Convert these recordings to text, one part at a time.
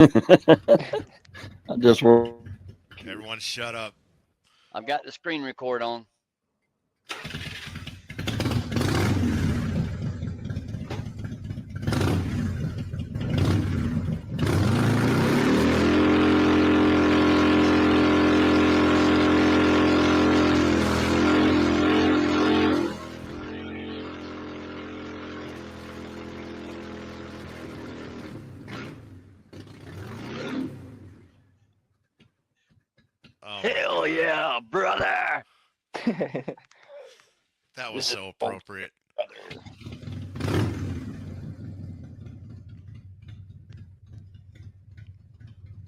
I just want. Everyone shut up. I've got the screen record on. Oh, Hell yeah, brother. that was so appropriate.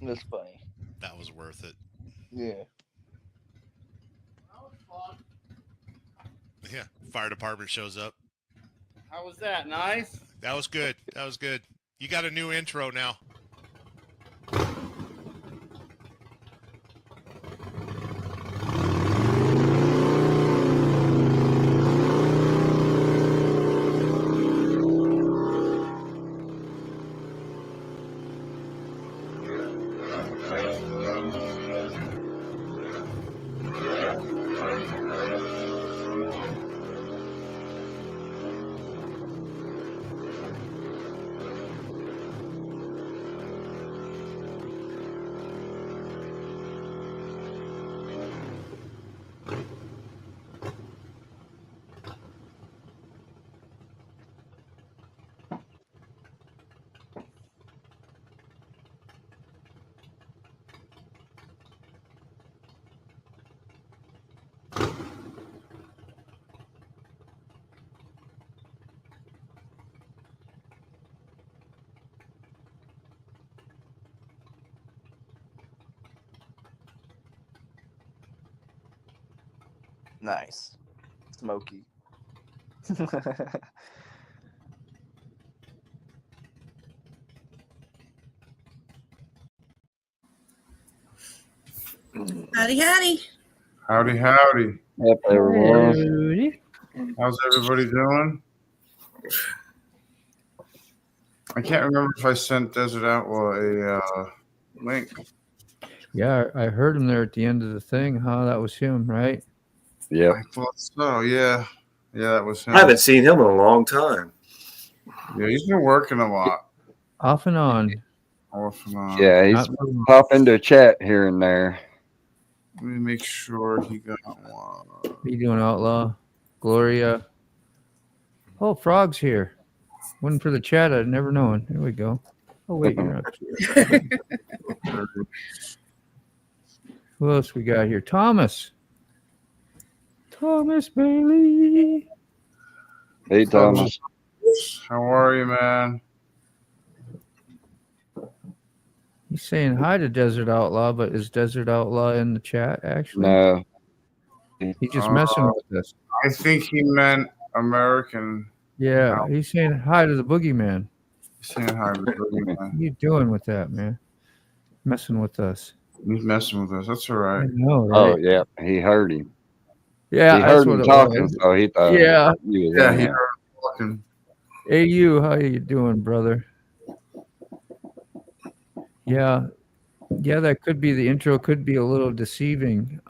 That's funny. That was worth it. Yeah. That was fun. Yeah. Fire department shows up. How was that? Nice? That was good. That was good. You got a new intro now. Nice. Smoky. Howdy, howdy. Howdy, howdy. Yep, everyone. How's everybody doing? I can't remember if I sent Desert Outlaw a link. Yeah, I heard him there at the end of the thing. Huh? That was him, right? Yep. I thought so, yeah. Yeah, that was him. I haven't seen him in a long time. Yeah, he's been working a lot. Off and on. Off and on. Yeah, he's pop into a chat here and there. Let me make sure he got one. What are you doing, Outlaw? Gloria. Oh, Frog's here. Wasn't for the chat, I'd never known. There we go. Oh, wait, you're up here. Who else we got here? Thomas. Thomas Bailey. Hey, Thomas. How are you, man? He's saying hi to Desert Outlaw, but is Desert Outlaw in the chat, actually? No. He's just messing with us. I think he meant American. Yeah, he's saying hi to the boogeyman. He's saying hi to the boogeyman. What are you doing with that, man? Messing with us. He's messing with us. That's all right. I know, right? Oh, yeah. He heard him. Yeah, he that's heard what him it talking, was. so he thought Yeah. he was Yeah, in he there. heard him talking. Hey, you, how you doing, brother? Yeah, that could be the intro. Could be a little deceiving.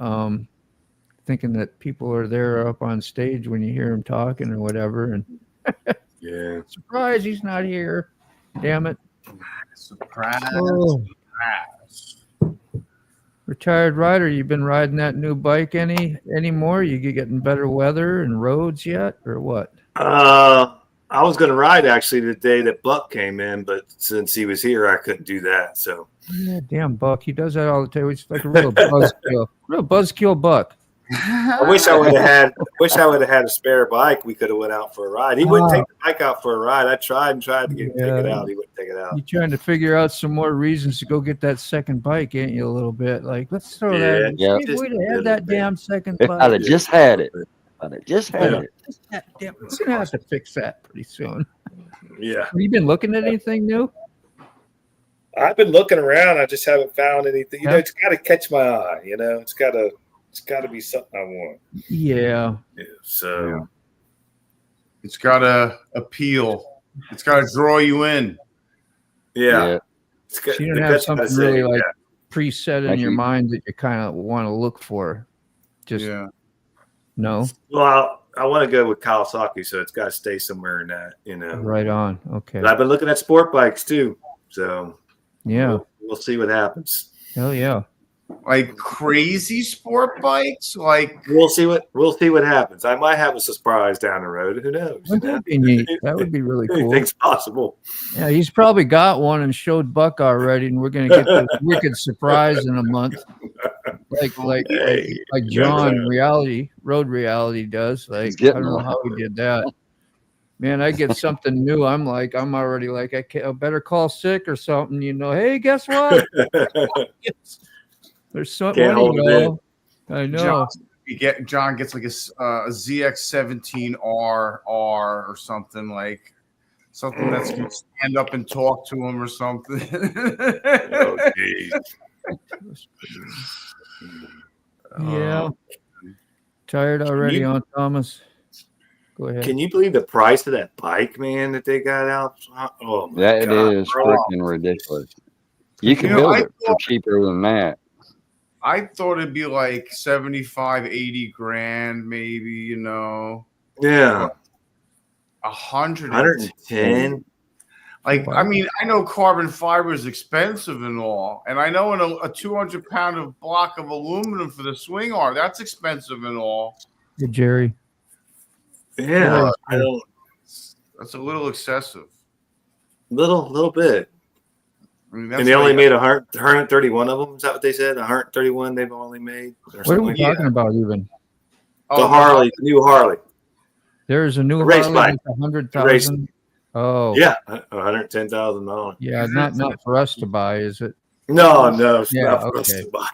Thinking that people are there up on stage when you hear him talking or whatever, and Yeah. surprise, he's not here. Damn it! Surprise. Oh. Surprise. Retired rider, you been riding that new bike anymore? You getting better weather and roads yet, or what? I was going to ride actually the day that Buck came in, but since he was here, I couldn't do that. So Yeah, damn Buck, he does that all the time. He's like a real buzzkill Buck. I wish I would have had a spare bike. We could have went out for a ride. He wouldn't take the bike out for a ride. I tried to get him to take it out. He wouldn't take it out. You're trying to figure out some more reasons to go get that second bike, ain't you? A little bit like, let's throw that. In. Yeah. If we'd have had that damn second If bike. I'd have just had it. I'd have just had it. Damn, we're gonna have to fix that pretty soon. Yeah. Have you been looking at anything new? I've been looking around. I just haven't found anything. You know, Yeah. it's got to catch my eye. You know, it's got to be something I want. Yeah. So Yeah. It's got to appeal. It's got to draw you in. yeah. It's good. So you don't The have guts gotta something say, really like yeah. preset in Like your you- mind that you kind of want to look for. Just Yeah. no. Well, I want to go with Kawasaki, so it's got to stay somewhere in that, Right on. Okay. But I've been looking at sport bikes too, so Yeah. we'll see what happens. Hell yeah. Like crazy sport bikes? Like We'll see what happens. I might have a surprise down the road. Who knows? Wouldn't that be neat? That would be really cool. Anything's possible. Yeah, he's probably got one and showed Buck already, and we're gonna get this wicked surprise in a month. Like John Road Reality does. Like I getting don't know one. how he did that. Man, I get something new. I'm already like I better call sick or something. Hey, guess what? There's something. Can't hold it in. I know. John gets like a ZX17R or something like something that's gonna stand up and talk to him or something. Oh, geez. Yeah. Tired already on Thomas. Go ahead. Can you believe the price of that bike, man, that they got out? Oh, my That God, is bro. freaking ridiculous. You can build it for cheaper than that. I thought it'd be like 75, 80 grand, maybe, Yeah. 110. Like, I mean, I know carbon fiber is expensive and all, and I know a 200-pound block of aluminum for the swing arm, that's expensive and all. Hey, Jerry. Yeah. I don't. That's a little excessive. Little bit. I mean, And they only made 131 of them. Is that what they said? 131 they've only made. Or What are something we like that? talking about even? The Harley, the new Harley. There's a new The race Harley bike. with The race- 100,000. Oh. Yeah, $110,000. Yeah, not for us to buy, is it? No, it's Yeah, not for us okay. to buy.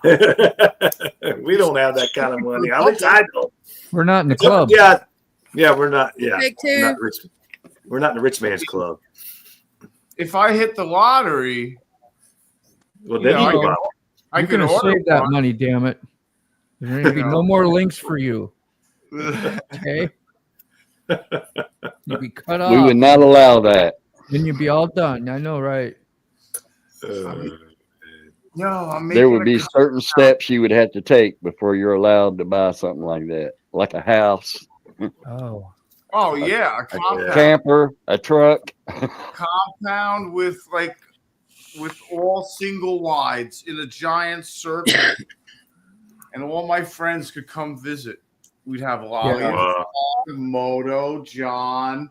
We don't have that kind of money. At least I don't. We're not in the club. Yeah, we're not. Yeah, Take we're two. not rich. We're not in the rich man's club. If I hit the lottery, Well, then Yeah, you I can can- buy I You're can gonna order save that one. money, damn it. There's going to be no more links for you. Okay? You'd be cut off. We would not allow that. Then you'd be all done. I know, right? one. No, I'm making There would a be certain steps you would have to take before you're allowed to buy something like that, like a house, Oh. Oh yeah, a compound, camper, a truck. compound with all single wides in a giant circle, and all my friends could come visit. We'd have Lolly, Wow. Moto, John,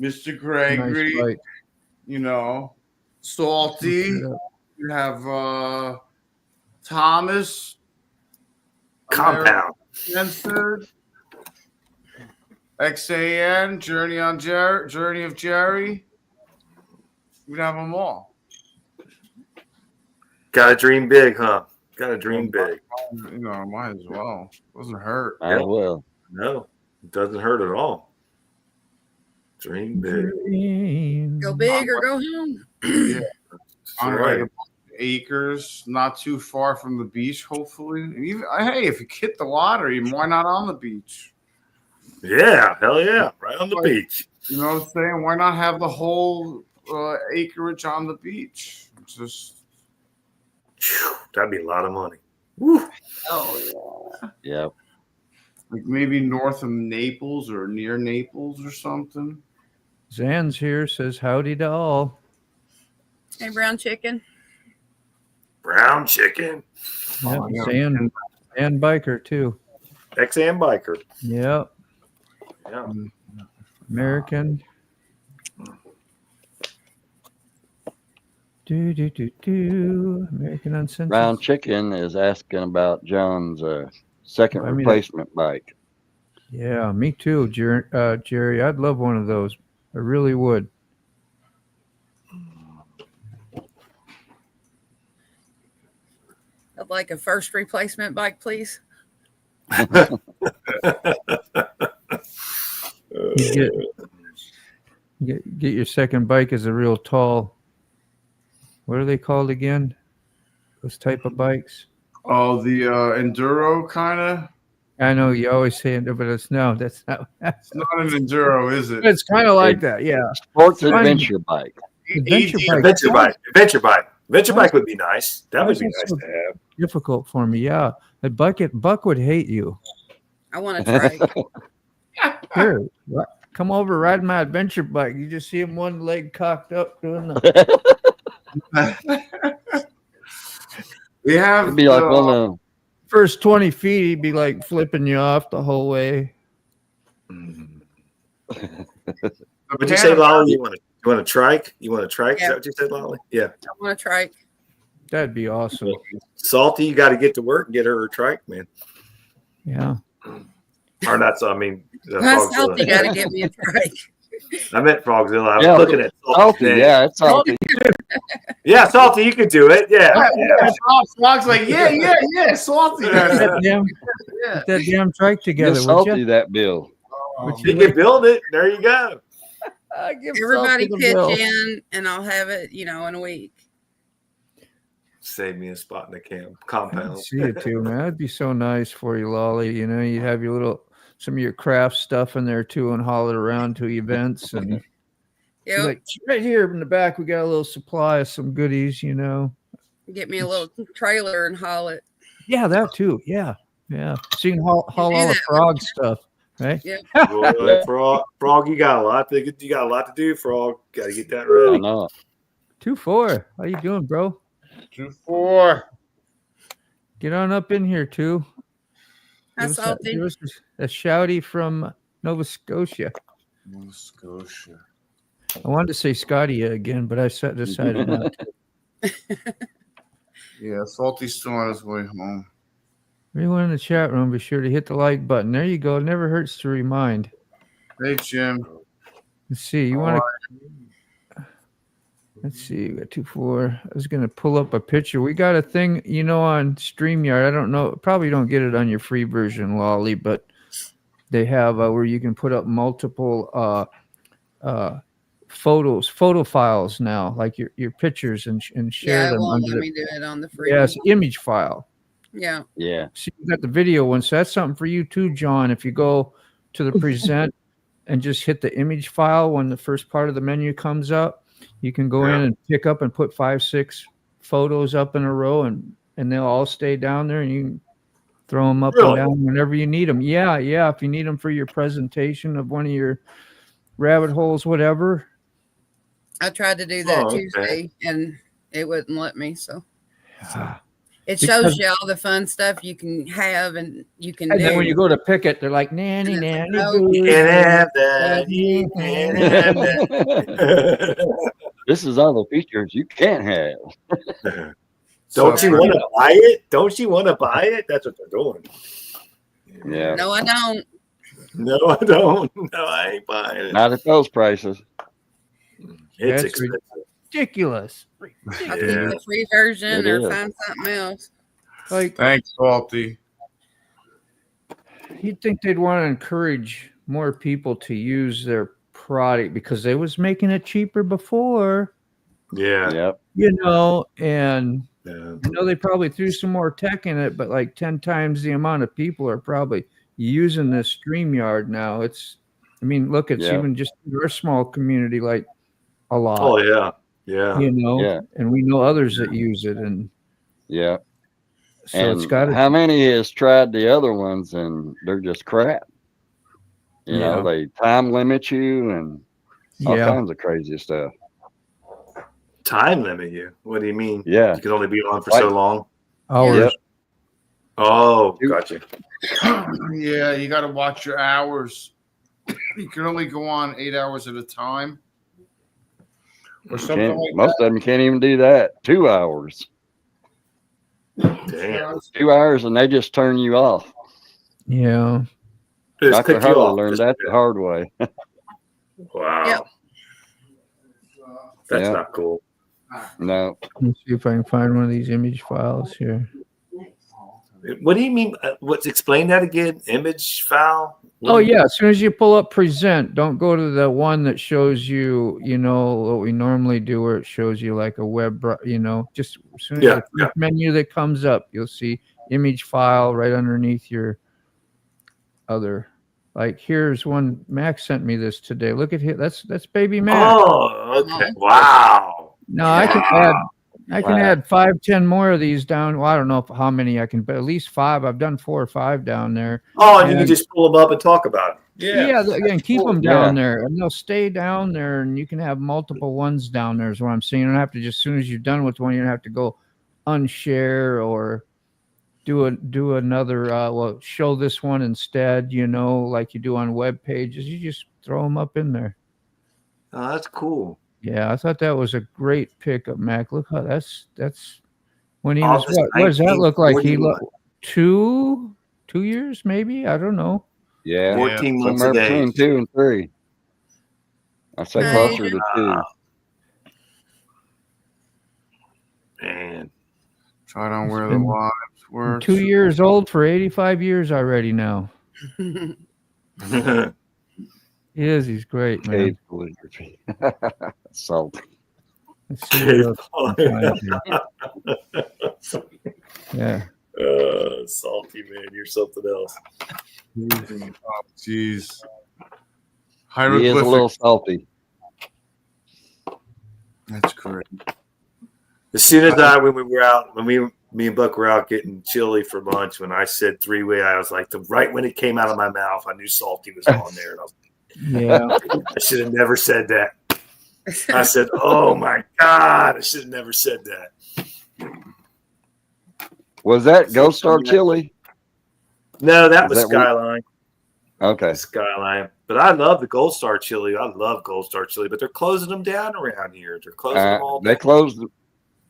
Mr. Nice Gregory, bike. Salty. You have Thomas, Compound. Censored, XAN, Journey of Jerry. We'd have them all. Got to dream big, huh? Got to dream big. Might as well. Doesn't hurt. I will. No, it doesn't hurt at all. Dream big. Go big or go home. That's On right. like acres, not too far from the beach, hopefully. And even, hey, if you hit the lottery, why not on the beach? Yeah, hell yeah, right on the beach. You know what I'm saying? Why not have the whole acreage on the beach? Just Phew, that'd be a lot of money. Woo. Yep. like maybe north of Naples or near Naples or something. Zan's here, says howdy to all. Hey, brown chicken. Brown chicken. Yep, Oh, yeah. Zan biker too. XM biker. Yep. Yeah. American. American Uncensored. Brown Chicken is asking about John's second I mean, replacement bike. Yeah, me too, Jerry. I'd love one of those. I really would. I'd like a first replacement bike, please. You get your second bike as a real tall. What are they called again? Those type of bikes. Oh, the enduro kind of. I know you always say it, but that's not. It's not an enduro, is it? It's kind of like that, yeah. Sports Fine. adventure bike. Adventure bike. Adventure bike. Adventure bike. Venture bike would be nice. That would be nice to have. Difficult for me. Yeah. Buck would hate you. I want to try. Here, come over, ride my adventure bike. You just see him one leg cocked up doing the. We have It'd be like one of First 20 feet, he'd be like flipping you off the whole way. Would you say, Lolly, you want a trike? You want a trike? Yeah. Is that what you said, Lolly? Yeah. I want to try. That'd be awesome. Salty, you got to get to work and get her a trike, man. Yeah. Or not so. I mean, Salty got to get me a trike. I meant Frogzilla. I was Yeah, looking at salty. Yeah, it's salty. Yeah, Salty, you could do it. Yeah. Frog's like, yeah, salty. That damn trike together. Get Would salty you? that bill. You can build it. There you go. Give Everybody Salty the pitch bill. in, and I'll have it, in a week. Save me a spot in the I'd compound. see it too, man. That'd be so nice for you, Lolly. You'd have your some of your craft stuff in there too, and haul it around to events. And Yep. like right here in the back, we got a little supply of some goodies. Get me a little trailer and haul it. Yeah, that too. Yeah. So you can haul all do the that. frog stuff, right? Yeah. Boy, Frog, you got a lot to do, Frog. Got to get that I ready. know. 2-4. How you doing, bro? 2-4. Get on up in here too. Hi, Salty. Give us a shouty from Nova Scotia. Nova Scotia. I wanted to say Scotia again, but I decided not to. Yeah, Salty's still on his way home. Everyone in the chat room, be sure to hit the like button. There you go. It never hurts to remind. Hey, Jim. Let's see. You want to? Let's see. We got 2-4. I was gonna pull up a picture. We got a thing, on StreamYard. I don't know. Probably don't get it on your free version, Lolly, but they have where you can put up multiple photo files now, like your pictures, and share Yeah, it them. won't let me do it on the free. Yes, image file. Yeah. Yeah. So you got the video one. So that's something for you too, John. If you go to the present and just hit the image file when the first part of the menu comes up, you can go in and pick up and put 5-6 photos up in a row, and they'll all stay down there, and you can throw them up and down whenever you need them. Yeah. If you need them for your presentation of one of your rabbit holes, whatever. I tried to do that Tuesday, and it wouldn't let me. So it shows you all the fun stuff you can have, and you can And do. then when you go to pick it, they're like, nanny. Oh, boo." Can't have that. You can't have that. This is all the features you can't have. Don't you want to buy it? Don't you want to buy it? That's what they're doing. Yeah. No, I don't. No, I don't. No, I ain't buying it. Not at those prices. It's That's expensive. ridiculous. I'll keep the free version It or is. find something else. Like, Thanks, Salty. you'd think they'd want to encourage more people to use their product because they was making it cheaper before, Yeah. Yep. and Yeah. they probably threw some more tech in it, but like 10 times the amount of people are probably using this StreamYard now. Look, it's Yeah. even just our small community, like a lot. Oh yeah. Yeah. Yeah. And we know others that use it, and Yeah. so And it's got how many has tried the other ones and they're just crap? Yeah. They time limit you and all yeah. kinds of crazy stuff. Time limit you. What do you mean? Yeah. You can only be on for so long. Hours. Yep. Oh, gotcha. Yeah, you got to watch your hours. You can only go on 8 hours at a time, or something like Most of them can't even do that. 2 hours. Damn. that. 2 hours and they just turn you off. Yeah. Just Dr. click you Harlow off. learned that the hard way. Wow. Yep. That's Yeah. not cool. No. Let's see if I can find one of these image files here. What do you mean? Explain that again? Image file? Oh yeah, as soon as you pull up present, don't go to the one that shows you, what we normally do, where it shows you like a web, just as soon as Yeah, the menu that comes up, you'll see image file right underneath your other. Like here's one. Max sent me this today. Look at here. That's baby Max. Oh, okay. Wow. Now I can add I can add 5, 10 more of these down. Well, I don't know how many I can, but at least 5. I've done 4 or 5 down there. Oh, and you can just pull them up and talk about it. Yeah, again, keep cool. them down there, and they'll stay down there, and you can have multiple ones down there. Is what I'm saying. You don't have to just as soon as you're done with one, you don't have to go unshare or do another. Well, show this one instead. Like you do on web pages. You just throw them up in there. Oh, that's cool. Yeah, I thought that was a great pickup, Mac. Look how that's when he was what does that look like? He looked 2 years, maybe. I don't know. Yeah, 14 months somewhere of between age. 2 and 3. I say closer to 2. Man, Try on where the lives were. 2 years old for 85 years already now. He is. He's great, man. Cave calligraphy. Salty. Let's see what else we can find here. Yeah. Salty, man. You're something else. Oh, jeez. He is a Hieroglyphic. little salty. That's correct. As soon as when we were out, me and Buck were out getting chili for lunch, when I said 3-way, I was like, right when it came out of my mouth, I knew salty was on there. And I was I should have never said that. I said, oh my God, I should have never said that. Was that Gold Star chili? No, that was that what- Skyline. Okay. Skyline. But I love the Gold Star chili. I love Gold Star chili, but they're closing them down around here. They're closing them all down. They closed.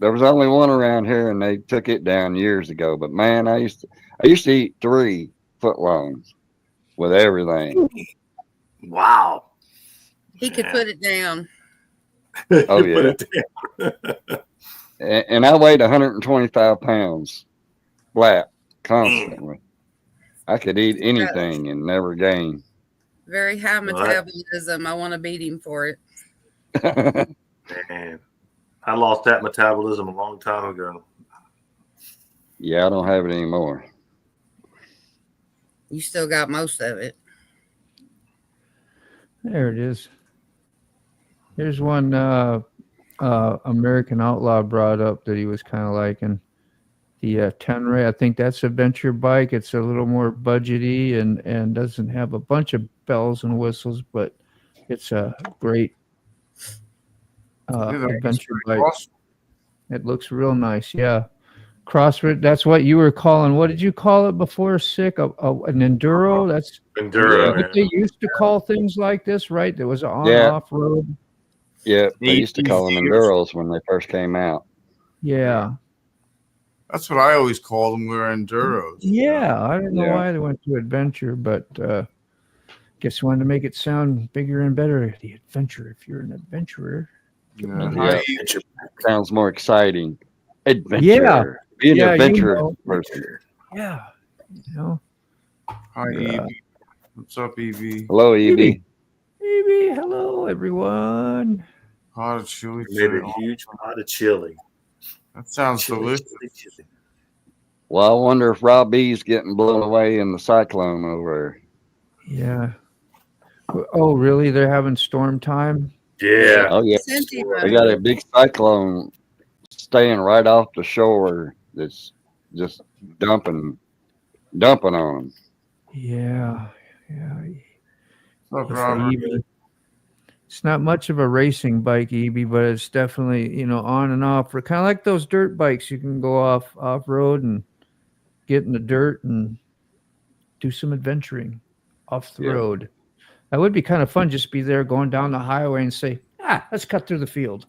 There was only one around here, and they took it down years ago. But man, I used to eat 3 footlongs with everything. Wow. He could put it down. Oh yeah. And I weighed 125 pounds flat constantly. I could eat anything and never gain. Very high metabolism. I want to beat him for it. Man, I lost that metabolism a long time ago. Yeah, I don't have it anymore. You still got most of it. There it is. Here's one American Outlaw brought up that he was kind of liking. The Tenray. I think that's a venture bike. It's a little more budgety and doesn't have a bunch of bells and whistles, but it's a great adventure bike. Awesome. It looks real nice. Yeah. CrossFit. That's what you were calling. What did you call it before? Sick? An enduro? That's Enduro. what they used to call things like this, right? There was an off road. Yeah, they used to call them enduros when they first came out. Yeah. That's what I always call them. We're enduros. Yeah. I don't know why they went to adventure, but guess wanted to make it sound bigger and better. The adventure. If you're an adventurer. Yeah. Sounds more exciting. Adventure. Yeah. Be an adventurous person. Yeah. Hi, Evie. What's up, Evie? Hello, Evie. Evie, hello, everyone. Hot of chili. Made a huge pot of chili. That sounds delicious. Chili. Well, I wonder if Rob B's getting blown away in the cyclone over Yeah. Oh, really? They're having storm time? Yeah. there. Oh, yeah. They got a big cyclone staying right off the shore that's just dumping on them. Yeah. Yeah. What's up, Robert? It's not much of a racing bike, Evie, but it's definitely, on and off. Kind of like those dirt bikes. You can go off road and get in the dirt and do some adventuring off the road. That would be kind of fun. Just be there going down the highway and say, let's cut through the field.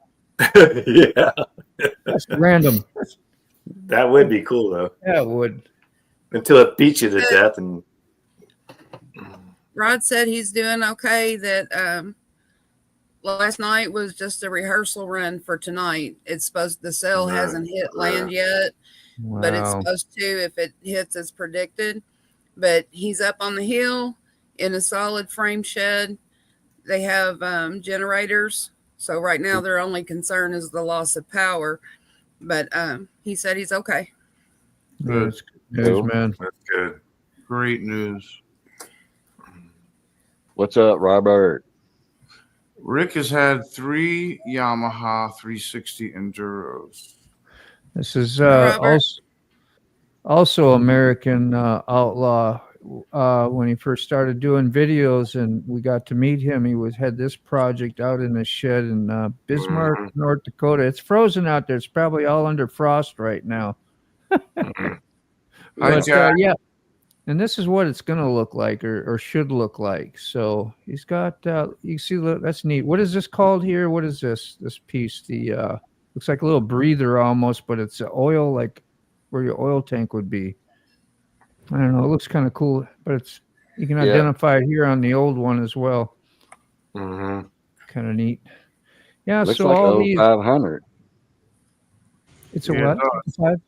Yeah. That's random. That would be cool, though. Yeah, it would. Until it beats you to death. And Rod said he's doing okay. That last night was just a rehearsal run for tonight. It's supposed the cell hasn't hit land yet, but it's supposed to if it hits as predicted. But he's up on the hill in a solid frame shed. They have generators, so right now their only concern is the loss of power. But he said he's okay. Good. That's good news, man. that's good. Great news. What's up, Robert? Rick has had 3 Yamaha 360 Enduros. This is Robert. also American outlaw. When he first started doing videos, and we got to meet him, he had this project out in a shed in Bismarck, North Dakota. It's frozen out there. It's probably all under frost right now. Hi, But Jack. yeah, and this is what it's going to look like, or should look like. So he's got. You see, that's neat. What is this called here? What is this? This piece? The looks like a little breather almost, but it's oil, like where your oil tank would be. I don't know. It looks kind of cool, but you can identify it here on the old one as well. Mm-hmm. Kind of neat. Yeah. Looks So like all a these. 0500. It's a Yeah, what? it does. Five?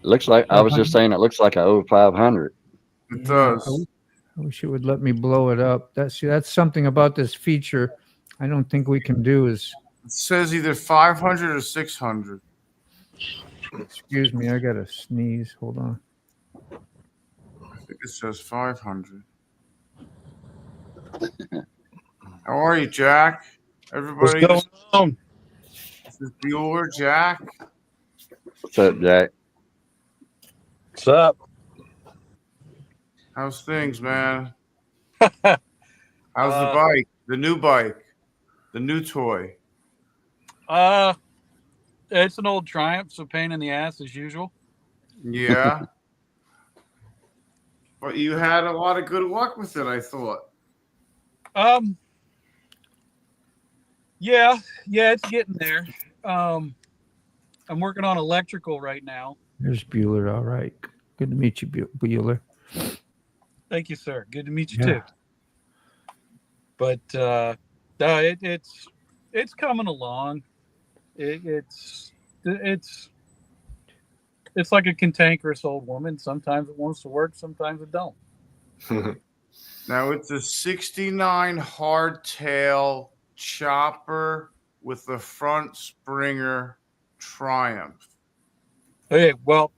Looks like I was just saying it looks like a 0500. It does. I wish it would let me blow it up. That's something about this feature I don't think we can do is. It says either 500 or 600. Excuse me, I gotta sneeze. Hold on. I think it says 500. How are you, Jack? Everybody. What's going on? This is Bueller, Jack. What's up, Jack? What's up? How's things, man? How's the bike? The new bike? The new toy? It's an old Triumph, so pain in the ass as usual. Yeah. But you had a lot of good luck with it, I thought. Yeah, it's getting there. I'm working on electrical right now. There's Bueller. All right. Good to meet you, Bueller. Thank you, sir. Good to meet you Yeah. too. But no, it's coming along. It's like a cantankerous old woman. Sometimes it wants to work, sometimes it don't. Now it's a 69 hardtail chopper with the front Springer Triumph. Okay, well,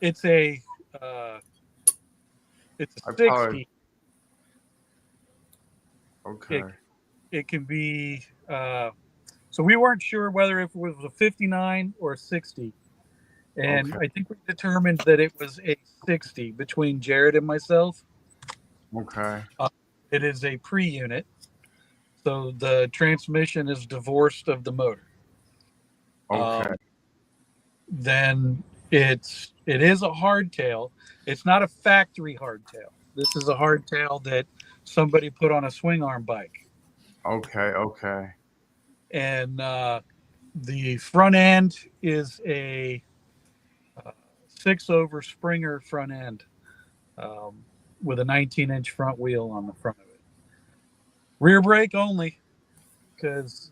it's a 60. Okay. It can be. So we weren't sure whether it was a 59 or a 60, and Okay. I think we determined that it was a 60 between Jared and myself. Okay. It is a pre-unit, so the transmission is divorced of the motor. Okay. Then it is a hardtail. It's not a factory hardtail. This is a hardtail that somebody put on a swing arm bike. Okay. And the front end is a 6-over Springer front end with a 19-inch front wheel on the front of it. Rear brake only, because,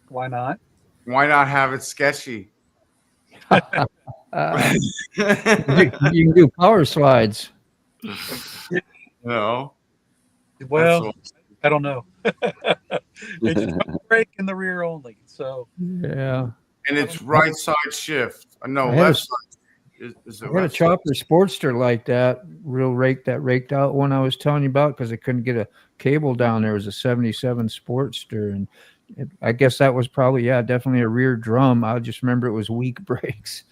why not? Why not have it sketchy? You can do power slides. No. Well, I don't know. It's just front brake in the rear only. So Yeah. And it's right side shift. No, I had left a- side. Is it I had a left side? chopper Sportster like that, raked out one I was telling you about because I couldn't get a cable down there. It was a 77 Sportster, and I guess that was probably definitely a rear drum. I just remember it was weak brakes.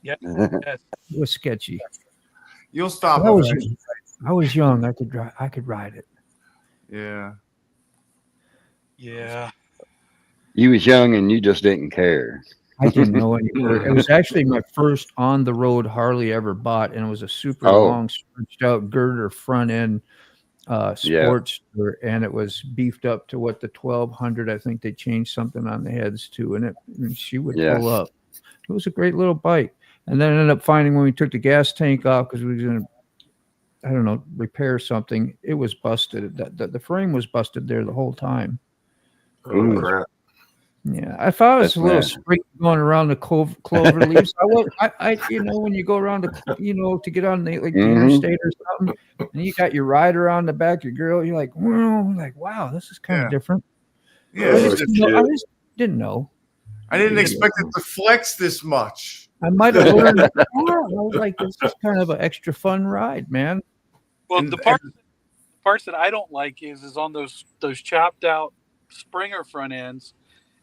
yes. It was sketchy. You'll stop. I was eventually. young. I could ride it. Yeah. Yeah. You was young and you just didn't care. I didn't know any better. It was actually my first on the road Harley ever bought, and it was a super long, stretched out girder front end Sportster, and it was beefed up to what the 1200. I think they changed something on the heads too, and she would pull up. It was a great little bike. And then I ended up finding when we took the gas tank off because we was going to, I don't know, repair something, it was busted. The frame was busted there the whole time. Oh, crap. Yeah, I thought it was That's a little mad. spring going around the clover leaves. I when you go around to get on the interstate or something, and you got your rider on the back of your girl, you're like, wow, this is kind of different. Yeah. I just didn't know. I didn't expect it to flex this much. I might have learned. I was like, this is kind of an extra fun ride, man. Well, And- the parts that I don't like is on those chopped out Springer front ends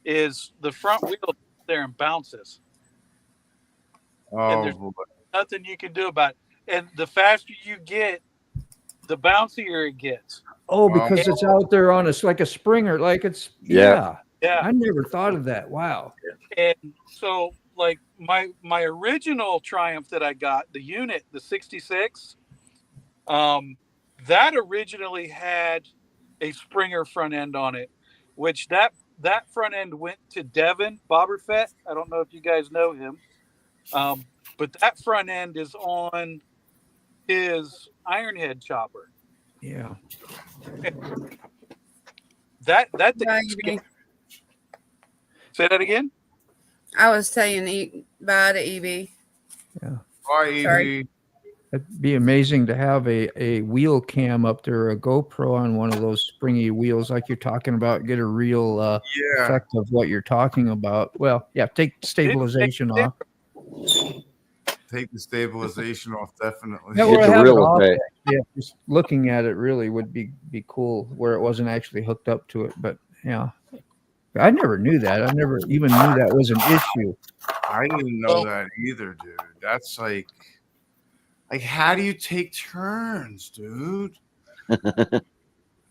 is the front wheel there and bounces. Oh there's boy. nothing you can do about it. And the faster you get, the bouncier it gets. Oh, Wow. because it's out there on us like a Springer, like it's Yeah. Yeah. I never thought of that. Wow. And so, like my original Triumph that I got, the unit, the 66, that originally had a Springer front end on it, which that front end went to Devin Boberfett. I don't know if you guys know him, but that front end is on his Ironhead chopper. Yeah. That Bye, thing, EB. say that again. I was saying bye to EB. Bye, Sorry. EB. It'd be amazing to have a wheel cam up there, a GoPro on one of those springy wheels like you're talking about, get a real Yeah. effect of what you're talking about. Well, yeah, take stabilization off. Take the stabilization off, definitely. Yeah, It's well, a have it real off. effect. Yeah, just looking at it really would be cool where it wasn't actually hooked up to it. But yeah, I never knew that. I never even knew that was an issue. I didn't know that either, dude. That's like how do you take turns, dude?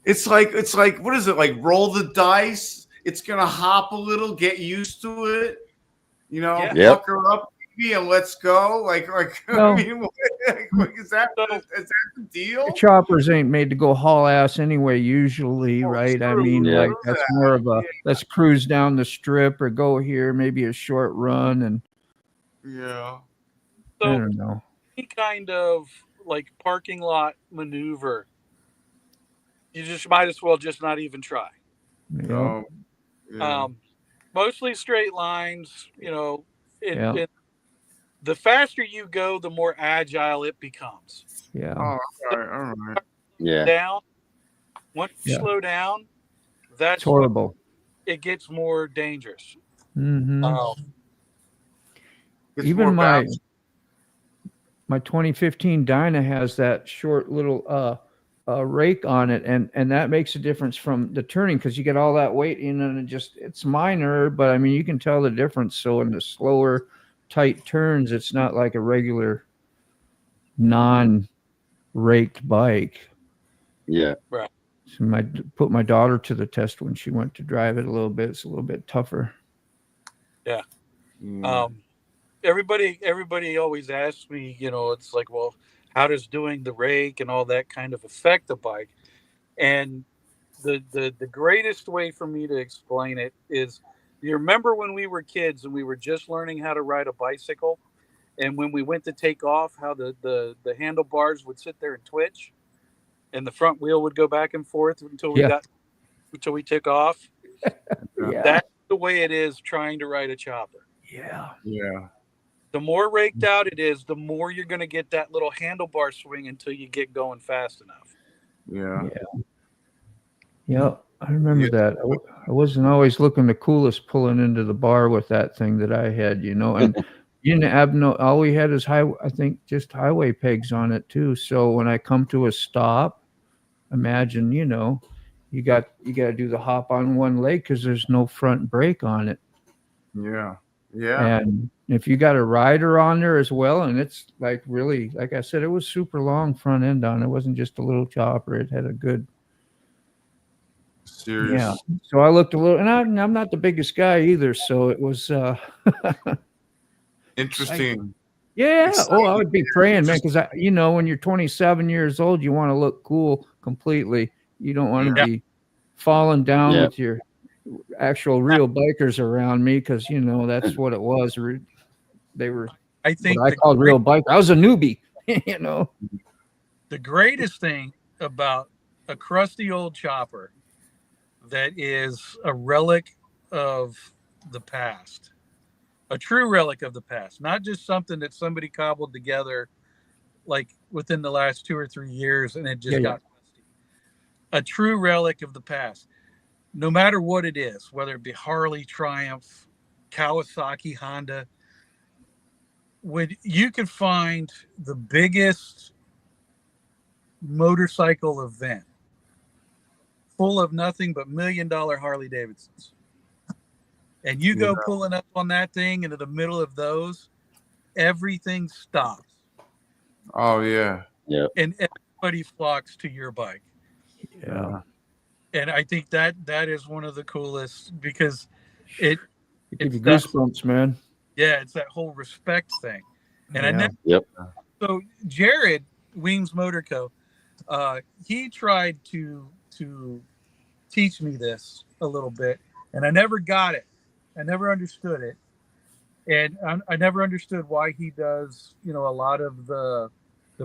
It's like what is it, like roll the dice? It's gonna hop a little, get used to it, you know, Yeah. Yep. pucker up baby, and let's go. No. I mean, is that the deal? The choppers ain't made to go haul ass anyway, usually, Oh, right? I true, mean, Yeah. like that's more of a Yeah. let's cruise down the strip or go here, maybe a short run, and Yeah. I So don't know. any kind of like parking lot maneuver, you just might as well just not even try. You know? No. Yeah. Mostly straight lines, you know. Yeah. The faster you go, the more agile it becomes. Yeah. Oh, all right. Yeah. Down. Once you Yeah. slow down, It's that's when horrible. it gets more dangerous. Hmm. It's Even more my bouncy. 2015 Dyna has that short little rake on it, and that makes a difference from the turning because you get all that weight in and it's minor, but I mean you can tell the difference. So in the slower, tight turns, it's not like a regular non-raked bike. Yeah. So put my daughter to the test when she went to drive it a little bit. It's a little bit tougher. Yeah. Mm. Everybody always asks me, you know, it's like, well, how does doing the rake and all that kind of affect the bike? And the greatest way for me to explain it is, you remember when we were kids and we were just learning how to ride a bicycle, and when we went to take off, how the handlebars would sit there and twitch, and the front wheel would go back and forth until we took off. Yeah. That's the way it is trying to ride a chopper. Yeah. Yeah. The more raked out it is, the more you're going to get that little handlebar swing until you get going fast enough. Yeah. Yeah, I remember that. I wasn't always looking the coolest pulling into the bar with that thing that I had, you know, and you didn't have all we had is I think just highway pegs on it too. So when I come to a stop, imagine, you know, you got to do the hop on one leg because there's no front brake on it. Yeah. Yeah. And if you got a rider on there as well, and it's like really, like I said, it was super long front end on it. It wasn't just a little chopper. It had a good. Serious. Yeah. So I looked a little, and I'm not the biggest guy either. So it was. Interesting. Yeah. Oh, I would be praying, man, because you know, when you're 27 years old, you want to look cool completely. You don't want to be falling down with your actual real bikers around me, because you know that's what it was. They were. I think what I called real biker. I was a newbie. You know. The greatest thing about a crusty old chopper that is a relic of the past, a true relic of the past, not just something that somebody cobbled together like within the last 2 or 3 years and it just got rusty. A true relic of the past, no matter what it is, whether it be Harley, Triumph, Kawasaki, Honda, when you can find the biggest motorcycle event full of nothing but $1 million Harley Davidsons, and you go pulling up on that thing into the middle of those, everything stops Oh yeah. and everybody flocks to your bike. Yeah. And I think that is one of the coolest because it gives you that- goosebumps, man. yeah, it's that whole respect thing. And I Yeah. never, Yep. so Jared Weems Motor Co. He tried to teach me this a little bit, and I never got it. I never understood it, and I never understood why he does, a lot of the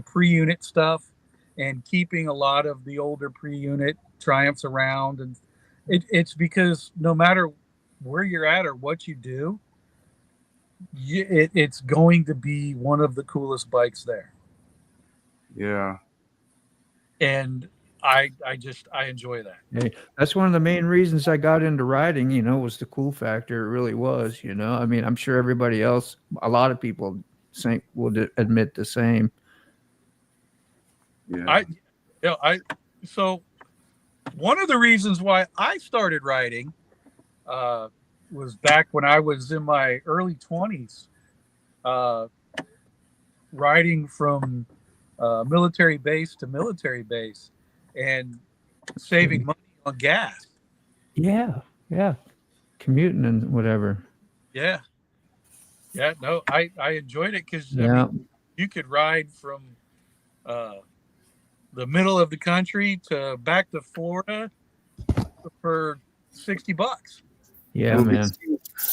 pre-unit stuff and keeping a lot of the older pre-unit Triumphs around, and it's because no matter where you're at or what you do, it's going to be one of the coolest bikes there. Yeah. And I enjoy that. Hey, that's one of the main reasons I got into riding, was the cool factor. It really was, I mean, I'm sure everybody else, a lot of people would admit the same. Yeah. So one of the reasons why I started riding was back when I was in my early 20s, riding from military base to military base and saving money on gas. Yeah. Commuting and whatever. Yeah. No, I enjoyed it because you could ride from the middle of the country to back to Florida for $60. Yeah, man.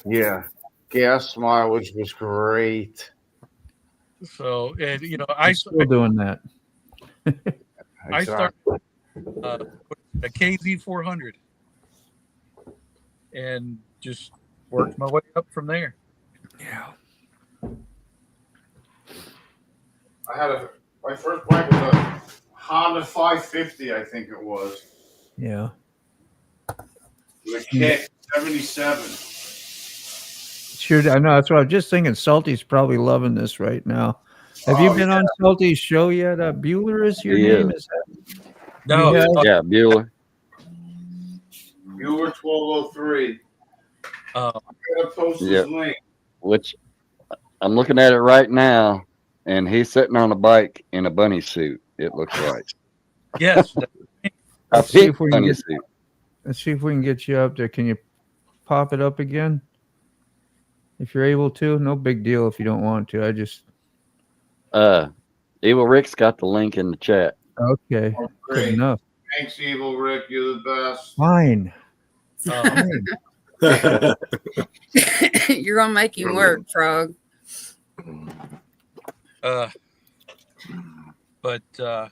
Yeah. Gas mileage was great. So, and I'm still doing that. I started a KZ 400 and just worked my way up from there. Yeah. I had my first bike was a Honda 550, I think it was. Yeah. With a kick, 77. Sure, I know. That's what I was just thinking. Salty's probably loving this right now. Have you been on Salty's show yet? Bueller is your name? Is that? No. Yeah, Bueller. Bueller 1203. I'm gonna post his link. Which I'm looking at it right now, and he's sitting on a bike in a bunny suit. It looks like. Yes. A see pink if we can bunny get- suit. Let's see if we can get you up there. Can you pop it up again? If you're able to, no big deal if you don't want to. I just Evil Rick's got the link in the chat. okay. Oh, Good great. enough. Thanks, Evil Rick. You're the best. Fine. You're gonna make him work, Frog. But no,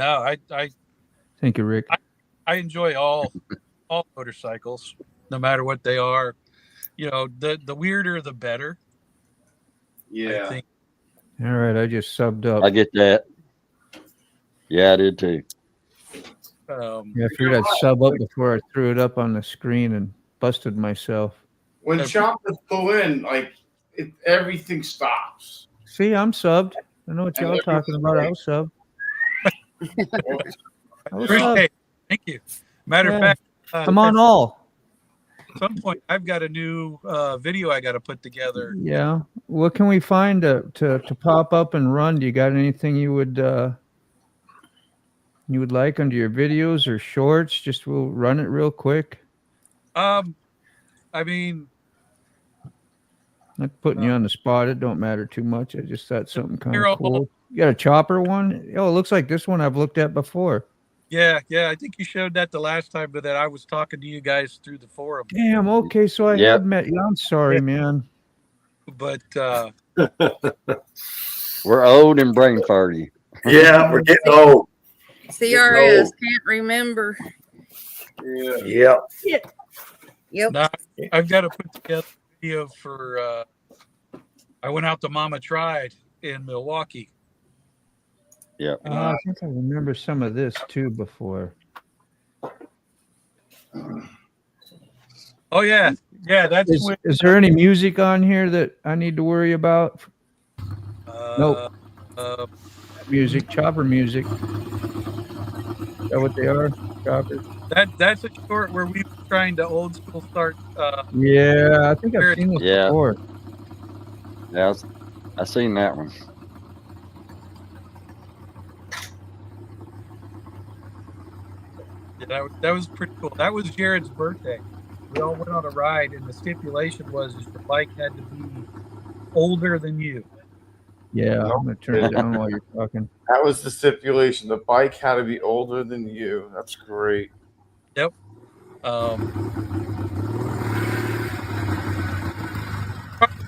I Thank you, Rick. I enjoy all motorcycles, no matter what they are. The weirder the better. Yeah. I think. All right, I just subbed up. I get that. Yeah, I did too. Yeah, I figured I'd sub up before I threw it up on the screen and busted myself. When choppers pull in, everything stops. See, I'm subbed. I know what y'all talking about. I was subbed. Appreciate it. Thank you. Matter of fact, I'm on all. At some point, I've got a new video I got to put together. Yeah. What can we find to pop up and run? Do you got anything you would like under your videos or shorts? Just we'll run it real quick. I mean, Not putting you on the spot. It don't matter too much. I just thought something kind Here, of cool. You got a chopper one? Oh, it looks like this one I've looked at before. yeah. I think you showed that the last time that I was talking to you guys through the forum. Damn. Okay, so I Yep. have met you. I'm sorry, man. But We're old and brain farty. Yeah, we're getting old. CRS can't remember. Yeah. Yep. Yep. now I've got to put together a video for. I went out to Mama Tried in Milwaukee. Yeah. I think I remember some of this too before. Oh yeah. That's when, Is there any music on here that I need to worry about? Nope. Music, chopper music. Is that what they are? Choppers? That's a short where we were trying to old school start. Yeah, I think I've seen this Yeah. before. That's I seen that one. Yeah, that was pretty cool. That was Jared's birthday. We all went on a ride, and the stipulation was is your bike had to be older than you. Yeah, Nope. I'm gonna turn it down while you're talking. That was the stipulation. The bike had to be older than you. That's great. Yep.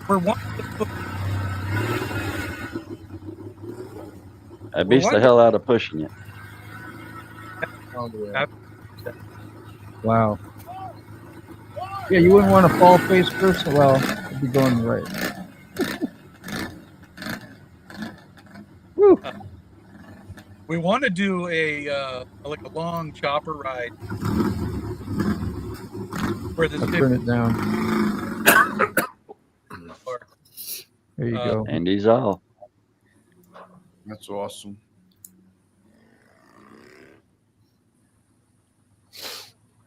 We're one. That beats the hell out of pushing it. Oh, yeah. Wow. Yeah, you wouldn't want to fall face first. Well, you'd be going right. Woo. We want to do a like a long chopper ride where the I'll turn it down. There you go. And he's off. That's awesome.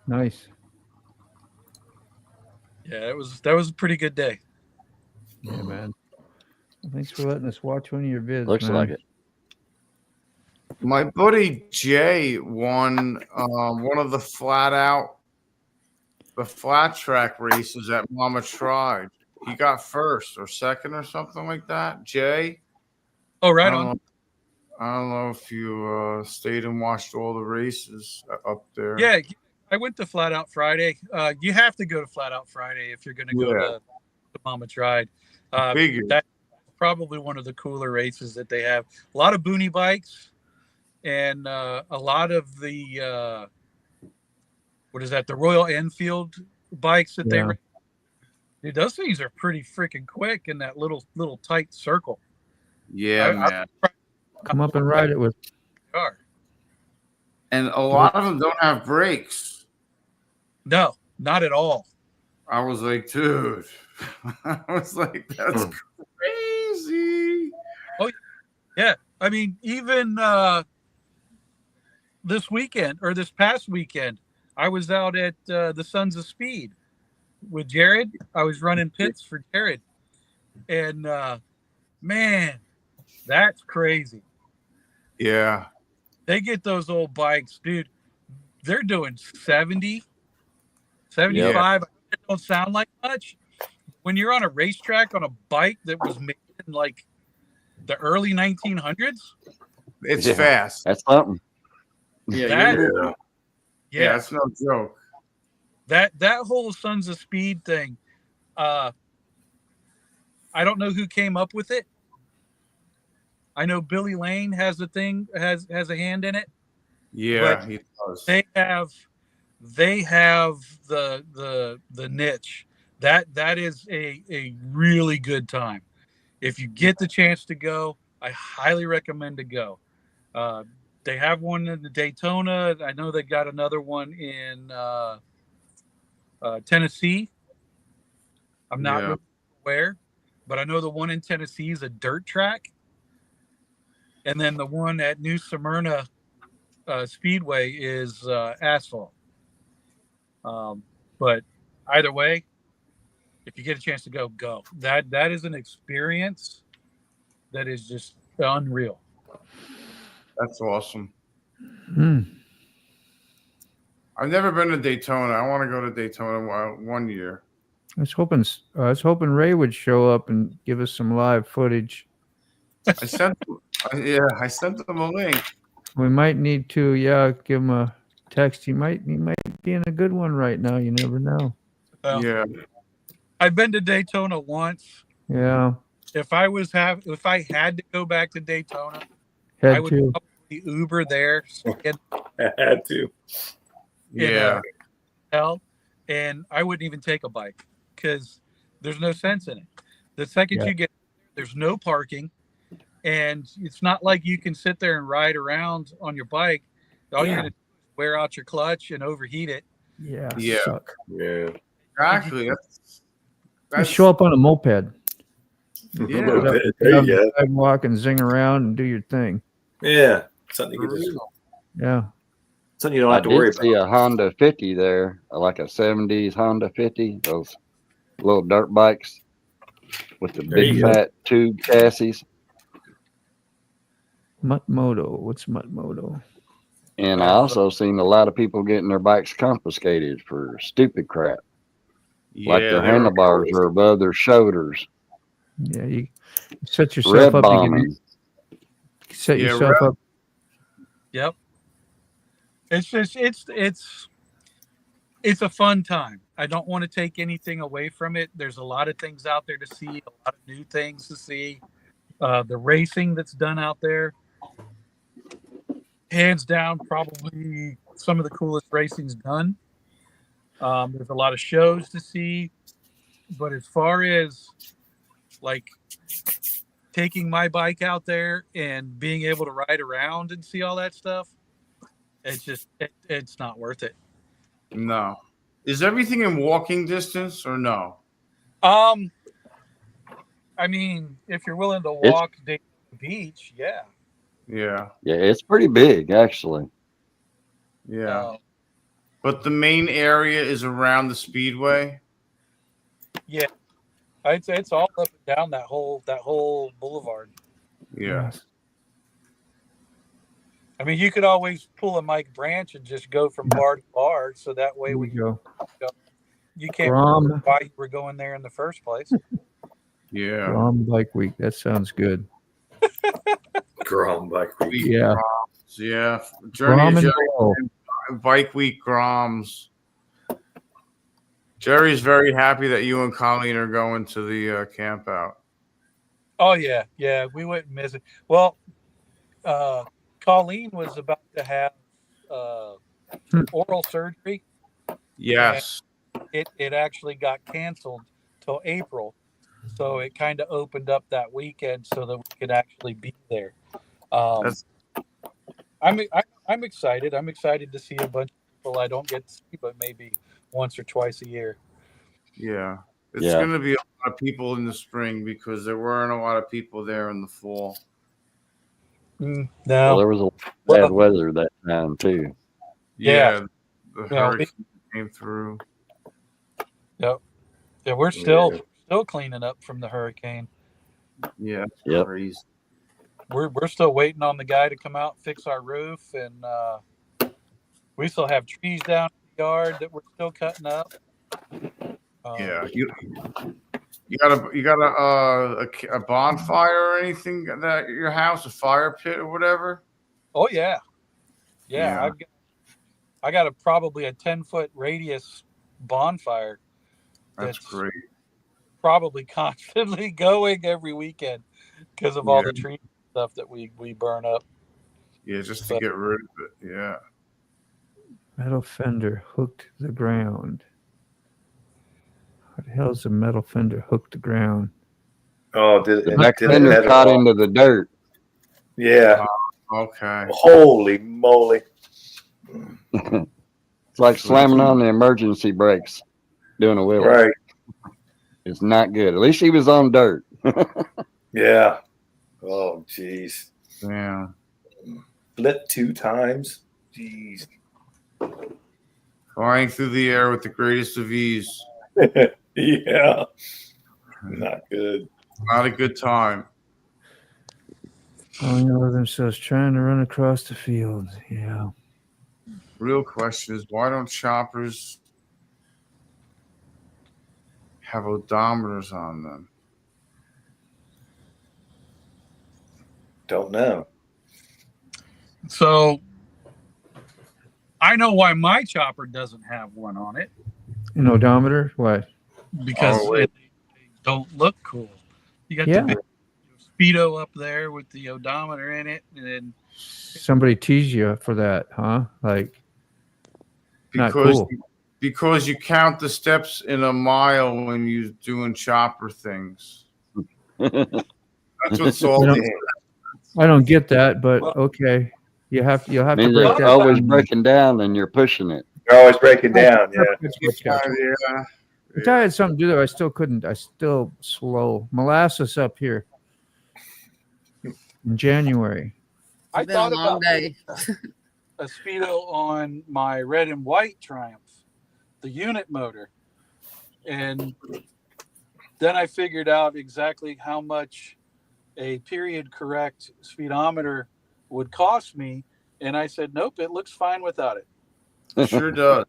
Nice. Yeah, that was a pretty good day. Yeah, man. Thanks for letting us watch one of your vids. Looks man. like it. My buddy Jay won one of the flat track races at Mama Tried. He got first or second or something like that. Jay. Oh, right on. I don't know if you stayed and watched all the races up there. Yeah, I went to Flat Out Friday. You have to go to Flat Out Friday if you're going to go to Mama Tried. That's probably one of the cooler races that they have. A lot of boonie bikes and a lot of the what is that? The Royal Enfield bikes that they. Dude, those things are pretty freaking quick in that little tight circle. Yeah, man. Come up and ride it with. Car. And a lot of them don't have brakes. No, not at all. I was like, dude. I was like, that's crazy. Oh, yeah. I mean, even this weekend or this past weekend, I was out at the Sons of Speed with Jared. I was running pits for Jared. And, man, that's crazy. Yeah. They get those old bikes, dude. They're doing 70, 75. It don't sound like much. When you're on a racetrack on a bike that was made in like the early 1900s, it's fast. That's something. Yeah, that's no joke. That whole Sons of Speed thing, I don't know who came up with it. I know Billy Lane has a thing, has a hand in it. Yeah, he does. They have the niche. That is a really good time. If you get the chance to go, I highly recommend to go. They have one in the Daytona. I know they got another one in Tennessee. I'm not really aware, but I know the one in Tennessee is a dirt track. And then the one at New Smyrna Speedway is asphalt. But either way, if you get a chance to go. That is an experience that is just unreal. That's awesome. I've never been to Daytona. I want to go to Daytona one year. I was hoping Ray would show up and give us some live footage. I sent them a link. We might need to, give him a text. He might be in a good one right now. You never know. Yeah. I've been to Daytona once. Yeah. If I had to go back to Daytona, I would probably Uber there. I had to. Yeah. And I wouldn't even take a bike because there's no sense in it. The second you get there's no parking, and it's not like you can sit there and ride around on your bike. All you're gonna do is wear out your clutch and overheat it. Yeah. Exactly. Just show up on a moped. Yeah. There you go. Sidewalk and zing around and do your thing. Yeah. Something you just. Yeah. Something you don't have to worry about. I did see a Honda 50 there, like a 70s Honda 50, those little dirt bikes. with the There you big go. fat tube chassis. Mutt Moto. What's Mutt Moto? And I also seen a lot of people getting their bikes confiscated for stupid crap, like their they were handlebars are above their shoulders. Yeah, you set yourself Red up. bombing. Set Yeah, yourself up. Yep. It's just it's a fun time. I don't want to take anything away from it. There's a lot of things out there to see, a lot of new things to see. The racing that's done out there, hands down, probably some of the coolest racing's done. There's a lot of shows to see, but as far as like taking my bike out there and being able to ride around and see all that stuff, it's just it's not worth it. No. Is everything in walking distance or no? I mean, if you're willing to walk to the beach, yeah. Yeah. Yeah, it's pretty big actually. Yeah. But the main area is around the speedway. Yeah, I'd say it's all up and down that whole boulevard. Yeah. I mean, you could always pull a Mike Branch and just go from bar to bar, so that way There you go. you can't Grom. remember why you were going there in the first place. Yeah. Grom Bike Week. That sounds good. Grom Bike Week. Yeah. Yeah. Grom and Jerry, Blow. Bike Week Groms. Jerry's very happy that you and Colleen are going to the camp out. Oh yeah, we wouldn't miss it. Well, Colleen was about to have oral surgery. Yes. It actually got canceled till April, so it kind of opened up that weekend so that we could actually be there. I'm excited. I'm excited to see a bunch of people I don't get to see, but maybe once or twice a year. Yeah. It's Yeah. going to be a lot of people in the spring because there weren't a lot of people there in the fall. No, Well, there was a bad weather that time too. Yeah. The Yeah, hurricane came through. Yep. Yeah, we're still cleaning up from the hurricane. Yeah. Yep. Crazy. We're still waiting on the guy to come out and fix our roof, and we still have trees down in the yard that we're still cutting up. Yeah. You got a bonfire or anything at your house, a fire pit or whatever? Oh yeah. Yeah. I got probably a 10-foot radius bonfire. That's great. Probably constantly going every weekend because of all the tree stuff that we burn up. Yeah, just to get rid of it. Yeah. Metal fender hooked the ground. What the hell is a metal fender hooked the ground? Oh, The back fender caught into the dirt. Yeah. Okay. Holy moly. It's like slamming on the emergency brakes doing a wheel. Right. It's not good. At least he was on dirt. Yeah. Oh, jeez. Yeah. Flipped 2 times. Jeez. Flying through the air with the greatest of ease. Yeah. Not good. Not a good time. Falling over themselves, trying to run across the field. Yeah. Real question is, why don't choppers have odometers on them? Don't know. So I know why my chopper doesn't have one on it, An odometer? What? because Oh, wait. they don't look cool. You got Yeah. the big Speedo up there with the odometer in it, and then Somebody tease you for that, huh? Like, not Because cool. because you count the steps in a mile when you're doing chopper things. That's what salty is. I don't get that, but okay. You'll have to Means break it's that always down. breaking down and you're pushing it. You're always breaking down. Yeah. Yeah. If I had something to do there, I still couldn't. I still slow. Molasses up here in January. I It's been a thought long about day. a Speedo on my red and white Triumph, the unit motor, and then I figured out exactly how much a period correct speedometer would cost me, and I said, nope, it looks fine without it. Sure does.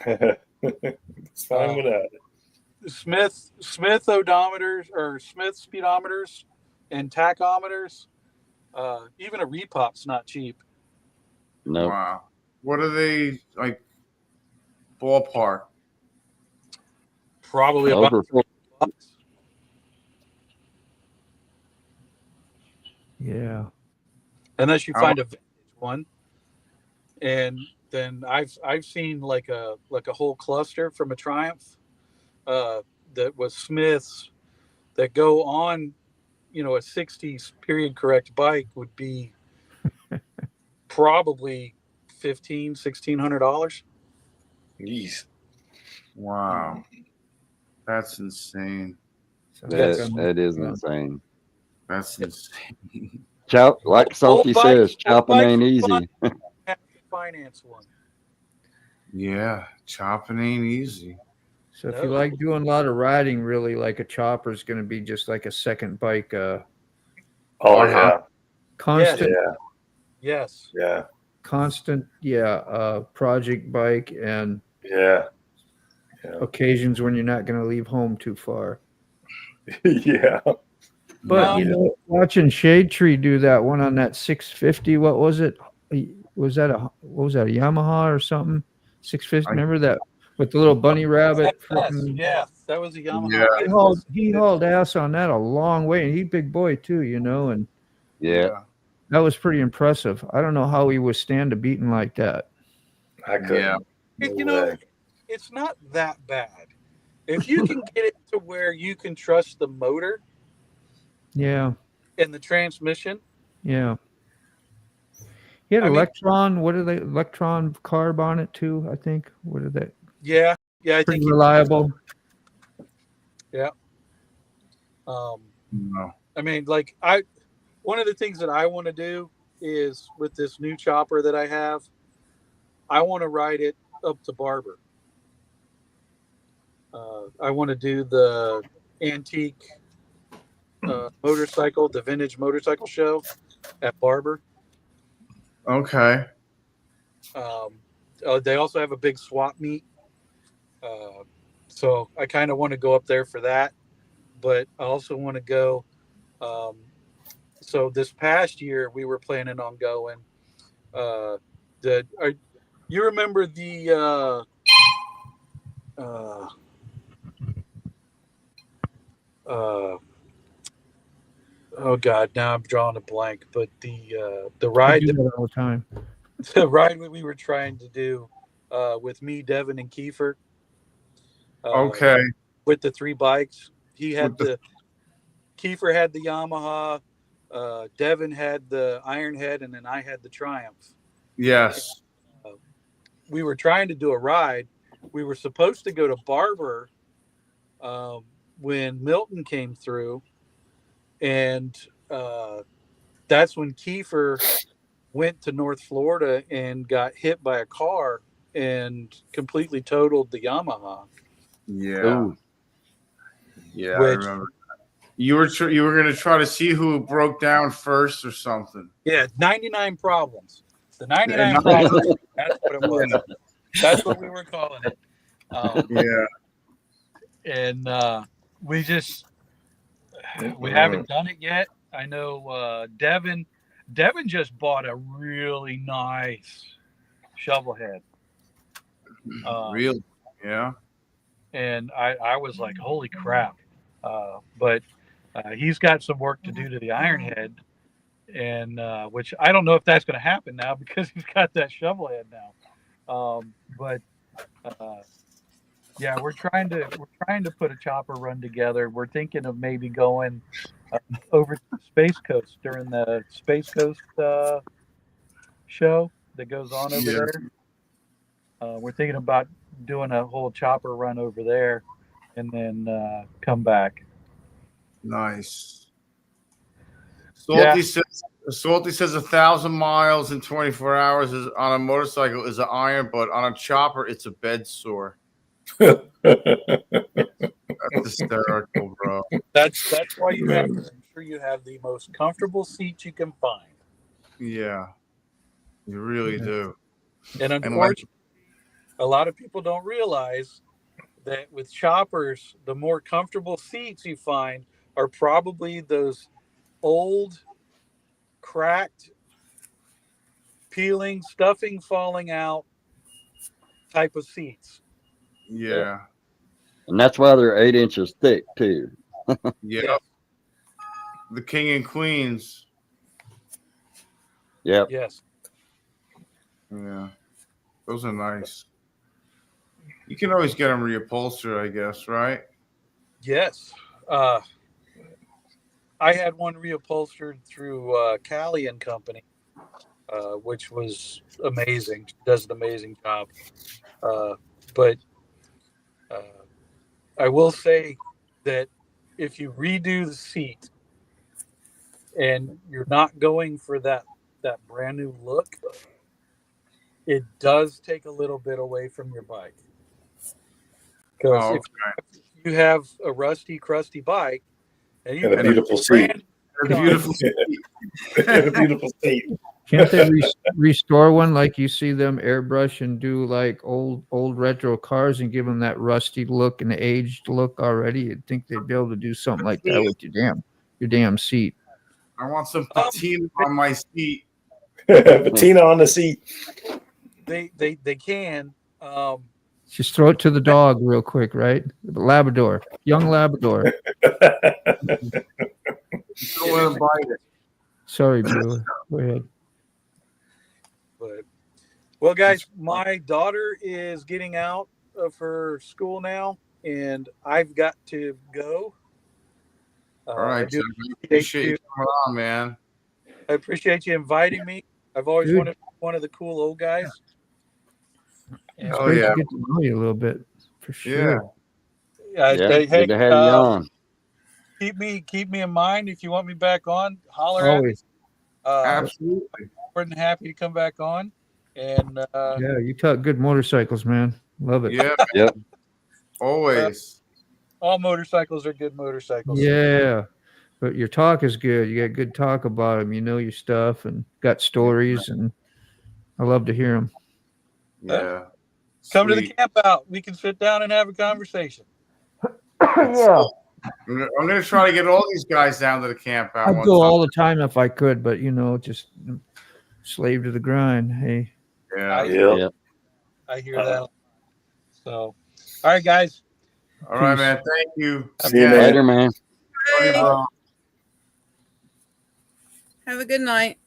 It's fine with that. Smith odometers or Smith speedometers and tachometers, even a repop's not cheap. No. Wow. What are they like? Ballpark. Probably about Over $4. Yeah. Unless you find a vintage one. And then I've seen like a whole cluster from a Triumph that was Smiths that go on, a 60s period correct bike would be probably $1,600. Jeez. Wow. That's insane. That is insane. That's insane. Chop, like Salty bike- says, old chopping bikes ain't are easy. fun. Have to finance one. Yeah, chopping ain't easy. So if you like doing a lot of riding, really, like a chopper is going to be just like a second bike. Oh yeah. Constant. Yeah. Yes. Yeah. Constant. Yeah. Project bike and Yeah. occasions when you're not going to leave home too far. Yeah. But watching Shade Tree do that one on that 650, what was it? Was that a Yamaha or something? 650. Remember that with the little bunny rabbit? Yeah, that was a Yamaha. Yeah. He hauled ass on that a long way, and he's a big boy too, and Yeah. that was pretty impressive. I don't know how he withstand a beating like that. I couldn't. Yeah. It's not that bad. If you can get it to where you can trust the motor Yeah. and the transmission. Yeah. He had Electron. What are they? Electron carb on it too, I think. What are they? Yeah. I Pretty think reliable. Yeah. No. I mean, one of the things that I want to do is with this new chopper that I have, I want to ride it up to Barber. I want to do the antique motorcycle, the vintage motorcycle show at Barber. Okay. They also have a big swap meet. So I kind of want to go up there for that, but I also want to go. So this past year we were planning on going. You remember the oh God, now I'm drawing a blank. But the ride, I do that all the time. the ride we were trying to do with me, Devin, and Kiefer. Okay. With the 3 bikes, he had Kiefer had the Yamaha, Devin had the Ironhead, and then I had the Triumph. Yes. We were trying to do a ride. We were supposed to go to Barber when Milton came through, and that's when Kiefer went to North Florida and got hit by a car and completely totaled the Yamaha. Yeah. Ooh. Yeah, I remember. You were going to try to see who broke down first or something. Yeah, 99 problems. The 99 problems. That's what it was. That's what we were calling it. And we haven't done it yet. I know Devin just bought a really nice shovel head. Really? Yeah. And I was like, holy crap. But he's got some work to do to the iron head, and which I don't know if that's going to happen now because he's got that shovel head now. But yeah, we're trying to put a chopper run together. We're thinking of maybe going over to the Space Coast during the Space Coast show that goes on over there. We're thinking about doing a whole chopper run over there and then come back. Nice. Salty says 1,000 miles in 24 hours is on a motorcycle is an iron, but on a chopper it's a bed sore. That's hysterical, bro. That's why you have to make sure you have the most comfortable seat you can find. Yeah, you really do. And like, unfortunately, a lot of people don't realize that with choppers, the more comfortable seats you find are probably those old, cracked, peeling, stuffing falling out type of seats. yeah, And that's why they're 8 inches thick too. yeah. Yes. The king and queens. Yep. Yes. Yeah, those are nice. You can always get them reupholstered, I guess, right? Yes. I had one reupholstered through Callie and Company, which was amazing. She does an amazing job. But I will say that if you redo the seat and you're not going for that brand new look, it does take a little bit away from your bike. Because Oh, if you have a rusty, crusty bike and you And a put beautiful brand seat. new on it, beautiful. And a beautiful seat. Can't they restore one like you see them airbrush and do like old retro cars and give them that rusty look and aged look already? You'd think they'd be able to do something like that with your damn seat. I want some patina on my seat. Patina on the seat. they can. Just throw it to the dog real quick, right? The Labrador, young Labrador. Don't let 'em bite it. Sorry, Drew. Go ahead. But well, guys, my daughter is getting out of her school now, and I've got to go. All right, I do Jeff, I appreciate you coming on, man. I appreciate you inviting me. I've always Dude. wanted to be one of the cool old guys. And It's Oh, great yeah. to get to know you a little bit, for sure. yeah, Yeah. hey, Good to have you on. keep me in mind if you want me back on. Holler at me. Always. Absolutely. More than happy to come back on. And Yeah, you talk good motorcycles, man. Love it. Yeah. Yep. Always. all motorcycles are good motorcycles. Yeah, but your talk is good. You got good talk about them. You know your stuff and got stories, and I love to hear them. Yeah. Come to the Sweet. camp out. We can sit down and have a conversation. Yeah, I'm gonna try to get all these guys down to the camp out. I'd one go time. all the time if I could, but just slave to the grind. Hey, Yeah. Yep. I hear that. So, all right, guys. All right, Peace. man. Thank you. See you, Again. man. Later, man. Love you, bro. Have a good night.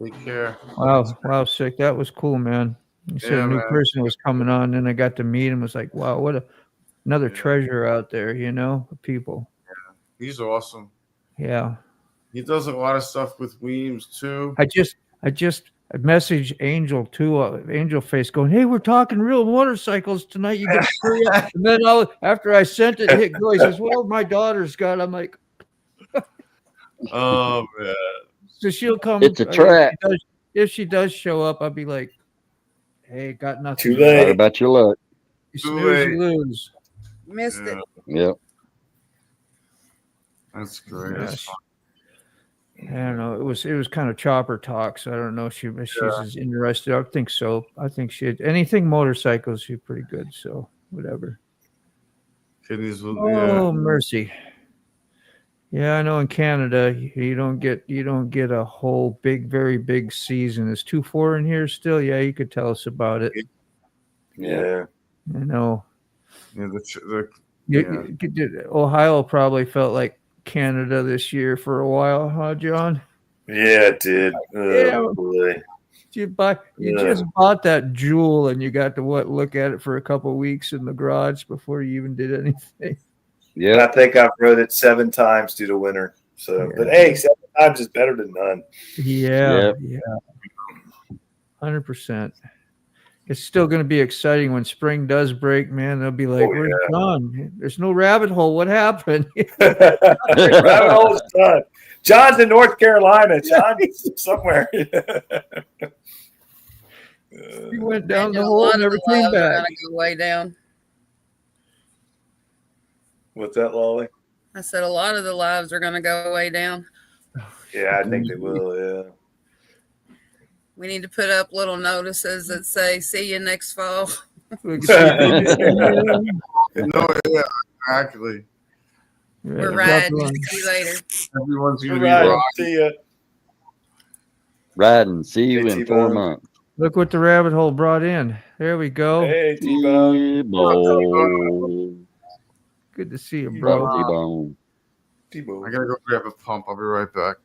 Take care. wow, sick. That was cool, man. You said Yeah, a new man. person was coming on, and I got to meet him. It was like, wow, what another treasure out there, of people. He's awesome. Yeah. He does a lot of stuff with Weems too. I messaged Angel too, Angel Face, going, "Hey, we're talking real motorcycles tonight. You get to hurry up." And then after I sent it, hit go. He says, "Well, my daughter's got." I'm like, Oh man. so she'll come. It's a trap. If she does show up, I'll be like, "Hey, got nothing. Too Sorry late. about your luck. You Too snooze, late. you lose." Missed it. Yep. That's great. Gosh. I don't know. It was kind of chopper talk, so I don't know if she's as interested. I think so. I think anything motorcycles, she's pretty good. So whatever. Kidneys will. Oh mercy. Yeah, I know in Canada you don't get a whole very big season. Is 2-4 in here still? Yeah, you could tell us about it. Yeah. I know. Yeah. Ohio probably felt like Canada this year for a while, huh, John? Yeah, it did. Yeah. Oh, boy. You just bought that Jewel and you got to look at it for a couple of weeks in the garage before you even did anything. And Yeah. I think I've rode it 7 times due to winter. So, Yeah. but hey, 7 times is better than none. Yeah. 100%. It's still going to be exciting when spring does break, man. They'll be like, "Where's John? There's no rabbit hole. What happened?" Rabbit hole is done. John's in North Carolina. John's somewhere. He went down the A hole lot and of never the came lives are back. gonna go way down. What's that, Lolly? I said a lot of the lives are going to go way down. Yeah, I think they will. Yeah. We need to put up little notices that say, see you next fall. We can see it. No, yeah, exactly. We're Yeah, riding. drop it on. See you later. Everyone's gonna be Right. rock. See ya. Riding. See you Hey, in 4 T-Bone. months. Look what the rabbit hole brought in. There we go. Hey, T-Bone. T-Bone. Good to see you, Bro, bro. T-Bone. I T-Bone. gotta go grab a pump. I'll be right back.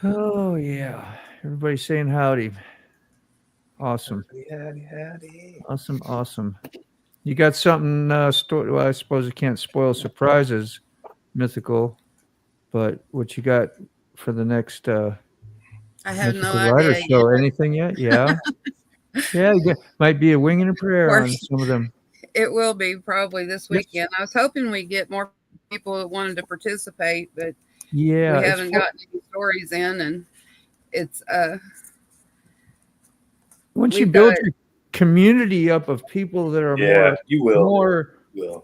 Oh yeah, everybody's saying howdy. Awesome, Howdy. awesome. You got something? Well, I suppose it can't spoil surprises, mythical. But what you got for the next I have no Mythical Rider idea. show? Anything yet? Yeah, yeah. Might be a wing and a prayer on some of them. It will be probably this weekend. I was hoping we'd get more people that wanted to participate, but Yeah, we haven't gotten any stories in, and it's once you we've build got- your community up of people that are Yeah, you will. more,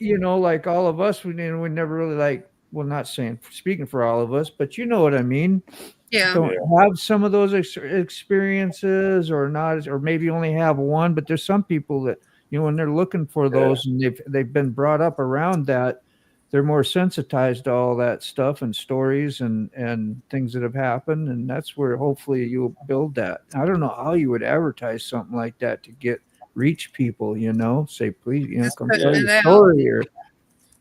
You like all of us, we never really not speaking for all of us, but you know what I mean. yeah. Don't have some of those experiences, or not, or maybe only have one. But there's some people that when they're looking for those, and they've been brought up around that, they're more sensitized to all that stuff and stories and things that have happened, and that's where hopefully you'll build that. I don't know how you would advertise something like that to reach people. Say, please, Just come putting tell it your out. story, or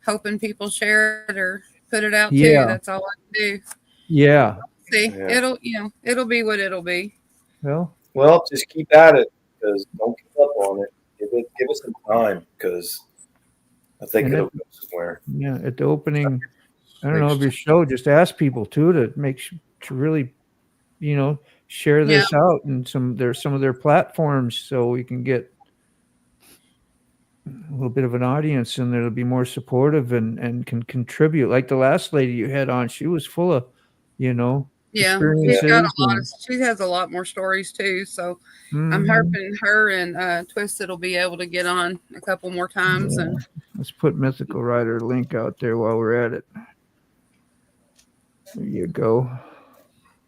Hoping people share it or put it out Yeah. too. That's all I can do. yeah. See, Yeah. it'll be what it'll be. Well, just keep at it, because don't give up on it. Give it some time, because I think And it'll go somewhere. Yeah, at the opening, I don't know, of your show, just ask people too to to really, share this out and some of their platforms, so we can get a little bit of an audience, and that'll be more supportive and can contribute. Like the last lady you had on, she was full of, Yeah, experiences. she has a lot more stories too. So I'm Mhm. hoping her and Twisted will be able to get on a couple more times. Yeah. And Let's put Mythical Rider link out there while we're at it. There you go.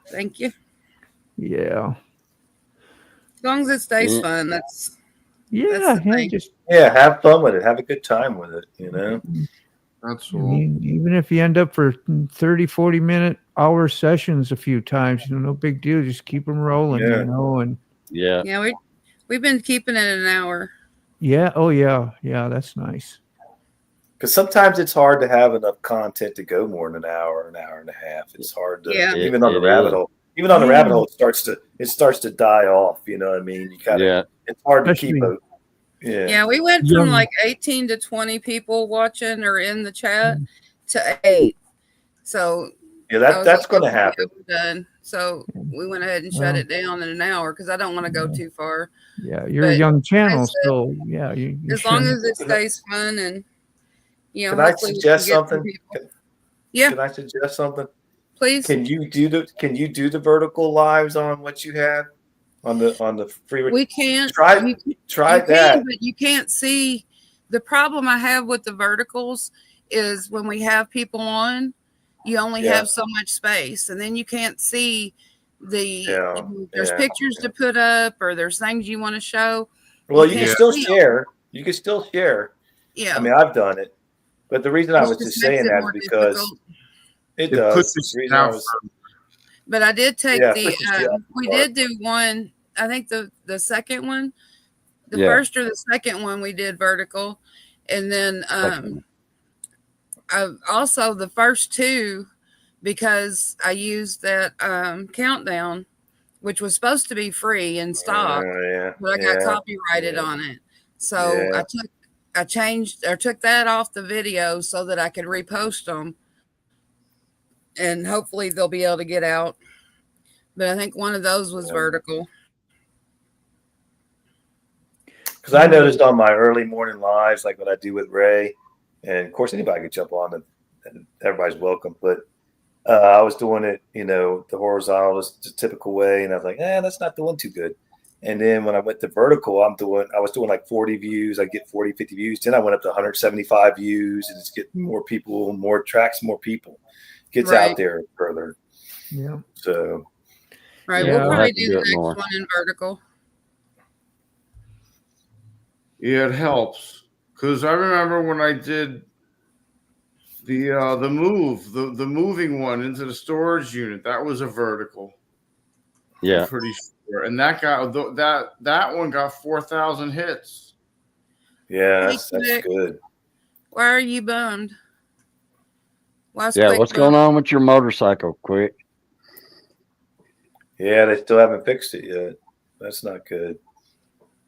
thank you. Yeah. As long as it stays Yeah. fun, that's Yeah. the thing. Have fun with it. Have a good time with it, That's I all. mean, even if you end up for 30, 40-minute hour sessions a few times, no big deal. Just keep them rolling, Yeah. and Yeah, we've been keeping it an hour. yeah. Oh yeah. Yeah. That's nice. Because sometimes it's hard to have enough content to go more than an hour and a half. It's hard to, Yeah. even on the It rabbit is. hole. Even on the rabbit hole, it starts to die off. You know what I mean? You gotta. It's hard to keep Especially- a. Yeah. Yeah, we went Young- from like 18 to 20 people watching or in the chat to 8. So Yeah, I was that's like, going to okay, happen. we're done. So we went ahead and shut it down in an hour because I don't want to go too far. Yeah. You're a But young channel, said, so yeah. You As long shouldn't- as it stays fun and Can I hopefully we suggest can get some something? people. Yeah, Can I suggest something? please. Can you do the vertical lives on what you have on the free? We can't try you that. can, but you can't see. The problem I have with the verticals is when we have people on, you only have so much space, and then you can't see there's pictures to put up, or there's things you want to show. Well, you can can't still see 'em. share. You can still share. Yeah. I mean, I've done it, but the reason I It was just just makes saying it that more is because difficult. it It does. puts The you reason I down was- But I did take Yeah, the push the shit out we hard. did do one. I think the second one, the Yeah. first or the second one we did vertical, and then I also the first two, because I used that countdown, which was supposed to be free in stock, but I got copyrighted on it. So I changed or took that off the video so that I could repost them, and hopefully they'll be able to get out. But I think one of those was vertical. Because I noticed on my early morning lives, like what I do with Ray, and of course anybody can jump on it, and everybody's welcome. But I was doing it, the horizontal, just the typical way, and I was like, that's not doing too good. And then when I went to vertical, I was doing like 40 views. I get 40, 50 views. Then I went up to 175 views, and it's getting more people, more tracks, more people. Gets out there further. Yeah. So. Right. Yeah, We'll probably have to do do the it next more. one in vertical. Yeah, it helps because I remember when I did the moving one into the storage unit. That was a vertical. Yeah. I'm pretty sure, and that one got 4,000 hits. Yeah, Hey, that's Quick, good. why are you bummed? Why's Yeah. Quick What's bummed? going on with your motorcycle, Quick? Yeah, they still haven't fixed it yet. That's not good.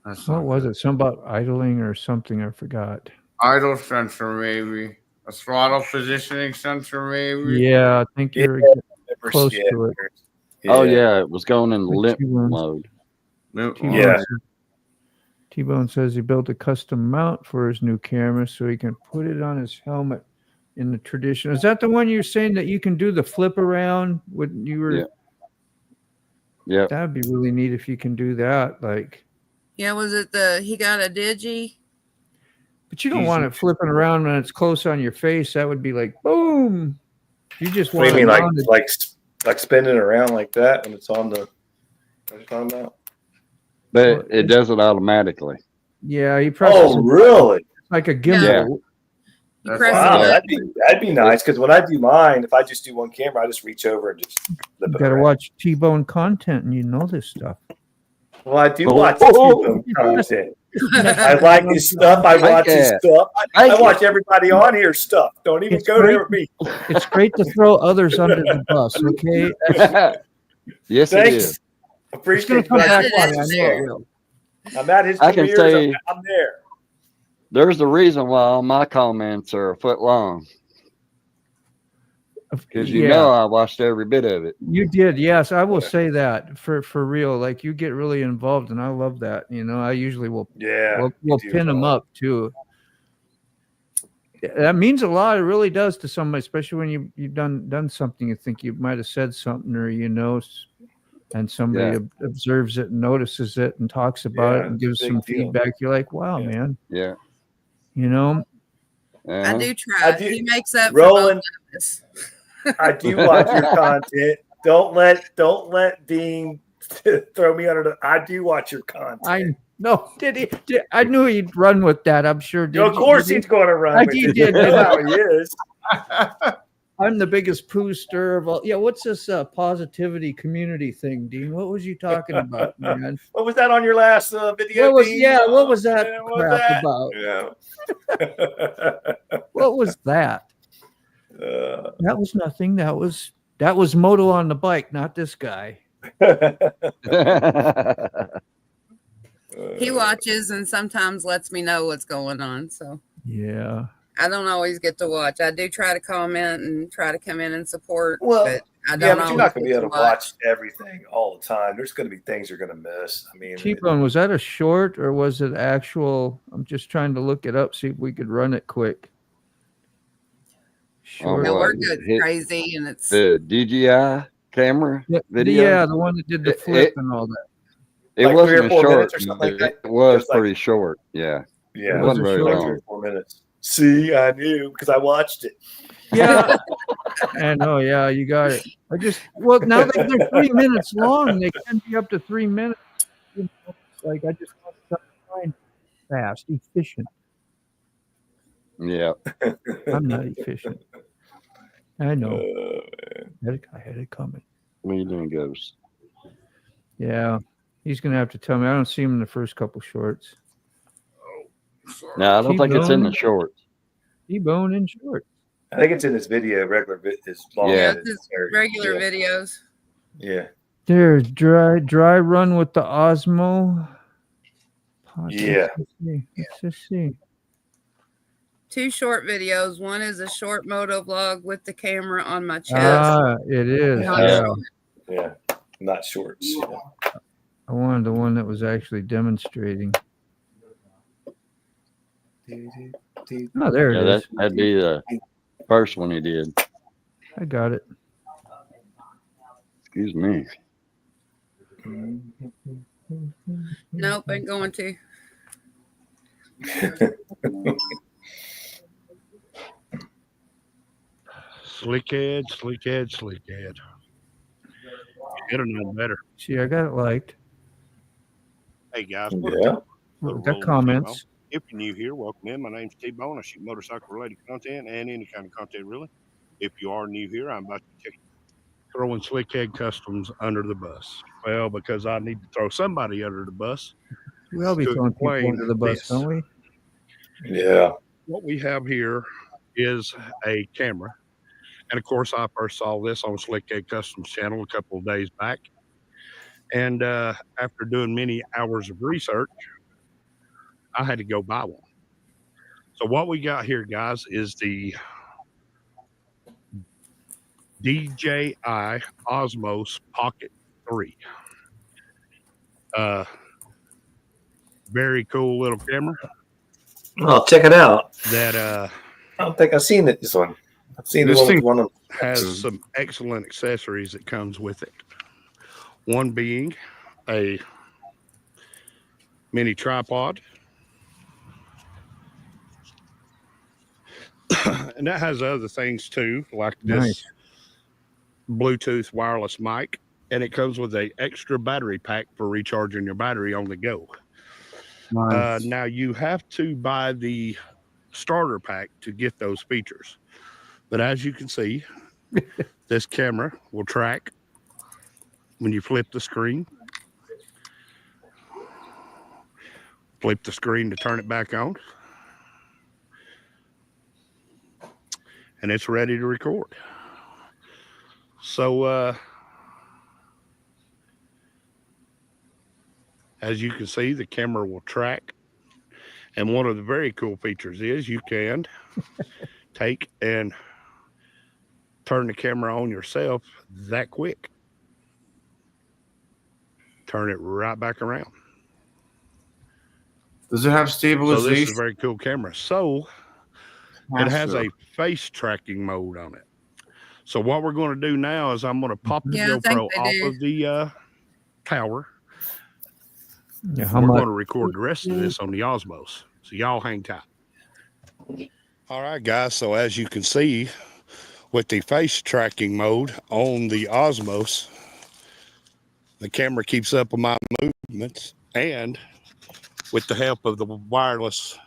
That's What not was good. it? Something about idling or something? I forgot. Idle sensor, maybe a throttle positioning sensor, maybe. Yeah, I think you're close to it. Oh yeah, it was going in But limp T-Bone- mode. Yeah. T-Bone says he built a custom mount for his new camera so he can put it on his helmet in the tradition. Is that the one you're saying that you can do the flip around when you were? Yeah. Yeah. That'd be really neat if you can do that. Like, Yeah, was it he got a digi? but you don't want it flipping around when it's close on your face. That would be like boom. You just What want do you mean, it mounted. like spinning around like that when it's on the? What are you talking about? But it does it automatically. Yeah, you press. Oh, really? Like a gimbal. Yeah. You press Wow, the that'd be nice because when I do mine, if I just do one camera, I just reach over and just flip You it got to around. watch T-Bone content and you know this stuff. Well, I do Oh. watch T-Bone content. I like his stuff. I watch his stuff. I watch everybody on here stuff. Don't even It's go great. there with me. It's great to throw others under the bus, okay? Yes, it Thanks. is. It's Appreciate going to come you back guys. on you. I know it will. I'm at his I can careers. say- I'm there. There's a reason why all my comments are a foot long. Because you know I watched every bit of it. You did, yes. I will say that for real. Like you get really involved, and I love that. You know, I usually will. Yeah, we'll pin them up too. That means a lot. It really does to somebody, especially when you've done something. You think you might have said something, or and somebody observes it and notices it and talks about it and gives some feedback. You're like, wow, man. Yeah. You know. I do try. He makes up Rollin. for both of us. I do watch your content. Don't let Dean throw me under the. I do watch your content. I knew he'd run with that. I'm sure. Of course he's going to run. With He it. did. That's how he is. I'm the biggest poo stir of all. Yeah, what's this positivity community thing, Dean? What was you talking about, man? What was that on your last video? What was Dean? what was that what was crap that? about? Yeah. What was that? That was nothing. That was Moto on the bike, not this guy. He watches and sometimes lets me know what's going on. So yeah, I don't always get to watch. I do try to comment and try to come in and support. Well, but I don't yeah, but you're not always going to be get able to watch everything all the time. There's going to be things you're going to miss. I mean, T-Bone, was that a short or was it actual? I'm just trying to look it up, see if we could run it quick. Oh, No, boy. we're good, crazy, and it's the DJI camera video. Yeah, the one that did the flip and all that. It like 3 wasn't or a 4 short. minutes or something like that. It was Just like- pretty short. Yeah. Yeah, It wasn't very like long. 3 or 4 minutes. See, I knew because I watched it. Yeah, I know. Yeah, you got it. Now that they're 3 minutes long, they can be up to 3 minutes. Like I just want something to find fast, efficient. Yeah. I'm not efficient. I know. I had it coming. What are you doing, Ghost? Yeah, he's gonna have to tell me. I don't see him in the first couple shorts. No, I don't think it's in the T-Bone. shorts. T-Bone in shorts. I think it's in this video. Regular is long. Yeah. it's his regular videos. Yeah. There's dry run with the Osmo. Yeah. Let's just see. 2 short videos. One is a short moto vlog with the camera on my chest. It is. Not Yeah. short. Yeah. Not shorts. Yeah. I wanted the one that was actually demonstrating. Oh, there it is. That'd be the first one he did. I got it. Excuse me. Nope, ain't going to. Slick head, slick head, slick head. Should have known better. See, I got it liked. Hey guys, Yeah. Got comments. If you're new here, welcome in. My name's T-Bone. I shoot motorcycle related content and any kind of content really. If you are new here, I'm about to take throwing Slick Head Customs under the bus. Well, because I need to throw somebody under the bus. We all be throwing people under the bus, don't we? Yeah. What we have here is a camera. And of course, I first saw this on Slick Head Customs channel a couple of days back. And after doing many hours of research, I had to go buy one. So what we got here, guys, is the DJI Osmos Pocket 3. Very cool little camera. Oh, check it out. That I don't think I've seen it. This one. I've seen this the one thing with one of has some excellent accessories that comes with it. One being a mini tripod. And that has other things too, like this Bluetooth wireless mic. And it comes with an extra battery pack for recharging your battery on the go. Nice. Now you have to buy the starter pack to get those features. But as you can see, this camera will track when you flip the screen. Flip the screen to turn it back on. And it's ready to record. So, as you can see, the camera will track. And one of the very cool features is you can take and turn the camera on yourself that quick. Turn it right back around. Does it have So stabilization? this is a very cool camera. So it has a face tracking mode on it. So what we're going to do now is I'm going to pop the GoPro off of the tower. Yeah, We're going to record the rest of this on the Osmos. So y'all hang tight. All right, guys. So as you can see, with the face tracking mode on the Osmos, the camera keeps up with my movements, and with the help of the wireless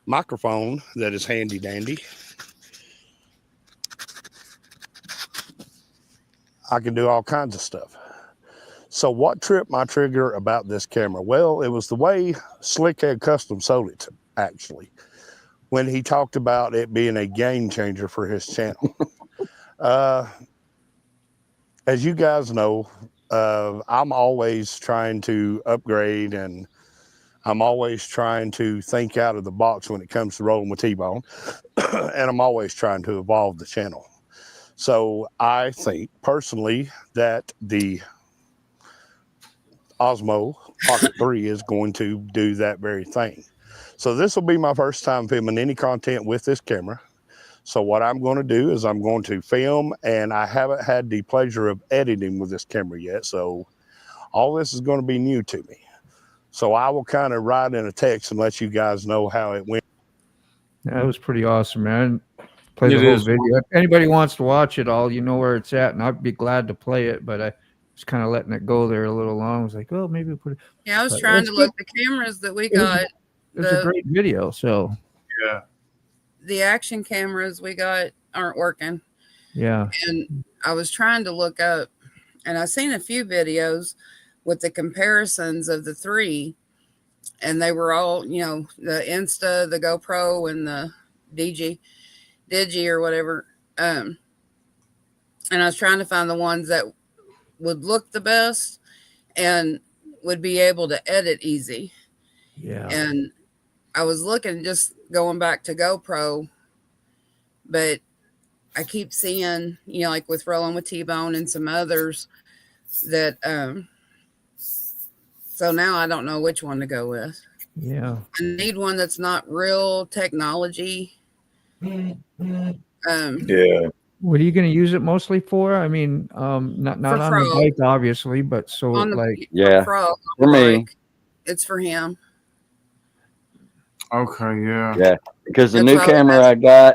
microphone that is handy dandy, I can do all kinds of stuff. So what tripped my trigger about this camera? Well, it was the way Slick Head Custom sold it, actually, when he talked about it being a game changer for his channel. As you guys know, I'm always trying to upgrade, and I'm always trying to think out of the box when it comes to rolling with T-Bone, and I'm always trying to evolve the channel. So I think personally that the Osmo Pocket 3 is going to do that very thing. So this will be my first time filming any content with this camera. So what I'm going to do is I'm going to film, and I haven't had the pleasure of editing with this camera yet. So all this is going to be new to me. So I will kind of write in a text and let you guys know how it went. That was pretty awesome, man. Play the whole video. If anybody wants to watch it all, you know where it's at, and I'd be glad to play it, but I was kind of letting it go there a little long. I was like, oh, maybe we'll put it. Yeah, I was trying to look the cameras that we got. It's a great video, so Yeah. The action cameras we got aren't working. yeah. And I was trying to look up, and I seen a few videos with the comparisons of the three, and they were all, you know, the Insta, the GoPro, and the Digi or whatever. And I was trying to find the ones that would look the best and would be able to edit easy. Yeah. And I was looking, just going back to GoPro, but I keep seeing, you know, like with Rollin with T-Bone and some others that, so now I don't know which one to go with. Yeah. I need one that's not real technology. Yeah. What are you going to use it mostly for? I mean, not For on the Frog. bike, obviously, but so On the like, Yeah, Frog, on for the me. bike. It's for him. Okay, yeah. Yeah, because the That's new why I was camera asking. I got,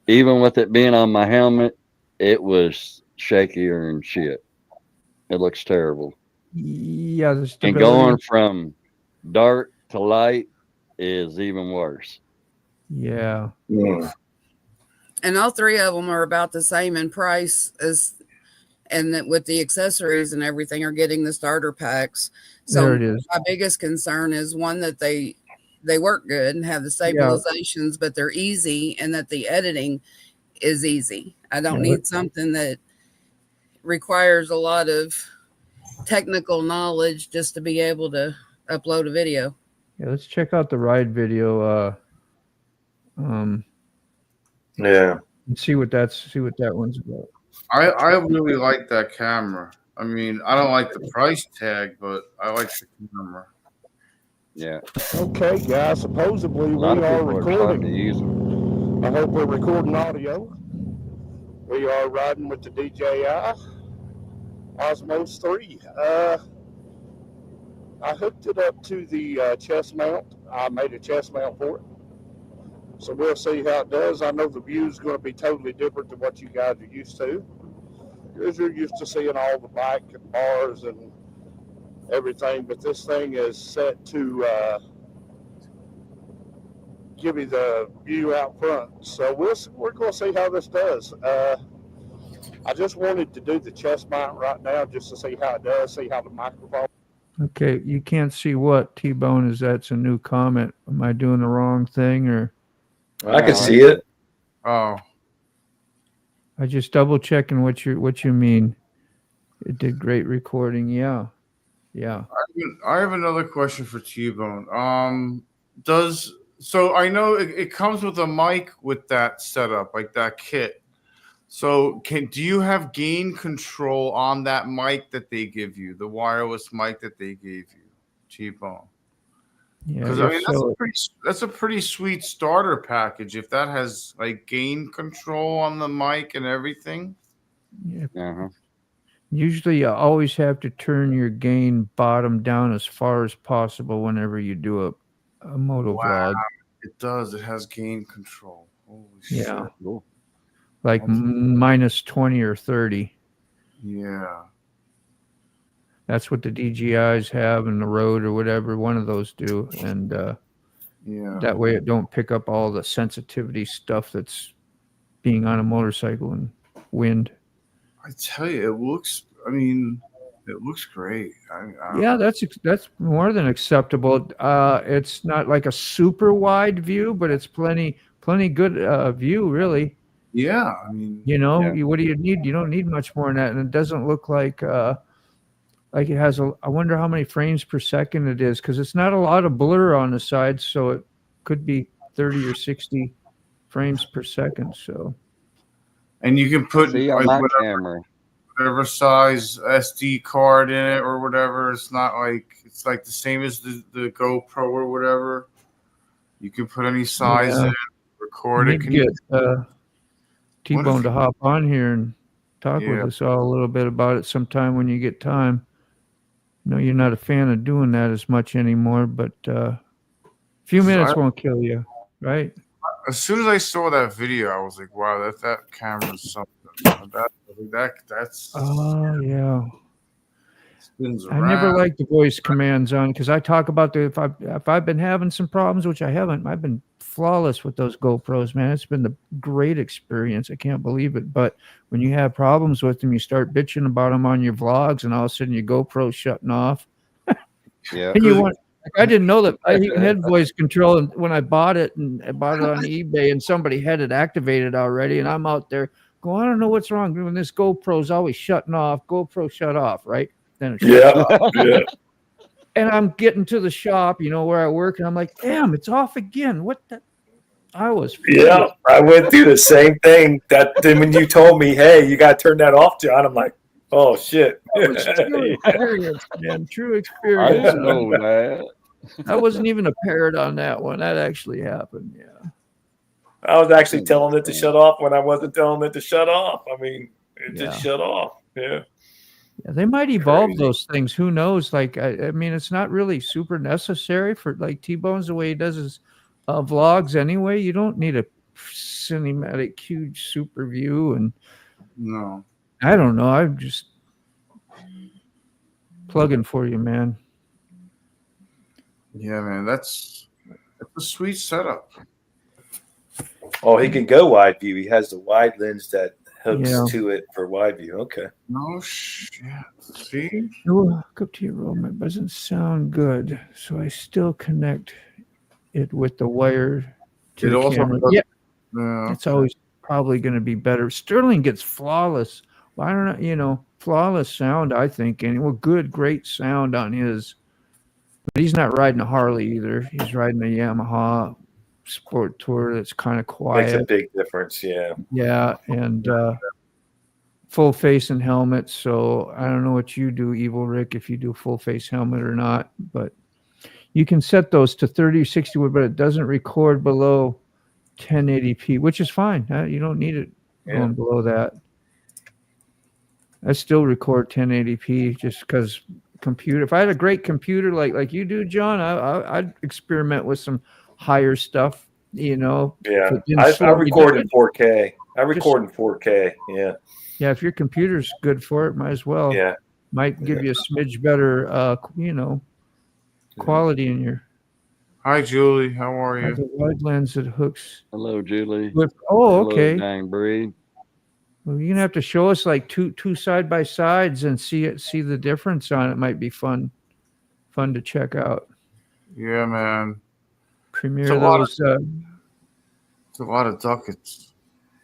even with it being on my helmet, it was shakier and shit. It looks terrible. yeah, the And stability. going from dark to light is even worse. Yeah. And all three of them are about the same in price as, and that with the accessories and everything are getting the starter packs. So There it is. my biggest concern is one that they work good and have the Yeah. stabilizations, but they're easy, and that the editing is easy. I don't Yeah. need something that requires a lot of technical knowledge just to be able to upload a video. Yeah, let's check out the ride video. Yeah. And see what that one's about. I really like that camera. I mean, I don't like the price tag, but I like the camera. Yeah, Okay, guys. Supposedly a we lot of are people are starting to recording. use them. I hope we're recording audio. We are riding with the DJI Osmos 3. I hooked it up to the chest mount. I made a chest mount for it. So we'll see how it does. I know the view is going to be totally different than what you guys are used to. Because you're used to seeing all the bike and bars and everything, but this thing is set to give you the view out front. So we're going to see how this does. I just wanted to do the chest mount right now just to see how it does, see how the microphone. Okay, you can't see what T-Bone is. That's a new comment. Am I doing the wrong thing, or I can see it. Oh, I just double checking what you mean? It did great recording. Yeah. I have another question for T-Bone. So I know it comes with a mic with that setup, like that kit. So do you have gain control on that mic that they give you, the wireless mic that they gave you, T-Bone? Yeah. Because I mean that's a pretty sweet starter package if that has like gain control on the mic and everything. Yeah. Uh-huh. Usually, you always have to turn your gain bottom down as far as possible whenever you do a moto vlog. It does. It has gain control. Holy Yeah. shit. Cool. Like minus 20 or 30. Yeah. That's what the DJIs have, and the Rode or whatever. One of those do, and Yeah. that way it don't pick up all the sensitivity stuff that's being on a motorcycle and wind. I tell you, it looks great. Yeah, that's more than acceptable. It's not like a super wide view, but it's plenty good view, really. Yeah, I mean, what do you need? You don't need much more than that, and it doesn't look like it has I wonder how many frames per second it is, because it's not a lot of blur on the sides, so it could be 30 or 60 frames per second. So, and you can put See on like my camera. whatever size SD card in it or whatever. It's not like it's like the same as the GoPro or whatever. You can put any size in, record we it. need to get T-Bone to hop on here and talk with us all a little bit about it sometime when you get time. No, you're not a fan of doing that as much anymore, but a few minutes won't kill you, right? As soon as I saw that video, I was like, "Wow, that camera's something." That's Oh yeah. Spins I never around. liked the voice commands on, because I talk about if I've been having some problems, which I haven't. I've been flawless with those GoPros, man. It's been the great experience. I can't believe it. But when you have problems with them, you start bitching about them on your vlogs, and all of a sudden your GoPro's shutting off. Yeah. And you want. I didn't know that I even had voice control, and when I bought it, and I bought it on eBay, and somebody had it activated already, and I'm out there going, I don't know what's wrong. When this GoPro's always shutting off, GoPro shut off, right? Then it shut off. Yeah. And I'm getting to the shop, where I work, and I'm like, damn, it's off again. What the? I was. Yeah, I went through the same thing. Then when you told me, hey, you got to turn that off, John, I'm like, oh, shit. That was true experience, man. True I experience. didn't know that. I wasn't even a parrot on that one. That actually happened, yeah. I was actually telling it to shut off when I wasn't telling it to shut off. I mean, it just shut off. Yeah. Yeah, they might evolve those things. Who knows? Like, I mean, it's not really super necessary for like T-Bone's the way he does his vlogs anyway. You don't need a cinematic, huge super view. And No, I don't know. I'm just plugging for you, man. yeah, man, that's a sweet setup. Oh, he can go wide view. He has the wide lens that hooks to it for wide view. Okay. No shit. See? Hook up to your room. It doesn't sound good, so I still connect it with the wire to the camera. Yeah, it's always probably going to be better. Sterling gets flawless. Well, I don't know, flawless sound. I think, and great sound on his. But he's not riding a Harley either. He's riding a Yamaha Sport Tour that's kind of quiet. Makes a big difference, yeah. Yeah, and full face and helmet. So I don't know what you do, Evil Rick, if you do full face helmet or not. But you can set those to 30 or 60, but it doesn't record below 1080p, which is fine. You don't need it going below that. I still record 1080p just because computer. If I had a great computer like you do, John, I'd experiment with some higher stuff, Yeah, I record in 4K. I record in 4K. Yeah. Yeah, if your computer's good for it, might as well. Yeah. Might give you a smidge better, quality in your. Hi, Julie. How are you? The wide lens that hooks. Hello, Julie. Okay. Hello, Dang Breed. Well, you're gonna have to show us like two side by sides and see the difference on it. Might be fun to check out. Yeah, man. Premiere it's a lot of ducats.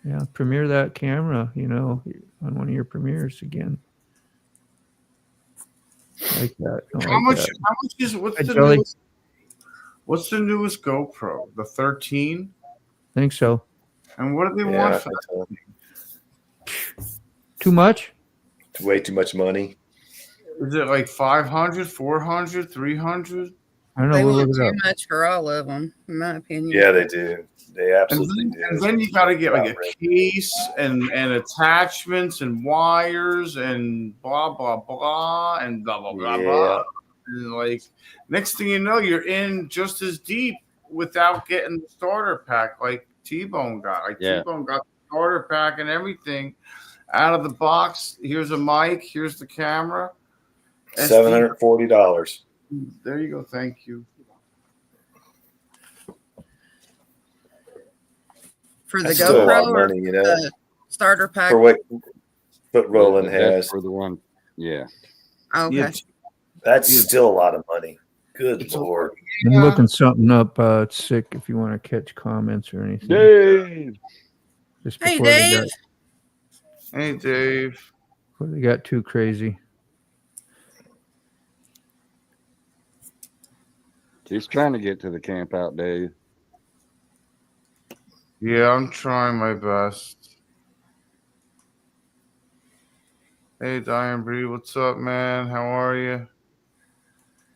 Yeah, premiere that camera, on one of your premieres again. Like that. How much is what's the newest GoPro? The 13? I think so. And what do they want for that? Too much? It's way too much money. Is it like 500, 400, 300? I don't know. They We'll want look it too up. much for all of them, in my opinion. Yeah, they do. They absolutely do. And then you got to get like a case and attachments and wires and blah, blah, blah, and blah, blah, blah, blah. And like, next thing you know, you're in just as deep without getting the starter pack like T-Bone got. Like T-Bone got the starter pack and everything out of the box. Here's a mic. Here's the camera. $740. There you go. Thank you. For the That's still a lot GoPro of money, or the starter pack? For what Rollin has. For the one, yeah. Okay. Yeah, that's still a lot of money. Good Lord. I'm looking something up. It's sick if you want to catch comments or anything. Dave. Just Hey, before Dave. Hey, Dave. Before they got too crazy. He's trying to get to the camp out, Dave. Yeah, I'm trying my best. Hey, Diane Breed, what's up, man? How are you?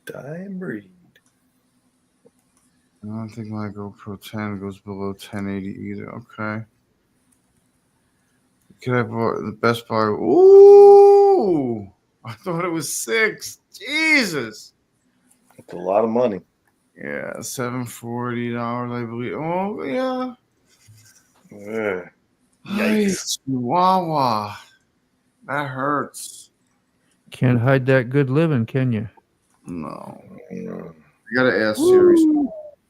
Diane Breed. I don't think my GoPro 10 goes below 1080 either. Okay. Could I bought the Best Buy? Ooh! I thought it was 6. Jesus! That's a lot of money. Yeah, $740, I believe. Oh, yeah. Yikes. Wawa. That hurts. Can't hide that good living, can you? No. I gotta ask Siri.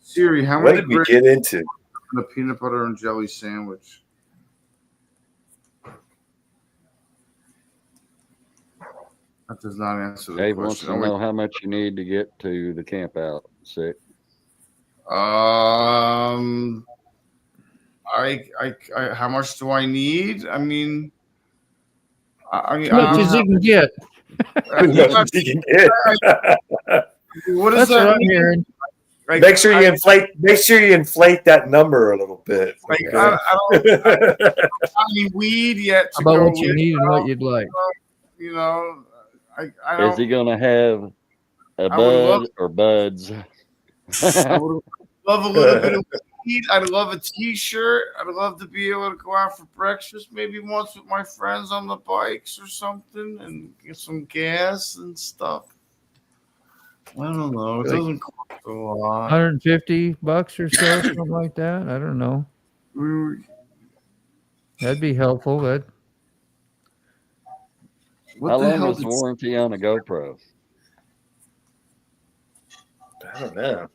Siri, how What many did we get into? a peanut butter and jelly sandwich? That does not answer the Dave wants question. to know how much you need to get to the camp out. Sick. I how much do I need? I mean, As much as you can get. What does That's what that I'm mean? hearing. Like, Make sure you inflate that number a little bit. Like, I don't have any weed yet to About go what you with, need and what you'd like. You know, I don't. Is he going to have a I would love- bud or buds? I would love a little bit of I'd love a T-shirt. I'd love to be able to go out for breakfast maybe once with my friends on the bikes or something and get some gas and stuff. I don't know. It doesn't cost a lot. $150 or so, something like that. I don't know. That'd be helpful. How long is the warranty on a GoPro? I don't know.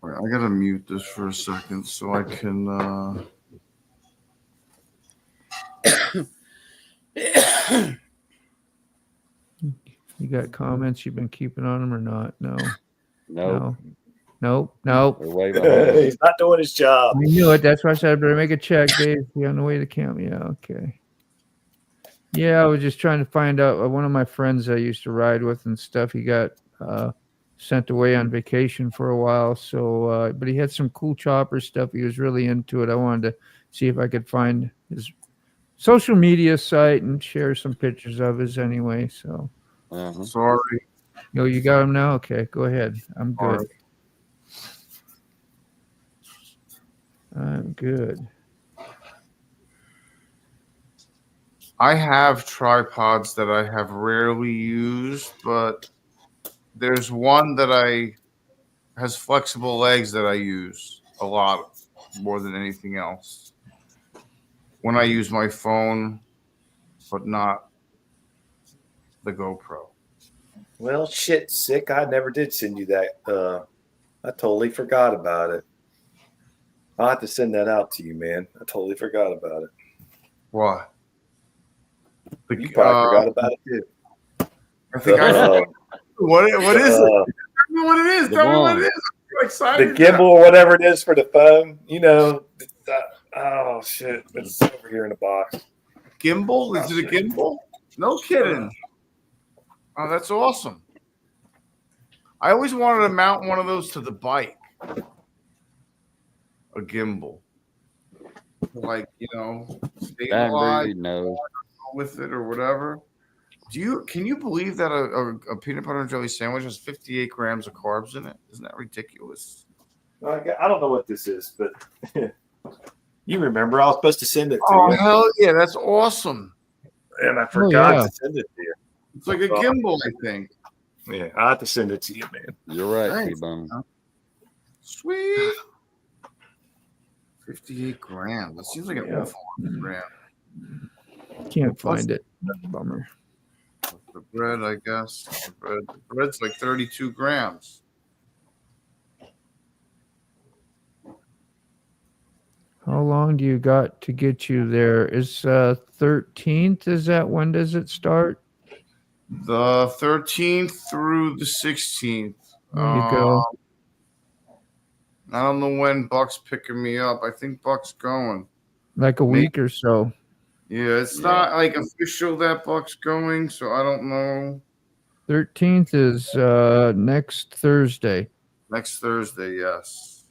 Wait, I gotta mute this for a second so I can. You got comments you've been keeping on them or not? No. No. Nope. Nope. They're way behind. He's not doing his job. I knew it. That's why I said I better make a check, Dave. You on the way to the camp? Yeah. Okay. Yeah, I was just trying to find out. One of my friends I used to ride with and stuff, he got sent away on vacation for a while. So, but he had some cool chopper stuff. He was really into it. I wanted to see if I could find his social media site and share some pictures of his anyway. So, Sorry. You got him now? Okay, go ahead. I'm good. Sorry. I'm good. I have tripods that I have rarely used, but there's one that has flexible legs that I use a lot more than anything else. When I use my phone, but not the GoPro. Well, shit, sick. I never did send you that. I totally forgot about it. I'll have to send that out to you, man. I totally forgot about it. What? You probably forgot about it too. I think what is it? Tell me what it is. Tell me what it is. I'm so excited. The gimbal or whatever it is for the phone. Oh shit! It's over here in the box. Gimbal? Is it a gimbal? No kidding. Oh, that's awesome. I always wanted to mount one of those to the bike. A gimbal. Like, stabilize with it or whatever. Can you believe that a peanut butter and jelly sandwich has 58 grams of carbs in it? Isn't that ridiculous? I don't know what this is, but you remember I was supposed to send it to Oh, you. hell yeah, that's awesome. And I forgot to send it to you. It's like a gimbal, I think. Yeah, I have to send it to you, man. You're right, Thanks. T-Bone. Sweet. 58 grams. That seems like an awful lot of grams. Can't find it. Bummer. The bread, I guess. The bread's like 32 grams. How long do you got to get you there? Is 13th? Is that when does it start? The 13th through the 16th. There you go. I don't know when Buck's picking me up. I think Buck's going. Like a week or so. Yeah, it's not like official that Buck's going, so I don't know. 13th is next Thursday. Next Thursday, yes.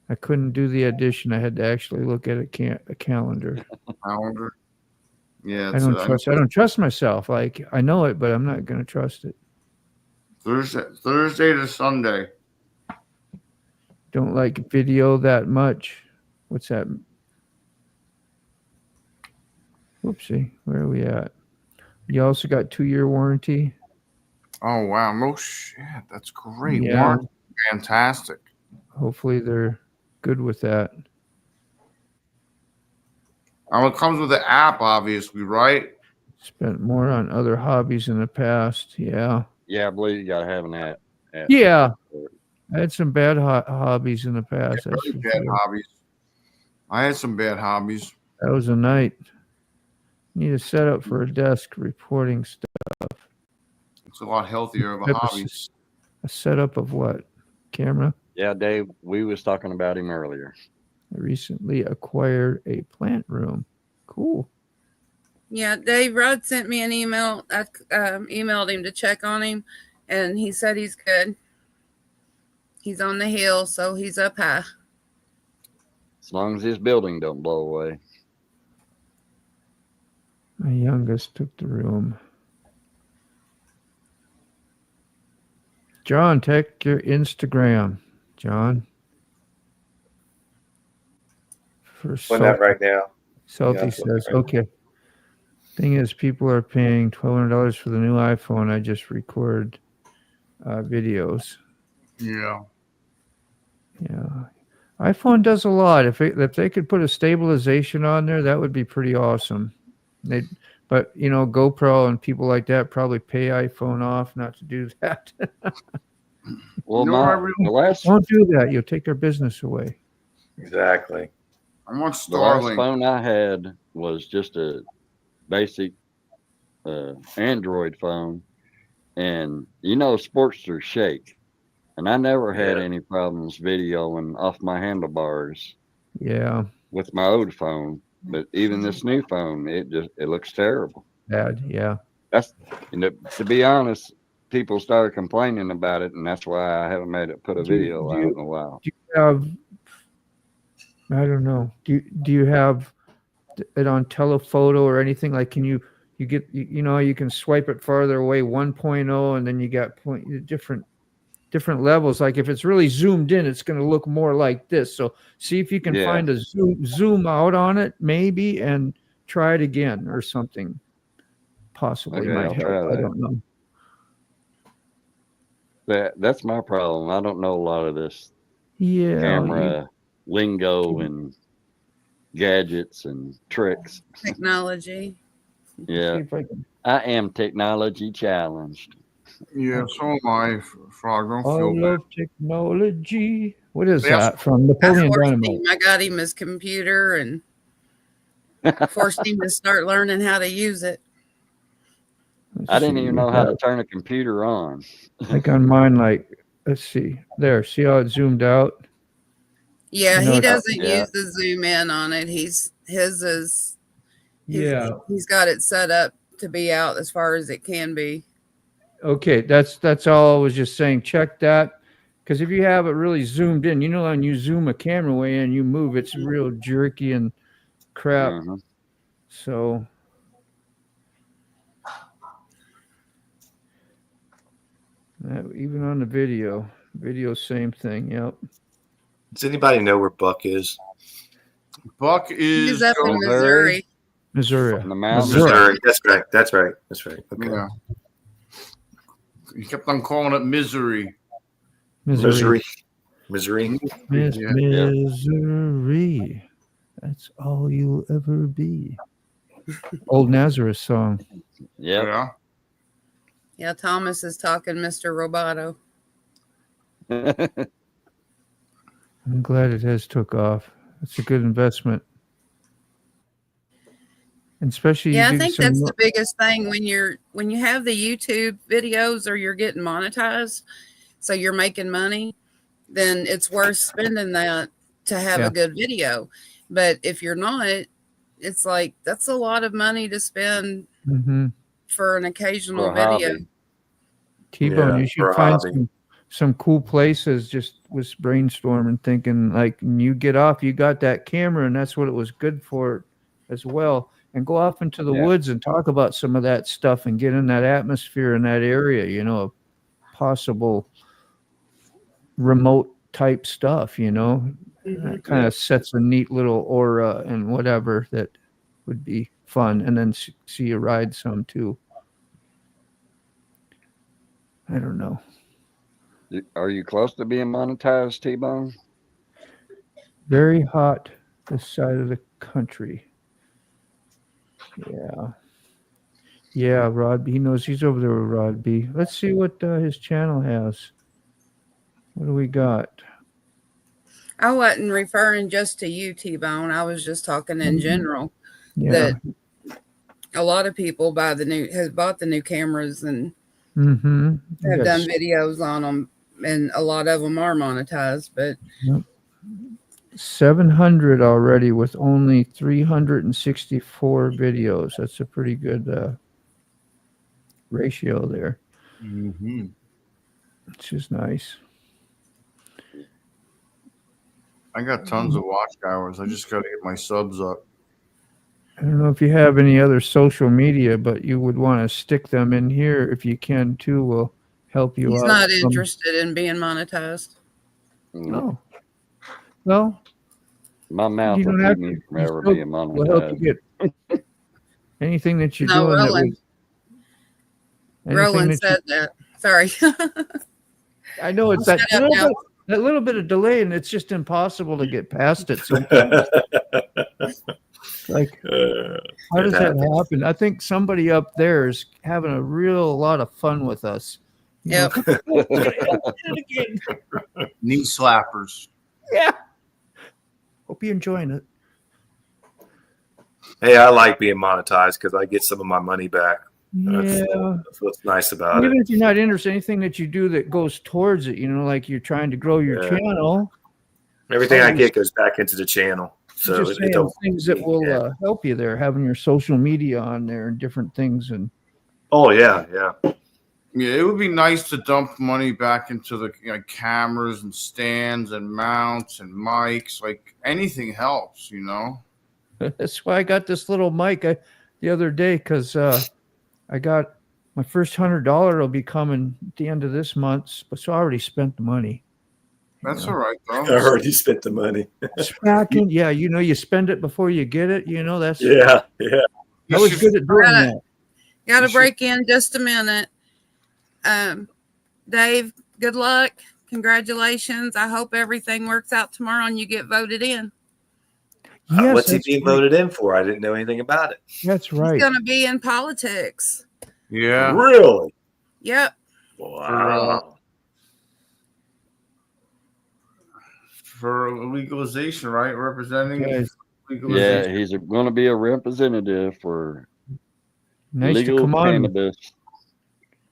I couldn't do the addition. I had to actually look at a calendar. Calendar. Yeah, I don't trust myself. Like I know it, but I'm not going to trust it. Thursday to Sunday. Don't like video that much. What's that? Whoopsie. Where are we at? You also got 2-year warranty. Oh wow! No shit. That's great. Yeah. Warranty, fantastic. Hopefully they're good with that. It comes with the app, obviously, right? Spent more on other hobbies in the past. Yeah. Yeah, I believe you got to have an app. Yeah. I had some bad hobbies in the past. Yeah, really bad hobbies. I had some bad hobbies. That was a night. Need a setup for a desk reporting stuff. It's a lot healthier of a hobby. A setup of what? Camera? Yeah, Dave, we was talking about him earlier. I recently acquired a plant room. Cool. Yeah, Dave Rudd sent me an email. I emailed him to check on him, and he said he's good. He's on the hill, so he's up high. As long as his building don't blow away. My youngest took the room. John, check your Instagram. John. For Well, not right now. Salty Yeah, says, right. okay. Thing is, people are paying $1,200 for the new iPhone. I just record videos. Yeah. Yeah. iPhone does a lot. If they could put a stabilization on there, that would be pretty awesome. But you know, GoPro and people like that probably pay iPhone off not to do that. Well, No, Don't do that. You'll take their business away. Exactly. I want the last Starlink. phone I had was just a basic Android phone, and you know, Sportsters shake, and I never had Yeah. any problems videoing off my handlebars Yeah. with my old phone. But even this new phone, it looks terrible. Bad. Yeah. That's, you know, to be honest, people started complaining about it, and that's why I haven't made it put a video out in a while. Do you have? I don't know. Do you have it on telephoto or anything? Like, can you get you know, you can swipe it farther away 1.0, and then you got different levels. Like if it's really zoomed in, it's going to look more like this. So see if you can find a zoom out on it, maybe, and try it again or something. Possibly Okay, might I'll help. try I that. don't know. That's my problem. I don't know a lot of this Yeah. camera lingo and gadgets and tricks. Technology. Yeah, I am technology challenged. Yeah, so am I, Frog. Don't I feel bad. love technology. What is They also- that from I Napoleon forced Dynamite? him. I got him his computer and forced him to start learning how to use it. I didn't even know how to turn a computer on. Like on mine, like, let's see. There, see how it zoomed out? Yeah, You know, he it's- doesn't Yeah. use the zoom in on it. He's Yeah. got it set up to be out as far as it can be. Okay, that's all I was just saying. Check that. Because if you have it really zoomed in, you know, when you zoom a camera way and you move, it's real jerky and crap. Mhm. So even on the video, same thing. Yep. Does anybody know where Buck is? Buck He's is up in going- Missouri. Missouri. In the mountains. Missouri. That's right. That's right. That's right. Okay. Yeah. You kept on calling it misery. Missouri. Missouri. Miss Yeah. Missouri. That's all you'll ever be. Old Nazareth song. Yep. Yeah. Yeah, Thomas is talking Mr. Roboto. I'm glad it has took off. It's a good investment. And especially Yeah, you I do think some that's mo- the biggest thing when you have the YouTube videos or you're getting monetized, so you're making money, then it's worth spending that to have Yeah. a good video. But if you're not, it's like that's a lot of money to spend Mhm. for an occasional For a video. hobby. T-Bone, Yeah, you for should a find hobby. some cool places. Just was brainstorming, thinking like when you get off, you got that camera, and that's what it was good for as well. And go off into the Yeah. woods and talk about some of that stuff and get in that atmosphere in that area. You know, possible remote type stuff. You know, that kind of sets a neat little aura and whatever that would be fun. And then see you ride some too. I don't know. Are you close to being monetized, T-Bone? Very hot this side of the country. Yeah. Yeah, Rod B. He knows he's over there with Rod B. Let's see what his channel has. What do we got? I wasn't referring just to you, T-Bone. I was just talking in general. Yeah. That a lot of people has bought the new cameras and Mm-hmm. have done videos on them, and a lot of them are monetized. But 700 already with only 364 videos. That's a pretty good ratio there, Mm-hmm. which is nice. I got tons of watch hours. I just got to get my subs up. I don't know if you have any other social media, but you would want to stick them in here if you can too. We'll help you he's out. not interested in being monetized. No. Well, My mouth you will don't keep have me to. from You ever still being will help monetized. you get anything that you're No, doing. Rollin. Rollin said that. Sorry. I know it's Shut up now. that little bit of delay, and it's just impossible to get past it sometimes. Like, how does that happen? I think somebody up there is having a real lot of fun with us. Yep. Knee slappers. Yeah. Hope you're enjoying it. Hey, I like being monetized because I get some of my money back. Yeah. That's what's nice about Even it. if you're not interested, anything that you do that goes towards it, like you're trying to grow your channel. Everything I get goes back into the channel. So just saying things that will help you there, having your social media on there and different things. And yeah, it would be nice to dump money back into the cameras and stands and mounts and mics. Like anything helps, That's why I got this little mic the other day, because I got my first $100 will be coming at the end of this month, but so I already spent the money. That's all right, though. I already spent the money. Yeah, you spend it before you get it. That's yeah. I was good at doing that. Gotta break in just a minute. Dave, good luck. Congratulations. I hope everything works out tomorrow and you get voted in. Yes, what's he being voted in for? I didn't know anything about it. That's right. He's gonna be in politics. Yeah. Really? Yep. Wow. For legalization, right? Representing Yeah, legalization. he's going to be a representative for legal cannabis.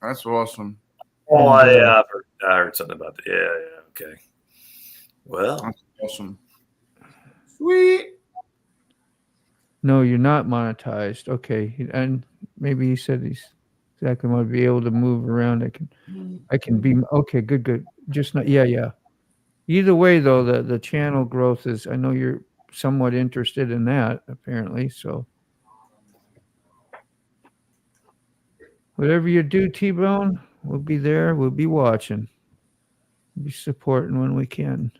That's awesome. Oh, yeah, I heard something about that. Yeah, okay. Well, that's awesome. Sweet. No, you're not monetized. Okay, and maybe he said he's exactly want to be able to move around. I can be okay. Good. Just not. Yeah. Either way, though, the channel growth is. I know you're somewhat interested in that, apparently. So, whatever you do, T-Bone, we'll be there. We'll be watching. We'll be supporting when we can.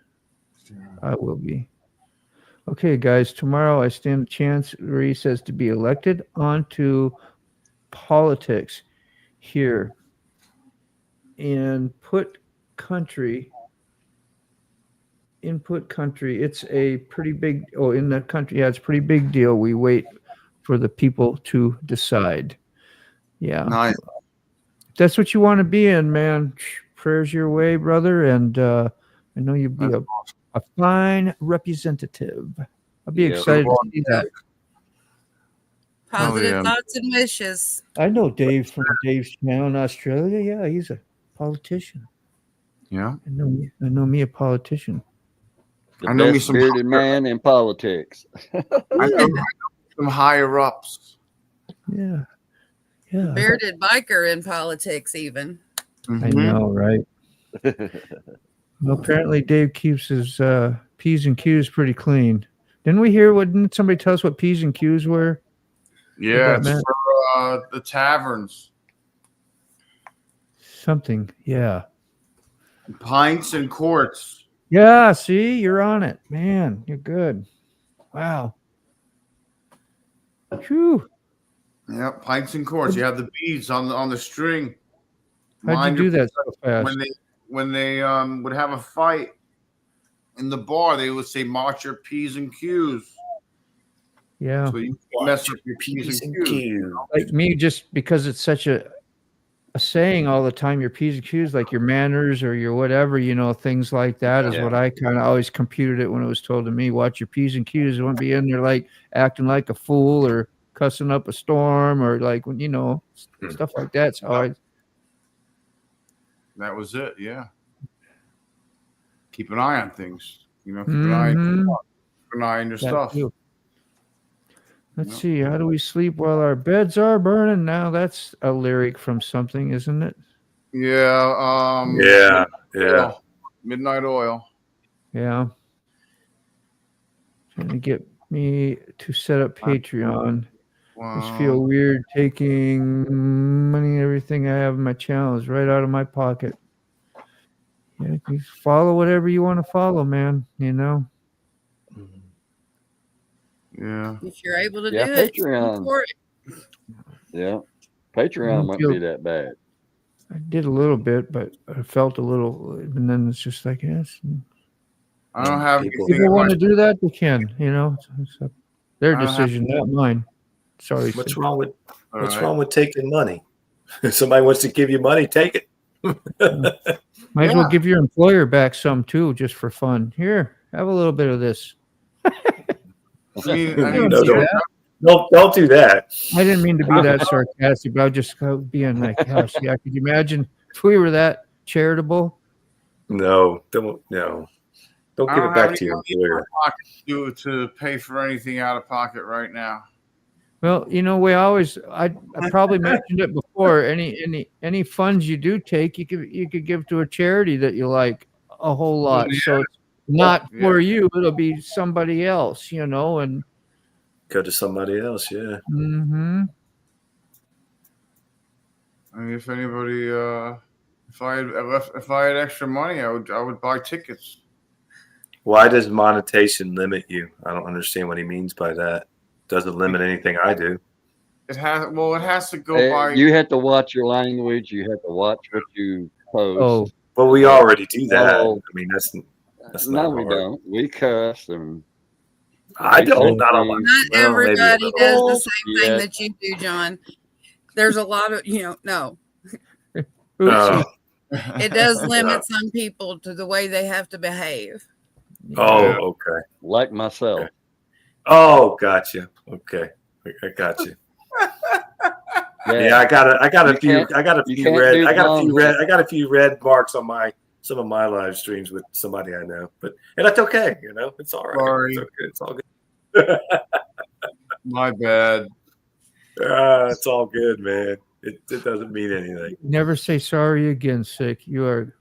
I will be. Okay, guys. Tomorrow, I stand a chance. Ree says to be elected onto politics here in Input Country. It's a pretty big in that country. Yeah, it's a pretty big deal. We wait for the people to decide. Yeah. Nice. If that's what you want to be in, man. Prayers your way, brother. And I know you'll be a fine representative. I'll be excited to see that. Positive thoughts and wishes. I know Dave from Dave's channel in Australia. Yeah, he's a politician. Yeah. I know me a politician. The best bearded man in politics. I know some higher ups. Yeah. Bearded biker in politics, even. I know, right? Well, apparently Dave keeps his P's and Q's pretty clean. Didn't we hear? Didn't somebody tell us what P's and Q's were? Yeah, it's for the taverns. Something, yeah. Pints and quarts. Yeah, see, you're on it, man. You're good. Wow. Whew. Yeah, pints and quarts. You have the beads on the string. How'd you do that so fast? When they would have a fight in the bar, they would say, "March your P's and Q's." Yeah. So you mess up your P's and Q's. Like me, just because it's such a saying all the time, your P's and Q's, like your manners or your whatever, things like that is what I kind of always computed it when it was told to me. Watch your P's and Q's. You won't be in there like acting like a fool or cussing up a storm or like when stuff like that. So that was it. Yeah. Keep an eye on things. Keep an eye on your stuff. Let's see. How do we sleep while our beds are burning? Now that's a lyric from something, isn't it? Yeah. Yeah. Midnight Oil. Yeah. Trying to get me to set up Patreon. Wow. Just feel weird taking money and everything I have in my channel is right out of my pocket. Yeah, you follow whatever you want to follow, man. You know. Yeah. If you're able to Yeah, do it, go Patreon. for it. Yeah, Patreon wouldn't be that bad. I did a little bit, but I felt a little, and then it's just like, yes. I don't have People anything. want to do that, they can. You know, it's their I don't have- decision, not mine. Sorry. What's Sid. wrong with All What's right. wrong with taking money? If somebody wants to give you money, take it. Might as well give your employer back some too, just for fun. Here, have a little bit of this. I mean, No, don't do that. I didn't mean to be that sarcastic, but I was just being like, gosh, yeah. Could you imagine if we were that charitable? No, don't give I don't it back have to your any money in employer. my pocket to pay for anything out of pocket right now. Well, you know, I probably mentioned it before. Any funds you do take, you could give to a charity that you like a whole lot. Yeah. So it's not for you; it'll be somebody else, you know. And Go to somebody else, yeah. mm-hmm. I mean, if anybody, if I had extra money, I would buy tickets. Why does monetization limit you? I don't understand what he means by that. Doesn't limit anything I do. It has to go by. You have to watch your language. You have to watch what you post. Oh, well, we already do that. Oh. I mean, that's No, not we hard. don't. We cuss and I don't. Not on my. Not well, maybe a everybody little. does the same thing Yeah. that you do, John. There's a lot of, no. Oh, It does limit some people to the way they have to behave. okay. like myself. Oh, gotcha. Okay, I got you. Yeah, I got a few red marks on some of my live streams with somebody I know, and that's okay. You know, it's all right. Sorry. It's okay. It's all good. My bad. It's all good, man. It doesn't mean anything. Never say sorry again, Sick. You are.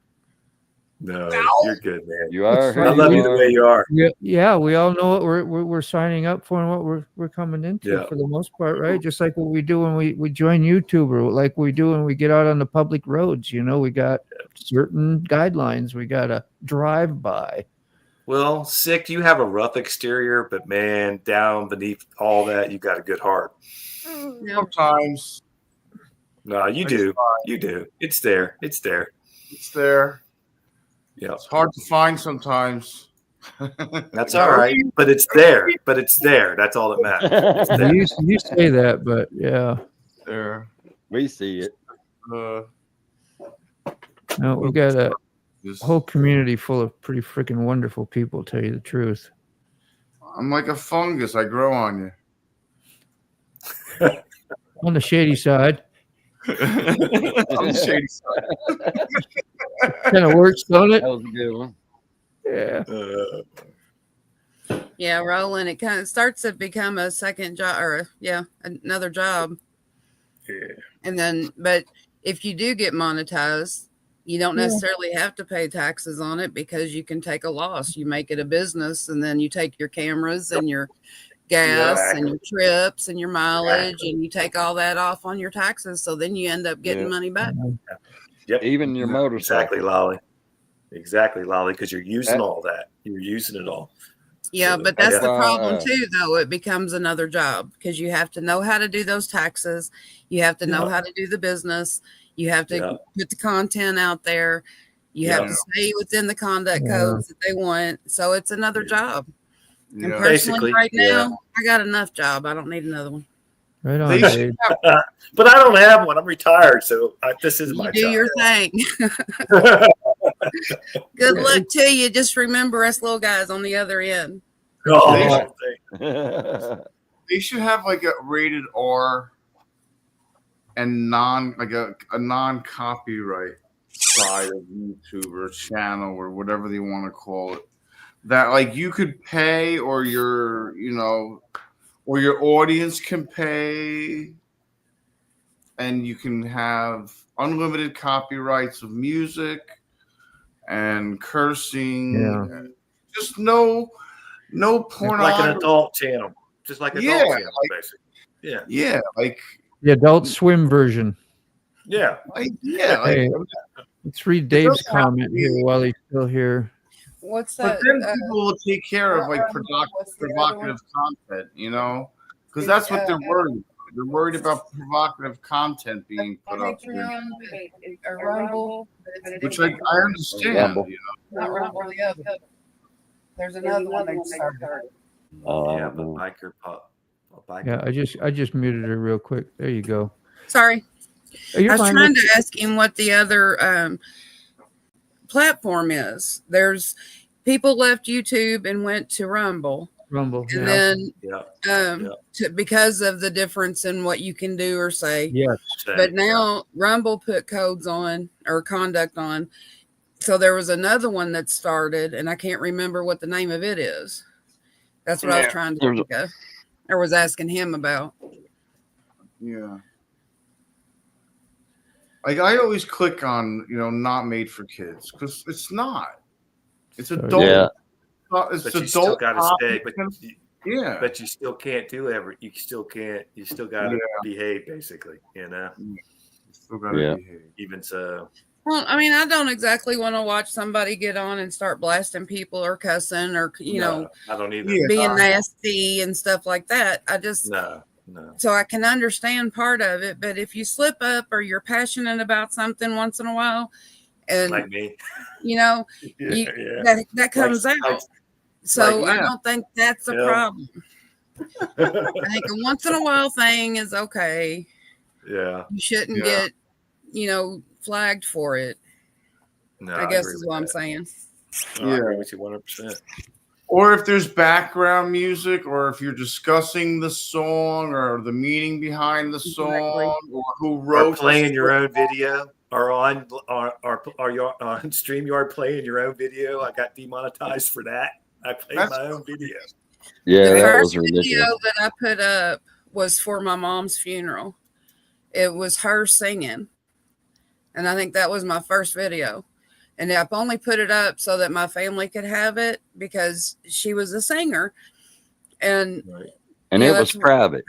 No, you're good, man. You are. It's who I love you the are. way you are. Yeah, we all know what we're signing up for and what we're coming into Yeah. for the most part, right? Just like what we do when we join YouTube, or like we do when we get out on the public roads. You know, we got certain guidelines we got to drive by. Well, Sick, you have a rough exterior, but man, down beneath all that, you got a good heart. Sometimes No, you do. You do. It's there. It's there. it's there. Yeah. It's hard to find sometimes. That's all right. But it's there. That's all that matters. It's there. You say that, but yeah, There. We see it. no, we got a Just- whole community full of pretty freaking wonderful people. Tell you the truth. I'm like a fungus. I grow on On the shady side, you. I'm the shady side. kind of works, don't it? That was a good one. Yeah. Yeah, Rollin, it kind of starts to become a second job, or another job. Yeah. And then, but if you do get monetized, you don't necessarily have to pay taxes on it because you can take a loss. You make it a business, and then you take your cameras and your gas and your trips and your mileage, and you take all that off on your taxes. So then you end up getting money back. Yep. Even your motorcycle. Exactly, Lolly, because you're using all that. You're using it all. Yeah, So, but that's yeah. the problem too, though. It becomes another job because you have to know how to do those taxes. You have to know how to do the business. You have to put the content out there. You have to stay within the conduct codes that they want. So it's another job. And personally, Basically, right now, I got enough job. I don't need another one. Right on, They Dave. But I don't have one. I'm retired, so this is my You do job. your thing. Good luck to you. Just remember us little guys on the other end. Oh, They should have like a rated R and a non-copyright side of YouTube or channel or whatever they want to call it. That like you could pay, or your audience can pay, and you can have unlimited copyrights of music and cursing. And just no pornography. like an adult channel, just like an adult channel, basically. Yeah, like The Adult Swim version. Yeah. Hey, Let's read Dave's comment here while he's still here. What's But that? then people will take care of like what's the other provocative content, you know, because that's what they're worried about. They're worried about provocative content being put up there, A Rumble, which I understand. Rumble. You not Rumble, the other. There's another one they started. Oh, I Yeah, don't but know. biker pop. Biker. Yeah, I just muted her real quick. There you go. Sorry. Oh, you're I was fine. trying to ask him what the other platform is. There's people left YouTube and went to Rumble. Rumble. And Yeah. then because of the difference in what you can do or say. Yes. But now Rumble put codes on or conduct on. So there was another one that started, and I can't remember what the name of it is. That's what I was trying to think of. Or was asking him about. Yeah. Like I always click on, not made for kids because it's not. It's adult. Yeah. It's But adult. you still got to stay. Yeah. But you still can't do every. You still can't. You still got to behave, basically. You still got to behave. Even so. Well, I mean, I don't exactly want to watch somebody get on and start blasting people or cussing or, I don't either. being nasty and stuff like that. I just, no. So I can understand part of it. But if you slip up or you're passionate about something once in a while, and like me, that comes out. So I don't think that's a problem. I think a once in a while thing is okay. Yeah. You shouldn't get, flagged for it. No, I guess is what I'm saying. I agree with you 100%. Or if there's background music, or if you're discussing the song or the meaning behind the song, or who wrote, or playing your own video, or on StreamYard playing your own video. I got demonetized for that. I played my own video. Yeah, the that first was ridiculous. video that I put up was for my mom's funeral. It was her singing, and I think that was my first video. And I've only put it up so that my family could have it because she was a singer. And it was private.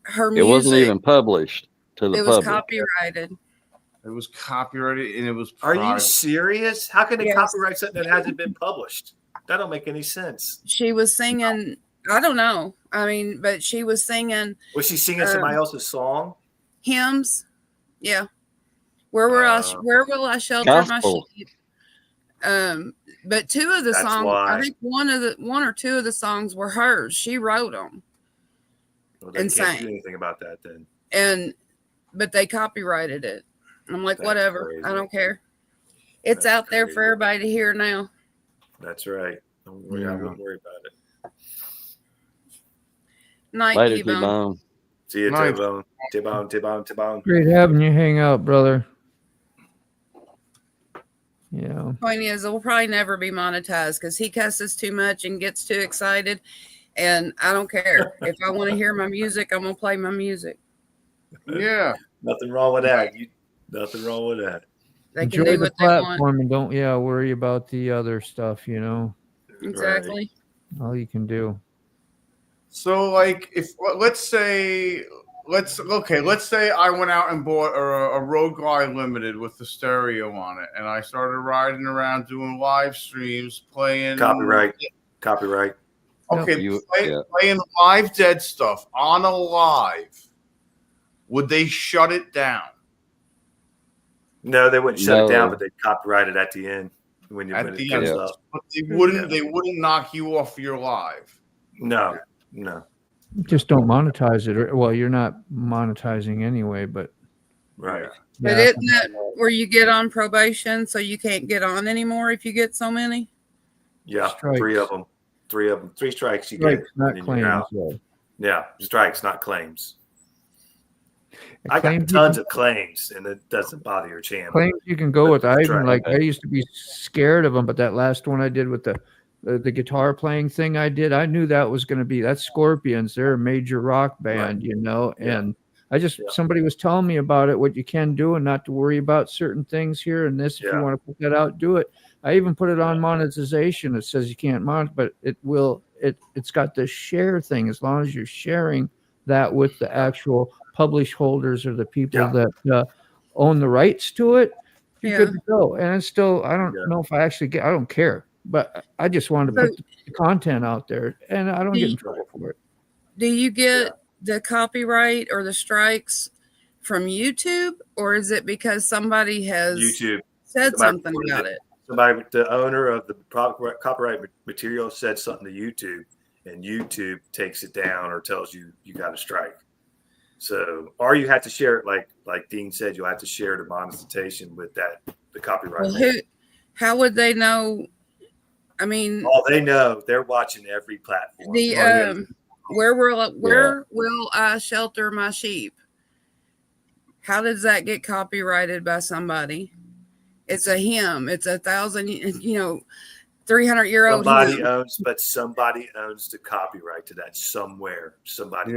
Her music, it wasn't even published to the public. It was copyrighted. It was copyrighted and it was private. private. Are you serious? How can they copyright something that hasn't been published? That don't make any sense. She was singing, I don't know. I mean, but she was singing. Was she singing somebody else's song? Hymns. Yeah. Where will I shelter gospel. my sheep? But two of the songs, I think one or two of the songs were hers. She wrote them. Well, they can't do anything about that then. But they copyrighted it. I'm like, whatever. Crazy. I don't care. It's out there for everybody to hear now. That's right. Don't worry. I won't worry about it. Night, Later, T-Bone. See you, T-Bone. T-Bone. Great having you hang out, brother. Yeah. Point is, we'll probably never be monetized because he cusses too much and gets too excited, and I don't care. If I want to hear my music, I'm gonna play my music. Yeah. Nothing wrong with that. Nothing wrong with that. They Enjoy can do the what they platform want. and don't worry about the other stuff. Exactly. All you can do. So, like, let's say I went out and bought a Road Glide Limited with the stereo on it, and I started riding around doing live streams, playing copyright. Okay, playing live dead stuff on a live. Would they shut it down? No, they wouldn't shut it down, but they'd copyright it at the end when it comes up. But they wouldn't knock you off your live. No. Just don't monetize it. Well, you're not monetizing anyway, but right. But isn't that where you get on probation, so you can't get on anymore if you get so many? Yeah, strikes. Three of them. 3 strikes you strikes, get. Not claims. Yeah, strikes, not claims. I claims got tons of claims, and it doesn't bother your channel. Claims you can go with. I used to be scared of them, but that last one I did with the guitar playing thing I knew that was going to be, that's Scorpions. They're a major rock band, and I just, somebody was telling me about it, what you can do and not to worry about certain things here and this. If you want to put that out, do it. I even put it on monetization. It says you can't but it's got the share thing. As long as you're sharing that with the actual publish holders or the people that own the rights to it, you're Yeah. good to go. And it's still, I don't know if I actually get, I don't care, but I just wanted to So- put the content out there, and I don't Do get in you- trouble for it. Do you get the copyright or the strikes from YouTube, or is it because somebody has YouTube said something reported about it? Somebody, the owner of the copyright material, said something to YouTube, and YouTube takes it down or tells you got a strike. So, or you have to share it, like Dean said, you'll have to share the monetization with the copyright. Well, how would they know? I mean, They know, they're watching every platform. where will I shelter my sheep? How does that get copyrighted by somebody? It's a hymn. It's 300-year-old hymn. Somebody owns the copyright to that somewhere. Somebody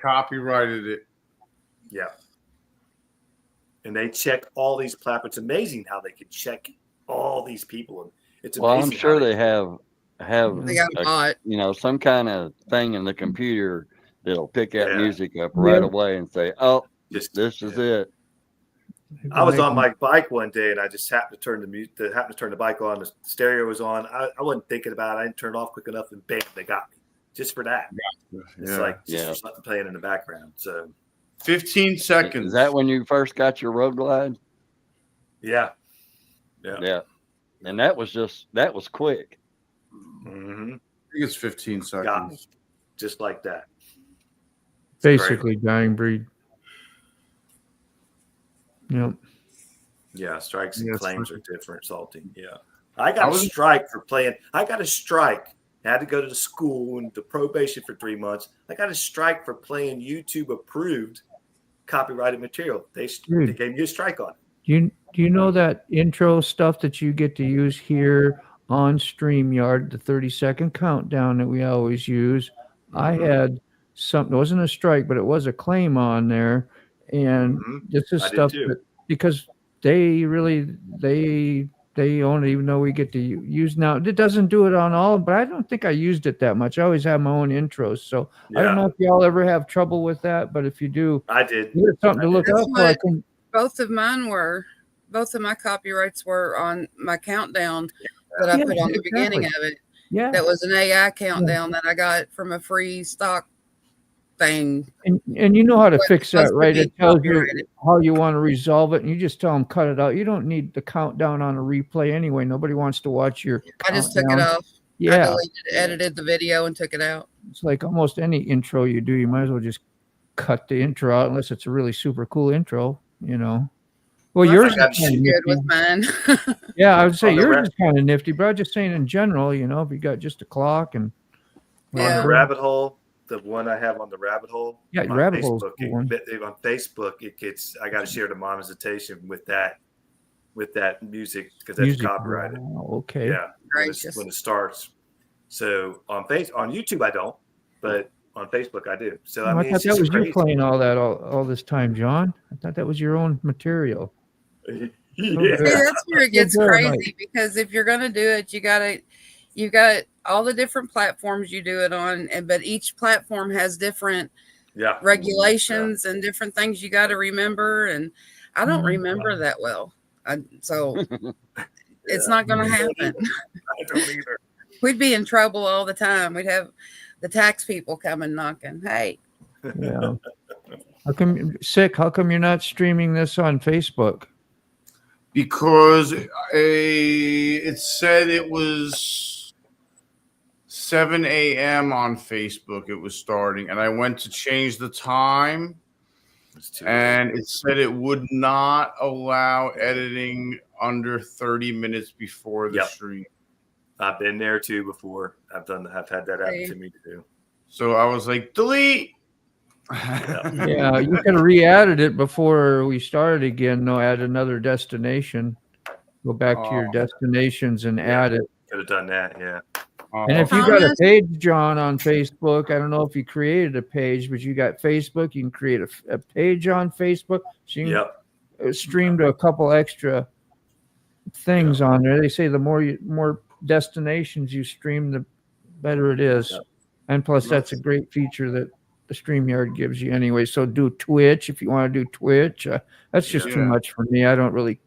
copyrighted it. Yeah. And they check all these platforms. It's amazing how they can check all these people. It's amazing. Well, I'm sure they have They got a bot. some kind of thing in the computer that'll pick that music up right away and say, "Oh, this is it." I was on my bike one day and I just happened to turn the bike on. The stereo was on. I wasn't thinking about it. I didn't turn it off quick enough, and bam, they got me just for that. It's like just for something playing in the background. So 15 seconds. Is that when you first got your road glide? Yeah. And that was quick. Mm-hmm. I think it's 15 seconds. Got me. Just like that. Basically, dying breed. Yep. Yeah, strikes and claims are different, Salty. Yeah. I got a strike for playing. I got a strike. I had to go to the school and the probation for 3 months. I got a strike for playing YouTube approved copyrighted material. They gave me a strike on it. Do you know that intro stuff that you get to use here on StreamYard, the 30-second countdown that we always use? I had something, it wasn't a strike, but it was a claim on there. And this is stuff that, because they don't even know we get to use now. It doesn't do it on all, but I don't think I used it that much. I always have my own intros. So I don't know if y'all ever have trouble with that, but if you do, I did. It's something to look up. Both of my copyrights were on my countdown that I put on the beginning of it. Yeah. That was an AI countdown that I got from a free stock thing. And you know how to fix that, right? It tells you how you want to resolve it, and you just tell them cut it out. You don't need the countdown on a replay anyway. Nobody wants to watch your I just took it off. Yeah. I edited the video and took it out. It's like almost any intro you do, you might as well just cut the intro out unless it's a really super cool intro, Well, yours is kind of good with mine. Yeah, I would say yours is kind of nifty, but I'm just saying in general, if you got just a clock and on the rabbit hole, the one I have on the rabbit hole. Yeah, rabbit hole. On Facebook, it gets. I got to share the monetization with that music because that's copyrighted. Okay. Yeah. When it starts. So on YouTube I don't, but on Facebook I do. So I thought that was you playing all that all this time, John. I thought that was your own material. Yeah. See, that's where it gets crazy because if you're gonna do it, you got all the different platforms you do it on, but each platform has different regulations and different things you got to remember. And I don't remember that well, so it's not going to happen. I don't either. We'd be in trouble all the time. We'd have the tax people coming knocking. Hey. Yeah. How come you're not streaming this on Facebook? Because it said it was 7 a.m. on Facebook. It was starting, and I went to change the time, and it said it would not allow editing under 30 minutes before the stream. I've been there too before. I've had that happen to me too. So I was like, delete. Yeah, you could have re-added it before we started again. No, add another destination. Go back to your destinations and add it. Could have done that, yeah. And if you got a page, John, on Facebook, I don't know if you created a page, but you got Facebook, you can create a page on Facebook. So you can stream to a couple extra things on there. They say the more destinations you stream, the better it is. And plus, that's a great feature that the StreamYard gives you anyway. So do Twitch if you want to do Twitch. That's just too much for me. I don't really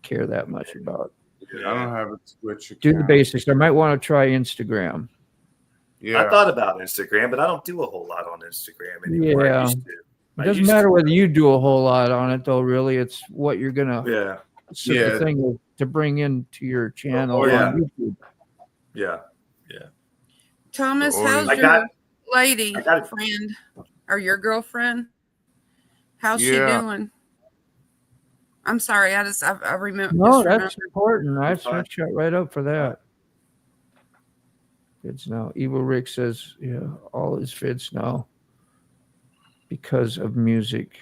care that much about. I don't have a Twitch account. Do the basics. I might want to try Instagram. Yeah. I thought about Instagram, but I don't do a whole lot on Instagram anymore. Yeah. I used to. It doesn't matter whether you do a whole lot on it, though. Really, it's what you're gonna. Yeah. So the thing is to bring into your channel yeah. on YouTube. Yeah. Thomas, how's your lady friend or your girlfriend? How's she doing? I'm sorry, I remember. No, that's important. I've shut right up for that. Kids now. Evil Rick says, yeah, all his fits now because of music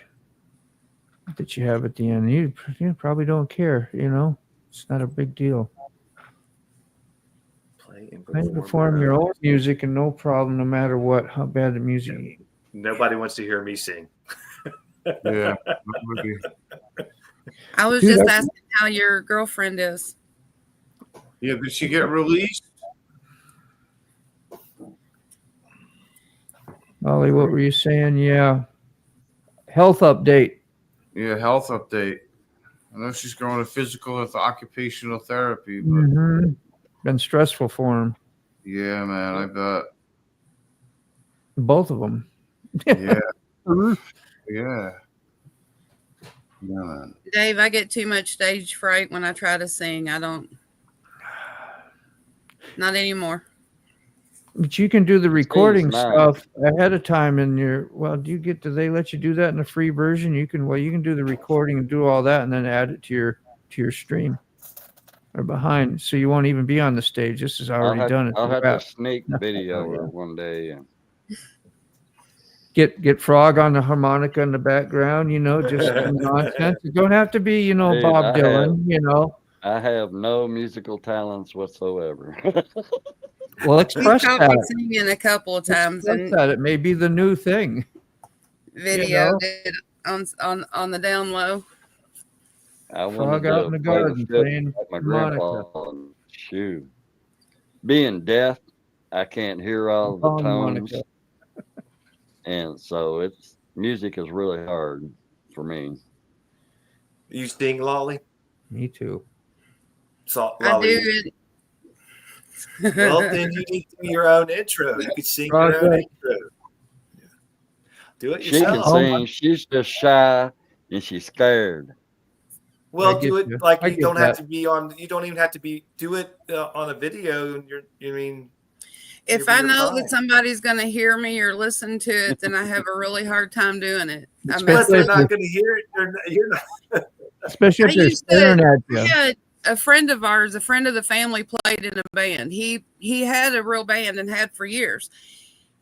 that you have at the end. You probably don't care, It's not a big deal. Play and perform your own music and no problem, no matter how bad the music is. Nobody wants to hear me sing. Yeah. I was just asking how your girlfriend is. Yeah, did she get released? Ollie, what were you saying? Yeah. Health update. Yeah, health update. I know she's going to physical and occupational therapy, but been stressful for him. Yeah, man, I bet. Both of them. Yeah. Yeah. Yeah, man. Dave, I get too much stage fright when I try to sing. I don't. Not anymore. But you can do the recording stuff ahead of time in your. Well, do they let you do that in a free version? You can do the recording and do all that, and then add it to your stream or behind, so you won't even be on the stage. This is already done. I'll have to sneak video one day. And get Frog on the harmonica in the background. Just nonsense. You don't have to be, Dude, Bob Dylan. I have no musical talents whatsoever. Well, express that. Singing a couple of times, and that it may be the new thing. Video did on the down low. I Frog out in the garden playing like my grandpa. Shoot, being deaf, I can't hear all the tones, and so music is really hard for me. You sing, Lolly? Me too. So, I do it. Well, then you need to do your own intro. You could sing your own intro. Do it yourself. She can sing. She's just shy and she's scared. Well, do it like you don't have to be on. You don't even have to do it on a video. And if I know that somebody's going to hear me or listen to it, then I have a really hard time doing it. But they're not going to hear it. You're not. Especially if they're staring at you. Yeah. A friend of ours, a friend of the family, played in a band. He had a real band and had for years.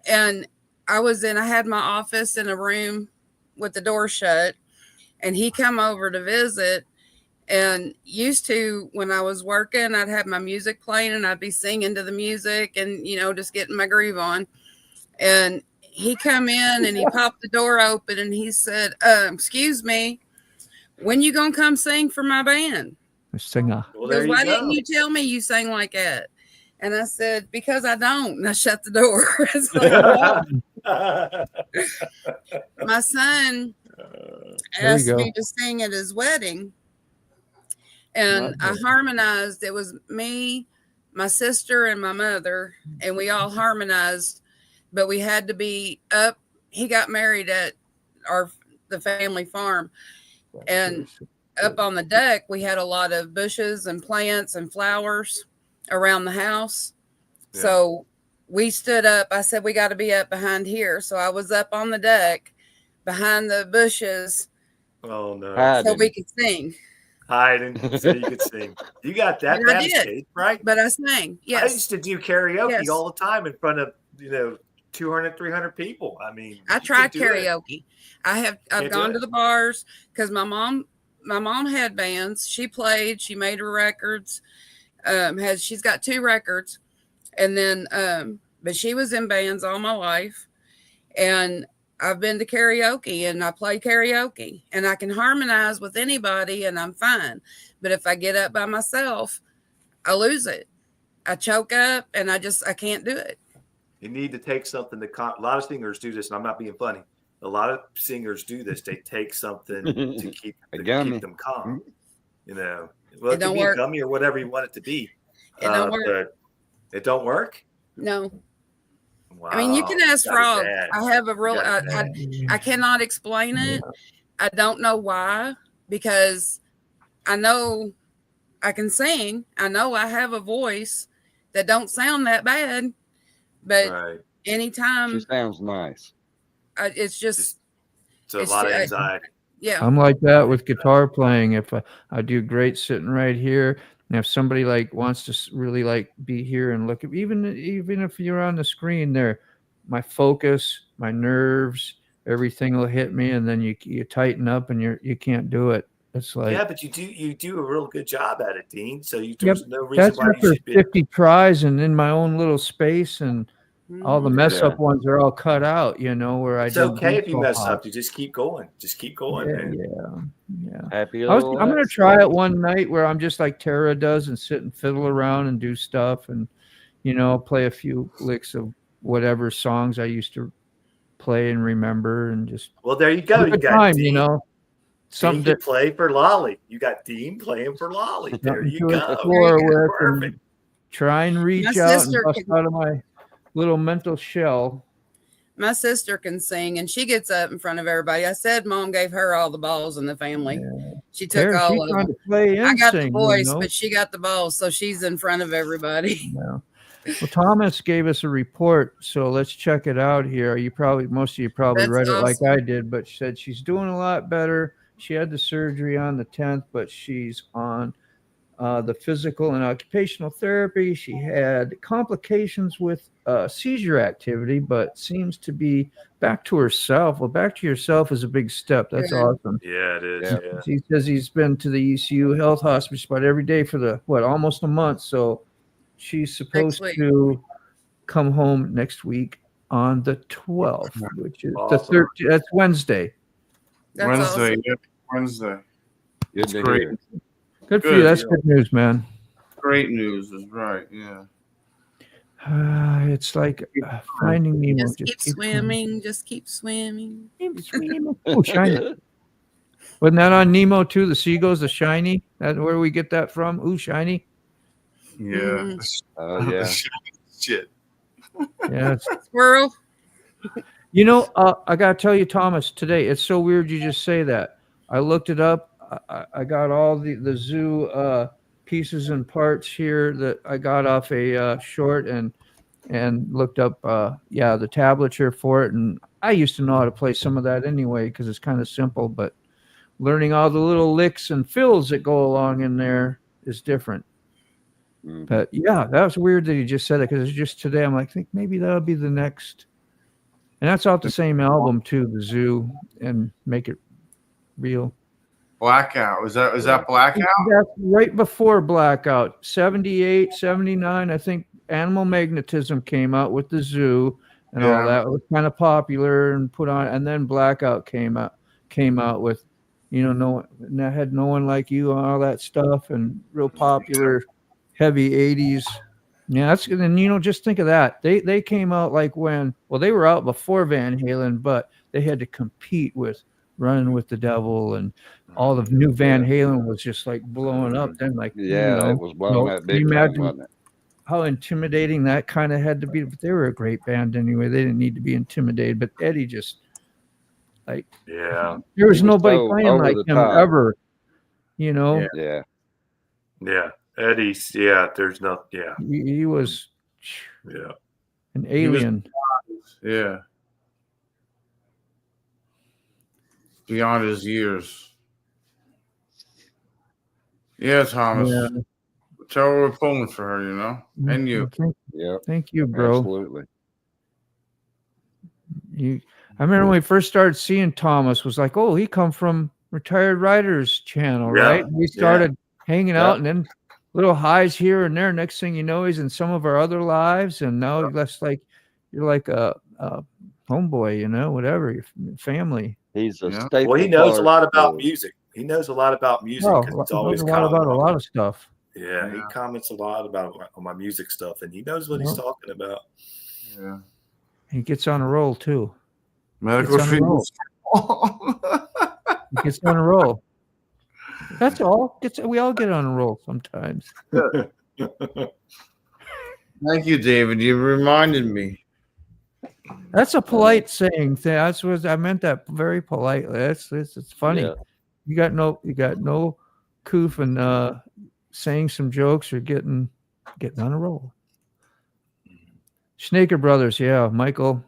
And I had my office in a room with the door shut, and he come over to visit. And used to, when I was working, I'd have my music playing and I'd be singing to the music and, just getting my groove on. And he come in and he popped the door open and he said, excuse me, when you gonna come sing for my band? Singer. Well, why didn't you tell me you sang like that? And I said, because I don't. And I shut the door. My son asked me to sing at his wedding. And I harmonized. It was me, my sister, and my mother. And we all harmonized. But we had to be up. He got married at the family farm. And up on the deck, we had a lot of bushes and plants and flowers around the house. Yeah. So we stood up. I said, we got to be up behind here. So I was up on the deck behind the bushes. Oh, no. So we could sing. Hiding so you could sing. You got that escape, right? But I sang. Yes. I used to do karaoke all the time in front of, 200, 300 people. I mean, I tried karaoke. I've gone to the bars because my mom had bands. She played, she made her records. She's got 2 records. And then but she was in bands all my life. And I've been to karaoke and I play karaoke and I can harmonize with anybody and I'm fine. But if I get up by myself, I lose it. I choke up and I can't do it. You need to take something a lot of singers do this, and I'm not being funny. A lot of singers do this. They take something to keep them calm. You know, well, It it don't can be work. gummy or whatever you want it to be. It don't work. But it don't work. No. Wow. I mean, you can ask got it Frog. bad. I have a real. Got it I cannot explain it. I don't know why, because I know I can sing. I know I have a voice that don't sound that bad, but Right. anytime She sounds nice. it's just It's a lot of I- anxiety. yeah. I'm like that with guitar playing. If I do great sitting right here, and if somebody like wants to really like be here and look at, even if you're on the screen there, my focus, my nerves, everything will hit me, and then you tighten up and you can't do it. It's like, Yeah, but you do a real good job at it, Dean. So yep, there's no reason that's why you after should be. 50 tries and in my own little space, and all the mess Yeah. up ones are all cut out, you know, where I It's didn't okay do if you so mess hot. up. You just keep going. Just keep going, Yeah, man. yeah. Happy I'm little going to Alex. try it one night where I'm just like Tara does and sit and fiddle around and do stuff and, you know, play a few licks of whatever songs I used to play and remember and just Well, there you go. have a You good got time, Dean. you know, Dean something can to play for Lolly. You got Dean playing for Lolly. There something you to go. explore with Perfect. and try and reach My out and sister bust can- out of my little mental shell. My sister can sing, and she gets up in front of everybody. I said Mom gave her all the balls in the family. She took Tara, all she's of trying them. to play and I got sing, the voice, you know? but she got the balls, so she's in front of everybody. Yeah. Well, Thomas gave us a report, so let's check it out here. Most of you probably That's read it like awesome. I did, but she said she's doing a lot better. She had the surgery on the 10th, but she's on the physical and occupational therapy. She had complications with seizure activity, but seems to be back to herself. Well, back to yourself is a big step. That's Good. awesome. Yeah, it is. Yeah. Yeah. He says he's been to the ECU health hospital about every day for almost a month. So she's supposed week. to come home next week on the 12th, which is Awesome. the 13th. That's Wednesday. That's Wednesday. awesome. Yeah, Wednesday. Good It's to great. hear. Good for Good, you. That's yeah. good news, man. Great news is right. Yeah. It's like finding Nemo. Just keep swimming. Just keep swimming. Keep swimming. Oh, shiny. Wasn't that on Nemo too? The seagulls, the shiny. That where we get that from? Ooh, shiny. Yeah. Mhm. Oh yeah. Shit. Yeah. Squirrel. You know, I gotta tell you, Thomas, today it's so weird you just say that. I looked it up. I got all the zoo pieces and parts here that I got off a short and looked up the tablature for it. And I used to know how to play some of that anyway because it's kind of simple, but learning all the little licks and fills that go along in there is different. Mhm. But yeah, that was weird that you just said it because it's just today. I'm like, think maybe that'll be the next. And that's off the same album too, the zoo, and Make It Real. Blackout. Was that Blackout? That's right before Blackout. 78, 79. I think Animal Magnetism came out with the zoo and all Yeah. that. It was kind of popular and put on, and then Blackout came out with, you know, had No One Like You and all that stuff, and real popular heavy 80s. Yeah, that's good. And just think of that. They came out like when, well, they were out before Van Halen, but they had to compete with Running with the Devil, and all the new Van Halen was just like blowing up. Then, like, Yeah, it was blowing that can big you time, imagine wasn't it? how intimidating that kind of had to be? But they were a great band anyway. They didn't need to be intimidated. But Eddie just like, Yeah. there was He was nobody so playing over like the him top. ever. You know, Yeah. Yeah. Yeah. Eddie's. Yeah. There's no. Yeah. he was Yeah. an alien. Yeah. Beyond his years. Yeah, Thomas. Yeah. Tell her we're pulling for her, you know? And you. Yep. Thank you, bro. Absolutely. I remember when we first started seeing Thomas, was like, oh, he come from Retired Writers Channel, Yeah, right? We started hanging Yeah. out, and then little highs here and there. Next thing you know, he's in some of our other lives, and now that's like you're like a homeboy, whatever, your family. He's a Yeah. staple. Well, he knows a part lot about of- music. He knows a lot about music Oh, because it's he always knows a lot about a lot of stuff. Yeah, he Yeah. comments a lot about my music stuff, and he knows what he's Well. talking about. Yeah. He gets on a roll too. Medical It's on a roll. treatment. He gets on a roll. That's all. We all get on a roll sometimes. Thank you, David. You reminded me. That's a polite saying. That's what I meant. That very politely. It's funny. Yeah. You got no coof and saying some jokes or getting on a roll. Snaker Brothers, yeah, Michael.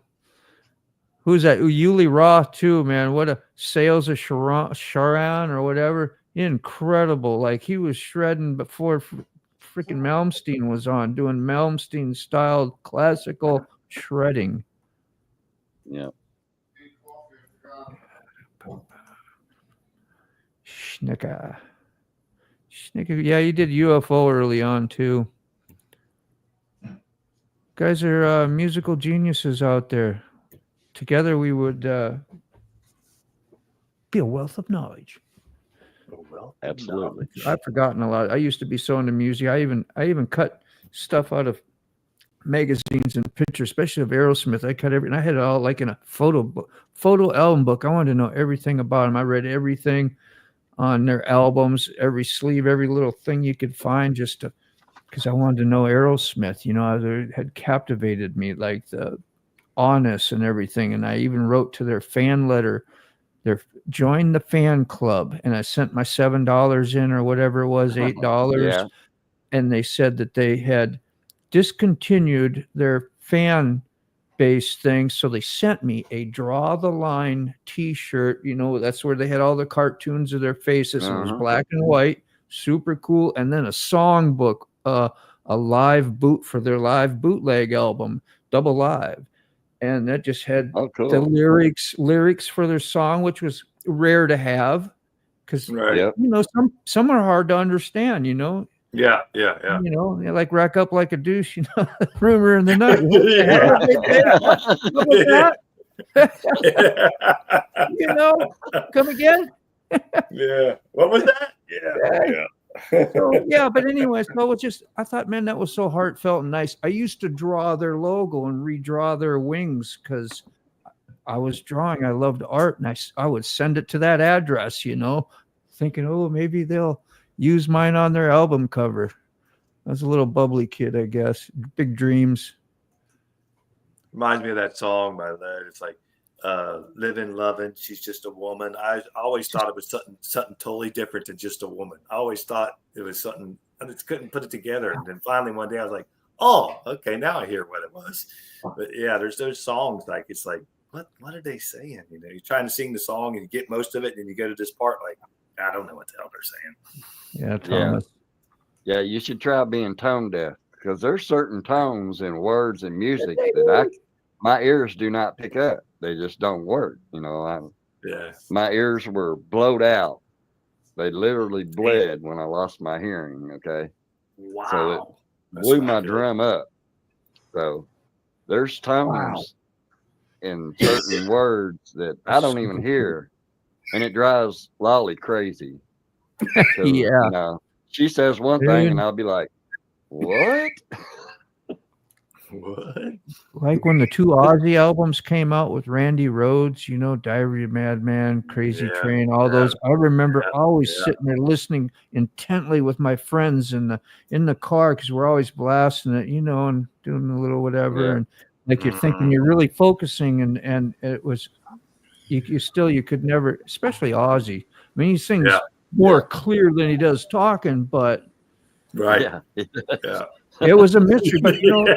Who's that? Yuli Roth too, man. What a Sales of Sharon or whatever. Incredible. Like he was shredding before freaking Malmsteen was on, doing Malmsteen style classical shredding. Yeah. Schnicker. Yeah, you did UFO early on too. Guys are musical geniuses out there. Together we would be a wealth of knowledge. Absolutely. I've forgotten a lot. I used to be so into music. I even cut stuff out of magazines and pictures, especially of Aerosmith. I cut everything. I had it all like in a photo album book. I wanted to know everything about them. I read everything on their albums, every sleeve, every little thing you could find, just because I wanted to know Aerosmith. You know, it had captivated me, like the honest and everything. And I even wrote to their fan letter. Join the fan club, and I sent my $7 in or whatever it was, $8. Yeah. And they said that they had discontinued their fan base thing, so they sent me a Draw the Line t-shirt. You know, that's where they had all the cartoons of their faces. It was black and white, super cool. And then a song book, a live boot for their live bootleg album, Double Live. And that just had the lyrics for their song, which was rare to have, because you know some are hard to understand. You know. Yeah. You know, like rack up like a douche. You know, rumor in the night. What was that? You know, come again. Yeah. What was that? Yeah. So, yeah, but anyway, so it's just, I thought, man, that was so heartfelt and nice. I used to draw their logo and redraw their wings because I was drawing. I loved art, and I would send it to that address, you know, thinking, oh, maybe they'll use mine on their album cover. I was a little bubbly kid, I guess. Big dreams. Reminds me of that song by that. It's like living, loving. She's just a woman. I always thought it was something totally different than just a woman. I always thought it was something. I just couldn't put it together. And then finally one day I was like, oh, okay, now I hear what it was. But yeah, there's those songs like it's like, what are they saying? You know, you're trying to sing the song and you get most of it, and then you go to this part like, I don't know what the hell they're saying. Yeah, Thomas. Yeah, you should try being tone deaf, because there's certain tones and words and music that my ears do not pick up. They just don't work. You know, my ears were blowed out. They literally bled when I lost my hearing. Okay. Wow. So it blew my drum up. So there's tones in certain words that I don't even hear, and it drives Lolly crazy. Yeah. You know, she says one thing, and I'll be like, what? What? Like when the two Ozzy albums came out with Randy Rhoads, you know, Diary of a Madman, Crazy Train, all those. I remember always sitting there listening intently with my friends in the car, because we're always blasting it, you know, and doing a little whatever. And like you're thinking you're really focusing, and it was you could never, especially Ozzy. I mean, he sings more clear than he does talking, but it was a mystery. But you know,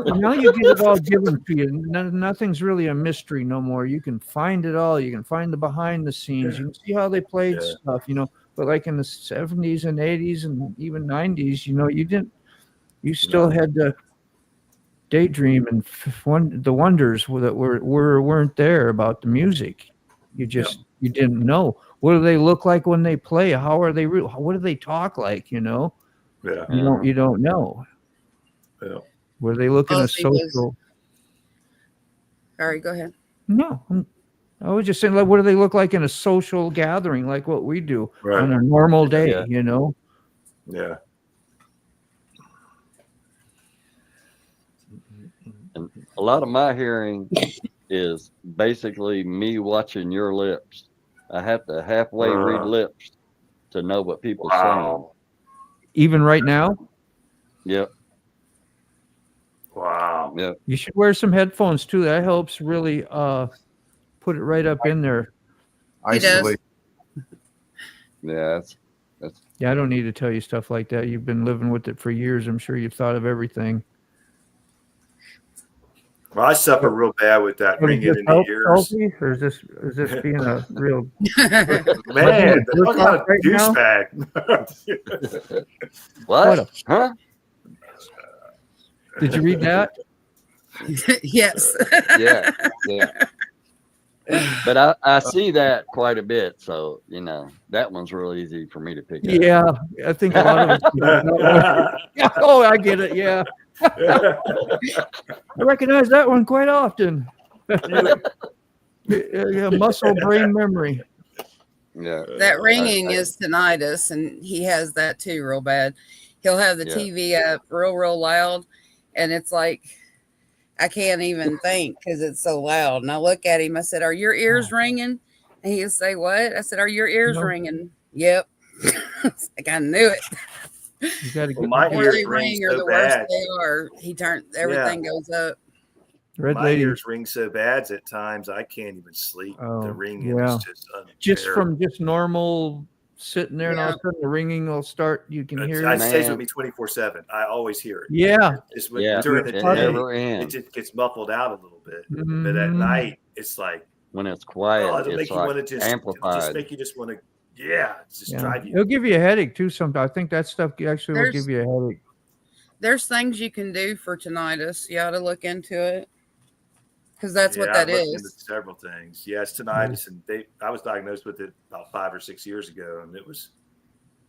now you get it all given to you. Nothing's really a mystery no more. You can find it all. You can find the behind the scenes. You can see how they played stuff, you know. But like in the 70s and 80s and even 90s, you know, you still had to daydream and the wonders that weren't there about the music. You just you didn't know. What do they look like when they play? How are they? What do they talk like? You know. Yeah. You don't know. Yeah. Were they looking at social? Sorry, go ahead. No, I was just saying, like, what do they look like in a social gathering, like what we do on a normal day? You know. Yeah. And a lot of my hearing is basically me watching your lips. I have to halfway read lips to know what people Wow. Even right now? saying. Yep. Wow. Yep. You should wear some headphones too. That helps really put it right up in there. He does. Isolate. Yeah. Yeah, I don't need to tell you stuff like that. You've been living with it for years. I'm sure you've thought of everything. Well, I suffer real bad with that ringing in the ears. Healthy, or is this being a real Man, You're talk about a right now? douchebag. What? Huh? Did you read that? Yes. Yeah. Yeah. But I see that quite a bit, so that one's real easy for me to pick up. Yeah, I think a lot of us. Oh, I get it. Yeah, I recognize that one quite often. Yeah, muscle brain memory. Yeah. That ringing is tinnitus, and he has that too real bad. He'll have the Yeah. TV up real loud, and it's like I can't even think because it's so loud. And I look at him. I said, "Are your ears ringing?" And he'll say, "What?" I said, "Are your ears No. ringing?" Yep. It's like I knew it. You got to Well, get my The more ears they ring ring or so the worse bad. they are, everything goes up. Red My Lady. ears ring so bad at times I can't even sleep. Oh, The ringing yeah. is just Just unbearable. from just normal sitting there, and all of a sudden the ringing will start. You can hear It it. stays Man. with me 24/7. I always hear it. Yeah. Just Yeah. during the It day, never it ends. just gets muffled out a little bit. But at Mhm. night, it's like, When it's quiet, it'll it's make you want to like just amplified. make you just want to, just Yeah. drive you. It'll give you a headache too. Sometimes I think that stuff actually will There's- give you a headache. There's things you can do for tinnitus. You ought to look into it because that's what I've that looked into is. several things. Yeah, it's tinnitus, and I was diagnosed with it about 5 or 6 years ago, and it was.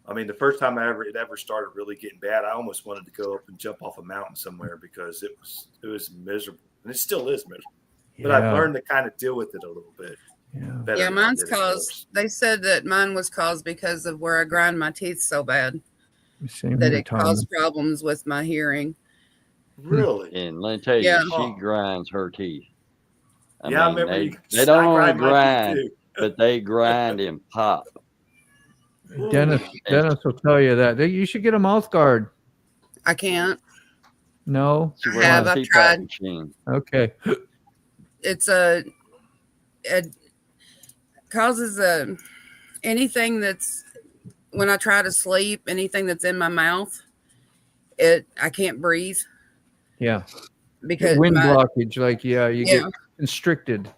I mean, the first time it ever started really getting bad, I almost wanted to go up and jump off a mountain somewhere because it was miserable, and it still is miserable. But I've Yeah. learned to kind of deal with it a little bit Yeah. better. Yeah, than I mine's did at caused. first. They said that mine was caused because of where I grind my teeth so bad Same that here, it Tom. caused problems with my hearing. Really? And let me tell you, Yeah. she grinds her teeth. I I mean, remember they don't only grind my teeth, grind, too. but they grind and pop. Dennis will tell you that. You should get a mouth guard. I can't. No. She I wears have. a I've CPAP tried. machine. Okay. It's it causes anything that's when I try to sleep, anything that's in my mouth, I can't breathe Yeah. because Wind my, blockage, like you Yeah. get constricted.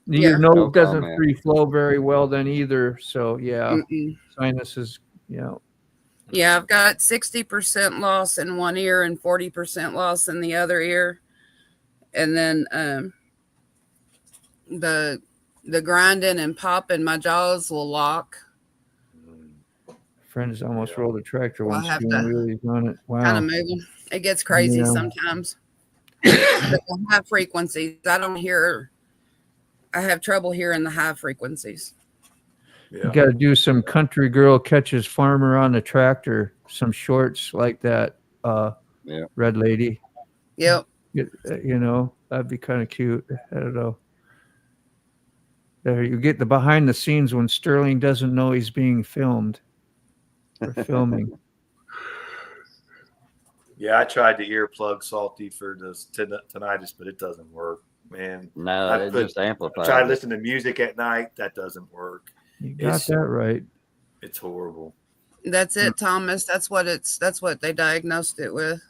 Yeah. Your nose No doesn't comment. free flow very well then either. So yeah, mm-mm. sinuses. Yeah. Yeah, I've got 60% loss in one ear and 40% loss in the other ear. And then the grinding and popping, my jaws will lock. Friend has almost rolled a tractor Well, I once have doing to wheelies on it. Wow. Kind of moving. It gets crazy Yeah. sometimes. But the high frequencies, I have trouble hearing the high frequencies. You got to do some country girl catches farmer on the tractor, some shorts like that. Yeah. Red Lady. Yep. That'd be kind of cute. I don't know. There you get the behind the scenes when Sterling doesn't know he's being filmed. Or filming. Yeah, I tried the earplug salty for the tinnitus, but it doesn't work, man. No, it just amplifies. Try it. listening to music at night. That doesn't work. You got that right. It's horrible. That's it, Thomas. That's what they diagnosed it with.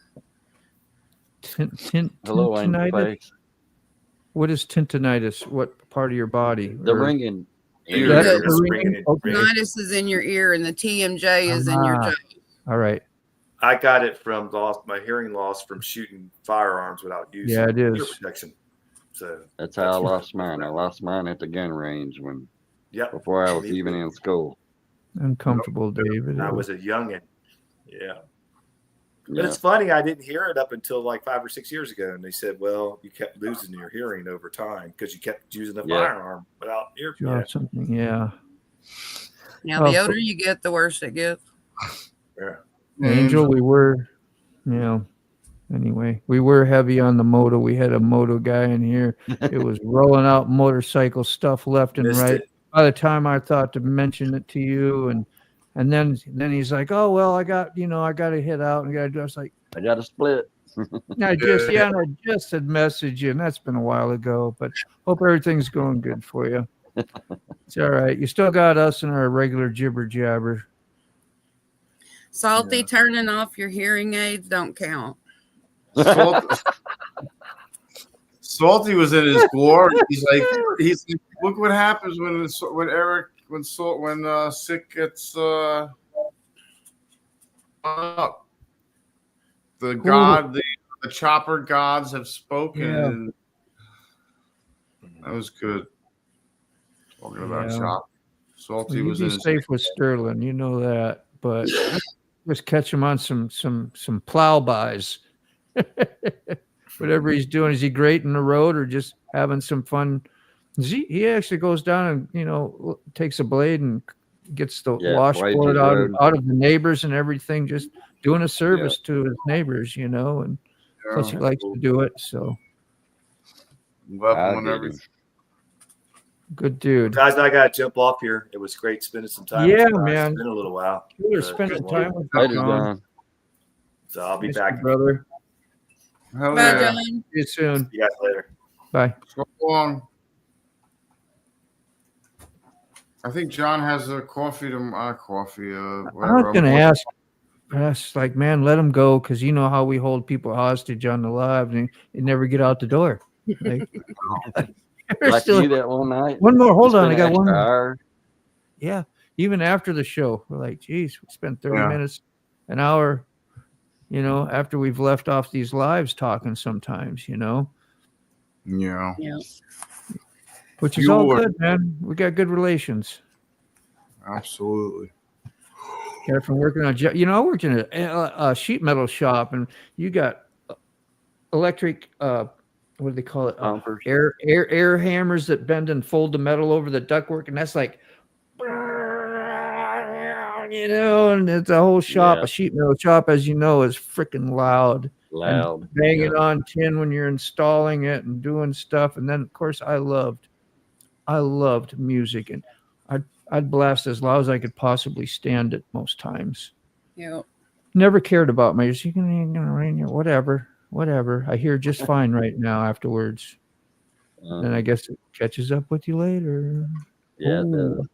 Hello, Angel Tintinitis? Face. What is tintinitis? What part of your body? The Or- ringing. That's The the ringing? Okay. Tinnitus is in your ear and the TMJ is in your Ah. jaw. All right. I got it from my hearing loss from shooting firearms without using Yeah, it ear is. protection. So That's how I lost mine. I lost mine at the gun range yep. before I was even in school. Uncomfortable, David. I was a youngin. Yeah. But Yeah. it's funny, I didn't hear it up until like 5 or 6 years ago. And they said, well, you kept losing your hearing over time because you kept using a Yeah. firearm without ear. Draw Yeah. something. Yeah. Now, the Oh. older you get, the worse it gets. Yeah. Angel, we were, anyway, we were heavy on the moto. We had a moto guy in here. It was rolling out motorcycle stuff left and Missed right. it. By the time I thought to mention it to you, and And then he's like, oh well, I got to head out and I got to do. I was like, I got a split. I just had messaged you, and that's been a while ago. But hope everything's going good for you. It's all right. You still got us and our regular jibber jabber. Salty, turning off your hearing aids don't count. Salty was in his glory. He's like, look what happens when Sick gets up. The chopper gods have spoken. Yeah. And that was good. Talking about chop. Salty Well, was you'd in be safe with Sterling, you know that. But just catch him on some plow buys. Whatever he's doing, is he grading the road or just having some fun? He actually goes down and takes a blade and gets the washboard out of the neighbors and everything, just doing a service to his neighbors, and plus he likes to do it. So good dude. Guys, I gotta jump off here. It was great spending some time. Yeah, with you guys. man. It's been a little while. You were spending time with John. So I'll be back, brother. Hell Bye, yeah. John. See you soon. See you guys later. Bye. So long. I think John has a coffee to coffee. I was gonna ask, like, man, let him go because you know how we hold people hostage on the live and they never get out the door. Like, Like you that one night. One more. Hold on, I got Extra one more. hour. Yeah, even after the show, we're like, geez, we spent 30 minutes, an hour, after we've left off these lives talking sometimes, Yeah. Yeah. which is all good, man. We got good relations. Absolutely. Yeah, from working on, I worked in a sheet metal shop, and you got electric, what do they call it? Air hammers that bend and fold the metal over the ductwork, and that's like, and it's a whole shop. A sheet metal shop, as you know, is freaking loud. And banging on tin when you're installing it and doing stuff. And then, of course, I loved music, and I'd blast as loud as I could possibly stand it most times. Yeah. Never cared about my music. Whatever. I hear just fine right now afterwards. And I guess it catches up with you later. Yeah, it does.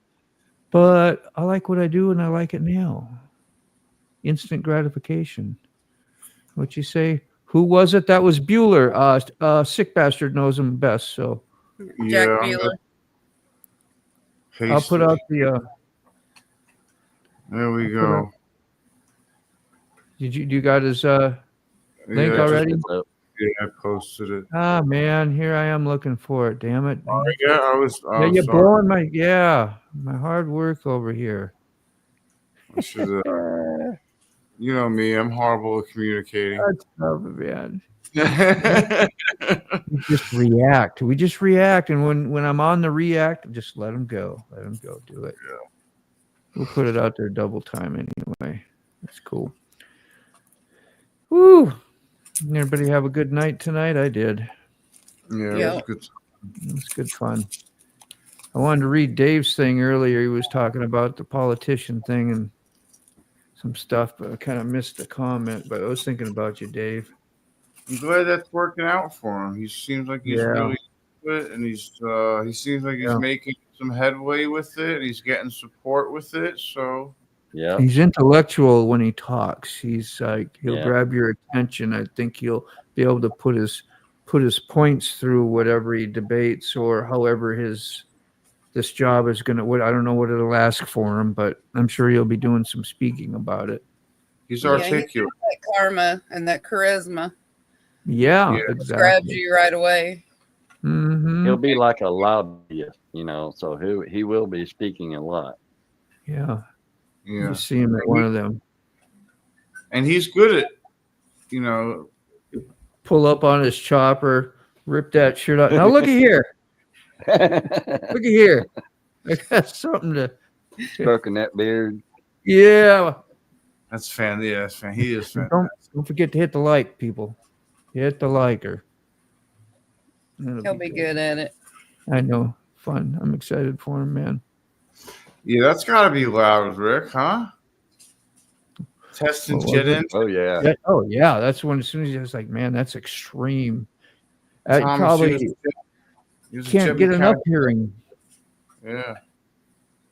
But I like what I do, and I like it now. Instant gratification. What you say? Who was it? That was Bueller. Sick bastard knows him best. So Jack Bueller. I'll put out the. There we go. You got his link already? Yeah, I posted it. Ah, man, here I am looking for it. Damn it! Yeah, I was. You're blowing my hard work over here. I should. You know me, I'm horrible at communicating. That's tough, man. We just react. And when I'm on the react, just let them go. Do it. Yeah. We'll put it out there double time anyway. That's cool. Woo. Everybody have a good night tonight? I did. Yeah, it was good. It was good fun. I wanted to read Dave's thing earlier. He was talking about the politician thing and some stuff, but I kind of missed the comment. But I was thinking about you, Dave. I'm glad that's working out for him. He seems like he's really good, and he seems like he's making some headway with it. He's getting support with it. So he's intellectual when he talks. He's like he'll grab your attention. I think he'll be able to put his points through whatever he debates or however this job is going to, I don't know what it'll ask for him, but I'm sure he'll be doing some speaking about it. He's articulate. He's got that karma and that charisma. Yeah, exactly. Grabs you right away. Mm-hmm. He'll be like a lobbyist, so he will be speaking a lot. Yeah. Yeah. You see him at one of them. And he's good at, pull up on his chopper, rip that shirt out. Now look at here. Look at here. I got something to stroking that beard. Yeah. That's fan. Yeah, that's fan. He is fantastic. Don't forget to hit the like, people. Hit the liker. He'll be good at it. I know. Fun. I'm excited for him, man. Yeah, that's got to be loud, Rick, huh? Testing What was jet it? engine. Oh yeah. Yeah, oh yeah, that's when as soon as I was like, man, that's extreme. I Thomas, probably he was a can't jet get enough mechanic. hearing Yeah.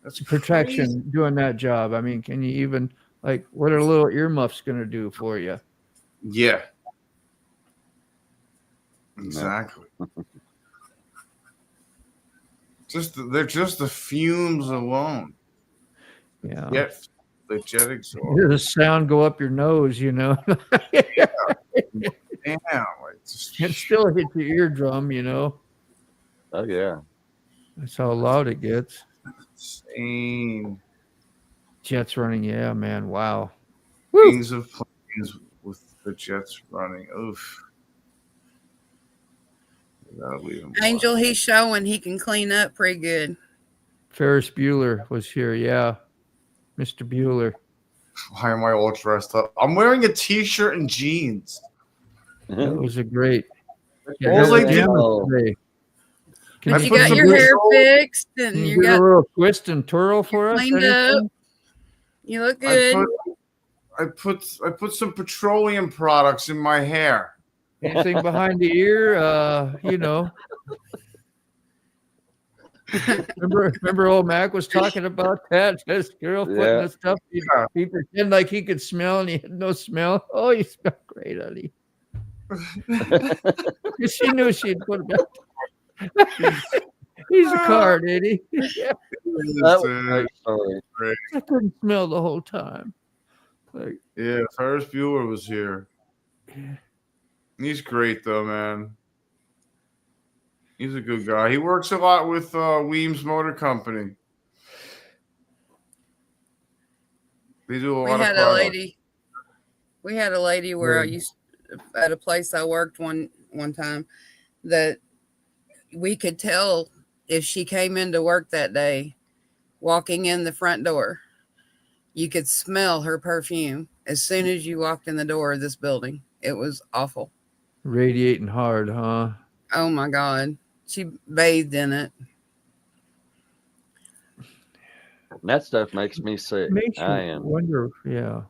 That's protection doing that job. I mean, can you even like what are little earmuffs going to do for you? Yeah. Exactly. They're just the fumes alone. Yeah. Yet the jet exhaust. Hear the sound go up your nose, you know. Damn, like It still hit your eardrum, you know. Oh yeah. That's how loud it gets. insane. Jets running, yeah, man. Wow. Wings of planes with the jets running. Oof. Gotta leave him Angel, he's showing he can clean up pretty good. Ferris Bueller was here, yeah. Mr. Bueller. Why am I all dressed up? I'm wearing a t-shirt and jeans. That was a great. Yeah, all I did. But you got your hair fixed and Can you you get got a little twist and twirl for us? cleaned up. You look good. I put some petroleum products in my hair. Anything behind the ear, you know. Remember old Mac was talking about that? His girl putting the stuff. He pretended like he could smell and he had no smell. Oh, you smell great, honey. She knew she'd put it back. He's a card, ain't he? Yeah. That was a great story. I couldn't smell the whole time. Like, yeah, Ferris Bueller was here. He's great though, man. He's a good guy. He works a lot with Weems Motor Company. They do a lot of products. We had a lady where I used at a place I worked one time that we could tell if she came into work that day, walking in the front door, you could smell her perfume as soon as you walked in the door of this building. It was awful. Radiating hard, huh? Oh my God. She bathed in it. That stuff makes me sick. Makes I you am. wonder, yeah.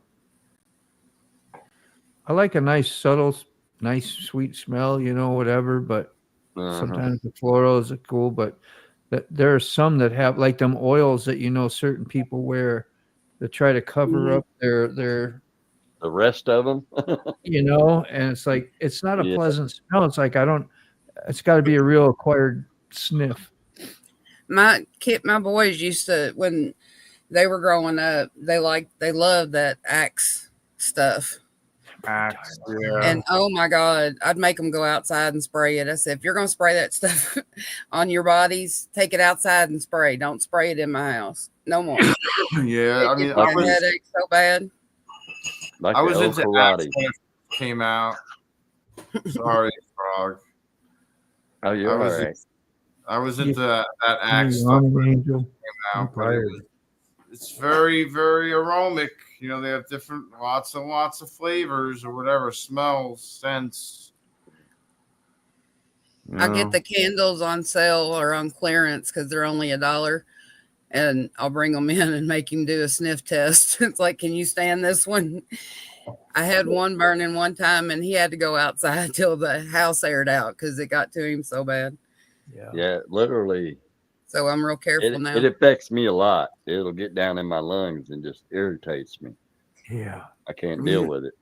I like a nice, subtle, nice, sweet smell, you know, whatever, but sometimes the floral is cool, but there are some that have like them oils that, you know, certain people wear that try to cover up their the rest of them, you know, and it's like, it's not a pleasant smell. It's like, it's got to be a real acquired sniff. My boys used to, when they were growing up, they loved that Axe stuff. Axe, yeah. And oh my God, I'd make them go outside and spray it. I said, if you're going to spray that stuff on your bodies, take it outside and spray. Don't spray it in my house. No more. Yeah, I mean, I was headache so bad. like I was the into karate. Axe when it came out. Sorry, Frog. Oh, you're all right. I was into that Axe stuff when it came out, but it's very, very aromatic. You know, they have lots of flavors or whatever, smells, scents. I get the candles on sale or on clearance because they're only $1, and I'll bring them in and make him do a sniff test. It's like, can you stand this one? I had one burning one time, and he had to go outside till the house aired out because it got to him so bad. Yeah, literally. So I'm real careful now. It affects me a lot. It'll get down in my lungs and just irritates me. Yeah. I can't deal with it.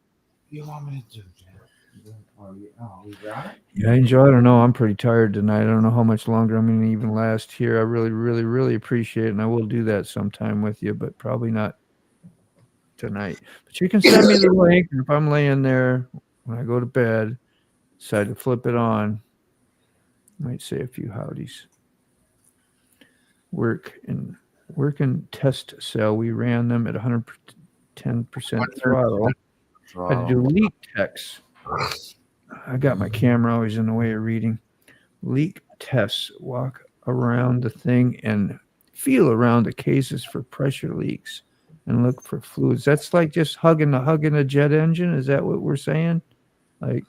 You want me to do that? Oh, we got it? Yeah, Angel, I don't know. I'm pretty tired tonight. I don't know how much longer I'm going to even last here. I really, really, really appreciate it, and I will do that sometime with you, but probably not tonight. But you can send me the link, and if I'm laying there when I go to bed, decide to flip it on, I might say a few howdies. Work and test cell. We ran them at 110% throttle. I had to do leak tests. I got my camera always in the way of reading. Leak tests. Walk around the thing and feel around the cases for pressure leaks and look for fluids. That's like just hugging a jet engine. Is that what we're saying? Like,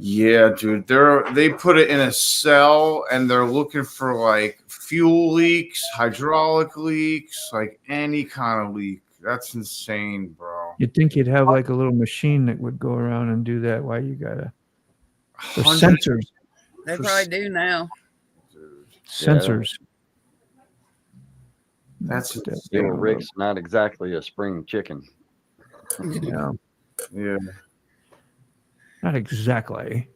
yeah, dude. They put it in a cell and they're looking for like fuel leaks, hydraulic leaks, like any kind of leak. That's insane, bro. You'd think you'd have like a little machine that would go around and do that. Why you gotta? There's 100 sensors. They probably do now. Sensors. That's Still, Rick's not exactly a spring chicken. Yeah. Yeah. Not exactly.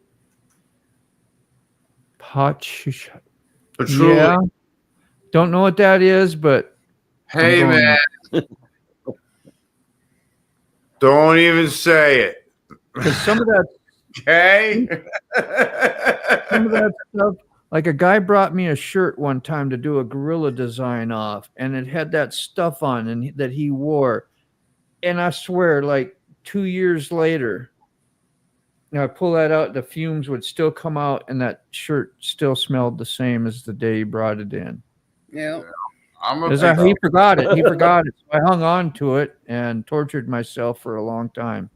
Patchouli. Yeah. Don't know what that is, but hey, man. Don't even say it. Because some of that, okay. some of that stuff, like a guy brought me a shirt one time to do a gorilla design off, and it had that stuff on and that he wore. And I swear, like 2 years later, I pull that out, the fumes would still come out, and that shirt still smelled the same as the day he brought it in. Yeah. He forgot it. He forgot it. So I hung on to it and tortured myself for a long time.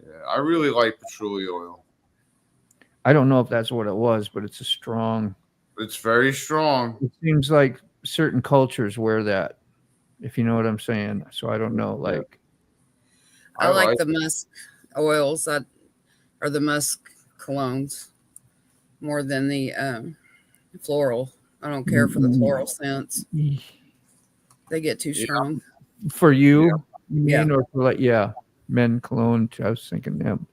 Yeah, I really like patchouli oil. I don't know if that's what it was, but it's a strong. It's very strong. It seems like certain cultures wear that, if you know what I'm saying. So I don't know. Like, I like the musk oils or the musk colognes more than the floral. I don't care for the floral scents. They get too strong. For you, you Yeah. mean, or for like, men cologne. I was thinking them.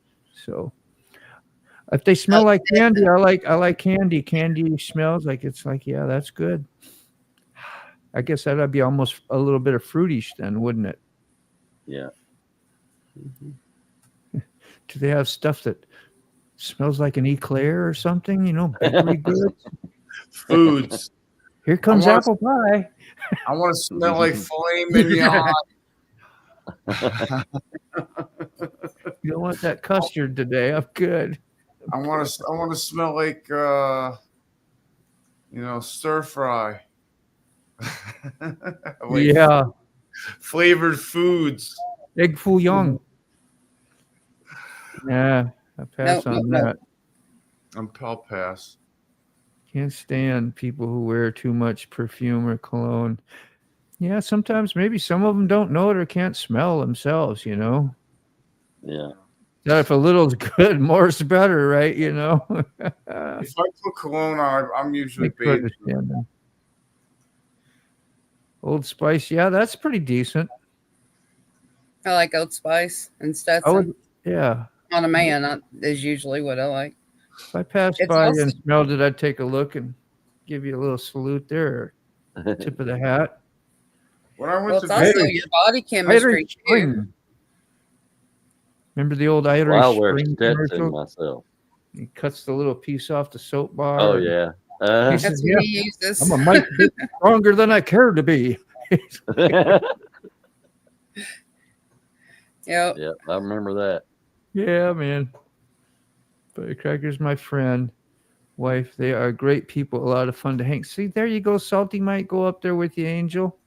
So if they smell like candy, I like candy. Candy smells like it's like, yeah, that's good. I guess that'd be almost a little bit of fruitish then, wouldn't it? Yeah. Do they have stuff that smells like an eclair or something? You know, bakery goods. Foods. Here comes apple pie. I want to smell like filet mignon. You don't want that custard today. I'm good. I want to smell like stir fry. Yeah. Flavored foods. Egg foo young. Yeah, I pass on that. I'll pass. Can't stand people who wear too much perfume or cologne. Yeah, sometimes maybe some of them don't know it or can't smell themselves, you know? Yeah. That if a little's good, more's better, right? You know? If I put cologne on, I'm usually bathing. Old Spice, yeah, that's pretty decent. I like Old Spice and Stetson. Yeah. On a man is usually what I like. If I passed by and smelled it, I'd take a look and give you a little salute there. Tip of the hat. When I went it's also your body chemistry too. Remember the old Irish I wear Spring Stetson commercial? myself. He cuts the little piece off the soap bar. Oh, yeah. He That's says, what he uses. I'm a mighty bit stronger than I care to be. Yep. Yeah, I remember that. Yeah, man. Firecracker's my friend, wife. They are great people. A lot of fun to hang. See, there you go. Salty might go up there with you, Angel.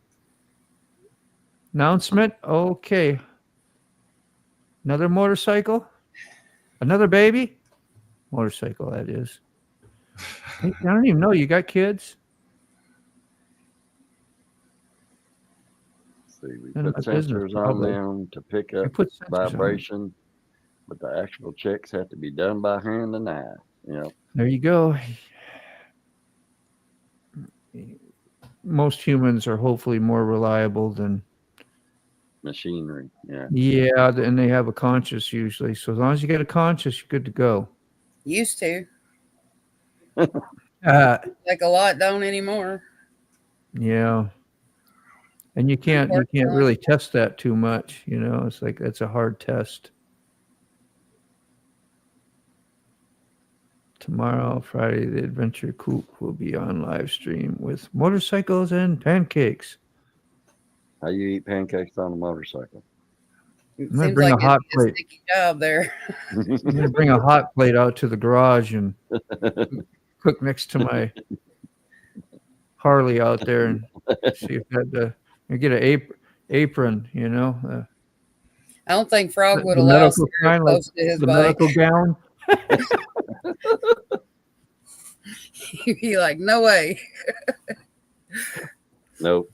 Announcement. Okay. Another motorcycle. Another baby. Motorcycle, that is. Hey, I don't even know. You got kids? See, we put sensors on them to pick up vibration, but the actual checks have to be done by hand and eye. Yeah. There you go. Most humans are hopefully more reliable than machinery. Yeah. Yeah, and they have a conscience usually. So as long as you get a conscience, you're good to go. Used to. Like a lot don't anymore. Yeah. And you can't really test that too much, you know. It's like that's a hard test. Tomorrow, Friday, the Adventure Coupe will be on live stream with motorcycles and pancakes. How you eat pancakes on a motorcycle? I'm gonna bring a hot plate. Sticky job there. I'm gonna bring a hot plate out to the garage and cook next to my Harley out there and see if that get an apron, you know. I don't think Frog would allow us close to his the bike. medical gown. You'd be like, no way. Nope.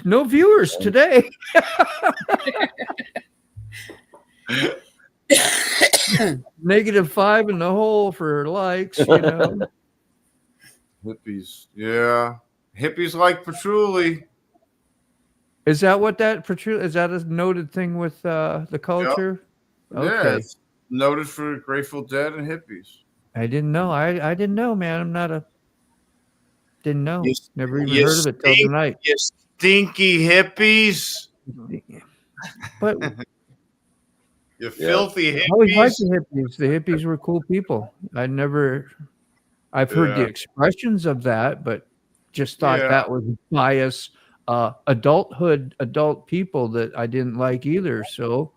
No viewers today. -5 in the hole for likes, you know. Hippies. Yeah. Hippies like patchouli. Is that what that is that a noted thing with the culture? Yeah, Okay. it's noted for Grateful Dead and hippies. I didn't know. I didn't know, man. I'm not a didn't know. Never even you heard of it till tonight. You stinky hippies. But You filthy hippies. I always liked the hippies. The hippies were cool people. I've heard the expressions of that, but just thought that was bias. Adult people that I didn't like either. So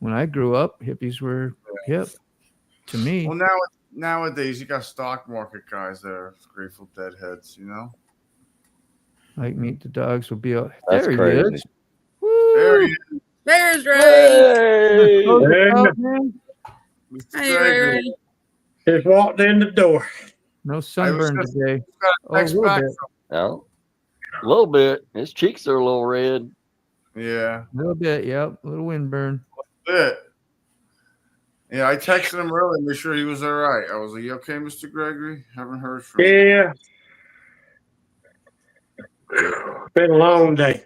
when I grew up, hippies were hip to me. Well, nowadays you got stock market guys that are Grateful Dead heads, you know. Like Meet the Dogs will be a That's there he crazy. is. There he is. There's Ray. Hey! Hey, Ray. Just walked in the door. No sunburn today. Got a text back Oh, a little bit. His cheeks are a little red. Yeah. A little bit, yep. A little windburn. Bit. Yeah, I texted him earlier, make sure he was all right. I was like, "You okay, Mr. Gregory? Haven't heard from you." Yeah. Been a long day.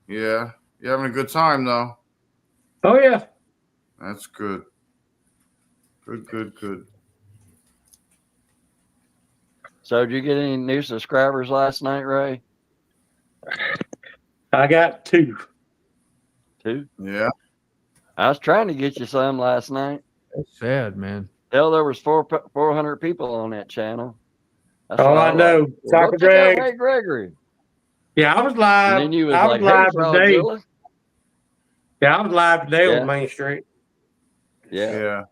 Yeah. You having a good time though? Oh yeah. That's good. Good. So, did you get any new subscribers last night, Ray? I got 2. 2? Yeah. I was trying to get you some last night. That's sad, man. Hell, there was 400 people on that channel. That's Oh, why I know. Like, well, Taco go check out Greg. Ray Gregory. Yeah, I was live. And then you was I like, was hey, live today. Frogzilla. Yeah, I was live today Yeah. on Main Street. Yeah.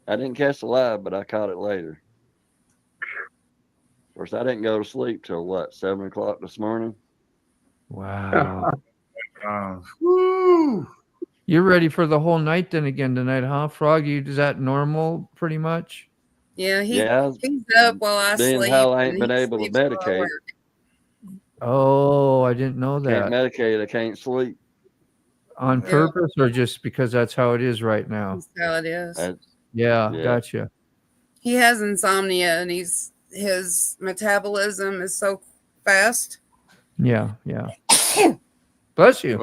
I didn't catch the live, but I caught it later. Of course, I didn't go to sleep till what, 7 o'clock this morning? Wow. Woo! You're ready for the whole night then again tonight, huh? Froggy, is that normal pretty much? Yeah, he's Yeah. up while I Being sleep. hell, I ain't and been he able to sleeps while I medicate. work. Oh, I didn't know Can't that. medicate, I can't sleep. On Yeah. purpose or just because that's how it is right now? That's how it is. Yeah, Yeah. gotcha. He has insomnia, and his metabolism is so fast Yeah. Bless you.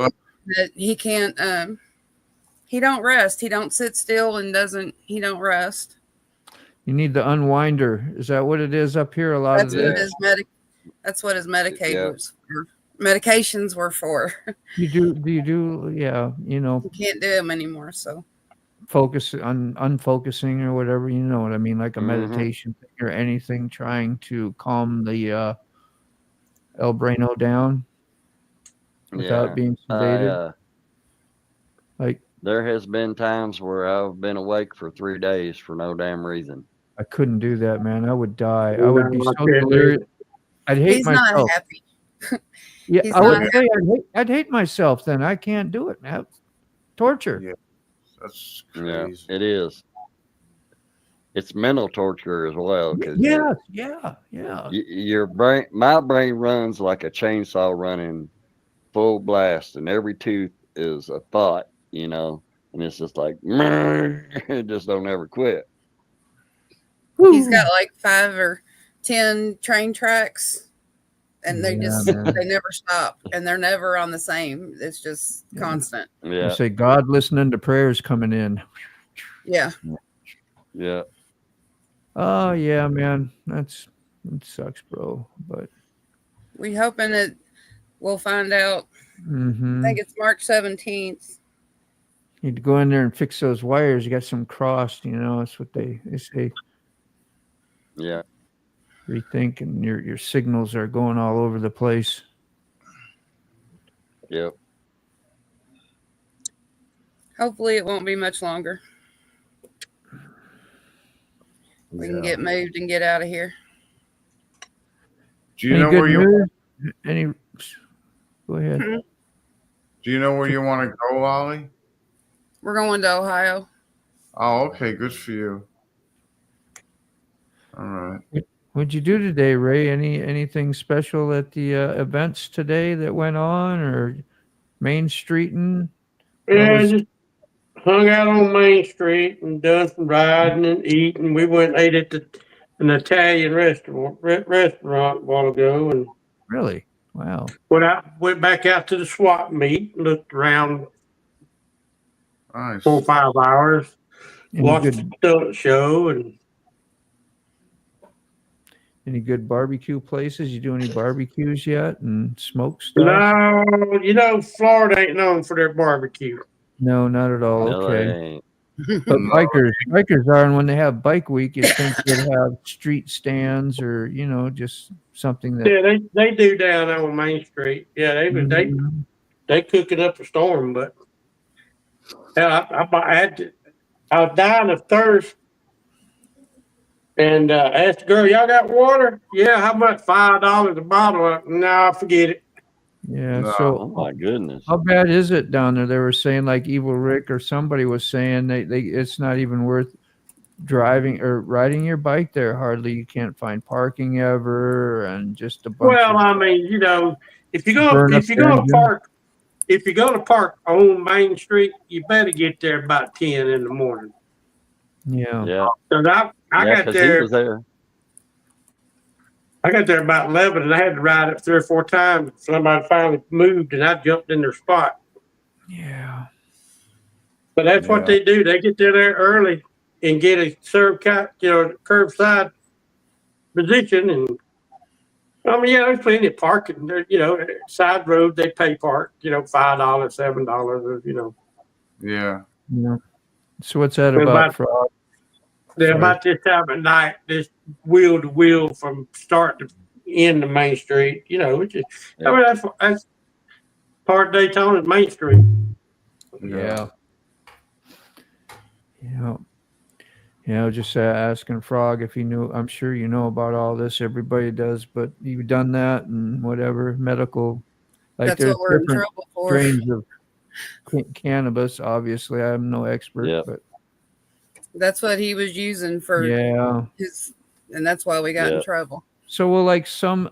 that he can't. He don't rest. He don't sit still, and he don't rest. You need the unwinder. Is that what it is up here? A lot That's of what this. his That's what his medications were for. You do, yeah, you know, He can't do them anymore. So focus on unfocusing or whatever, you know what I mean, like a meditation thing or anything trying to calm the El Brano down without being sedated. Like there has been times where I've been awake for 3 days for no damn reason. I couldn't do that, man. I would die. I would be so delirious. I'd hate he's myself. not happy. Yeah, He's I would not say I'd hate myself then. I can't do it. That's torture. Yeah. That's Yeah, crazy. it is. It's mental torture as well. Cause Yeah. your brain, my brain runs like a chainsaw running full blast, and every tooth is a thought, you know, and it's just like, it just don't ever quit. He's got like 5 or 10 train tracks, and they man. they never stop, and they're never on the same. It's just constant. You say God listening to prayers coming in. Yeah. Yeah. Oh yeah, man. It sucks, bro. But We hoping that we'll find out. I think it's March 17th. You need to go in there and fix those wires. You got some crossed, you know. That's what they say. Yeah. Rethink, and your signals are going all over the place. Yep. Hopefully, it won't be much longer. We can get moved and get out of here. Do you know where you Go ahead. Do you know where you want to go, Ollie? We're going to Ohio. Oh, okay, good for you. All right. What'd you do today, Ray? Anything special at the events today that went on, or Main Streeting? Yeah, just hung out on Main Street and done some riding and eating. We went and ate at an Italian restaurant a while ago, and Really? Wow. went back out to the swap meet, looked around Nice. 4 or 5 hours, Any watched good, the show, and any good barbecue places? You do any barbecues yet and smoke stuff? no, Florida ain't known for their barbecue. No, not at all. No, Okay. they ain't. But bikers are, and when they have bike week, you'd think they'd have street stands or, just something that. Yeah, they do down on Main Street. Yeah, they cooking up a storm, but yeah, I was dying of thirst, and asked the girl, "Y'all got water?" "Yeah." "How much?" $5 a bottle. "No, forget it." Yeah. No. So, Oh my goodness. how bad is it down there? They were saying, like Evil Rick or somebody was saying, they it's not even worth driving or riding your bike there. Hardly. You can't find parking ever, and just a bunch. Well, I mean, if you're gonna park on Main Street, you better get there about 10 in the morning. Yeah. Yeah. So I Yeah, got 'cause he there. was there. I got there about 11, and I had to ride it 3 or 4 times. Somebody finally moved, and I jumped in their spot. Yeah. But that's what they do. They get there early and get a curbside position. And I mean, there's plenty of parking. There, side road they pay park. $5, $7. Yeah. Yeah. So what's that They're about, Frog? They're Sorry. about this time at night, just wheel to wheel from start to end of Main Street. Which is, I mean, that's part of Daytona's Main Street. Yeah. Yeah, I was just asking Frog if he knew. I'm sure you know about all this. Everybody does, but you've done that and whatever medical. Like That's there's what we're in different trouble for. strains of cannabis. Obviously, I'm no expert, but That's what he was using for his, and that's why we got in trouble. So will some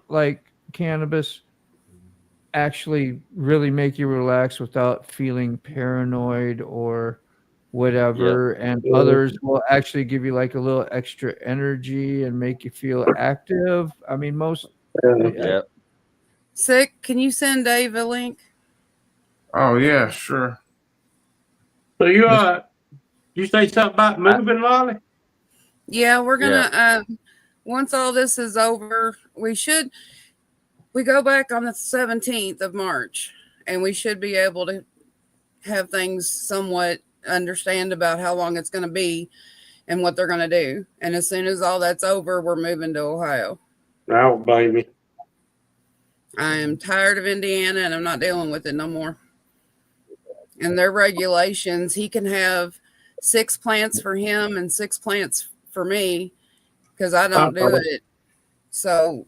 cannabis actually really make you relax without feeling paranoid or whatever, and others will actually give you like a little extra energy and make you feel active? I mean, most. Sick, can you send Dave a link? Oh yeah, sure. So you say something about moving, Lolly? Yeah, we're gonna once all this is over, we go back on the 17th of March, and we should be able to have things somewhat understand about how long it's going to be and what they're going to do. And as soon as all that's over, we're moving to Ohio. I don't blame you. I am tired of Indiana, and I'm not dealing with it no more. And their regulations, he can have 6 plants for him and 6 plants for me because I don't do it. So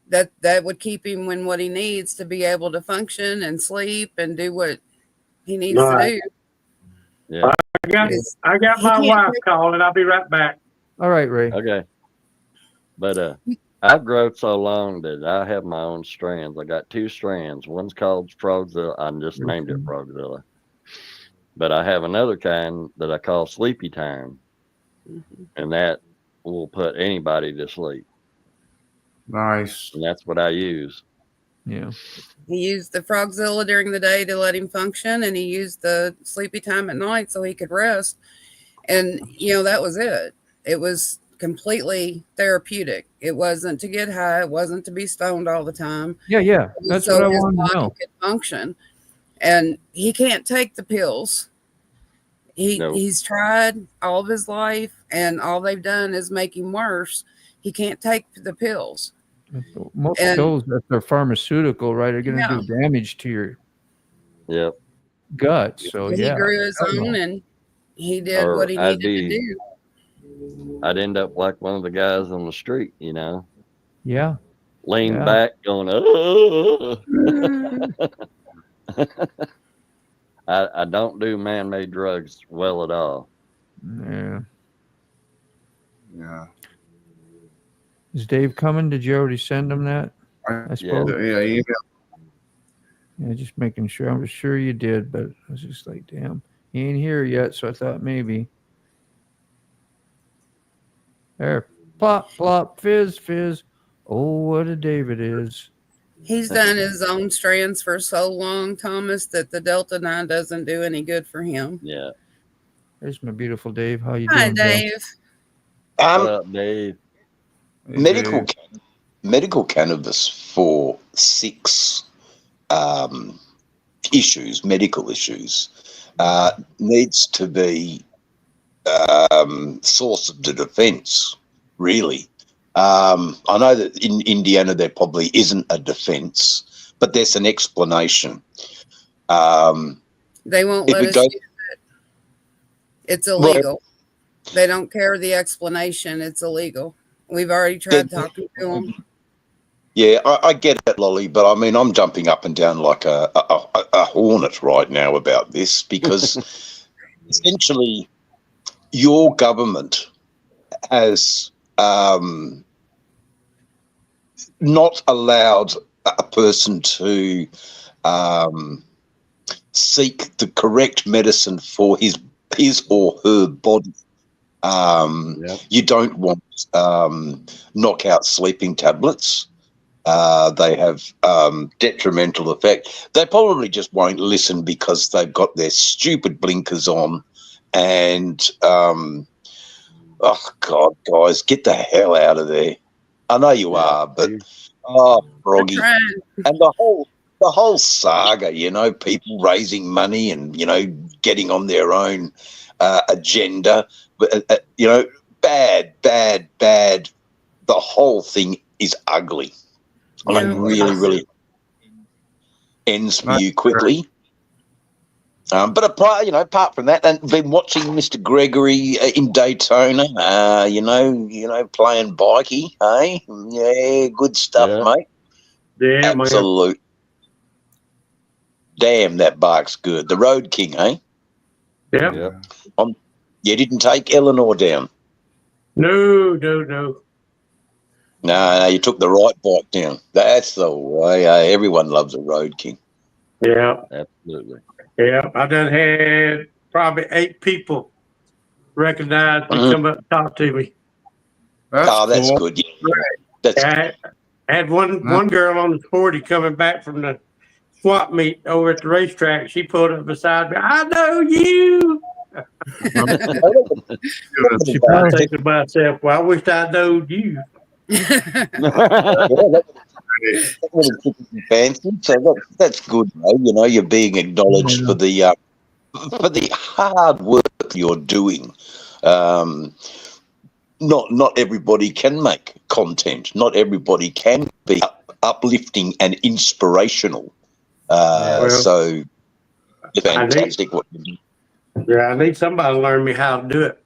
that would keep him when what he needs to be able to function and sleep and do what he needs to do. Yeah. I got my wife calling. I'll be right back. All right, Ray. Okay. But I've grown so long that I have my own strands. I got 2 strands. One's called Frogzilla. I just named it Frogzilla. But I have another kind that I call Sleepy Time. And that will put anybody to sleep. Nice. And that's what I use. Yeah. He used the Frogzilla during the day to let him function, and he used the Sleepy Time at night so he could rest. And, that was it. It was completely therapeutic. It wasn't to get high. It wasn't to be stoned all the time. Yeah. That's what I wanted to know. Could function. And he can't take the pills. He's tried all of his life, and all they've done is make him worse. He can't take the pills. Most pills, if they're pharmaceutical, right, are going to do damage to your gut. So he grew his own, and he did what he needed to do. I'd end up like one of the guys on the street, Yeah. Lean back, going, oh. I don't do man-made drugs well at all. Yeah. Yeah. Dave coming? Did you already send him that? I suppose. Yeah. Yeah, just making sure. I was sure you did, but I was just like, damn, he ain't here yet. So I thought maybe. There, plop, plop, fizz, fizz. Oh, what a David is. He's done his own strands for so long, Thomas, that the Delta 9 doesn't do any good for him. Yeah. There's my beautiful Dave. How you Hi, doing, Bill? Dave. What up, Dave? Medical cannabis for 6 issues, medical issues, needs to be source of the defence, really. I know that in Indiana there probably isn't a defence, but there's an explanation. They won't let us use it. It's illegal. They don't care the explanation. It's illegal. We've already tried talking to them. Yeah, I get it, Lolly, but I mean, I'm jumping up and down like a hornet right now about this because essentially your government has not allowed a person to seek the correct medicine for his or her body. You don't want knockout sleeping tablets. They have detrimental effect. They probably just won't listen because they've got their stupid blinkers on. And, oh, God, guys, get the hell out of there. I know you are, but, oh, Froggy. And the whole saga, you know, people raising money and, you know, getting on their own agenda, you know, bad. The whole thing is ugly. I mean, really ends for you quickly. But apart from that, and been watching Mr. Gregory in Daytona, you know, playing bikey, hey? Yeah, good stuff, mate. Yeah, absolute. Damn, that bike's good. The Road King, eh? Yeah. You didn't take Eleanor down. No. No, you took the right bike down. That's the way. Everyone loves a Road King. Yeah. Absolutely. Yeah, I done had probably 8 people recognize me, come up and talk to me. That's good. Yeah. I had one girl on the 40 coming back from the swap meet over at the racetrack. She pulled up beside me. I know you. I think to myself, well, I wish I knowed you. Fancy, so that's good, mate. You know, you're being acknowledged for the hard work you're doing. Not everybody can make content. Not everybody can be uplifting and inspirational. So fantastic what you do. Yeah, I need somebody to learn me how to do it.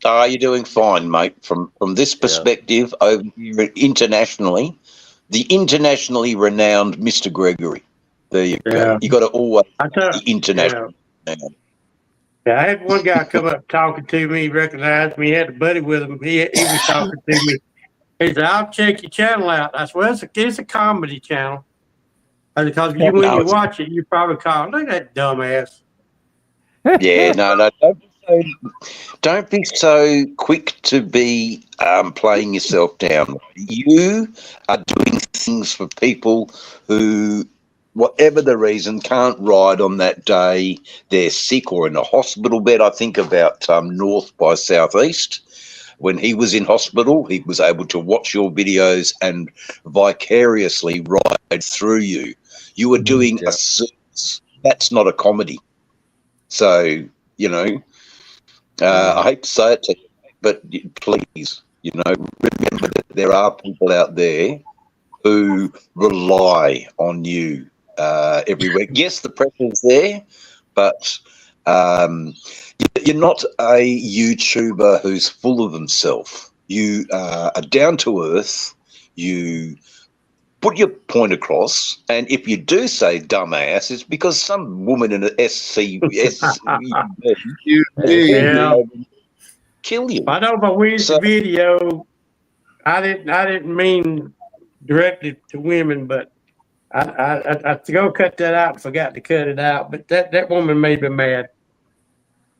You're doing fine, mate. From this perspective, over here internationally, the internationally renowned Mr. Gregory. There you go. You got to always be international. Yeah, I had one guy come up talking to me, recognized me, had a buddy with him. He was talking to me. He said, I'll check your channel out. I said, well, it's a comedy channel. Because when you watch it, you probably call, look at that dumbass. Yeah, no, don't be so quick to be playing yourself down. You are doing things for people who, whatever the reason, can't ride on that day. They're sick or in a hospital bed. I think about North by Southeast. When he was in hospital, he was able to watch your videos and vicariously ride through you. You were doing a service. That's not a comedy. So, you know, I hate to say it to you, but please, you know, remember that there are people out there who rely on you every week. Yes, the pressure's there, but you're not a YouTuber who's full of himself. You are down to earth. You put your point across, and if you do say dumbass, it's because some woman in an SCV kill you. I know if I watch the video, I didn't mean directly to women, but I go cut that out and forgot to cut it out. But that woman made me mad.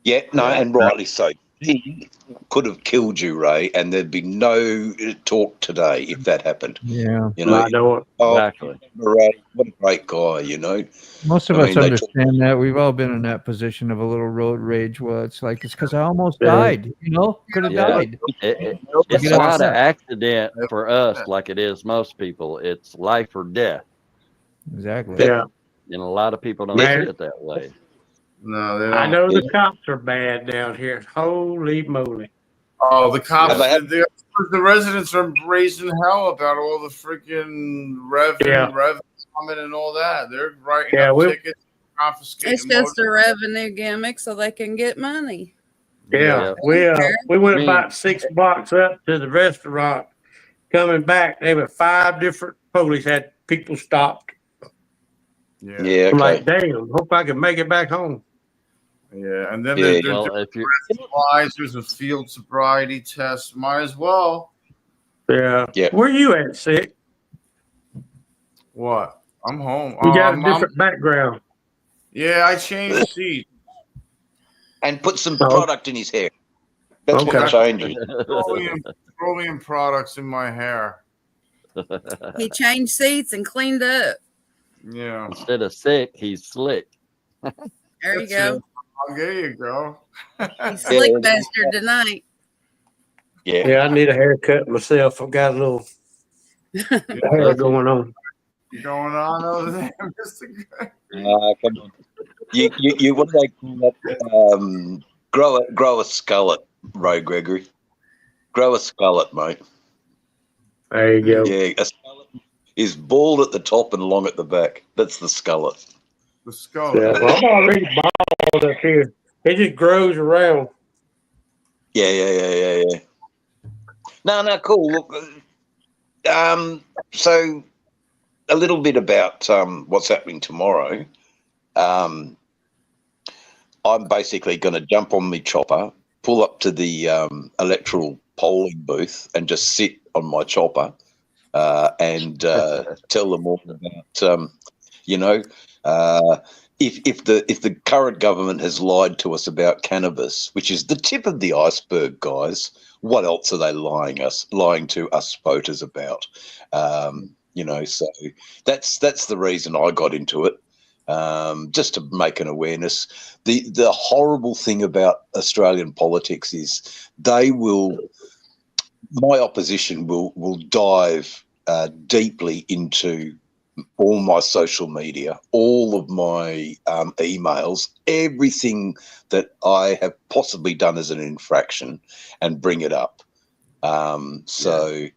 Yeah, no, and rightly so. He could have killed you, Ray, and there'd be no talk today if that happened. Yeah. You know, I know. Exactly. Ray, what a great guy, you know. Most of I us mean, they understand that. We've all been in that position of a little road rage where it's like, it's because I almost Yeah. died, could have Yeah. died. It's Get not an upset. accident for us like it is most people. It's life or death. Exactly. Yeah. And a lot of people don't Man. see it that way. No, they don't. I know the cops are bad down here. Holy moly. Oh, the cops, Yeah. the residents are raising hell about all the freaking rev comment and all that. They're writing up tickets, confiscating. It's just a revenue gimmick so they can get money. Yeah. We went about 6 blocks up to the restaurant. Coming back, there were 5 different police had people stopped. Yeah. I'm like, damn, hope I can make it back home. Yeah, and then Yeah. there's there's a field sobriety test. Might as well. Yeah. Yeah. Where you at, Sick? What? I'm home. You got a different background. Yeah, I changed seats. And put some product in his hair. That's what changes. Petroleum products in my hair. He changed seats and cleaned up. Yeah. Instead of sick, he's slick. There you go. There you go. He's slick bastard tonight. Yeah, I need a haircut myself. I've got a little hair going on. Going on over there, Mr. Greg? Come on. You what do they call that? Grow a skullet, Ray Gregory. Grow a skullet, mate. There you go. Yeah, a skullet is bald at the top and long at the back. That's the skullet. The skull. Yeah, well, I'm already bald up here. It just grows around. Yeah. No, cool. Look, so a little bit about what's happening tomorrow. I'm basically going to jump on my chopper, pull up to the electoral polling booth, and just sit on my chopper and tell them all about, if the current government has lied to us about cannabis, which is the tip of the iceberg, guys, what else are they lying to us voters about? So that's the reason I got into it. Just to make an awareness. The horrible thing about Australian politics is my opposition will dive deeply into all my social media, all of my emails, everything that I have possibly done as an infraction, and bring it up. So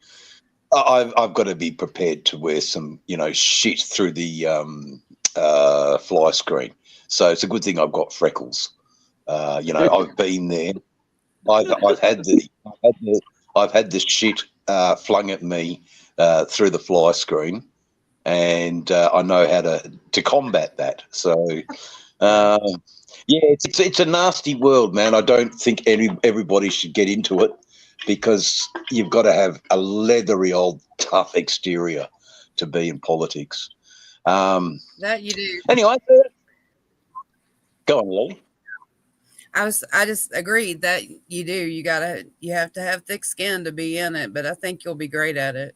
I've got to be prepared to wear some, shit through the fly screen. So it's a good thing I've got freckles. I've been there. I've had the shit flung at me through the fly screen, and I know how to combat that. So it's a nasty world, man. I don't think everybody should get into it, because you've got to have a leathery old tough exterior to be in politics. That you do. Anyway, go on, Lily. I just agreed that you do. You have to have thick skin to be in it, but I think you'll be great at it.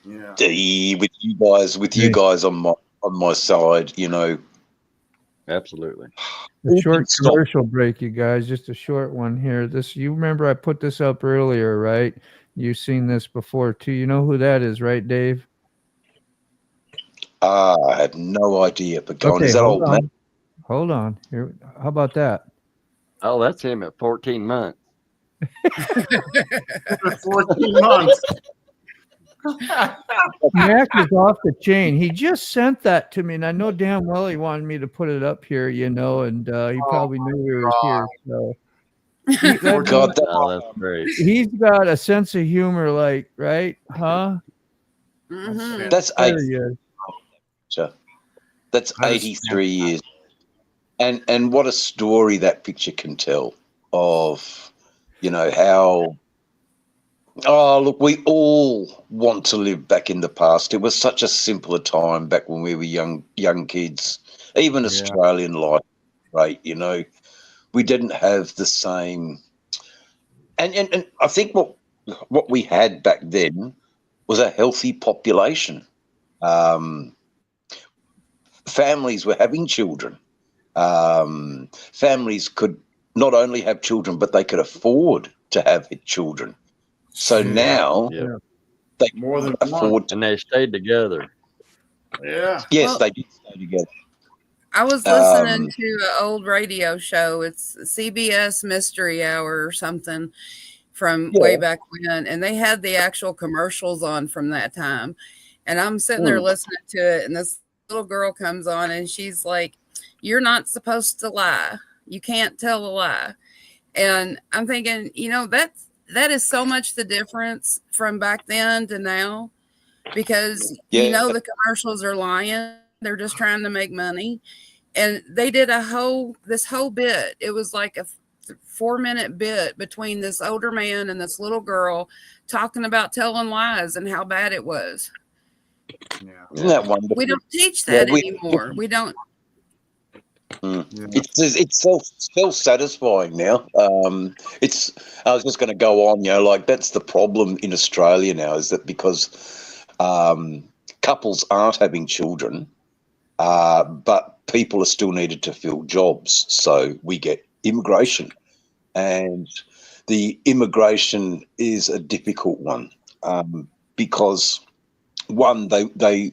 Yeah. With you guys on my side, Absolutely. A short commercial break, you guys. Just a short one here. You remember I put this up earlier, right? You've seen this before too. You know who that is, right, Dave? I have no idea. But go on. Is that old man? Hold on. Here, how about that? Oh, that's him at 14 months. 14 months. Mac is off the chain. He just sent that to me, and I know damn well he wanted me to put it up here, and he probably knew we were here. So that's great. He's got a sense of humor, like, right? Huh? Mm-hmm. That's There he is. That's 83 years. And what a story that picture can tell of, how Oh, look, we all want to live back in the past. It was such a simpler time back when we were young kids. Even Australian life, right? You know, we didn't have the same. And I think what we had back then was a healthy population. Families were having children. Families could not only have children, but they could afford to have children. So now they more than afford and they stayed together. Yeah. Yes, Well, they did stay together. I was listening to an old radio show. It's CBS Mystery Hour or something from way back when, and they had the actual commercials on from that time. And I'm sitting there listening to it, and this little girl comes on, and she's like, "You're not supposed to lie. You can't tell a lie." And I'm thinking, you know, that is so much the difference from back then to now, because you know the commercials are lying. They're just trying to make money. And they did this whole bit. It was like a 4-minute bit between this older man and this little girl talking about telling lies and how bad it was. Isn't that wonderful? We don't teach that anymore. We don't. It's self-satisfying now. I was just going to go on. You know, like that's the problem in Australia now, is that because couples aren't having children, but people are still needed to fill jobs. So we get immigration, and the immigration is a difficult one because one, they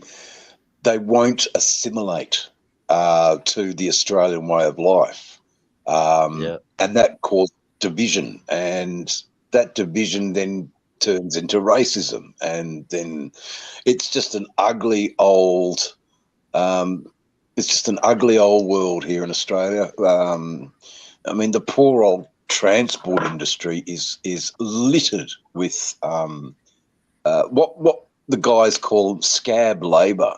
won't assimilate to the Australian way of life, and that caused division, and that division then turns into racism, and then it's just an ugly old. It's just an ugly old world here in Australia. I mean, the poor old transport industry is littered with what the guys call scab labour,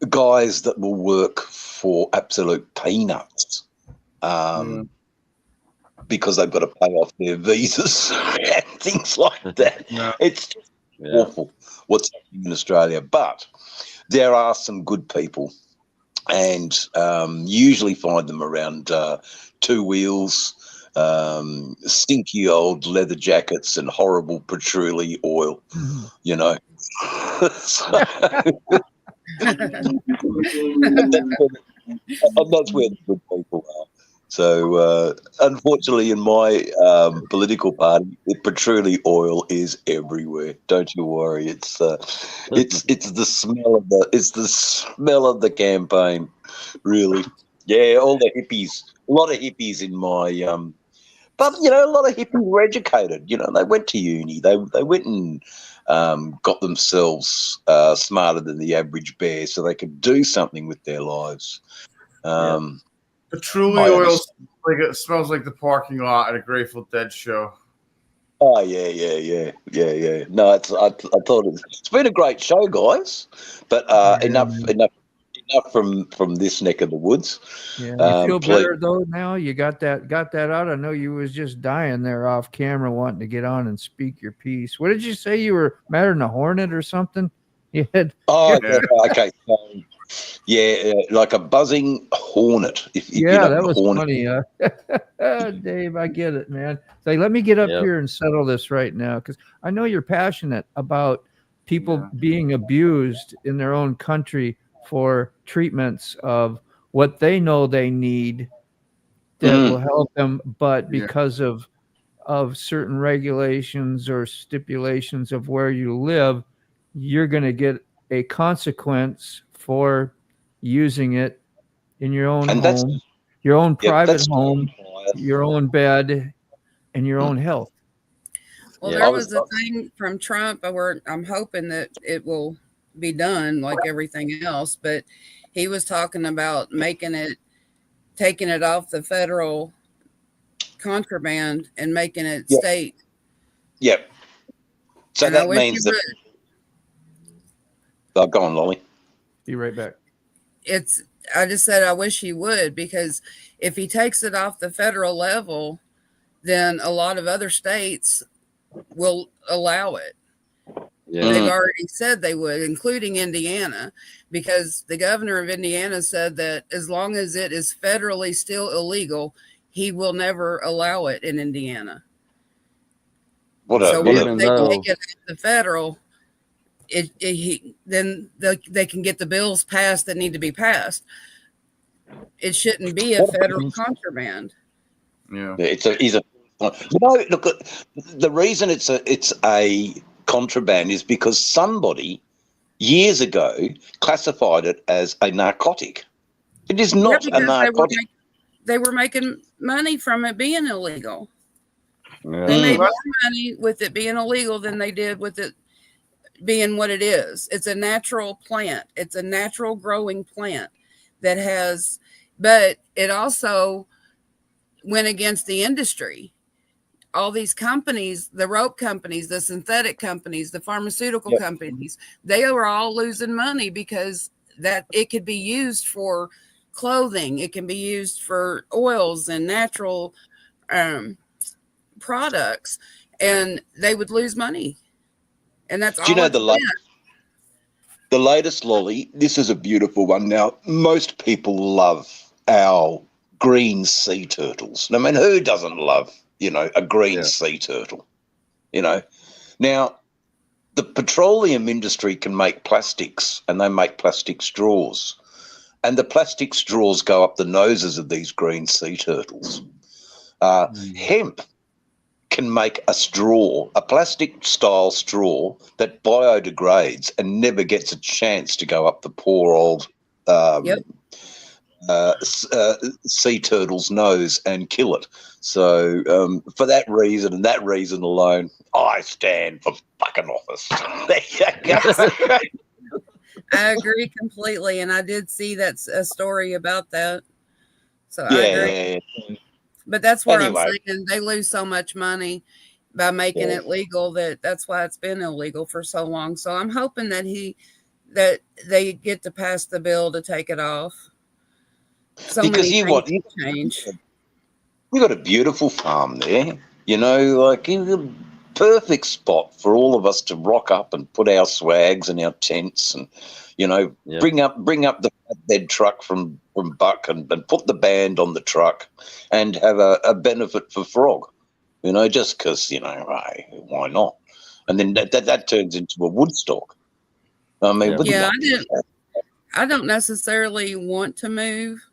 guys that will work for absolute peanuts because they've got to pay off their visas and things like that. It's just awful what's happening in Australia, but there are some good people, and usually find them around two wheels, stinky old leather jackets and horrible patchouli oil, you know. And that's where the good people are. So, unfortunately, in my political party, the patchouli oil is everywhere. Don't you worry. It's the smell of the campaign, really. Yeah, all the hippies. A lot of hippies in my but you know, a lot of hippies were educated. You know, they went to uni. They went and got themselves smarter than the average bear, so they could do something with their lives. Patchouli oil smells like the parking lot at a Grateful Dead show. Oh yeah. No, I thought it's been a great show, guys. But enough from this neck of the woods. Yeah, you feel better though now. You got that out. I know you was just dying there off camera, wanting to get on and speak your piece. What did you say? You were madder than a hornet or something? You had. Oh, okay. Yeah, like a buzzing hornet. If you know that was hornet. funny. Dave, I get it, man. Say, let me get up here and settle this right now, because I know you're passionate about people being abused in their own country for treatments of what they know they need that will help them, but because of certain regulations or stipulations of where you live, you're going to get a consequence for using it in your own home, your own private home, your own bed, and your own health. Well, there was a thing from Trump where I'm hoping that it will be done like everything else, but he was talking about taking it off the federal contraband and making it state. Yep. So and that means that. Go on, Lolly. Be right back. I just said I wish he would, because if he takes it off the federal level, then a lot of other states will allow it. Yeah. They've already said they would, including Indiana, because the governor of Indiana said that as long as it is federally still illegal, he will never allow it in Indiana. So once they take it to federal, then they can get the bills passed that need to be passed. It shouldn't be a federal contraband. Yeah, look, the reason it's a contraband is because somebody years ago classified it as a narcotic. It is not a narcotic. They were making money from it being illegal. Yeah. They made more money with it being illegal than they did with it being what it is. It's a natural plant. It's a natural growing plant that has, but it also went against the industry. All these companies, the rope companies, the synthetic companies, the pharmaceutical companies, they are all losing money because that it could be used for clothing. It can be used for oils and natural products, and they would lose money. And that's all. Do you know the latest lolly? This is a beautiful one. Now, most people love our green sea turtles. I mean, who doesn't love, a green sea turtle? Now, the petroleum industry can make plastics, and they make plastic straws. And the plastic straws go up the noses of these green sea turtles. Hemp can make a straw, a plastic-style straw that biodegrades and never gets a chance to go up the poor old sea turtle's nose and kill it. So for that reason and that reason alone, I stand for fucking office. I agree completely, and I did see a story about that. So I agree. But that's where I'm saying they lose so much money by making it legal that's why it's been illegal for so long. So I'm hoping that they get to pass the bill to take it off. Because you got a beautiful farm there, like a perfect spot for all of us to rock up and put our swags and our tents and, bring up the flatbed truck from Buck and put the band on the truck and have a benefit for Frog, just because, hey, why not? And then that turns into a Woodstock. I mean, I don't necessarily want to move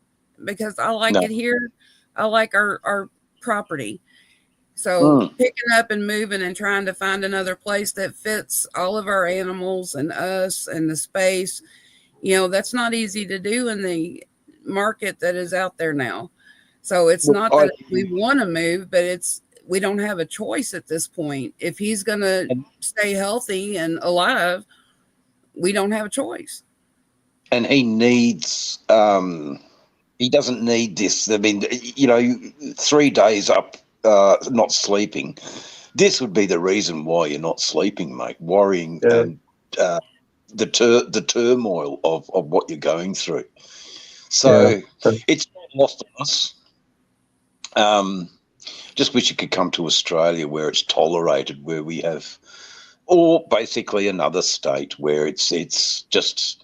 because I like it here. I like our property. So picking up and moving and trying to find another place that fits all of our animals and us and the space, that's not easy to do in the market that is out there now. So it's not that we want to move, but we don't have a choice at this point. If he's going to stay healthy and alive, we don't have a choice. And he needs, he doesn't need this. I mean, 3 days up, not sleeping. This would be the reason why you're not sleeping, mate. Worrying and the turmoil of what you're going through. So it's not lost on us. Just wish you could come to Australia where it's tolerated, where we have, or basically another state where it's just.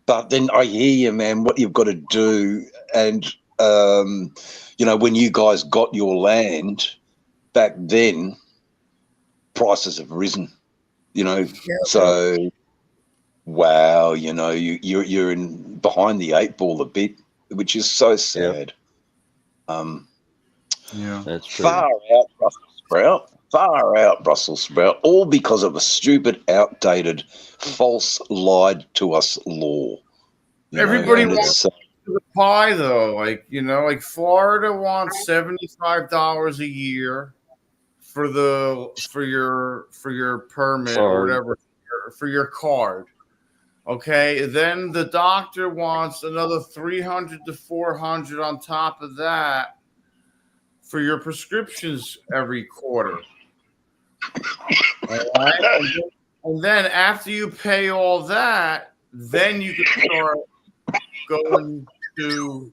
But then I hear you, man. What you've got to do, and when you guys got your land back then, prices have risen. So wow, you're in behind the eight ball a bit, which is so sad. That's true. Far out, Brussels sprout, all because of a stupid, outdated, false, lied to us law. Everybody wants the pie, though. Like Florida wants $75 a year for your permit or whatever, for your card. Okay, then the doctor wants another $300 to $400 on top of that for your prescriptions every quarter. All right, and then after you pay all that, then you can start going to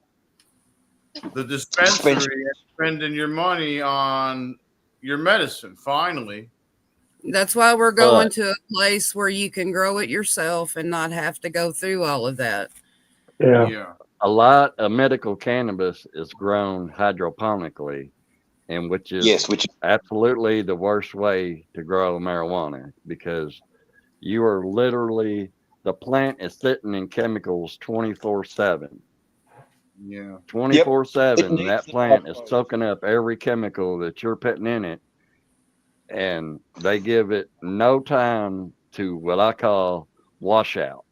the dispensary and spending your money on your medicine. Finally, That's why we're going to a place where you can grow it yourself and not have to go through all of that. yeah. A lot of medical cannabis is grown hydroponically, and which is absolutely the worst way to grow marijuana, because you are literally, the plant is sitting in chemicals 24/7. Yeah. 24/7. That plant is soaking up every chemical that you're putting in it, and they give it no time to what I call washout.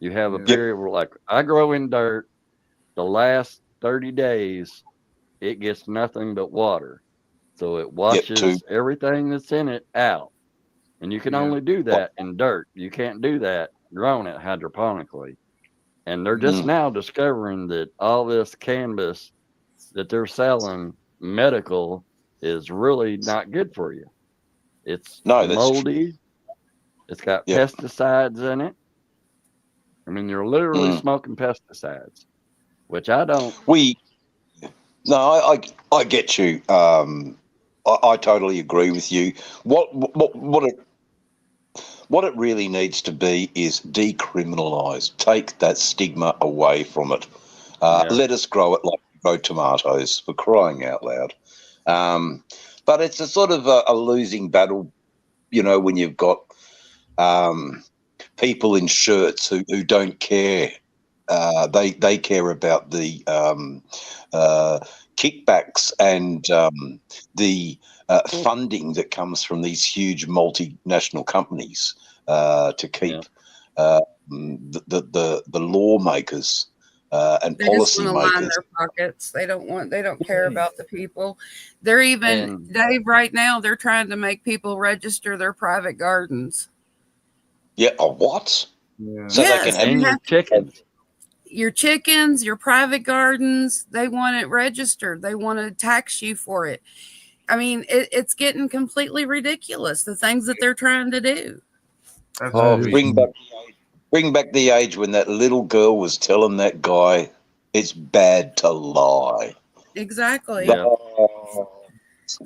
You have a period where, like, I grow in dirt. The last 30 days, it gets nothing but water. So it washes everything that's in it out. And you can only do that in dirt. You can't do that growing it hydroponically. And they're just now discovering that all this cannabis that they're selling medical is really not good for you. It's moldy. It's got pesticides in it. I mean, you're literally smoking pesticides, which I don't. I get you. I totally agree with you. What it really needs to be is decriminalised. Take that stigma away from it. Let us grow it like we grow tomatoes, for crying out loud. But it's a sort of a losing battle, you know, when you've got people in shirts who don't care. They care about the kickbacks and the funding that comes from these huge multinational companies to keep the lawmakers and they policy just want to line makers. their pockets. They don't care about the people. They're even, Dave, right now, they're trying to make people register their private gardens. Yeah, what? Yeah. So they can have your chickens. Your chickens, your private gardens, they want it registered. They want to tax you for it. I mean, it's getting completely ridiculous, the things that they're trying to do. Bring back the age when that little girl was telling that guy it's bad to lie. Exactly. Yeah.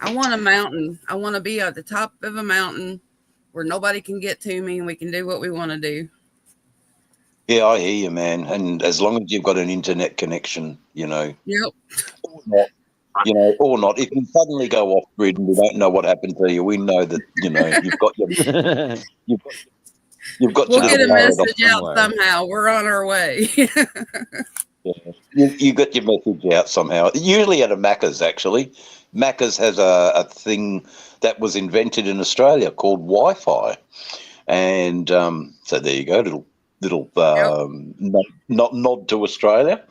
I want a mountain. I want to be at the top of a mountain where nobody can get to me and we can do what we want to do. Yeah, I hear you, man. And as long as you've got an internet connection, you know. Yep. Or not. If you suddenly go off grid and we don't know what happened to you, we know that, you know, you've got your We'll get a message out somehow. We're on our way. You got your message out somehow. Usually at a Macca's, actually. Macca's has a thing that was invented in Australia called Wi-Fi. And so there you go, little nod to Australia.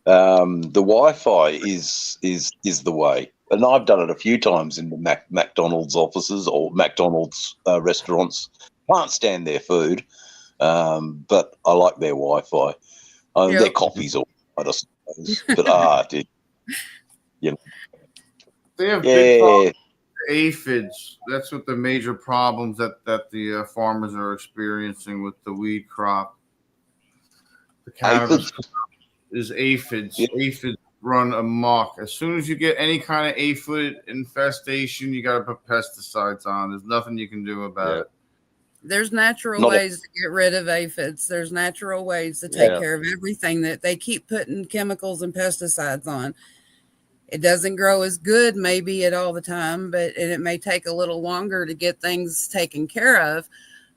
The Wi-Fi is the way. And I've done it a few times in the McDonald's offices or McDonald's restaurants. Can't stand their food, but I like their Wi-Fi. Their coffee's all right, I suppose. But dude, you know. They have big problems with aphids. That's what the major problems that the farmers are experiencing with the weed crop. The cannabis is aphids. Yeah. Aphids run amok. As soon as you get any kind of aphid infestation, you got to put pesticides on. There's nothing you can do about it. There's natural ways to get rid of aphids. There's natural ways to take care of everything that they keep putting chemicals and pesticides on. It doesn't grow as good maybe at all the time, and it may take a little longer to get things taken care of.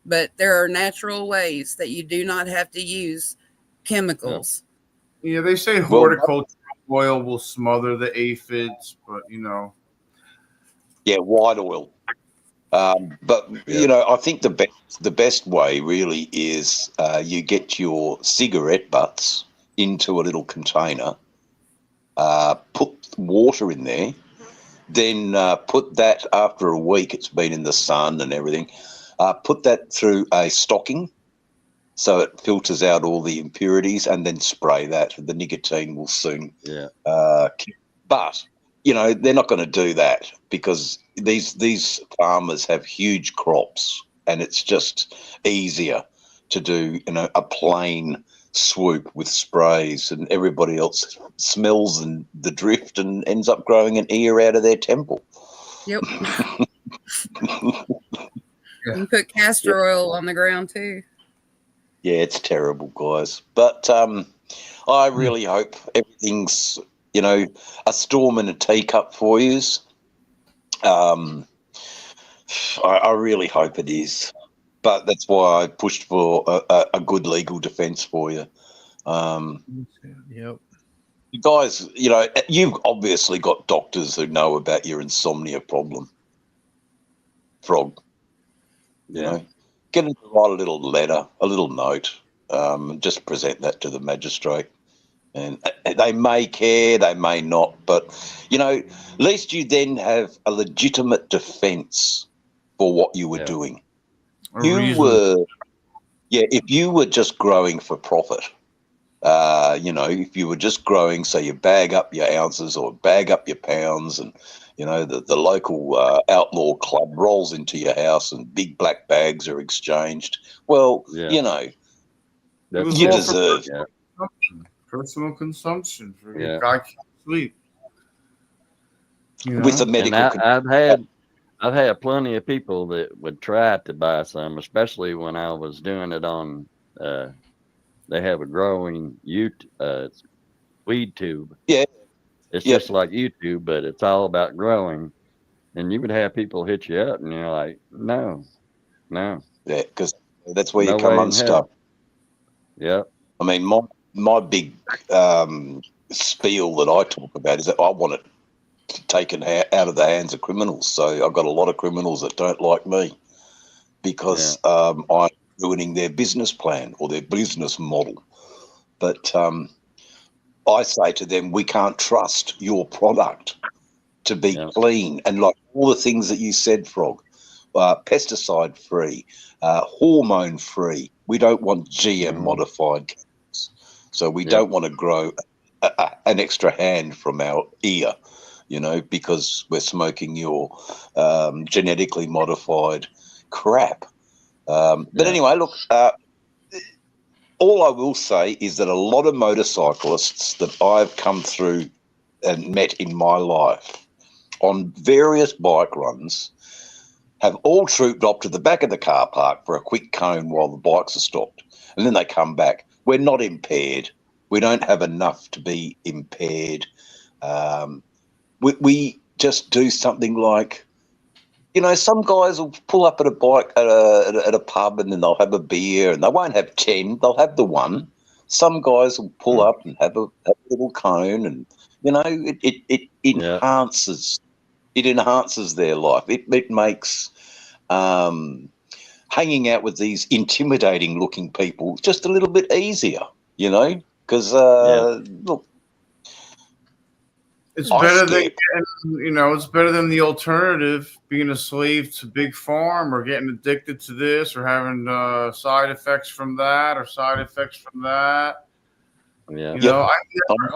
But there are natural ways that you do not have to use chemicals. Yeah, they say horticultural oil will smother the aphids, but you know. Yeah, white oil. But you know, I think the best way really is you get your cigarette butts into a little container, put water in there, then put that after a week. It's been in the sun and everything. Put that through a stocking, so it filters out all the impurities, and then spray that. The nicotine will soon. But you know, they're not going to do that because these farmers have huge crops, and it's just easier to do, you know, a plain swoop with sprays, and everybody else smells and the drift and ends up growing an ear out of their temple. Yep. You can put castor oil on the ground too. Yeah, it's terrible, guys. But I really hope everything's, a storm in a teacup for you. I really hope it is. But that's why I pushed for a good legal defense for you. Yep. You guys, you've obviously got doctors who know about your insomnia problem. Frog. Get them to write a little letter, a little note, and just present that to the magistrate. And they may care, they may not, but, at least you then have a legitimate defense for what you were doing. If you were just growing for profit, if you were just growing, so you bag up your ounces or bag up your pounds and, the local outlaw club rolls into your house and big black bags are exchanged. Well, you deserve personal consumption. I can't sleep. With the medical. And I've had plenty of people that would try to buy some, especially when I was doing it on. They have a growing weed tube. Yeah. It's just like YouTube, but it's all about growing. And you would have people hit you up, and you're like, no. Yeah, because that's where you come unstuck. Yep. I mean, my big spiel that I talk about is that I want it taken out of the hands of criminals. So I've got a lot of criminals that don't like me because I'm ruining their business plan or their business model. But I say to them, we can't trust your product to be clean. And like all the things that you said, Frog, pesticide free, hormone free. We don't want GM modified chemicals. So we don't want to grow an extra hand from our ear, because we're smoking your genetically modified crap. But anyway, look, all I will say is that a lot of motorcyclists that I've come through and met in my life on various bike runs have all trooped up to the back of the car park for a quick cone while the bikes are stopped. And then they come back. We're not impaired. We don't have enough to be impaired. We just do something like, some guys will pull up at a bike at a pub and then they'll have a beer and they won't have 10, they'll have the one. Some guys will pull up and have a little cone and, it enhances their life. It makes hanging out with these intimidating looking people just a little bit easier, because, look, it's better than it's better than the alternative, being a slave to Big Farm or getting addicted to this or having side effects from that or side effects from that. Yeah.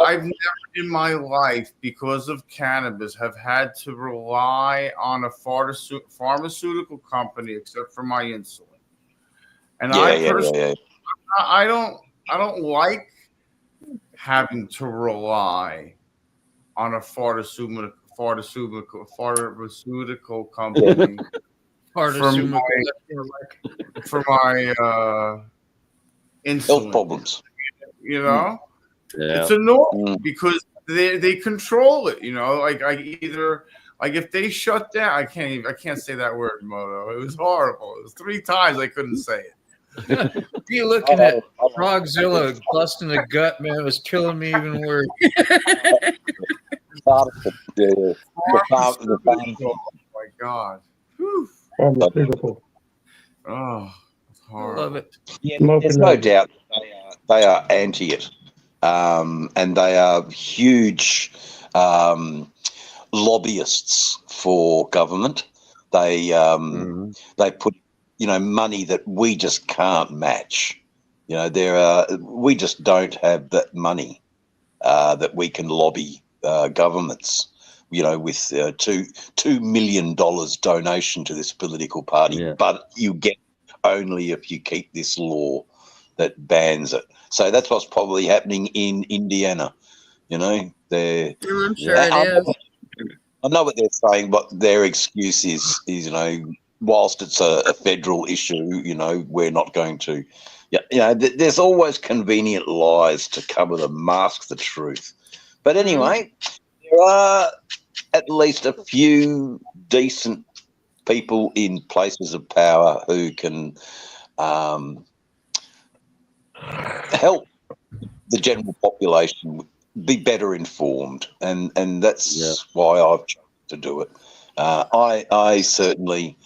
I've never in my life, because of cannabis, have had to rely on a pharmaceutical company except for my insulin. And I don't like having to rely on a pharmaceutical company for my insulin. Health problems. It's annoying because they control it. Like if they shut down, I can't say that word, Moto. It was horrible. It was 3 times I couldn't say it. You looking at Frogzilla busting the gut, man, it was killing me even worse. Oh my God. Pharmaceutical. Oh, it's horrible. Love it. Yeah, there's no doubt they are anti it. And they are huge lobbyists for government. They put money that we just can't match. We just don't have that money that we can lobby governments. With $2 million donation to this political party, but you get only if you keep this law. that bans it. So that's what's probably happening in Indiana. You know, I'm sure it is. I know what they're saying, but their excuse is you know, whilst it's a federal issue, you know, we're not going to. Yeah, you know, there's always convenient lies to cover to mask the truth. But anyway, there are at least a few decent people in places of power who can help the general population be better informed, and that's why I've chosen to do it. I certainly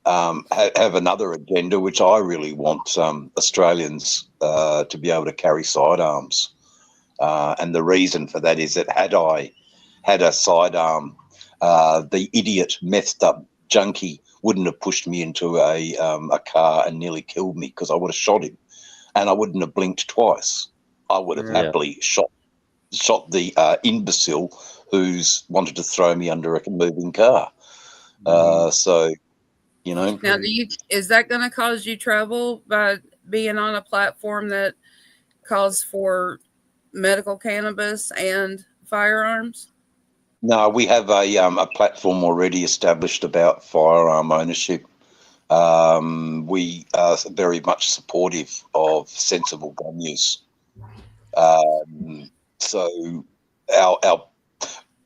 have another agenda, which I really want Australians to be able to carry sidearms. And the reason for that is that had I had a sidearm, the idiot, methed up junkie wouldn't have pushed me into a car and nearly killed me, because I would have shot him, and I wouldn't have blinked twice. I would have happily shot the imbecile who's wanted to throw me under a moving car. So, you know. Now, is that going to cause you trouble by being on a platform that calls for medical cannabis and firearms? No, we have a platform already established about firearm ownership. We are very much supportive of sensible gun use. So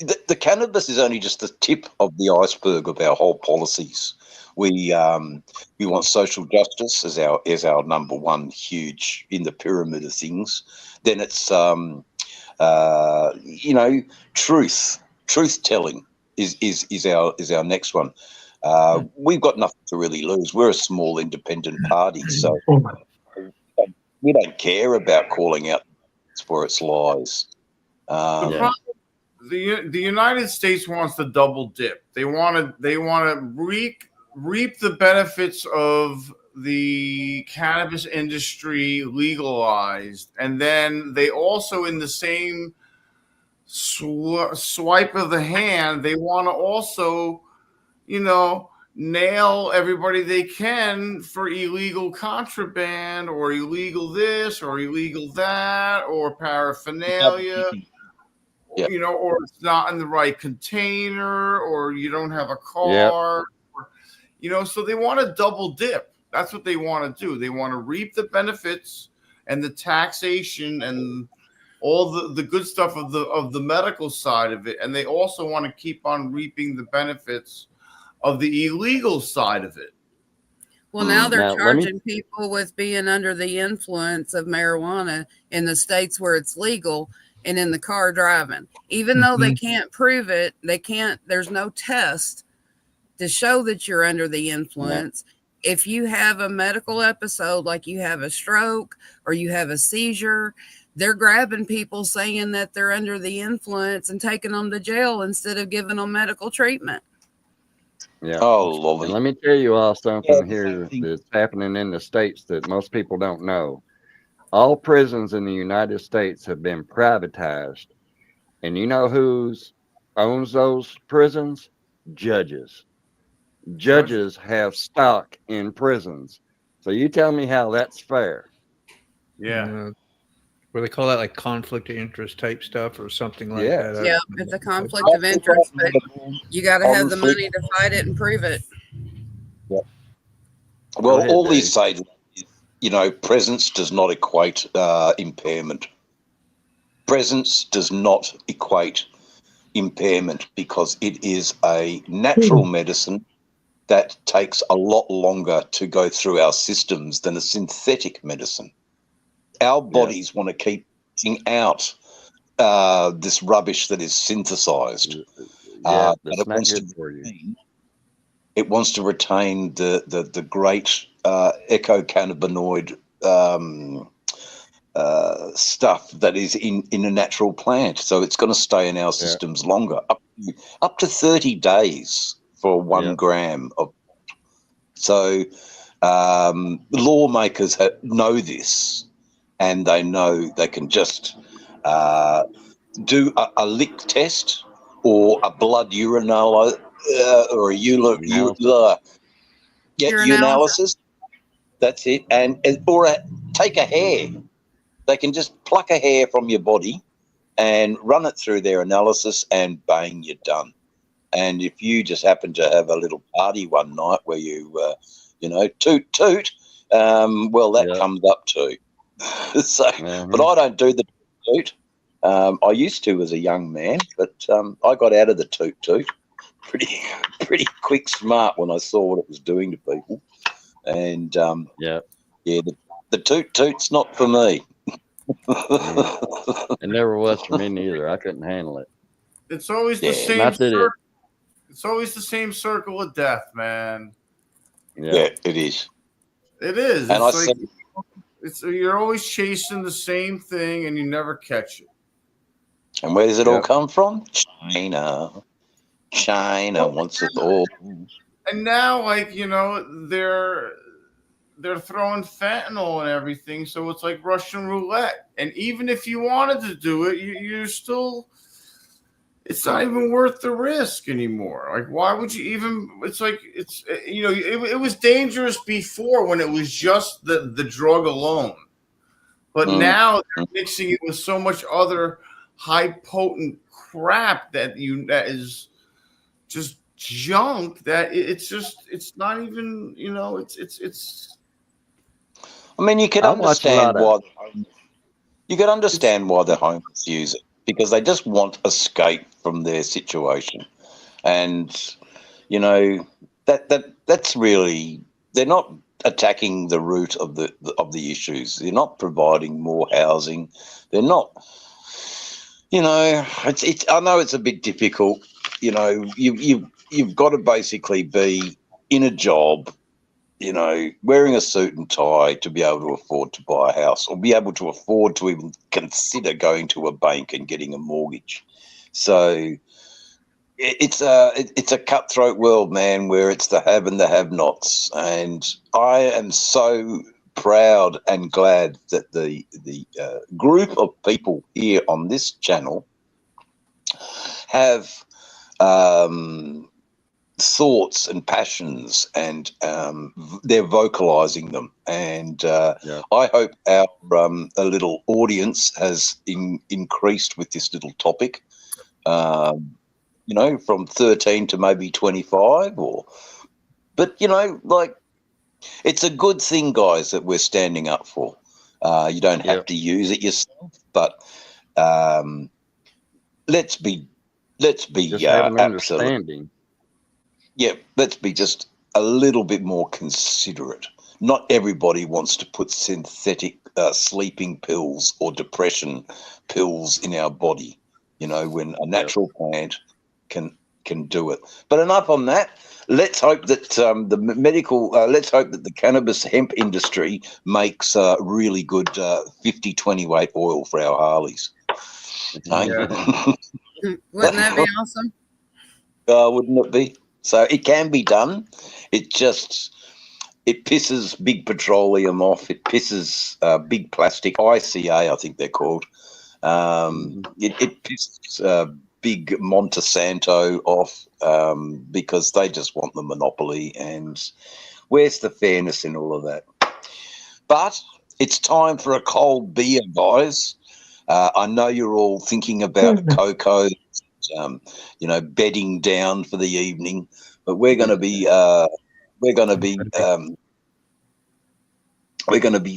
the cannabis is only just the tip of the iceberg of our whole policies. We want social justice as our number one huge in the pyramid of things. Then it's you know, truth telling is our next one. We've got nothing to really lose. We're a small independent party, so we don't care about calling out for its lies. The United States wants to double dip. They want to reap the benefits of the cannabis industry legalized, and then they also, in the same swipe of the hand, they want to also, you know, nail everybody they can for illegal contraband or illegal this or illegal that or paraphernalia. You know, or it's not in the right container, or you don't have a car, or, you know, so they want to double dip. That's what they want to do. They want to reap the benefits and the taxation and all the good stuff of the medical side of it, and they also want to keep on reaping the benefits of the illegal side of it. Well, now they're charging people with being under the influence of marijuana in the states where it's legal and in the car driving. Even though they can't prove it, there's no test to show that you're under the influence. If you have a medical episode, like you have a stroke or you have a seizure, they're grabbing people saying that they're under the influence and taking them to jail instead of giving them medical treatment. Yeah. Oh, lovely. And let me tell you all something here that's happening in the States that most people don't know. All prisons in the United States have been privatized. And you know who owns those prisons? Judges. Judges have stock in prisons. So you tell me how that's fair. Yeah. Where they call that like conflict of interest type stuff or something like that. Yeah, it's a conflict of interest, but you got to have the money to fight it and prove it. Yeah. Well, all these say, you know, presence does not equate impairment. Presence does not equate impairment because it is a natural medicine that takes a lot longer to go through our systems than a synthetic medicine. Our bodies want to keep out this rubbish that is synthesized. But it wants to retain the great ecocannabinoid stuff that is in a natural plant. So it's going to stay in our systems longer, up to 30 days for 1 gram of. So lawmakers know this, and they know they can just do a lick test or a blood urinal or a urinalysis. That's it, or take a hair. They can just pluck a hair from your body and run it through their analysis, and bang, you're done. And if you just happen to have a little party one night where you, toot toot, well, that comes up too. So, but I don't do the toot. I used to as a young man, but I got out of the toot toot pretty quick, smart when I saw what it was doing to people. And the toot toot's not for me. It never was for me neither. I couldn't handle it. It's always the same circle. It's always the same circle of death, man. Yeah, it is. It is. And you're always chasing the same thing, and you never catch it. And where does it all come from? China wants it all. And now, they're throwing fentanyl and everything, so it's like Russian roulette. And even if you wanted to do it, you're still. It's not even worth the risk anymore. Like, why would you even? It's like it was dangerous before when it was just the drug alone, but now they're mixing it with so much other high potent crap that is just junk that it's not even it's. I mean, you can understand why the homeless use it, because they just want escape from their situation, and that's really, they're not attacking the root of the issues. They're not providing more housing. They're not. It's. I know it's a bit difficult. You've got to basically be in a job, wearing a suit and tie to be able to afford to buy a house, or be able to afford to even consider going to a bank and getting a mortgage. So it's a cutthroat world, man, where it's the have and the have-nots. And I am so proud and glad that the group of people here on this channel have thoughts and passions, and they're vocalizing them. And I hope our a little audience has increased with this little topic, from 13 to maybe 25, but it's a good thing, guys, that we're standing up for. You don't have to use it yourself, but let's be just have an understanding. Yeah, let's be just a little bit more considerate. Not everybody wants to put synthetic sleeping pills or depression pills in our body, when a natural plant can do it. But enough on that. Let's hope that let's hope that the cannabis hemp industry makes really good 50-20 weight oil for our Harleys. Wouldn't that be awesome? Wouldn't it be? So it can be done. It pisses Big Petroleum off. It pisses Big Plastic, ICA, I think they're called. It pisses Big Monsanto off because they just want the monopoly. And where's the fairness in all of that? But it's time for a cold beer, guys. I know you're all thinking about cocoa. Bedding down for the evening, but we're going to be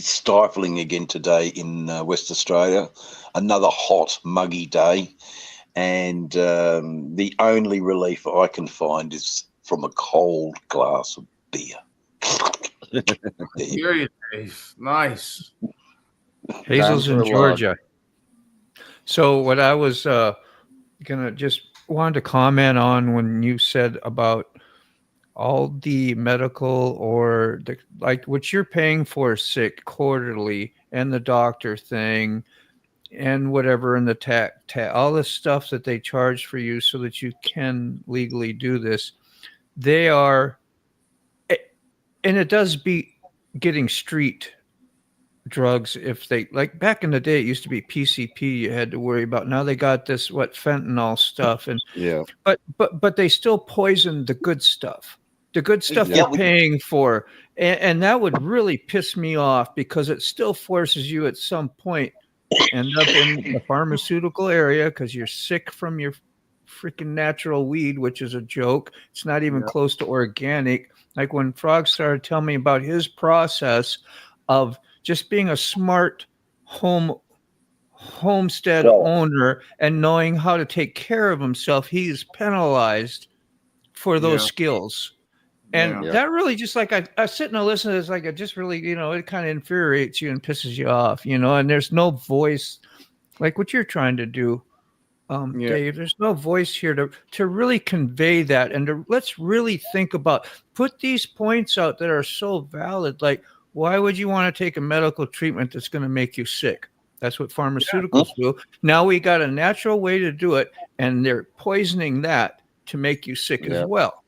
stifling again today in West Australia. Another hot, muggy day, and the only relief I can find is from a cold glass of beer. Here you, Dave. Nice. Hazel's in Georgia. So what I was wanted to comment on when you said about all the medical or what you're paying for sick quarterly, and the doctor thing and whatever, and the all the stuff that they charge for you so that you can legally do this. They are, and it does beat getting street drugs. If they, like back in the day, it used to be PCP you had to worry about. Now they got this fentanyl stuff, and but they still poison the good stuff. The good stuff you're paying for And that would really piss me off because it still forces you at some point end up in the pharmaceutical area because you're sick from your freaking natural weed, which is a joke. It's not even close to organic. Like when Frog started telling me about his process of just being a smart homestead owner and knowing how to take care of himself, he's penalized for those skills. And that really just like I sit and I listen to this, like it just really, it kind of infuriates you and pisses you off, and there's no voice like what you're trying to do, Dave. There's no voice here to really convey that and let's really think about, put these points out that are so valid. Like, why would you want to take a medical treatment that's going to make you sick? That's what pharmaceuticals do. Now we got a natural way to do it, and they're poisoning that to make you sick as well.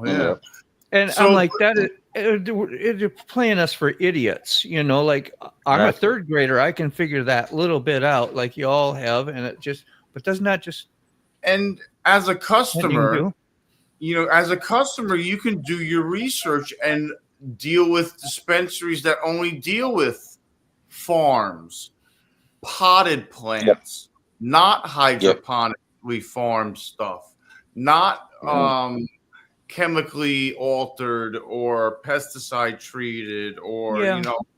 Yeah. And so, I'm like, they're playing us for idiots, like I'm a third grader. I can figure that little bit out like you all have. And but doesn't that just. And as a customer, you can do your research and deal with dispensaries that only deal with farms, potted plants, not hydroponically farmed stuff, not chemically altered or pesticide treated or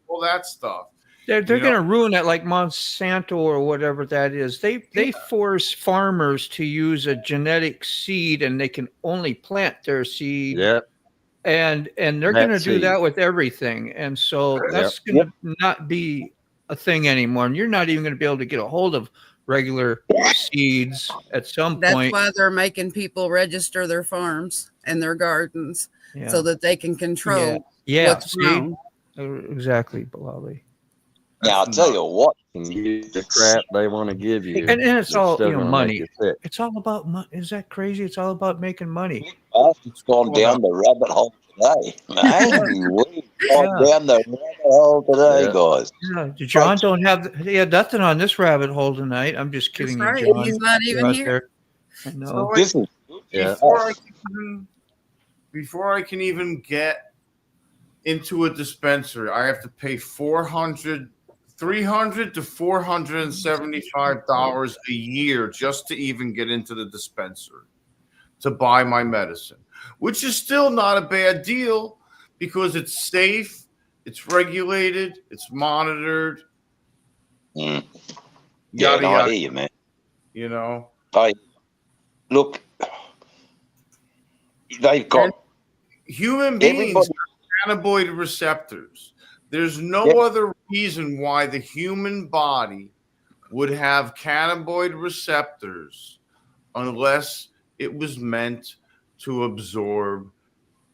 all that stuff. They're going to ruin it, like Monsanto or whatever that is. They force farmers to use a genetic seed, and they can only plant their seed. And they're going to do that with everything. And so that's going to not be a thing anymore. And you're not even going to be able to get a hold of regular seeds at some point. That's why they're making people register their farms and their gardens so that they can control what's grown. Exactly, Bilali. Now, I'll tell you what. The crap they want to give you. And it's all money. It's all about money. Is that crazy? It's all about making money. It's gone down the rabbit hole today. We've gone down the rabbit hole today, guys. John don't have nothing on this rabbit hole tonight. I'm just kidding. That's you, right. John. He's not even here. I know. Before I can even get into a dispensary, I have to pay $300 to $475 a year just to even get into the dispensary to buy my medicine, which is still not a bad deal because it's safe, it's regulated, it's monitored. I hear you, man. Look, they've got human beings have cannabinoid receptors. There's no other reason why the human body would have cannabinoid receptors unless it was meant to absorb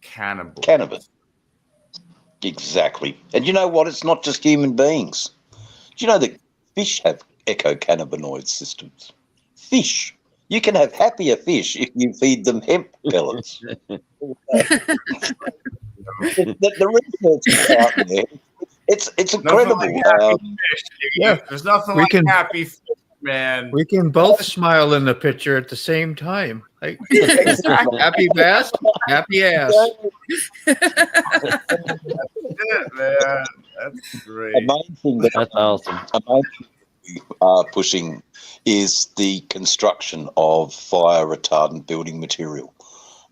cannabis. Exactly. And you know what? It's not just human beings. Do you know that fish have echocannabinoid systems? Fish. You can have happier fish if you feed them hemp pellets. the research is out there. It's incredible. There's nothing like happy fish, man. We can both smile in the picture at the same time. Like, happy bass, happy ass. That's it, man. That's great. That's awesome. Pushing is the construction of fire retardant building material.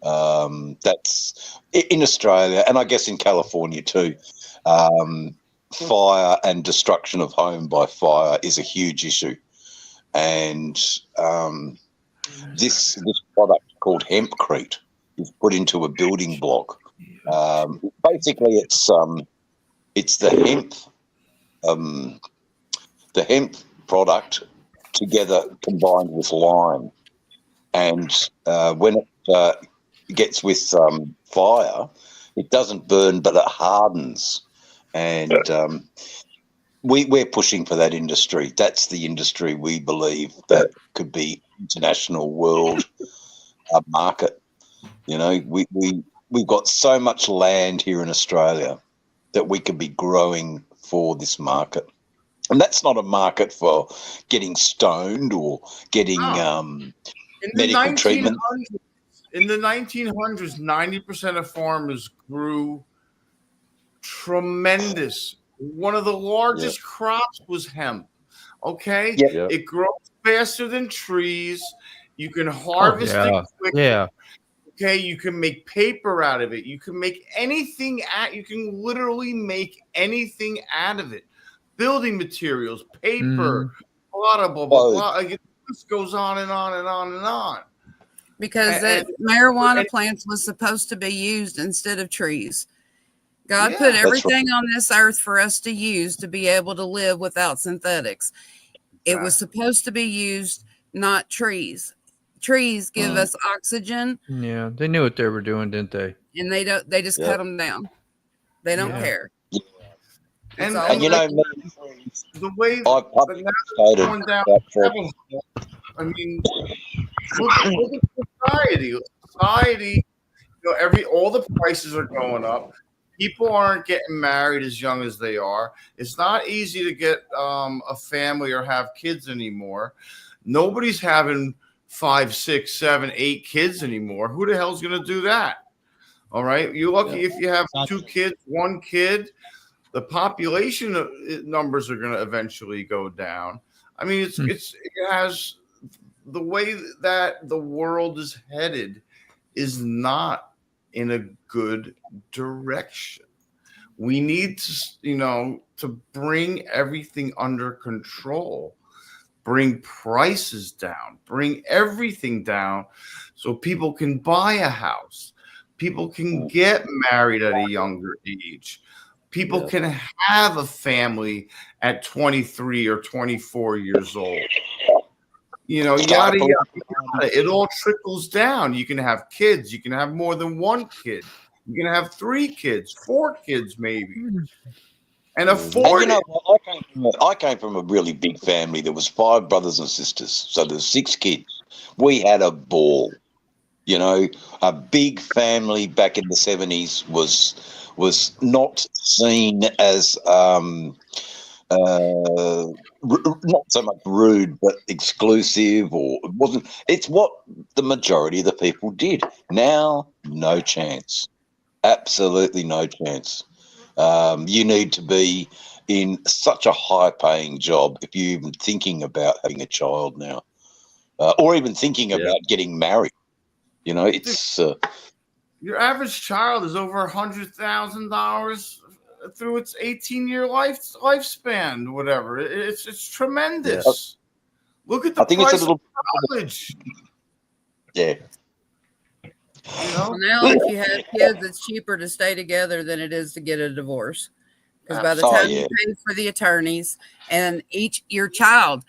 That's in Australia, and I guess in California too. Fire and destruction of home by fire is a huge issue, and this product called hempcrete is put into a building block. Basically, it's the hemp product together combined with lime, and when it gets with fire, it doesn't burn, but it hardens. And we're pushing for that industry. That's the industry we believe that could be international world market. We've got so much land here in Australia that we could be growing for this market. And that's not a market for getting stoned or getting medical treatment. In the 1900s, 90% of farmers grew tremendous. One of the largest crops was hemp. Okay, Yep. it grows faster than trees. You can harvest yeah. it quicker. Yeah. Okay, you can make paper out of it. You can make anything you can literally make anything out of it. Building materials, paper, blah, blah, blah, blah. Like, this goes on and on and on and on. Because marijuana plants was supposed to be used instead of trees. God put everything on this earth for us to use to be able to live without synthetics. It was supposed to be used, not trees. Trees give us oxygen. Yeah, they knew what they were doing, didn't they? And they don't. They just cut them down. They don't care. And you know, the way I've going down, I mean, look at society. Society, all the prices are going up. People aren't getting married as young as they are. It's not easy to get a family or have kids anymore. Nobody's having 5, 6, 7, 8 kids anymore. Who the hell's going to do that? All right. You're lucky if you have 2 kids, 1 kid. The population numbers are going to eventually go down. I mean, it has the way that the world is headed is not in a good direction. We need to, to bring everything under control, bring prices down, bring everything down so people can buy a house. People can get married at a younger age. People can have a family at 23 or 24 years old. Yada, yada, yada. It all trickles down. You can have kids. You can have more than 1 kid. You can have 3 kids, 4 kids, maybe. And afford it. I came from a really big family. There was 5 brothers and sisters. So there's 6 kids. We had a ball. A big family back in the 70s was not seen as not so much rude, but exclusive, or it wasn't. It's what the majority of the people did. Now, no chance. Absolutely no chance. You need to be in such a high-paying job if you're even thinking about having a child now, or even thinking about getting married. It's your average child is over $100,000 through its 18-year lifespan, whatever. It's tremendous. Look at the price of college. Yeah. Well, now, if you have kids, it's cheaper to stay together than it is to get a divorce. Because by the time you pay for the attorneys and your child,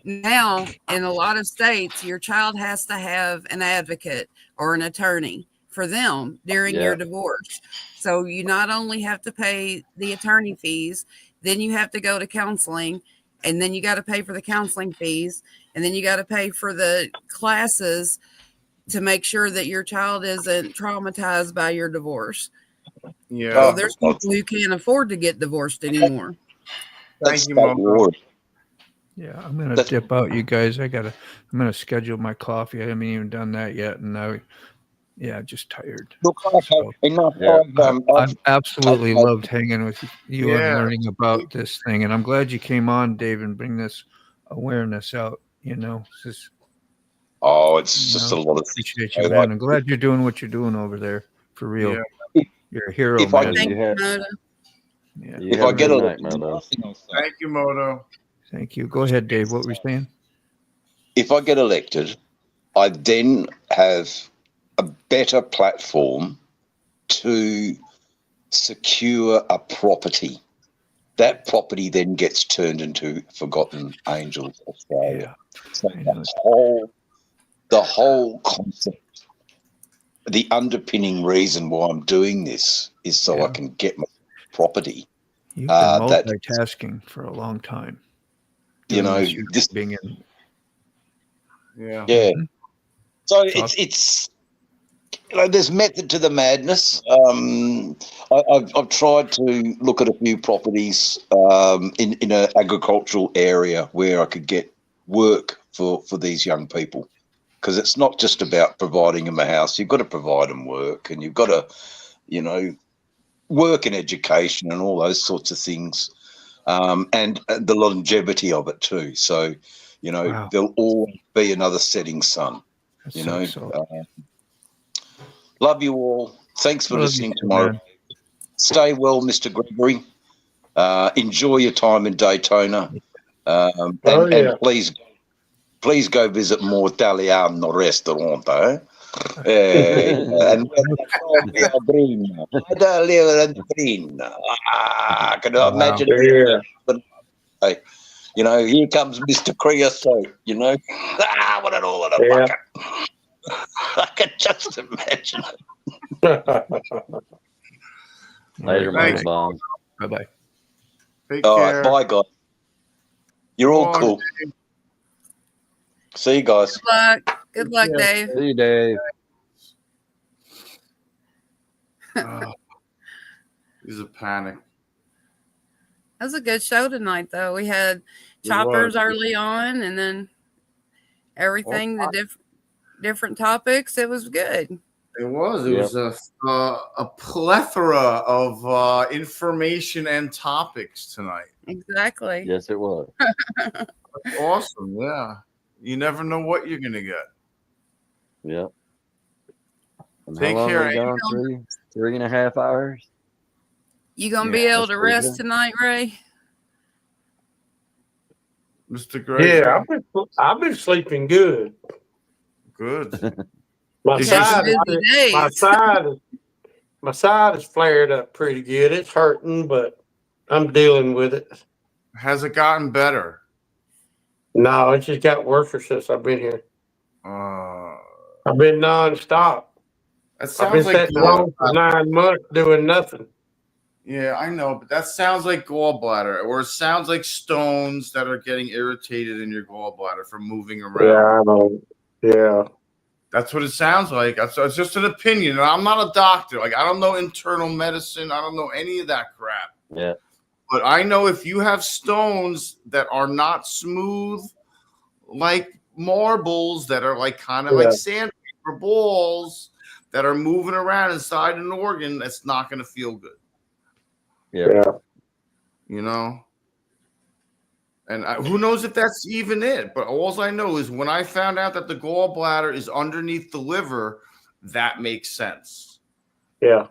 now in a lot of states, your child has to have an advocate or an attorney for them during your divorce. So you not only have to pay the attorney fees, then you have to go to counseling, and then you got to pay for the counseling fees, and then you got to pay for the classes to make sure that your child isn't traumatized by your divorce. Yeah. So there's people who can't afford to get divorced anymore. Thank you, Mom. Yeah, I'm gonna dip out, you guys. I'm gonna schedule my coffee. I haven't even done that yet, and just tired. I've absolutely loved hanging with you and learning about this thing, and I'm glad you came on, Dave, and bring this awareness out. It's just a lot of appreciate you, man. I'm glad you're doing what you're doing over there for real. You're a hero, man. Thank you, Moto. If I get Thank you, Moto. Thank you. Go ahead, Dave. What were you saying? If I get elected, I then have a better platform to secure a property. That property then gets turned into Forgotten Angels Australia. So the whole concept, the underpinning reason why I'm doing this is so I can get my property. You've been multitasking for a long time. This being in. Yeah. So it's there's method to the madness. I've tried to look at a few properties in an agricultural area where I could get work for these young people, because it's not just about providing them a house. You've got to provide them work, and you've got to, work and education and all those sorts of things, and the longevity of it too. So, you know, Wow. there'll always be another setting sun. That You know, sucks so. love you all. Thanks for Love you listening too, tomorrow. man. Stay well, Mr. Gregory. Enjoy your time in Daytona, and please go visit more italiano restaurante. And I can imagine. Yeah. You know, here comes Mr. Creosote. You know, what an all in a bucket. I can just imagine it. Later, Thanks. Money Bomb. Bye bye. Take All care. right, bye, guys. You're all Go on, cool. Dave. See you guys. Good luck. Good luck, Yeah. Dave. See you, Dave. He's a panic. That was a good show tonight, though. We had It choppers was. early on, and then everything, the different topics. It was good. It was. It Yep. was a plethora of information and topics tonight. Exactly. Yes, it was. Awesome. Yeah. You never know what you're gonna get. Yep. And Take how long care, we gone? 3.5 hours. You gonna Yeah, be able that's to pretty rest good. tonight, Ray? Mr. Greg. Yeah, I've been sleeping good. Good. My Did you side, Busy days. my side is flared up pretty good. It's hurting, but I'm dealing with it. Has it gotten better? No, it just got worse since I've been here. I've been nonstop. That I've been sounds like sitting home for 9 months doing nothing. Yeah, I know, but that sounds like gallbladder, or it sounds like stones that are getting irritated in your gallbladder from moving around. Yeah, I know. Yeah. That's what it sounds like. It's just an opinion. And I'm not a doctor. Like, I don't know internal medicine. I don't know any of that crap. Yeah. But I know if you have stones that are not smooth, like marbles, that are like kind of like sandpaper balls that are moving around inside an organ, it's not going to feel good. Yeah. You know? And who knows if that's even it. But all I know is when I found out that the gallbladder is underneath the liver, that makes sense. Yeah.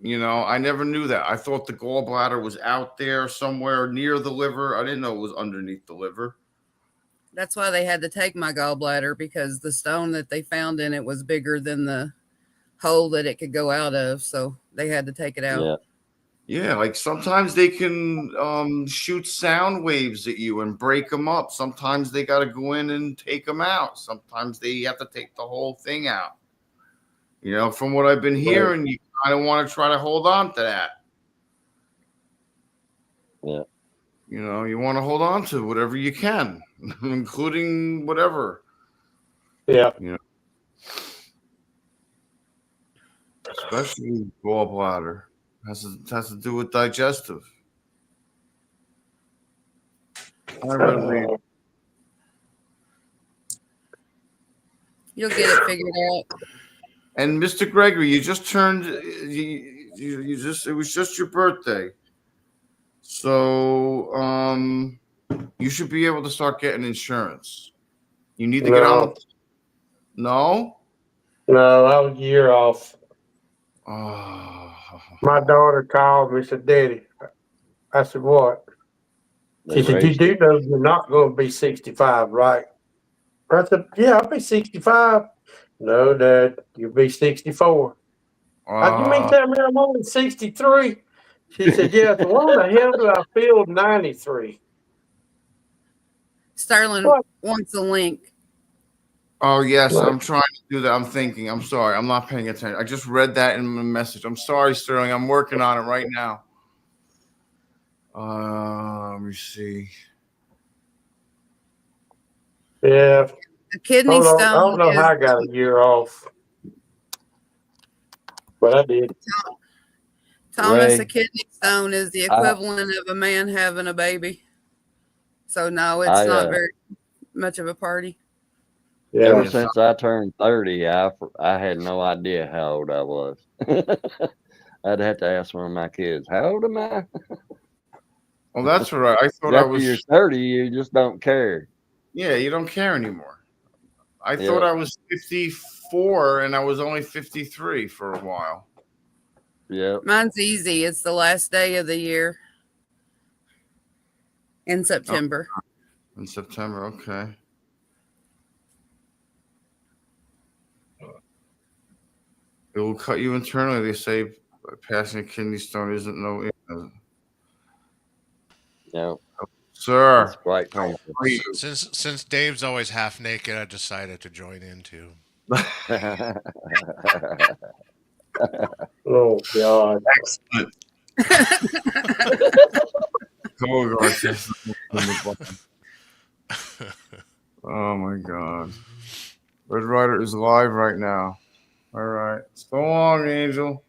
You know, I never knew that. I thought the gallbladder was out there somewhere near the liver. I didn't know it was underneath the liver. That's why they had to take my gallbladder, because the stone that they found in it was bigger than the hole that it could go out of. So they had to take it out. Yeah. Yeah, like sometimes they can shoot sound waves at you and break them up. Sometimes they got to go in and take them out. Sometimes they have to take the whole thing out. You know, from what I've been hearing, you kind of want to try to hold on to that. Yeah. You know, you want to hold on to whatever you can, including whatever. Yeah. You know, especially gallbladder. Has to do with digestive. I really You'll get it figured out. And Mr. Gregory, you just turned you just it was just your birthday. So you should be able to start getting insurance. You need to get on. No? No, I was a year off. Oh. My daughter called me, said, Daddy. I said, what? She said, you do know you're not going to be 65, right? I said, yeah, I'll be 65. No, Dad, you'll be 64. You mean tell me I'm only 63? She said, yeah. So why the hell do I feel 93? Sterling wants a link. Oh, yes, I'm trying to do that. I'm thinking. I'm sorry. I'm not paying attention. I just read that in the message. I'm sorry, Sterling. I'm working on it right now. Let me see. Yeah. A kidney stone. I don't know how I got a year off. But I did. Thomas, a kidney stone is the equivalent of a man having a baby. So, no, it's not very much of a party. Yeah. Ever since I turned 30, I had no idea how old I was. I'd have to ask one of my kids, how old am I? Well, that's right. I thought I After you're was. 30, you just don't care. Yeah, you don't care anymore. I thought Yep. I was 54 and I was only 53 for a while. Yep. Mine's easy. It's the last day of the year in September. In September, okay. It will cut you internally. They say passing a kidney stone isn't no. Yep. Sir, It's quite painful. Since Dave's always half naked, I decided to join in too. Oh God! Excellent. Oh my God. Red Rider is live right now. All right. So long, Angel.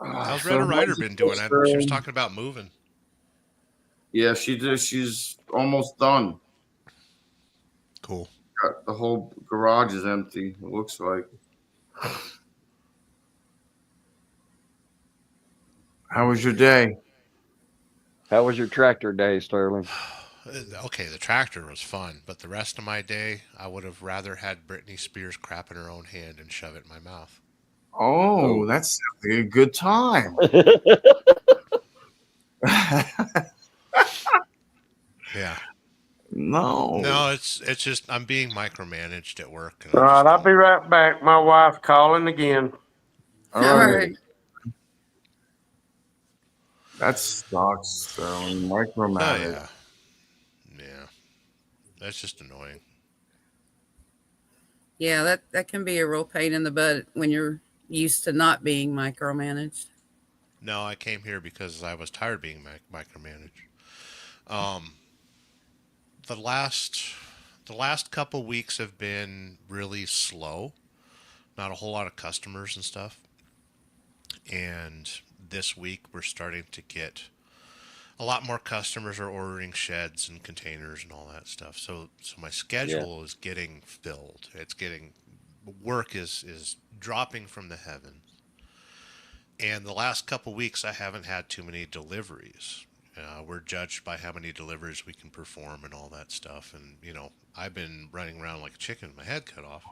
How's So Red Rider how's been it doing? going, She was sir? talking about moving. Yeah, she did. She's almost done. Cool. The whole garage is empty, it looks like. How was your day? How was your tractor day, Sterling? Okay, the tractor was fun, but the rest of my day, I would have rather had Britney Spears crap in her own hand and shove it in my mouth. Oh, that's a good time. Yeah. No, it's just I'm being micromanaged at work. And All right, I'll be right back. My wife's calling again. All right. That sucks, Sterling. Micromanage. Oh yeah, that's just annoying. Yeah, that can be a real pain in the butt when you're used to not being micromanaged. No, I came here because I was tired of being micromanaged. The last couple weeks have been really slow. Not a whole lot of customers and stuff. And this week we're starting to get a lot more customers are ordering sheds and containers and all that stuff. So my schedule is getting filled. It's getting work is dropping from the heavens. And the last couple weeks I haven't had too many deliveries. We're judged by how many deliveries we can perform and all that stuff. And I've been running around like a chicken with my head cut off,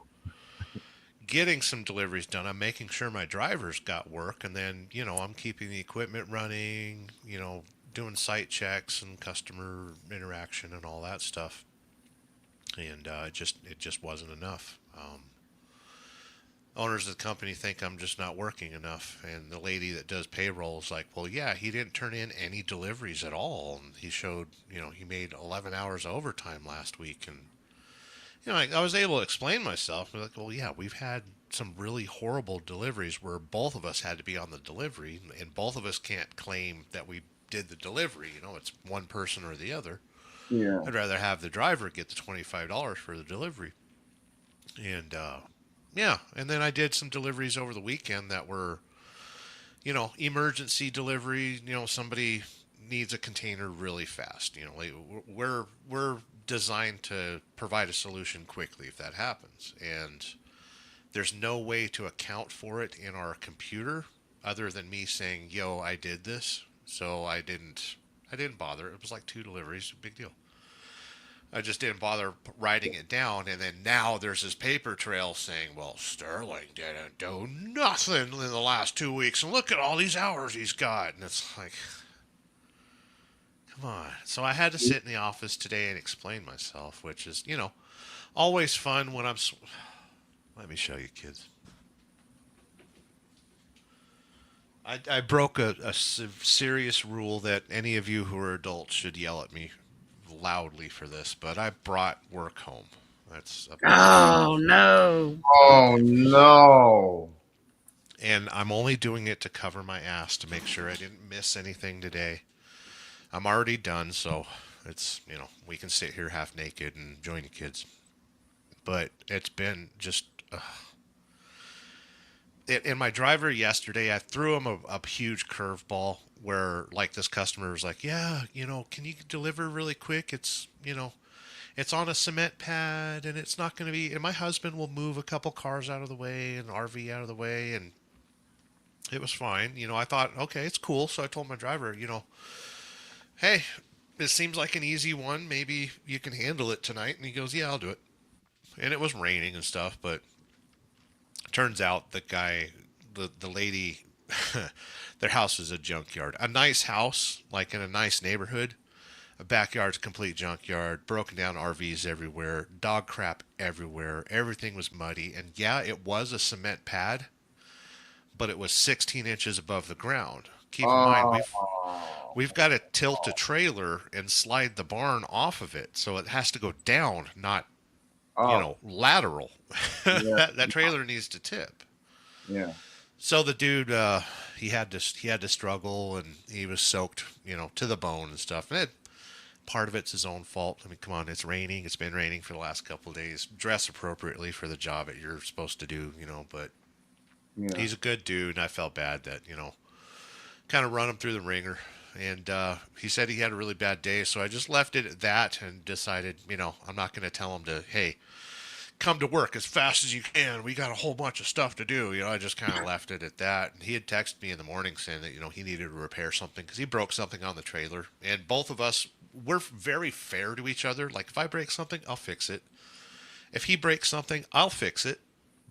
getting some deliveries done. I'm making sure my drivers got work, and then I'm keeping the equipment running. Doing site checks and customer interaction and all that stuff. And it just wasn't enough. Owners of the company think I'm just not working enough, and the lady that does payroll is like, well, yeah, he didn't turn in any deliveries at all, and he showed he made 11 hours overtime last week. And I was able to explain myself. I'm like, well, yeah, we've had some really horrible deliveries where both of us had to be on the delivery, and both of us can't claim that we did the delivery. It's one person or the other. Yeah. I'd rather have the driver get the $25 for the delivery. And and then I did some deliveries over the weekend that were emergency delivery. Somebody needs a container really fast. Like we're designed to provide a solution quickly if that happens, and there's no way to account for it in our computer other than me saying, yo, I did this. So I didn't bother. It was like 2 deliveries, big deal. I just didn't bother writing it down, and then now there's this paper trail saying, well, Sterling didn't do nothing in the last 2 weeks, and look at all these hours he's got. And it's like, come on. So I had to sit in the office today and explain myself, which is, always fun when I'm... Let me show you, kids. I broke a serious rule that any of you who are adults should yell at me loudly for this, but I brought work home. That's Oh no. Oh no. And I'm only doing it to cover my ass to make sure I didn't miss anything today. I'm already done, so it's, we can sit here half naked and join the kids. But it's been just... in my driver yesterday, I threw him a huge curveball where, like, this customer was like, yeah, can you deliver really quick? It's, it's on a cement pad and it's not going to be, and my husband will move a couple cars out of the way and RV out of the way, and it was fine. I thought, okay, it's cool. So I told my driver, hey, this seems like an easy one. Maybe you can handle it tonight. And he goes, yeah, I'll do it. And it was raining and stuff, but turns out the lady, their house is a junkyard. A nice house, like in a nice neighborhood. A backyard's a complete junkyard, broken down RVs everywhere, dog crap everywhere. Everything was muddy. And yeah, it was a cement pad, but it was 16 inches above the ground. Keep in mind, we've got to tilt a trailer and slide the barn off of it. So it has to go down, not, lateral. Yeah. that trailer needs to tip. Yeah. So the dude, he had to struggle, and he was soaked, to the bone and stuff. And part of it's his own fault. I mean, come on, it's raining. It's been raining for the last couple of days. Dress appropriately for the job that you're supposed to do, but he's a good dude, and I felt bad that, kind of run him through the ringer. And he said he had a really bad day, so I just left it at that and decided, I'm not going to tell him to, hey, come to work as fast as you can. We got a whole bunch of stuff to do. I just kind of left it at that. And he had texted me in the morning saying that, he needed to repair something because he broke something on the trailer. And both of us, we're very fair to each other. Like, if I break something, I'll fix it. If he breaks something, I'll fix it.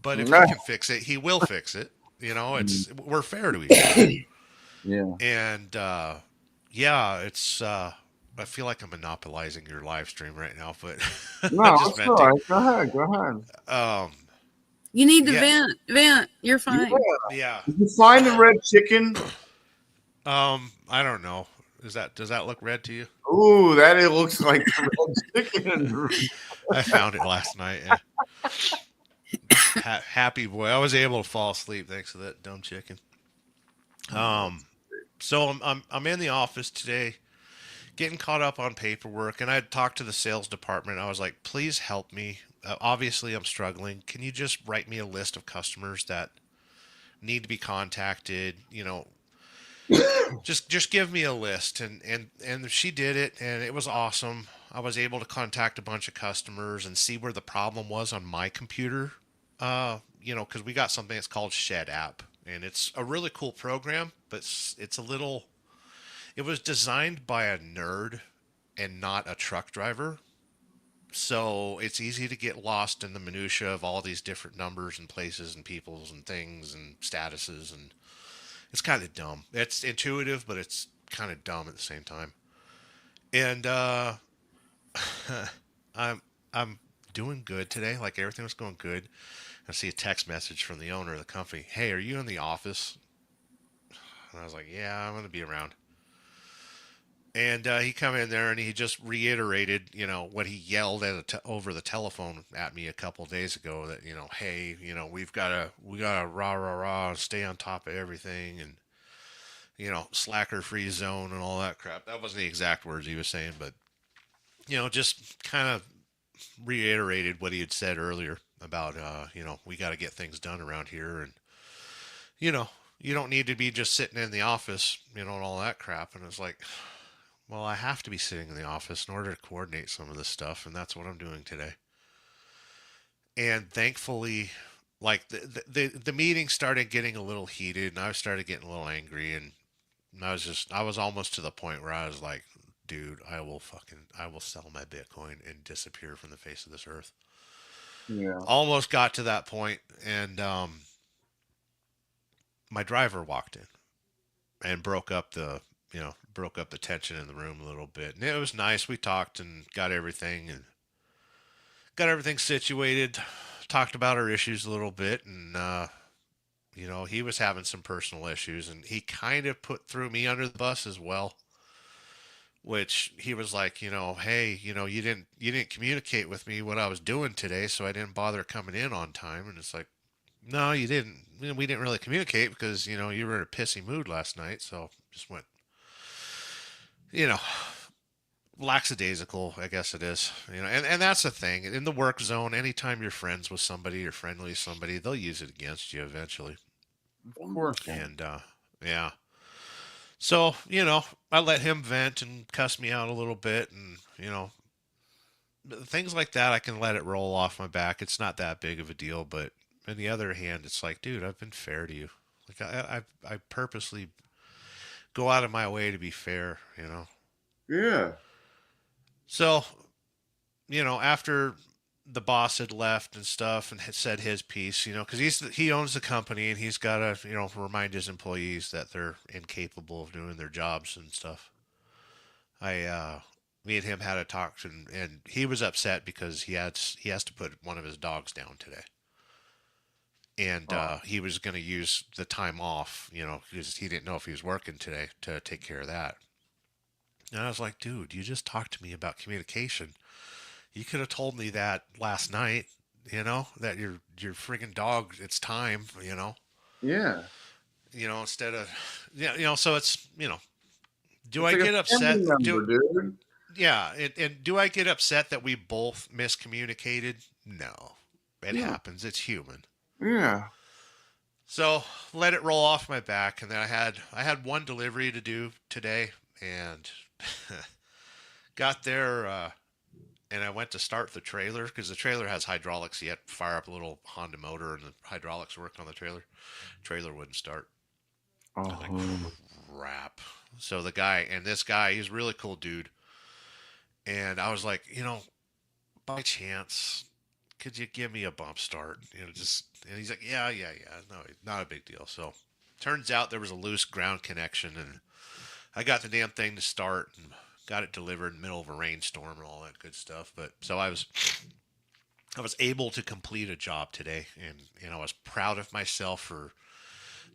But if he can fix it, he will fix it. We're fair to each other. Yeah. And, it's, I feel like I'm monopolizing your live stream right now, but No, it's all right. Go ahead. You need to vent. You're fine. Yeah. Did you find the red chicken? I don't know. Does that look red to you? Ooh, it looks like red chicken. I found it last night. Yeah. Happy boy. I was able to fall asleep thanks to that dumb chicken. So I'm in the office today, getting caught up on paperwork, and I had talked to the sales department. I was like, please help me. Obviously, I'm struggling. Can you just write me a list of customers that need to be contacted? Just give me a list. And she did it, and it was awesome. I was able to contact a bunch of customers and see where the problem was on my computer. Because we got something that's called Shed App, and it's a really cool program, but it was designed by a nerd and not a truck driver. So it's easy to get lost in the minutia of all these different numbers and places and peoples and things and statuses, and it's kind of dumb. It's intuitive, but it's kind of dumb at the same time. And I'm doing good today. Like, everything was going good. I see a text message from the owner of the company. Hey, are you in the office? And I was like, yeah, I'm going to be around. And he come in there and he just reiterated, what he yelled over the telephone at me a couple of days ago. That, hey, we got to rah, stay on top of everything, and slacker free zone and all that crap. That wasn't the exact words he was saying, but just kind of reiterated what he had said earlier about we got to get things done around here, and you don't need to be just sitting in the office, and all that crap. And it's like, well, I have to be sitting in the office in order to coordinate some of this stuff, and that's what I'm doing today. And thankfully, like, the meeting started getting a little heated, and I started getting a little angry, and I was almost to the point where I was like, dude, I will sell my Bitcoin and disappear from the face of this earth. Yeah. Almost got to that point, and my driver walked in and broke up the tension in the room a little bit. And it was nice. We talked and got everything situated, talked about our issues a little bit, and he was having some personal issues, and he kind of threw me under the bus as well. Which he was like, hey, you didn't communicate with me what I was doing today, so I didn't bother coming in on time. And it's like, no, you didn't. We didn't really communicate because, you were in a pissy mood last night. So just went, lackadaisical, I guess it is. And that's the thing. In the work zone, anytime you're friends with somebody, you're friendly with somebody, they'll use it against you eventually. Of course. And, yeah. So, I let him vent and cuss me out a little bit, and, things like that, I can let it roll off my back. It's not that big of a deal. But on the other hand, it's like, dude, I've been fair to you. Like I purposely go out of my way to be fair, you know. Yeah. So, you know, after the boss had left and stuff and had said his piece, you know, because he owns the company and he's got to, you know, remind his employees that they're incapable of doing their jobs and stuff. Me and him had a talk, and he was upset because he has to put one of his dogs down today, and he was going to use the time off, you know, because he didn't know if he was working today to take care of that. And I was like, dude, you just talked to me about communication. You could have told me that last night, you know, that your freaking dog, it's time, you know. Yeah. You know, instead of, yeah, you know, so it's, you know, do It's I like get a upset? family member, dude. Yeah, and do I get upset that we both miscommunicated? No, it Yeah. happens. It's human. Yeah. So let it roll off my back, and then I had one delivery to do today, and got there, and I went to start the trailer because the trailer has hydraulics. You had to fire up a little Honda motor, and the hydraulics work on the trailer. Trailer wouldn't start. I was like, crap. So this guy, he's a really cool dude. And I was like, you know, by chance, could you give me a bump start? You know, just, and he's like, yeah. No, not a big deal. So turns out there was a loose ground connection, and I got the damn thing to start and got it delivered in the middle of a rainstorm and all that good stuff. But so I was able to complete a job today, and you know, I was proud of myself for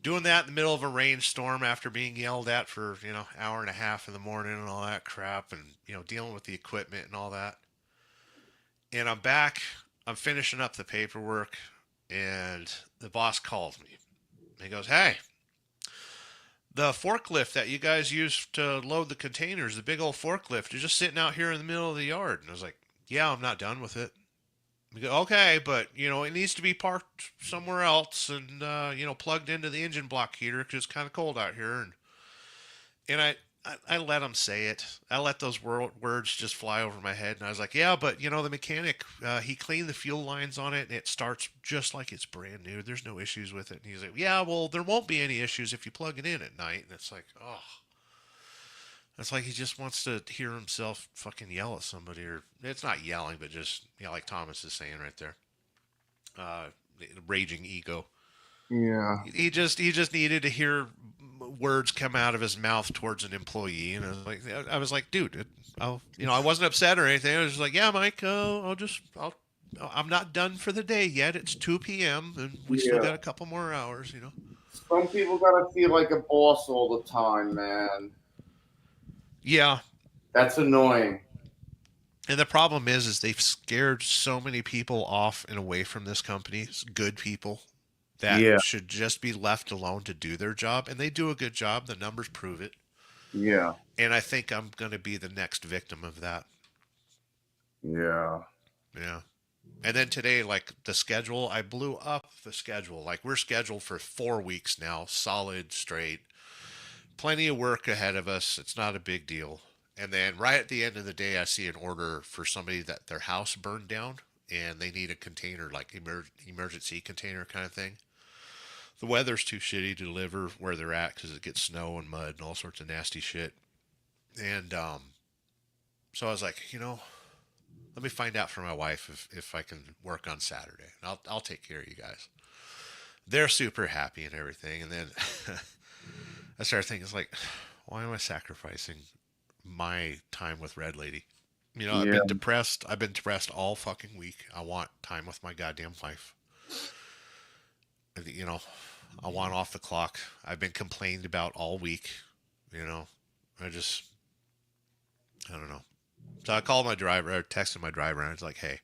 doing that in the middle of a rainstorm after being yelled at for, you know, hour and a half in the morning and all that crap, and, you know, dealing with the equipment and all that. And I'm back, I'm finishing up the paperwork, and the boss calls me. He goes, hey, the forklift that you guys use to load the containers, the big old forklift, is just sitting out here in the middle of the yard. And I was like, yeah, I'm not done with it. We go, okay, but, you know, it needs to be parked somewhere else and, you know, plugged into the engine block heater because it's kind of cold out here. And I let him say it. I let those words just fly over my head. And I was like, yeah, but, you know, the mechanic, he cleaned the fuel lines on it, and it starts just like it's brand new. There's no issues with it. And he's like, yeah, well, there won't be any issues if you plug it in at night. And it's like, oh. It's like he just wants to hear himself fucking yell at somebody, or it's not yelling, but just, you know, like Thomas is saying right there. Raging ego. Yeah. He just needed to hear words come out of his mouth towards an employee, and I was like, dude, you know, I wasn't upset or anything. I was just like, yeah, Mike, I'm not done for the day yet. It's 2 p.m. and we still got a couple more hours, you know. Some people gotta feel like a boss all the time, man. Yeah. That's annoying. And the problem is they've scared so many people off and away from this company, good people, that should just be left alone to do their job. And they do a good job. The numbers prove it. Yeah. And I think I'm going to be the next victim of that. Yeah. Yeah. And then today, like the schedule, I blew up the schedule. Like we're scheduled for 4 weeks now, solid, straight. Plenty of work ahead of us. It's not a big deal. And then right at the end of the day, I see an order for somebody that their house burned down and they need a container, like emergency container kind of thing. The weather's too shitty to deliver where they're at because it gets snow and mud and all sorts of nasty shit. And so I was like, you know, let me find out from my wife if I can work on Saturday. And I'll take care of you guys. They're super happy and everything. And then I started thinking, it's like, why am I sacrificing my time with Red Lady? You know, I've been depressed. I've been depressed all fucking week. I want time with my goddamn wife. You know, I want off the clock. I've been complained about all week. You know, I don't know. So I called my driver, or texted my driver, and I was like, hey,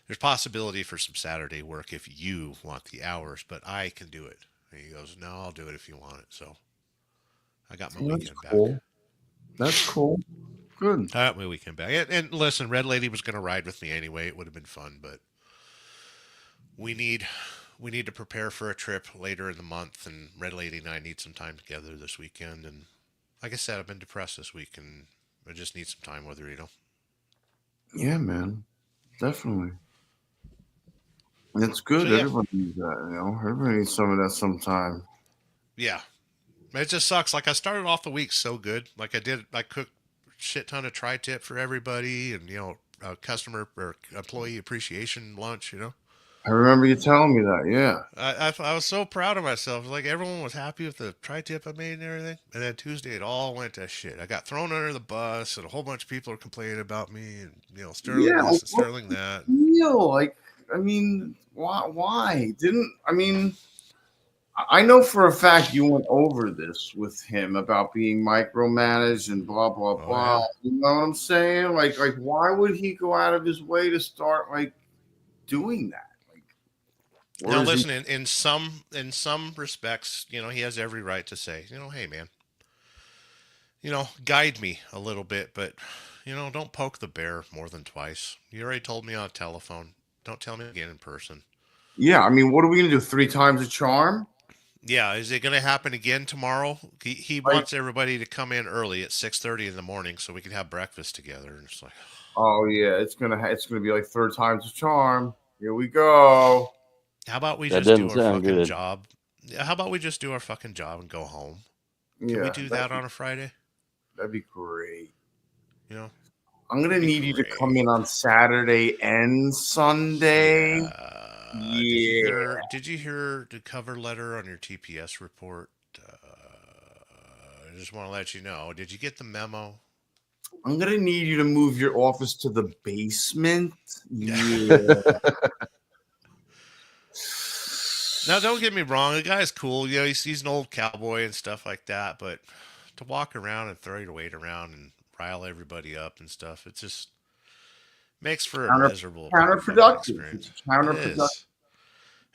there's possibility for some Saturday work if you want the hours, but I can do it. And he goes, no, I'll do it if you want it. So I got my weekend back. That's cool. Good. I got my weekend back. And listen, Red Lady was going to ride with me anyway. It would have been fun, but we need to prepare for a trip later in the month, and Red Lady and I need some time together this weekend. And like I said, I've been depressed this week, and I just need some time with her, you know. Yeah, man. Definitely. It's good. So, yeah. Everybody needs that, you know. Everybody needs some of that sometime. Yeah. It just sucks. Like, I started off the week so good. Like, I cooked a shit ton of tri-tip for everybody and, customer or employee appreciation lunch, I remember you telling me that, yeah. I was so proud of myself. Like, everyone was happy with the tri-tip I made and everything. And then Tuesday, it all went to shit. I got thrown under the bus, and a whole bunch of people are complaining about me, and Sterling Yeah, this and Sterling that. Like, I mean, why? I know for a fact you went over this with him about being micromanaged and blah blah blah. Yeah. You know what I'm saying? Like why would he go out of his way to start like doing that? Now, listen, in some respects, he has every right to say, hey, man, guide me a little bit, but, don't poke the bear more than twice. You already told me on telephone. Don't tell me again in person. Yeah, I mean, what are we going to do? 3 times a charm? Yeah, is it going to happen again tomorrow? He wants everybody to come in early at 6:30 in the morning so we can have breakfast together. And it's like, oh yeah, it's gonna be like 3rd time's a charm. Here we go. How about we just do our fucking job? How about we just do our fucking job and go home? Can we do that on a Friday? That'd be great. I'm gonna need you to come in on Saturday and Sunday. Yeah. Did you hear the cover letter on your TPS report? I just want to let you know. Did you get the memo? I'm gonna need you to move your office to the basement. Yeah. Now, don't get me wrong. The guy's cool. He's an old cowboy and stuff like that. But to walk around and throw your weight around and rile everybody up and stuff, it just makes for a miserable counterproductive. experience. Counterproductive.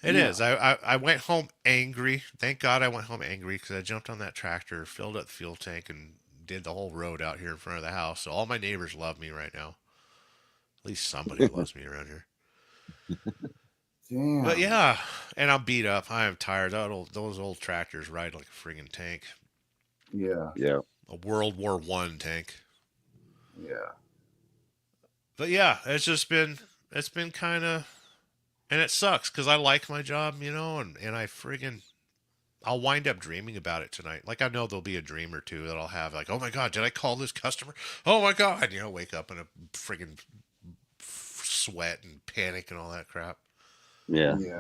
It is. I went home angry. Thank God I went home angry because I jumped on that tractor, filled up the fuel tank, and did the whole road out here in front of the house. So all my neighbors love me right now. At least somebody loves me around here. Damn. But yeah, and I'm beat up. I am tired. Those old tractors ride like a friggin' tank. Yeah. Yeah. A World War I tank. Yeah. But yeah, it's been kind of, and it sucks because I like my job, and I'll wind up dreaming about it tonight. Like, I know there'll be a dream or two that I'll have, like, oh my God, did I call this customer? Oh my God, wake up in a friggin' sweat and panic and all that crap. Yeah. Yeah.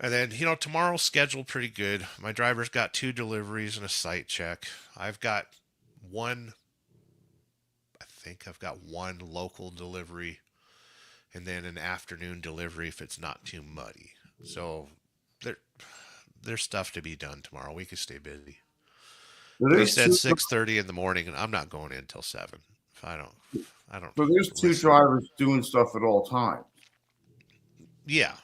And then, tomorrow's scheduled pretty good. My driver's got 2 deliveries and a site check. I've got one local delivery and then an afternoon delivery if it's not too muddy. So there's stuff to be done tomorrow. We can stay busy. He said 6:30 in the morning, and I'm not going in until 7. If I don't. So there's 2 drivers doing stuff at all times. Yeah.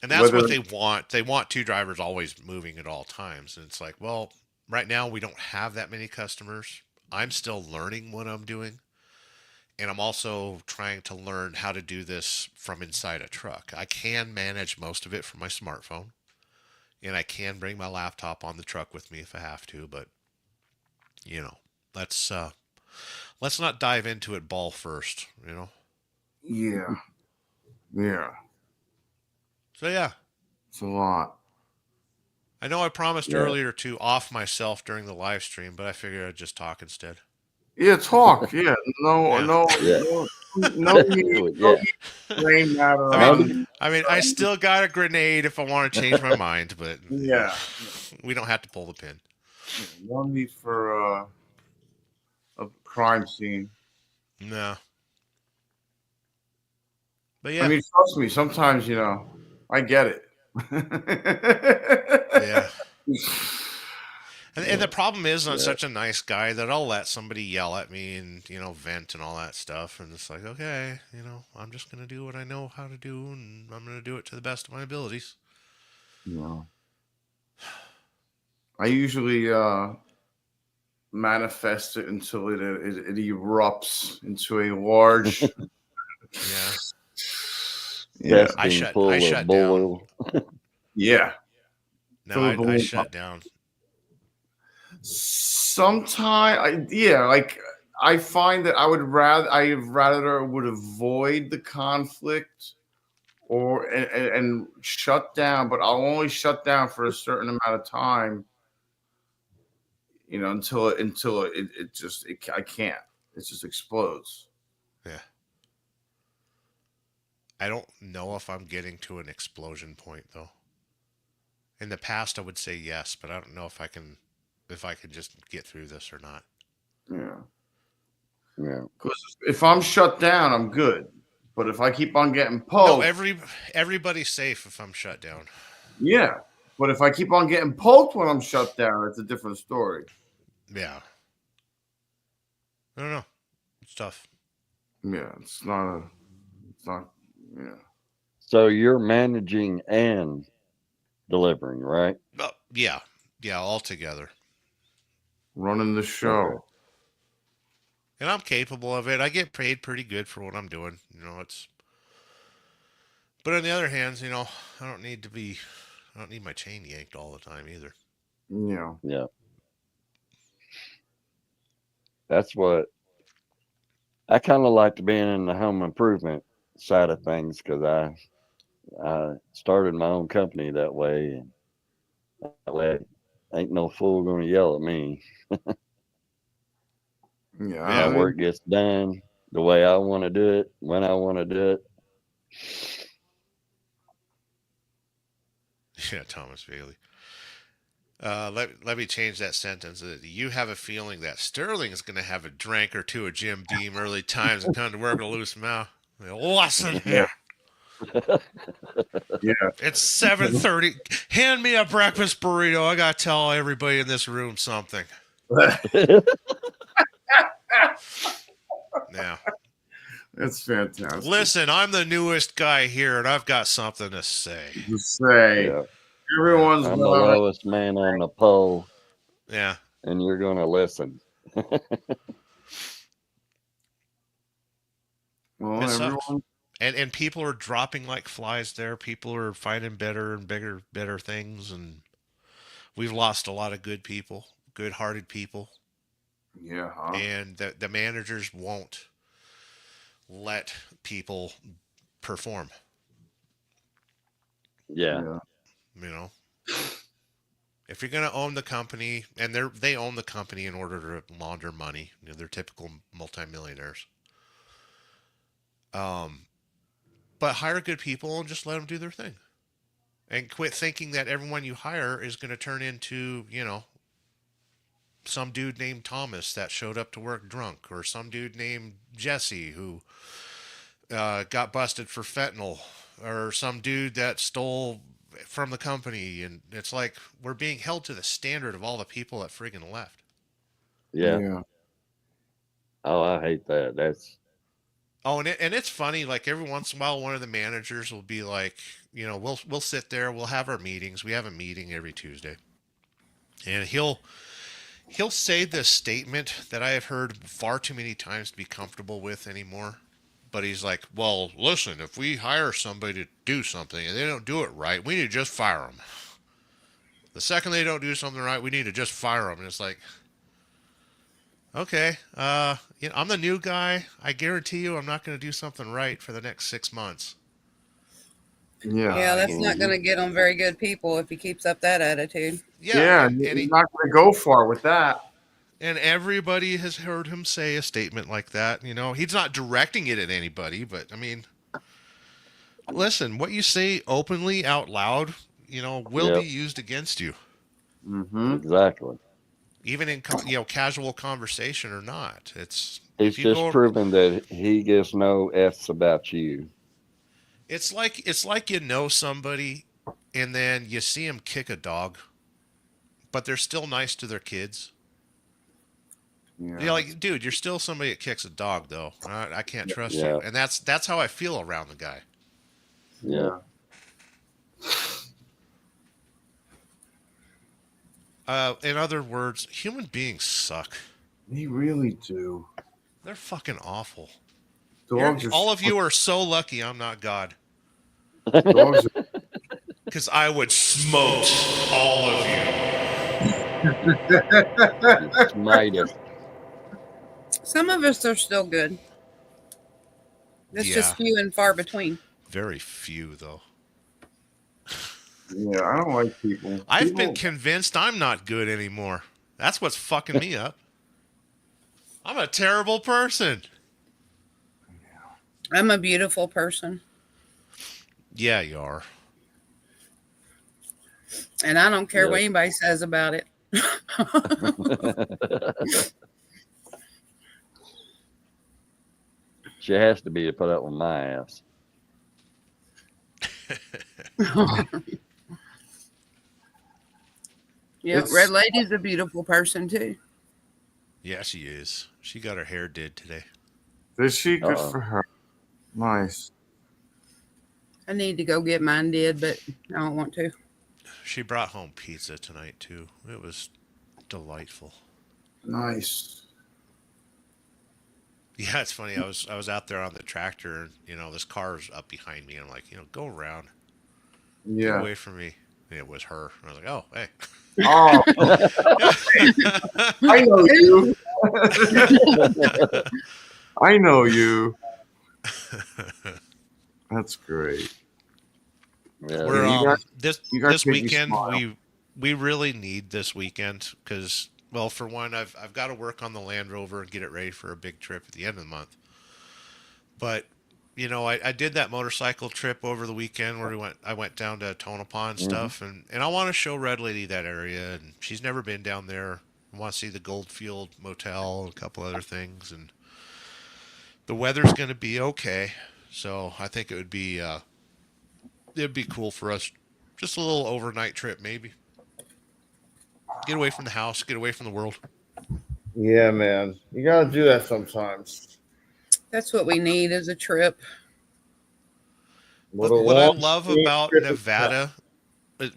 And that's what they want. They want 2 drivers always moving at all times. And it's like, well, right now we don't have that many customers. I'm still learning what I'm doing. And I'm also trying to learn how to do this from inside a truck. I can manage most of it from my smartphone. And I can bring my laptop on the truck with me if I have to. But, let's not dive into it ball first, Yeah. Yeah. So, yeah. It's a lot. I know I promised earlier to off myself during the live stream, but I figured I'd just talk instead. Yeah, talk. Yeah. No. I mean, I still got a grenade if I want to change my mind, but yeah, we don't have to pull the pin. No need for a crime scene. No. But yeah. I mean, trust me, sometimes, I get it. Yeah. And the problem is, I'm such a nice guy that I'll let somebody yell at me and, vent and all that stuff. And it's like, okay, I'm just going to do what I know how to do, and I'm going to do it to the best of my abilities. Yeah. I usually manifest it until it erupts into a large... Yeah. I shut down. Yeah. No, I shut down. Sometimes, I find that I would rather would avoid the conflict or and shut down, but I'll only shut down for a certain amount of time. You know, until it I can't. It just explodes. Yeah. I don't know if I'm getting to an explosion point though. In the past, I would say yes, but I don't know if I can just get through this or not. Yeah. Yeah. Because if I'm shut down, I'm good. But if I keep on getting poked, No, everybody's safe if I'm shut down. yeah. But if I keep on getting poked when I'm shut down, it's a different story. Yeah. I don't know. It's tough. Yeah, it's not. Yeah. So you're managing and delivering, right? Yeah. Yeah, all together. Running the show. Okay. And I'm capable of it. I get paid pretty good for what I'm doing. But on the other hand, I don't need my chain yanked all the time either. Yeah. Yeah. That's what I kind of like to be in the home improvement side of things because I started my own company that way, and that way ain't no fool going to yell at me. Yeah. My work gets done the way I want to do it, when I want to do it. Yeah, Thomas Bailey. Let me change that sentence. You have a feeling that Sterling is going to have a drink or two of Jim Dean early times and come to work with a loose mouth. Listen here. Yeah. It's 7:30. Hand me a breakfast burrito. I got to tell everybody in this room something. Yeah. That's fantastic. Listen, I'm the newest guy here, and I've got something to say. To say. Yeah. Everyone's I'm the lowest man on the pole. Yeah. And you're going to listen. Well, It sucks. everyone. And people are dropping like flies there. People are finding better and better things, and we've lost a lot of good people, good-hearted people. Yeah. Huh? And the managers won't let people perform. Yeah. If you're going to own the company, and they own the company in order to launder money, they're typical multimillionaires. But hire good people and just let them do their thing, and quit thinking that everyone you hire is going to turn into, some dude named Thomas that showed up to work drunk, or some dude named Jesse who got busted for fentanyl, or some dude that stole from the company. And it's like we're being held to the standard of all the people that friggin' left. Yeah. Oh, I hate that. Oh, and it's funny. Like every once in a while, one of the managers will be like, we'll sit there, we'll have our meetings. We have a meeting every Tuesday, and he'll say this statement that I have heard far too many times to be comfortable with anymore. But he's like, well, listen, if we hire somebody to do something and they don't do it right, we need to just fire them. The second they don't do something right, we need to just fire them. And it's like, okay, I'm the new guy. I guarantee you I'm not going to do something right for the next 6 months. Yeah, that's not going to get on very good people if he keeps up that attitude. Yeah, and he's not going to go far with that. And everybody has heard him say a statement like that. He's not directing it at anybody, but I mean, listen, what you say openly out loud, will be used against you. Mm-hmm. Exactly. Even in casual conversation or not. He's just proven that he gives no F's about you. It's like somebody, and then you see him kick a dog, but they're still nice to their kids. Yeah. You're like, dude, you're still somebody that kicks a dog, though. I can't trust you, and that's how I feel around the guy. Yeah. In other words, human beings suck. They really do. They're fucking awful. All of you are so lucky I'm not God. Because I would smote all of you. Smite us. Some of us are still good. It's just few and far between. Very few, though. Yeah, I don't like people. I've been convinced I'm not good anymore. That's what's fucking me up. I'm a terrible person. I'm a beautiful person. Yeah, you are. And I don't care what anybody says about it. She has to be to put up with my ass. Yeah, Red Lady's a beautiful person too. Yeah, she is. She got her hair did today. Did she? Good for her. Nice. I need to go get mine did, but I don't want to. She brought home pizza tonight too. It was delightful. Nice. Yeah, it's funny. I was out there on the tractor, and this car's up behind me. And I'm like, go around. Yeah. Get away from me. And it was her. And I was like, oh, hey. Oh. I know you. I know you. That's great. Yeah. We're this weekend we really need this weekend because, well, for one, I've got to work on the Land Rover and get it ready for a big trip at the end of the month. But I did that motorcycle trip over the weekend where I went down to Tonopah and stuff, and I want to show Red Lady that area, and she's never been down there. I want to see the Goldfield Motel and a couple other things, and the weather's going to be okay, so I think it'd be cool for us, just a little overnight trip maybe. Get away from the house, get away from the world. Yeah, man. You got to do that sometimes. That's what we need is a trip. What I love about Nevada,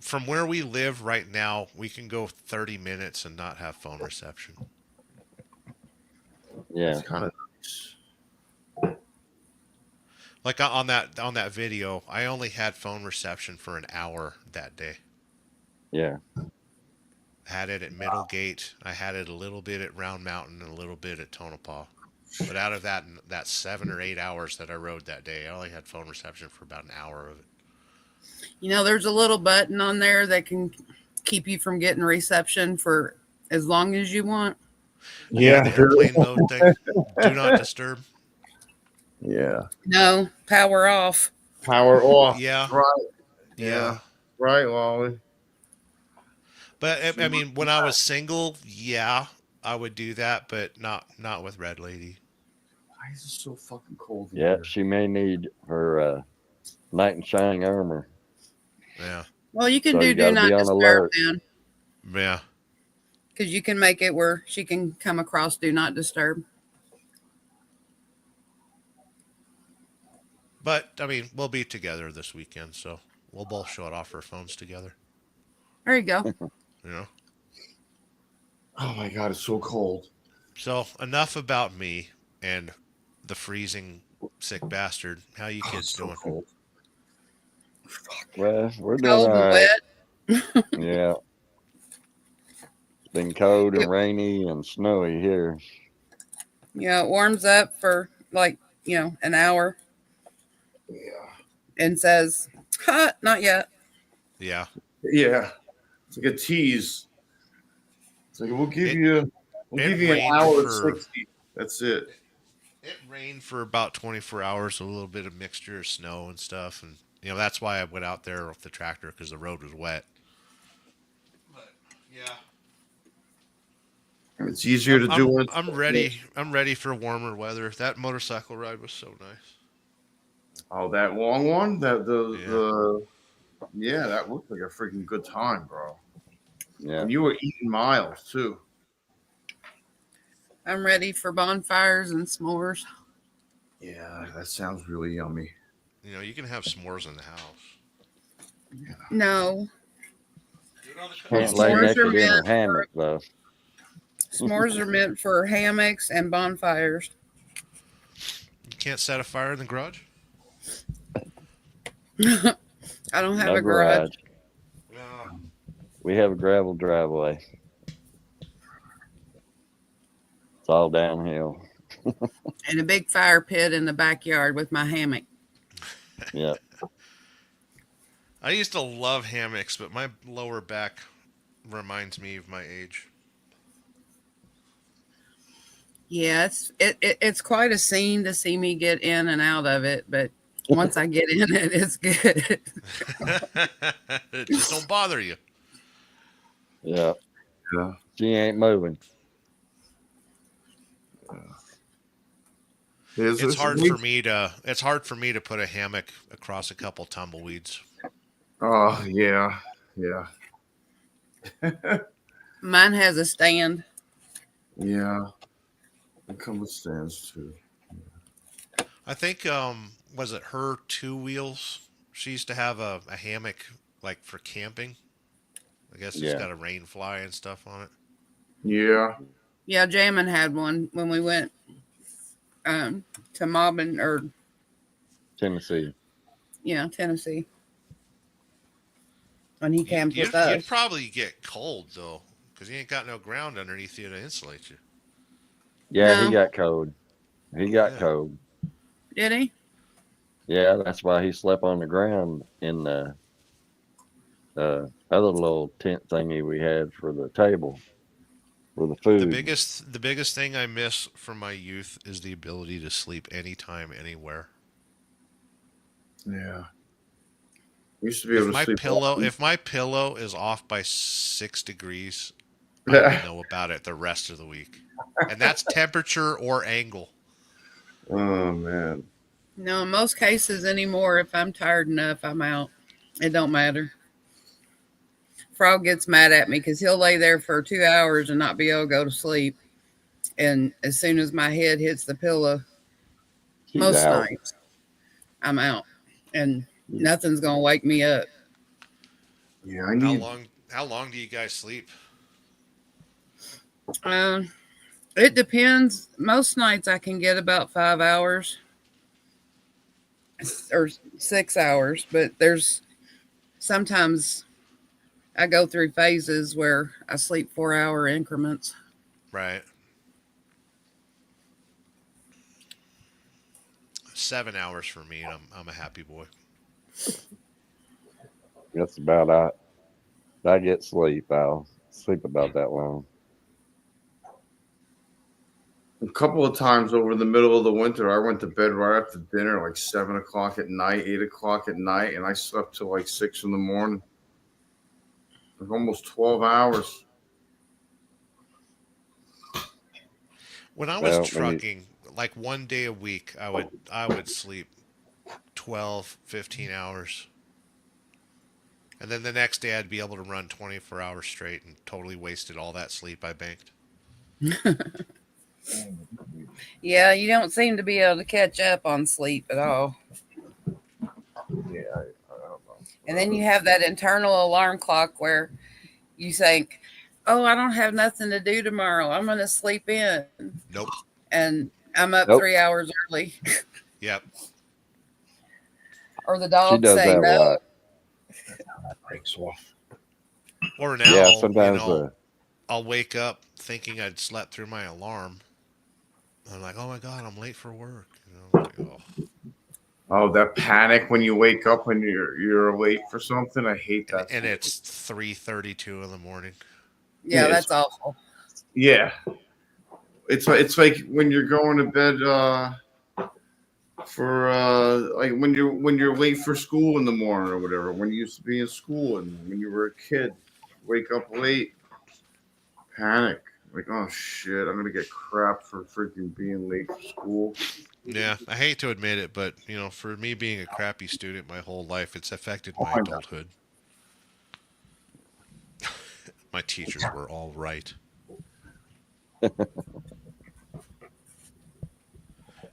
from where we live right now, we can go 30 minutes and not have phone reception. Yeah. It's kind of nice. Like on that video, I only had phone reception for an hour that day. Yeah. Had it at Middlegate. I had it a little bit at Round Mountain and a little bit at Tonopah. But out of that 7 or 8 hours that I rode that day, I only had phone reception for about an hour of it. There's a little button on there that can keep you from getting reception for as long as you want. Yeah, the airplane mode thing. Do not disturb. Yeah. No, power off. Power off. Yeah. Right. Yeah. Right, Wally. But I mean, when I was single, yeah, I would do that, but not with Red Lady. Why is it so fucking cold? Yeah, she may need her knight in shining armor. Yeah. Well, you can do not disturb then. Yeah. Because you can make it where she can come across do not disturb. But I mean, we'll be together this weekend, so we'll both shut off our phones together. There you go. Oh my God, it's so cold. So enough about me and the freezing sick bastard. How you kids doing? Cold. Well, we're doing all right. Wet. Yeah. It's been cold and rainy and snowy here. Yeah, it warms up for an hour. Yeah. And says, hot, not yet. Yeah. Yeah. It's like a tease. It's like we'll give you an hour and 60. That's it. It rained for about 24 hours, a little bit of mixture of snow and stuff, and that's why I went out there with the tractor because the road was wet. But yeah, it's easier to do it. I'm ready. I'm ready for warmer weather. That motorcycle ride was so nice. Oh, that long one? That that looked like a freaking good time, bro. Yeah. And you were eating miles too. I'm ready for bonfires and s'mores. Yeah, that sounds really yummy. You can have s'mores in the house. Yeah. No. Can't lay naked in a hammock, though. S'mores are meant for hammocks and bonfires. You can't set a fire in the garage? I don't have a garage. No. We have a gravel driveway. It's all downhill. And a big fire pit in the backyard with my hammock. Yeah. I used to love hammocks, but my lower back reminds me of my age. Yeah, it's quite a scene to see me get in and out of it, but once I get in it, it's good. It just don't bother you. Yeah. Yeah. She ain't moving. It's hard for me to put a hammock across a couple tumbleweeds. Oh yeah, yeah. Mine has a stand. Yeah. It comes with stands too. I think was it her two wheels? She used to have a hammock like for camping. I guess it's got a rain fly and stuff on it. Yeah. Yeah, Jamin had one when we went to Maubin or Tennessee. Yeah, Tennessee. When he camped with us. You'd probably get cold though, because you ain't got no ground underneath you to insulate you. Yeah, No. he got cold. He got cold. Did he? Yeah, that's why he slept on the ground in the other little tent thingy we had for the table for the food. The biggest thing I miss from my youth is the ability to sleep anytime, anywhere. Yeah. Used to be able to sleep. If my pillow is off by 6 degrees, I will know about it the rest of the week. And that's temperature or angle. Oh man. No, in most cases anymore, if I'm tired enough, I'm out. It don't matter. Frog gets mad at me because he'll lay there for 2 hours and not be able to go to sleep. And as soon as my head hits the pillow, most nights, I'm out. And nothing's going to wake me up. Yeah, I need. How long do you guys sleep? It depends. Most nights I can get about 5 hours or 6 hours, but there's sometimes I go through phases where I sleep 4-hour increments. Right. 7 hours for me, and I'm a happy boy. That's about it. I get sleep. I'll sleep about that long. A couple of times over the middle of the winter, I went to bed right after dinner, like 7 o'clock at night, 8 o'clock at night, and I slept till like 6 in the morning. Like almost 12 hours. When I was trucking, like one day a week, I would sleep 12, 15 hours. And then the next day I'd be able to run 24 hours straight and totally wasted all that sleep I banked. Yeah, you don't seem to be able to catch up on sleep at all. Yeah, I don't know. And then you have that internal alarm clock where you think, oh, I don't have nothing to do tomorrow. I'm going to sleep in. Nope. And I'm up 3 hours early. Yep. Or the dog say no. Or now, yeah, sometimes I'll wake up thinking I'd slept through my alarm. I'm like, oh my God, I'm late for work. Oh, that panic when you wake up when you're late for something. I hate that. And it's 3:32 in the morning. Yeah, that's awful. Yeah. It's like when you're going to bed for like when you're late for school in the morning or whatever. When you used to be in school and when you were a kid, wake up late, panic. Like, oh shit, I'm gonna get crap for freaking being late for school. Yeah, I hate to admit it, but for me being a crappy student my whole life, it's affected my adulthood. My teachers were all right.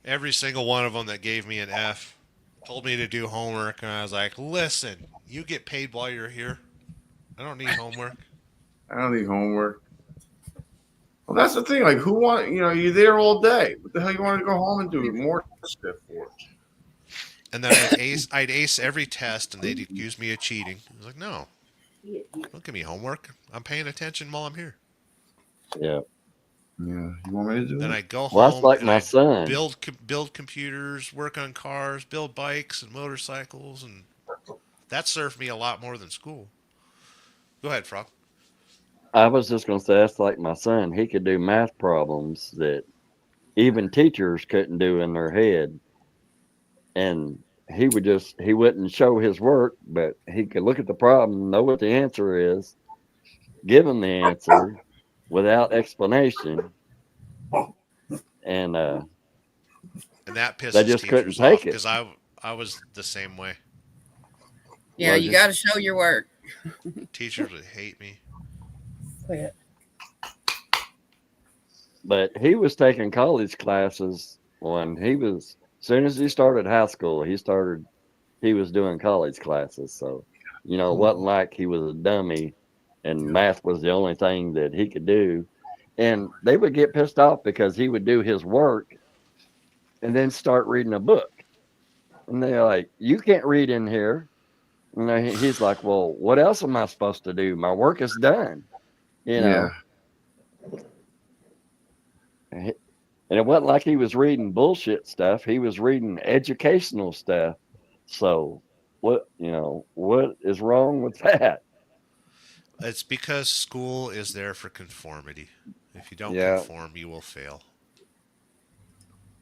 Every single one of them that gave me an F told me to do homework, and I was like, listen, you get paid while you're here. I don't need homework. I don't need homework. Well, that's the thing. Like, you're there all day. What the hell you want to go home and do more stuff for? And then I'd ace every test, and they'd accuse me of cheating. I was like, no, don't give me homework. I'm paying attention while I'm here. Yeah. Yeah, you want me to do Then it? I go Well, that's home like and my I son. build computers, work on cars, build bikes and motorcycles, and that served me a lot more than school. Go ahead, Frog. I was just going to say that's like my son. He could do math problems that even teachers couldn't do in their head, and he wouldn't show his work, but he could look at the problem, know what the answer is, give him the answer without explanation, and And that they pisses just couldn't teachers off take it. because I was the same way. Yeah, Was you you? got to show your work. Teachers would hate me. Quit. But he was taking college classes when as soon as he started high school, he was doing college classes. So, it wasn't like he was a dummy and math was the only thing that he could do. And they would get pissed off because he would do his work and then start reading a book. And they're like, "You can't read in here." And he's like, "Well, what else am I supposed to do? My work is done." You Yeah. know, and it wasn't like he was reading bullshit stuff. He was reading educational stuff. So what is wrong with that? It's because school is there for conformity. If you don't Yeah. conform, you will fail.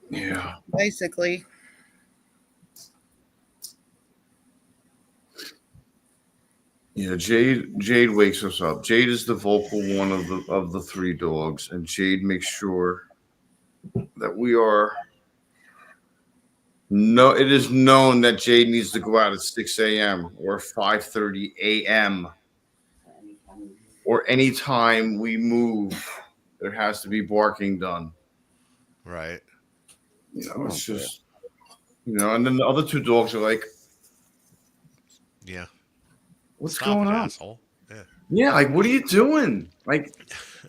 Yeah. Basically. Yeah, Jade wakes us up. Jade is the vocal one of the three dogs, and Jade makes sure that we are. No, it is known that Jade needs to go out at 6 a.m. or 5:30 a.m. or anytime we move, there has to be barking done. Right. It's just and then the other two dogs are like, Yeah. "What's Stop going it, on?" asshole. Yeah. Yeah, like what are you doing? Like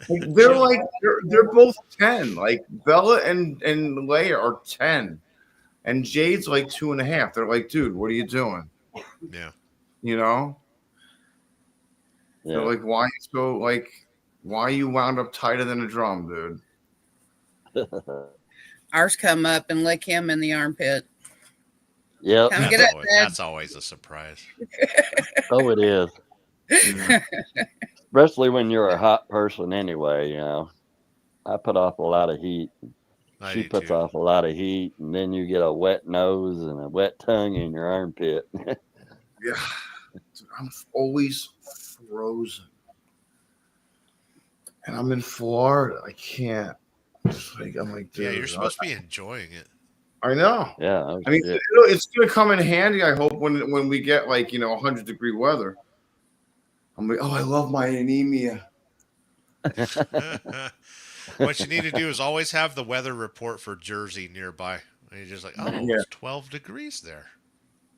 they're like they're both 10. Like Bella and Leia are 10. And Jade's like 2.5. They're like, dude, what are you doing? Yeah. Yeah. They're like, why you wound up tighter than a drum, dude? Ours come up and lick him in the armpit. Yep. Come get it, Dad. That's always a surprise. Oh, it is. Especially when you're a hot person anyway, I put off a lot of heat. She puts off a lot of heat, and then you get a wet nose and a wet tongue in your armpit. Yeah. I'm always frozen. And I'm in Florida. I can't. I'm like, dude. Yeah, you're supposed to be enjoying it. I know. Yeah. I mean, it's going to come in handy, I hope, when we get 100-degree weather. I'm like, oh, I love my anemia. What you need to do is always have the weather report for Jersey nearby. And you're just like, oh, Yeah. it's 12 degrees there.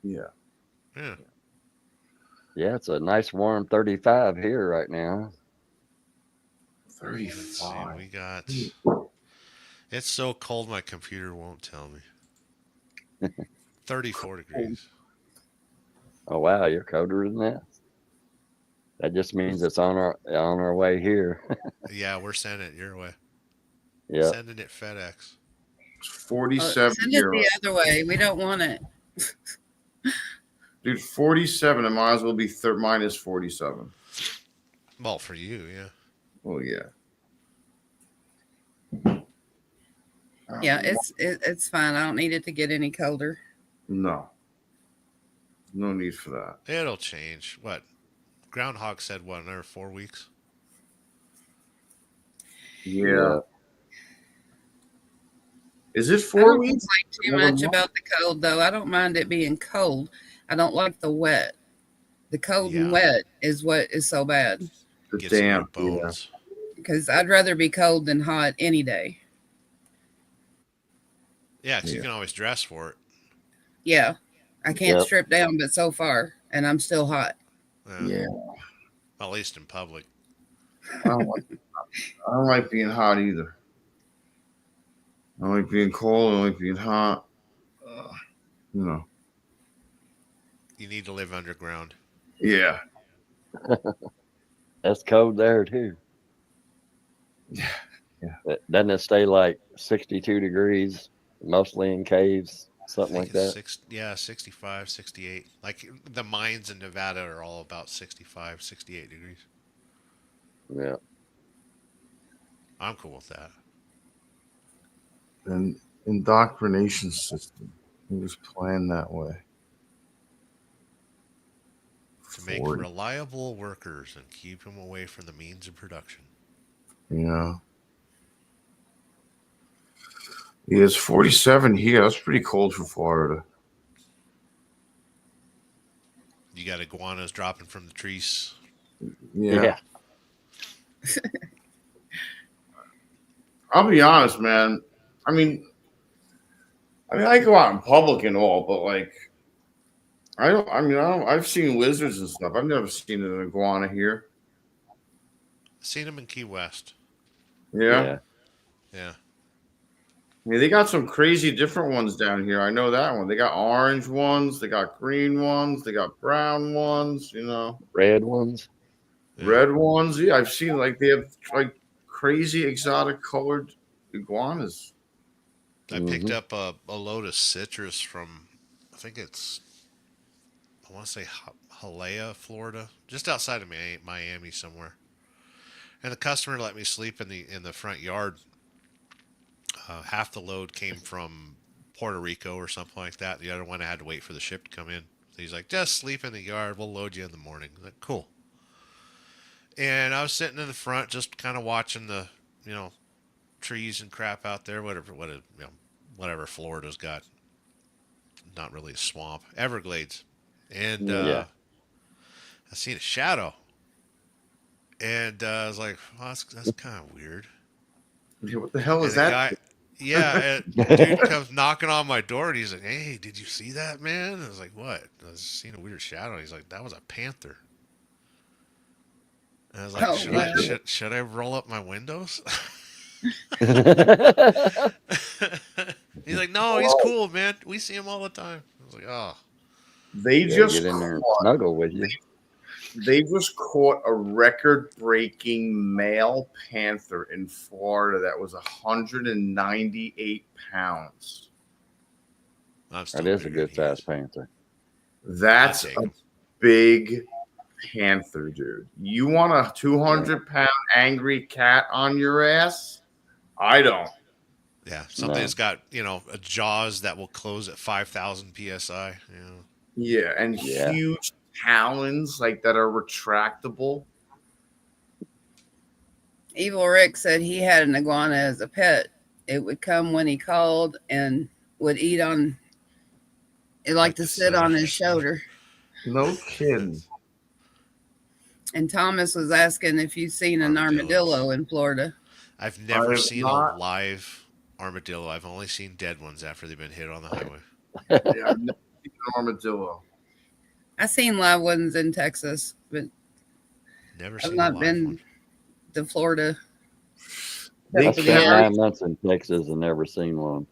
Yeah. Yeah. Yeah, it's a nice warm 35 here right now. 35. We got. It's so cold my computer won't tell me. 34 degrees. Oh wow, you're colder than that. That just means it's on our way here. Yeah, we're sending it your way. Yeah. Sending it FedEx. 47 Send it here. the other way. We don't want it. Dude, 47. It might as well be minus 47. Well, for you, yeah. Oh yeah. Yeah, it's fine. I don't need it to get any colder. No need for that. It'll change. What? Groundhog said what, another 4 weeks? Yeah. Is it I 4 don't weeks? complain too much about the cold, though. I don't mind it being cold. I don't like the wet. The cold and wet is what is so bad. The damp bones. Because I'd rather be cold than hot any day. Yeah, because you can always dress for it. Yeah. I can't strip down but so far, and I'm still hot. Yeah. At least in public. I don't like being hot either. I don't like being cold. I don't like being hot. You need to live underground. Yeah. That's cold there too. Yeah. Doesn't it stay like 62 degrees, mostly in caves, something like that? 65, 68. Like the mines in Nevada are all about 65, 68 degrees. Yeah. I'm cool with that. An indoctrination system. It was planned that way. To make reliable workers and keep them away from the means of production. Yeah. Yeah, it's 47 here. That's pretty cold for Florida. You got iguanas dropping from the trees. Yeah. I'll be honest, man. I mean, I go out in public and all, but like, I've seen lizards and stuff. I've never seen an iguana here. Seen them in Key West. Yeah. Yeah. Yeah, they got some crazy different ones down here. I know that one. They got orange ones, they got green ones, they got brown ones, Red ones. Red ones. Yeah, I've seen like they have like crazy exotic colored iguanas. I picked up a load of citrus from, I want to say Hialeah, Florida, just outside of Miami somewhere. And the customer let me sleep in the front yard. Half the load came from Puerto Rico or something like that. The other one I had to wait for the ship to come in. So he's like, just sleep in the yard. We'll load you in the morning. I'm like, cool. And I was sitting in the front, just kind of watching the, trees and crap out there. Whatever Florida's got. Not really a swamp. Everglades. And I seen a shadow. And I was like, well, that's kind of weird. Yeah, what the hell is that? And dude comes knocking on my door, and he's like, "Hey, did you see that, man?" And I was like, "What?" I was seeing a weird shadow. He's like, "That was a panther." And I was like, "Should I roll up my windows?" He's like, "No, he's cool, man. We see him all the time." I was like, "Oh." They just get in there and snuggle with you. They just caught a record-breaking male panther in Florida that was 198 pounds. That is a good sized panther. That's a big panther, dude. You want a 200-pound angry cat on your ass? I don't. Yeah, something that's got a jaws that will close at 5,000 psi. Yeah, and huge talons like that are retractable. Evil Rick said he had an iguana as a pet. It would come when he called and would eat on. It liked to sit on his shoulder. No kidding. And Thomas was asking if you've seen an armadillo in Florida. I've never seen a live armadillo. I've only seen dead ones after they've been hit on the highway. Yeah, I've never seen an armadillo. I've seen live ones in Texas, but I've not been to Florida. I spent 9 months in Texas and never seen one.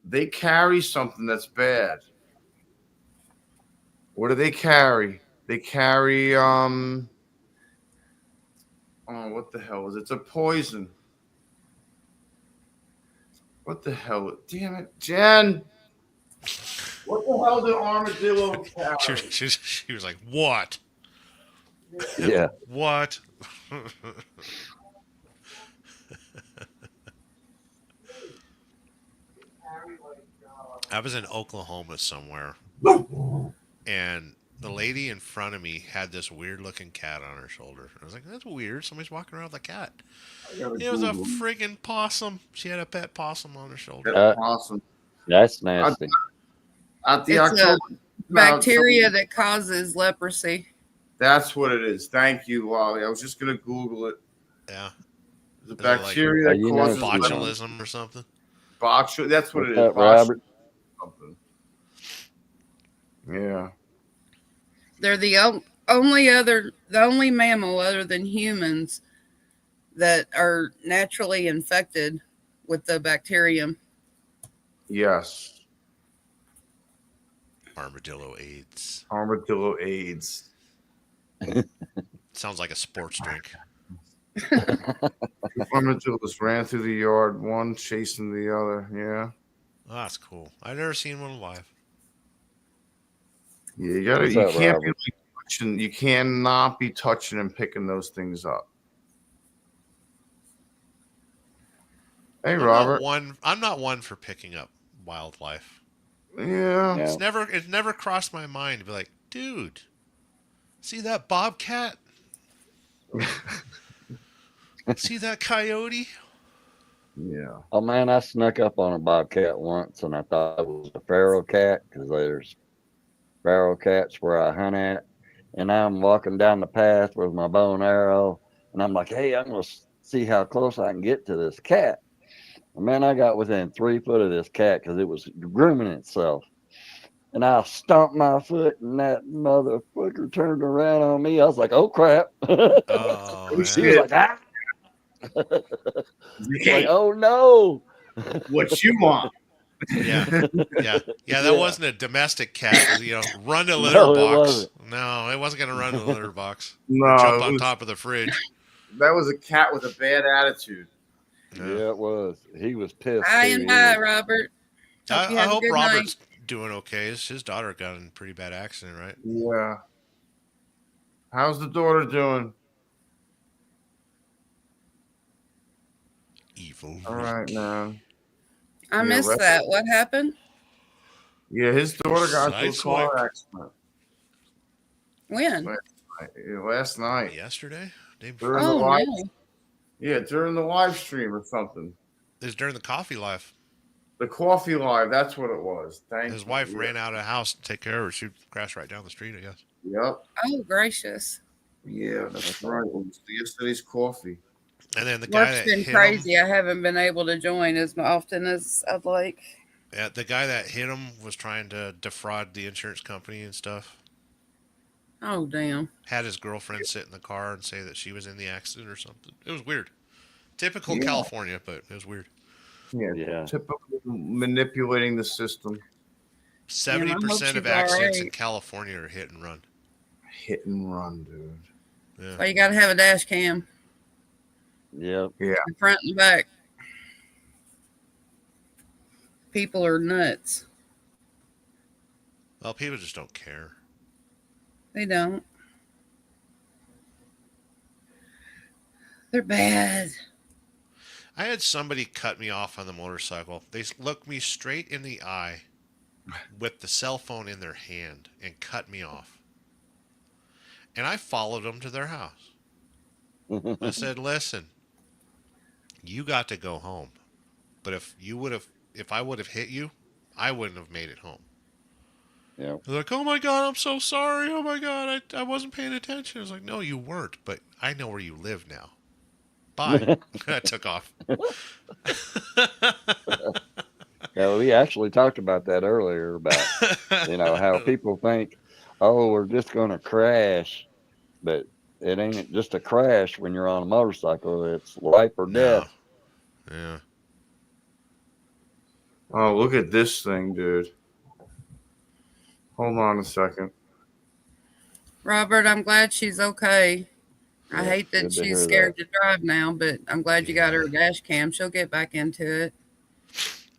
They carry something that's bad. What do they carry? They carry what the hell is it? It's a poison. What the hell? Damn it, Jen. What the hell did armadillo carry? She was like, "What?" Yeah. What? I was in Oklahoma somewhere, and the lady in front of me had this weird-looking cat on her shoulder. I was like, "That's weird. Somebody's walking around with a cat." It was a friggin' possum. She had a pet possum on her shoulder. Possum. That's nasty. It's a bacteria that causes leprosy. That's what it is. Thank you, Wally. I was just going to Google it. Yeah. The bacteria that causes botulism or something. That's what it is. Robert? Something. Yeah. They're the only mammal other than humans that are naturally infected with the bacterium. Yes. Armadillo AIDS. Armadillo AIDS. Sounds like a sports drink. Two armadillos ran through the yard, one chasing the other. Yeah. Oh, that's cool. I've never seen one live. Yeah, you gotta. What's You up, can't Robert? be like touching. You cannot be touching and picking those things up. Hey, Robert. I'm not one for picking up wildlife. Yeah. Yeah. It's never crossed my mind to be like, dude, see that bobcat? See that coyote? Yeah. Oh man, I snuck up on a bobcat once, and I thought it was a feral cat because there's feral cats where I hunt at. And I'm walking down the path with my bow and arrow, and I'm like, "Hey, I'm gonna see how close I can get to this cat." And man, I got within 3 foot of this cat because it was grooming itself. And I stomped my foot, and that motherfucker turned around on me. I was like, "Oh crap!" Oh, He was like, "Ah!" Like, "Oh no!" What you want? Yeah. That Yeah. wasn't a domestic cat. Run to litter No, it box. wasn't. No, it wasn't going to run to the litter box. No, Or jump it on was- top of the fridge. That was a cat with a bad attitude. Yeah, it was. He was pissed. Bye too. and He bye, was- Robert. Hope you I have a hope good Robert's night. doing okay. His daughter got in a pretty bad accident, right? Yeah. How's the daughter doing? Evil. All right, man. I Yeah, missed rest- that. What happened? Yeah, his daughter got into a car Sideswipe. accident When? last night. Yesterday? Day During the Oh, live, no. during the live stream or something. It was during the coffee live. The coffee live, that's what it was. Thank His you. wife Yeah. ran out of the house to take care of her. She crashed right down the street, I guess. Yep. Oh, gracious. Yeah, that's right. It was yesterday's coffee. And then the guy Work's that been hit crazy. him, I haven't been able to join as often as I'd like. the guy that hit him was trying to defraud the insurance company and stuff. Oh, damn. Had his girlfriend sit in the car and say that she was in the accident or something. It was weird. Typical Yeah. California, but it was weird. Yeah. Yeah. Typical manipulating the system. 70% of she's all accidents in right. California are hit and run. Hit and run, dude. Yeah. So you got to have a dash cam Yep. Yeah. in front and back. People are nuts. Well, people just don't care. They don't. They're bad. I had somebody cut me off on the motorcycle. They looked me straight in the eye with the cell phone in their hand and cut me off. And I followed them to their house. I said, "Listen, you got to go home. But if I would have hit you, I wouldn't have made it home." Yeah. They're like, "Oh my God, I'm so sorry. Oh my God, I wasn't paying attention." I was like, "No, you weren't, but I know where you live now. Bye." I took off. Yeah, we actually talked about that earlier about how people think, "Oh, we're just going to crash," but it ain't just a crash when you're on a motorcycle. It's life or death. Yeah. Oh, look at this thing, dude. Hold on a second. Robert, I'm glad she's okay. I Yeah, hate that good to hear she's scared to drive now, but I'm glad you got her a dash cam. She'll get back into it.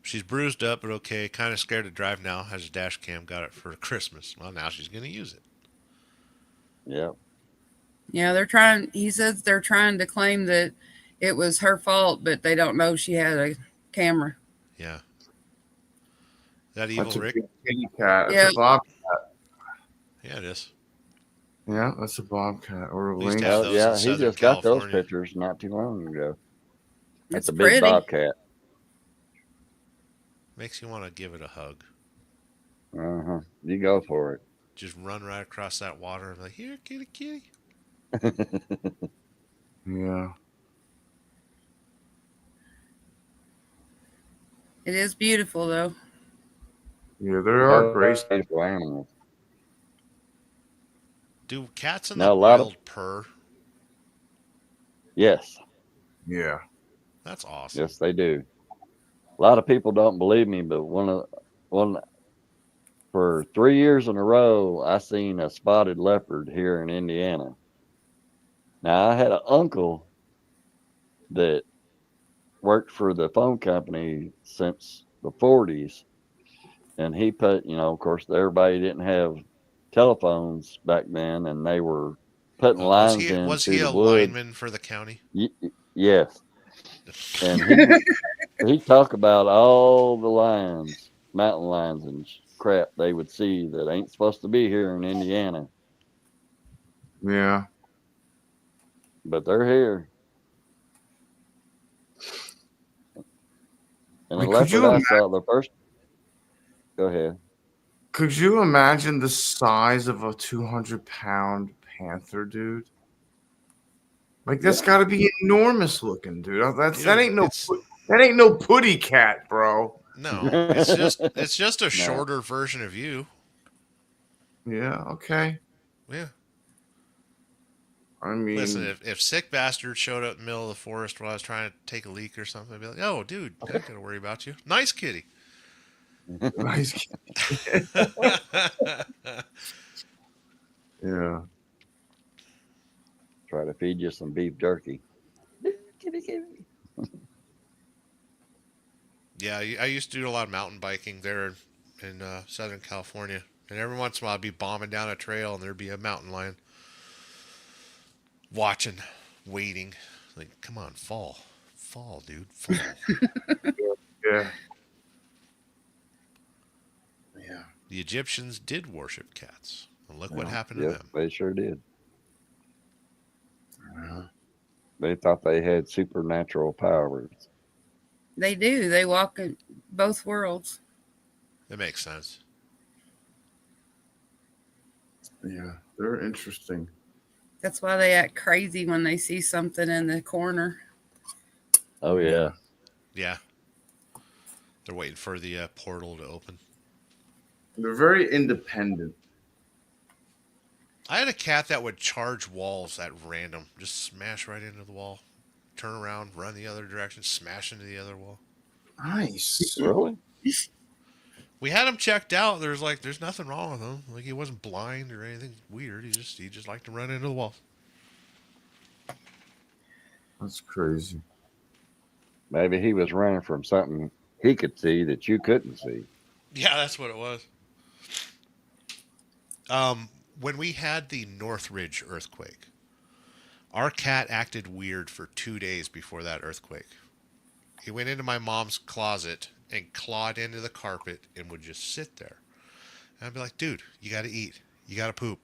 She's bruised up, but okay. Kind of scared to drive now. Has a dash cam. Got it for Christmas. Well, now she's going to use it. Yep. Yeah, they're trying. He says they're trying to claim that it was her fault, but they don't know she had a camera. Yeah. That evil That's a Rick? big kitty cat. That's Yep. a bobcat. Yeah, it is. Yeah, that's a bobcat or a We used to lynx. have those in Yeah, he Southern just got those California. pictures not too long ago. That's It's a big pretty. bobcat. Makes you want to give it a hug. You go for it. Just run right across that water and be like, "Here, kitty, kitty." Yeah. It is beautiful, though. Yeah, there are great. Beautiful animals. Do cats in No, the a lot of- wild purr? Yes. Yeah. That's awesome. Yes, they do. A lot of people don't believe me, but for 3 years in a row, I seen a spotted leopard here in Indiana. Now I had an uncle that worked for the phone company since the 40s. And he put, of course, everybody didn't have telephones back then, and they were putting lines in Was through he the a wood. lineman for the county? Yes. And he talked about all the lines, mountain lines and crap they would see that ain't supposed to be here in Indiana. Yeah. But they're here. And the leopard I saw the first. Go ahead. Could you imagine the size of a 200-pound panther, dude? Like that's got to be enormous looking, dude. That ain't no putty cat, bro. No, it's just a shorter version of you. Yeah. Okay. Yeah. I mean, listen, if sick bastard showed up in the middle of the forest while I was trying to take a leak or something, I'd be like, "Oh, dude, I ain't gonna worry about you. Nice kitty." Nice kitty. Yeah. Try to feed you some beef jerky. Yeah, I used to do a lot of mountain biking there in Southern California, and every once in a while I'd be bombing down a trail, and there'd be a mountain lion watching, waiting. Like, come on, fall, dude, fall. Yeah. Yeah. The Egyptians did worship cats, and look what happened to them. They sure did. They thought they had supernatural powers. They do. They walk in both worlds. It makes sense. Yeah, they're interesting. That's why they act crazy when they see something in the corner. Oh, yeah. Yeah. They're waiting for the portal to open. They're very independent. I had a cat that would charge walls at random. Just smash right into the wall. Turn around, run the other direction, smash into the other wall. Nice. Really? We had him checked out. There's nothing wrong with him. Like, he wasn't blind or anything weird. He just liked to run into the wall. That's crazy. Maybe he was running from something he could see that you couldn't see. Yeah, that's what it was. When we had the Northridge earthquake, our cat acted weird for 2 days before that earthquake. He went into my mom's closet and clawed into the carpet and would just sit there. And I'd be like, dude, you got to eat. You got to poop.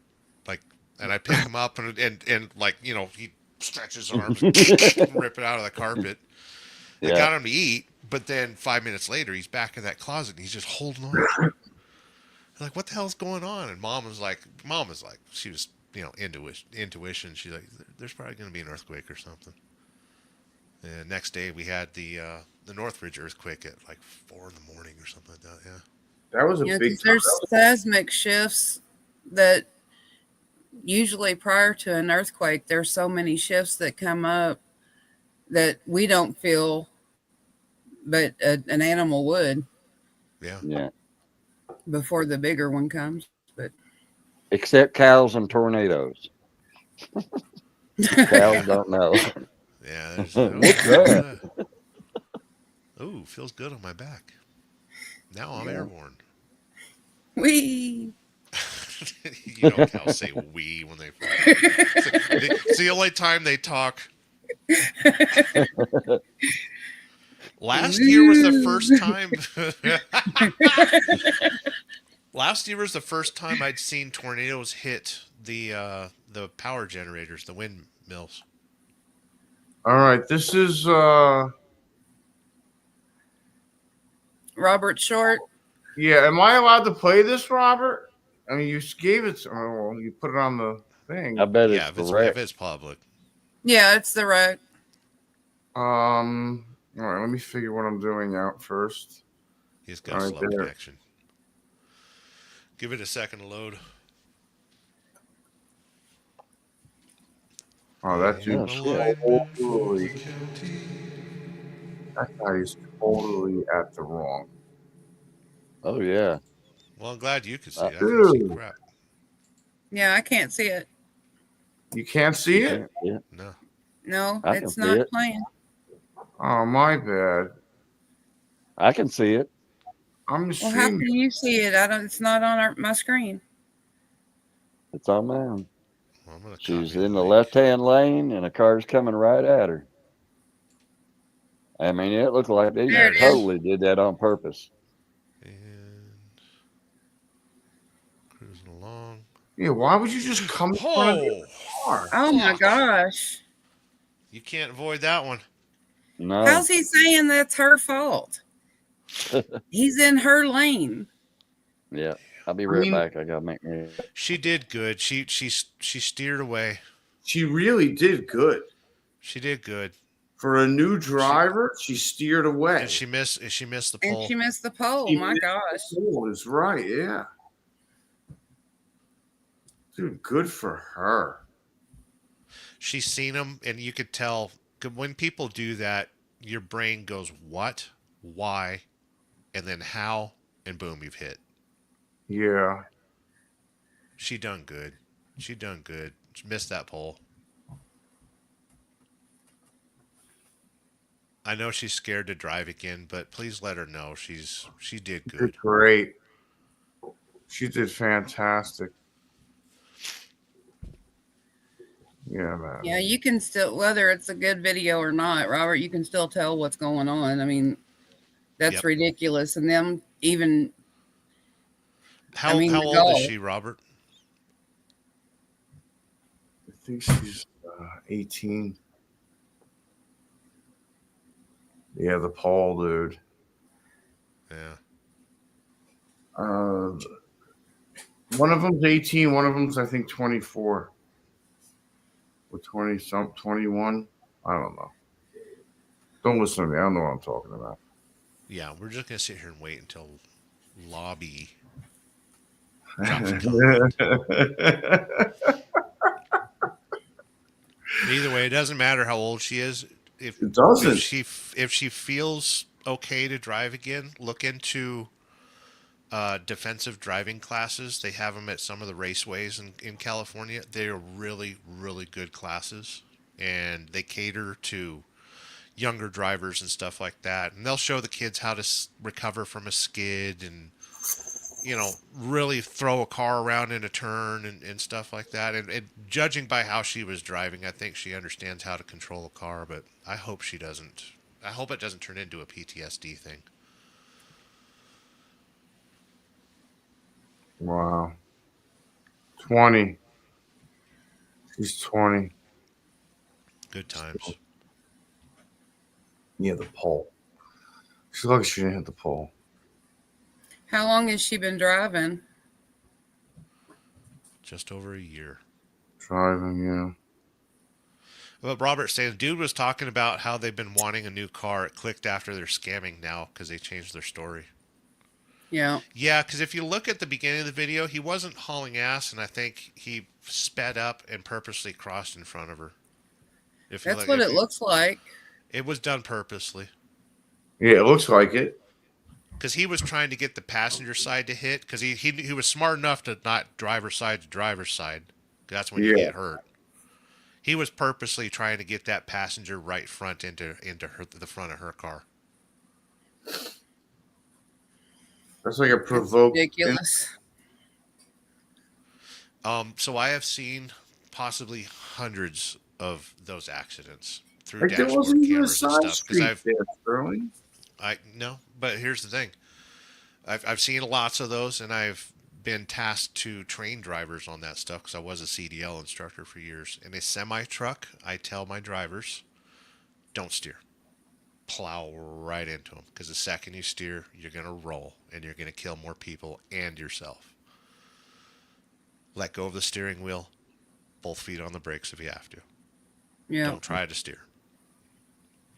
Like, and I pick him up and like, he stretches his arms and rip it out of the carpet. I got him to eat, but then 5 minutes later, he's back in that closet and he's just holding on. I'm like, what the hell's going on? And mom was like, she was, intuition. She's like, there's probably going to be an earthquake or something. And next day we had the Northridge earthquake at like 4 a.m. or something like that. Yeah. That was a big. There's seismic shifts that usually prior to an earthquake, there's so many shifts that come up that we don't feel, but an animal would. Yeah. Yeah. Before the bigger one comes, but except cows and tornadoes. Cows don't know. Yeah. Ooh, feels good on my back. Now I'm airborne. Wee. Cows say wee when they fly. It's the only time they talk. Last year was the first time I'd seen tornadoes hit the power generators, the windmills. All right, this is Robert Short. Yeah, am I allowed to play this, Robert? I mean, you gave it. You put it on the thing. I bet if it's public. Yeah, it's the wreck. All right, let me figure what I'm doing out first. He's got a slow connection. Give it a second to load. Oh, that dude's totally. That guy is totally at the wrong. Oh yeah. Well, I'm glad you could see it. I couldn't see crap. Yeah, I can't see it. You can't see it? Yeah. No, I it's can see not it. playing. Oh, my bad. I can see it. I'm Well, how seeing can you see it? I don't. It's not on my screen. It's on mine. I'm gonna She's copy in the link. left-hand lane, and a car's coming right at her. I mean, it looked like they There it is. totally did that on purpose. And cruising along. Yeah, why would you just come in front of the car? Oh my Fuck. gosh! You can't avoid that one. No. How's he saying that's her fault? He's in her lane. Yeah. I'll be right back. I gotta make me. She did good. She steered away. She really did good. She did good. For a new driver, she steered away. And she missed the And pole. she missed the pole. She My missed gosh. the pole is right, yeah. Dude, good for her. She's seen them, and you could tell when people do that, your brain goes, what, why, and then how, and boom, you've hit. Yeah. She done good. She done good. She missed that pole. I know she's scared to drive again, but please let her know she did good. Did great. She did fantastic. Yeah, man. Yeah, you can still, whether it's a good video or not, Robert, you can still tell what's going on. I mean, that's ridiculous. And them even. How old is she, Robert? I think she's 18. Yeah, the pole, dude. Yeah. One of them's 18. One of them's, I think, 24. Or 21. I don't know. Don't listen to me. I don't know what I'm talking about. Yeah, we're just going to sit here and wait until Lobby. Either way, it doesn't matter how old she is. It doesn't. If she feels okay to drive again, look into defensive driving classes. They have them at some of the raceways in California. They are really, really good classes, and they cater to younger drivers and stuff like that. And they'll show the kids how to recover from a skid and, really throw a car around in a turn and stuff like that. And judging by how she was driving, I think she understands how to control a car, but I hope she doesn't. I hope it doesn't turn into a PTSD thing. Wow. 20. She's 20. Good times. Yeah, the pole. She's lucky she didn't hit the pole. How long has she been driving? Just over a year. Driving, yeah. Well, Robert's saying, dude was talking about how they've been wanting a new car. It clicked after they're scamming now because they changed their story. Yeah. Yeah, because if you look at the beginning of the video, he wasn't hauling ass, and I think he sped up and purposely crossed in front of her. That's what it looks like. It was done purposely. Yeah, it looks like it. Because he was trying to get the passenger side to hit, because he was smart enough to not driver's side to driver's side. That's when you get hurt. He was purposely trying to get that passenger right front into the front of her car. That's like a provoke. Ridiculous. So I have seen possibly hundreds of those accidents through Like there dashboard wasn't even a cameras and side stuff. street Because there, Sterling. No, but here's the thing. I've seen lots of those, and I've been tasked to train drivers on that stuff because I was a CDL instructor for years. In a semi-truck, I tell my drivers, don't steer. Plow right into them, because the second you steer, you're going to roll, and you're going to kill more people and yourself. Let go of the steering wheel, both feet on the brakes if you have to. Yeah. Don't try to steer.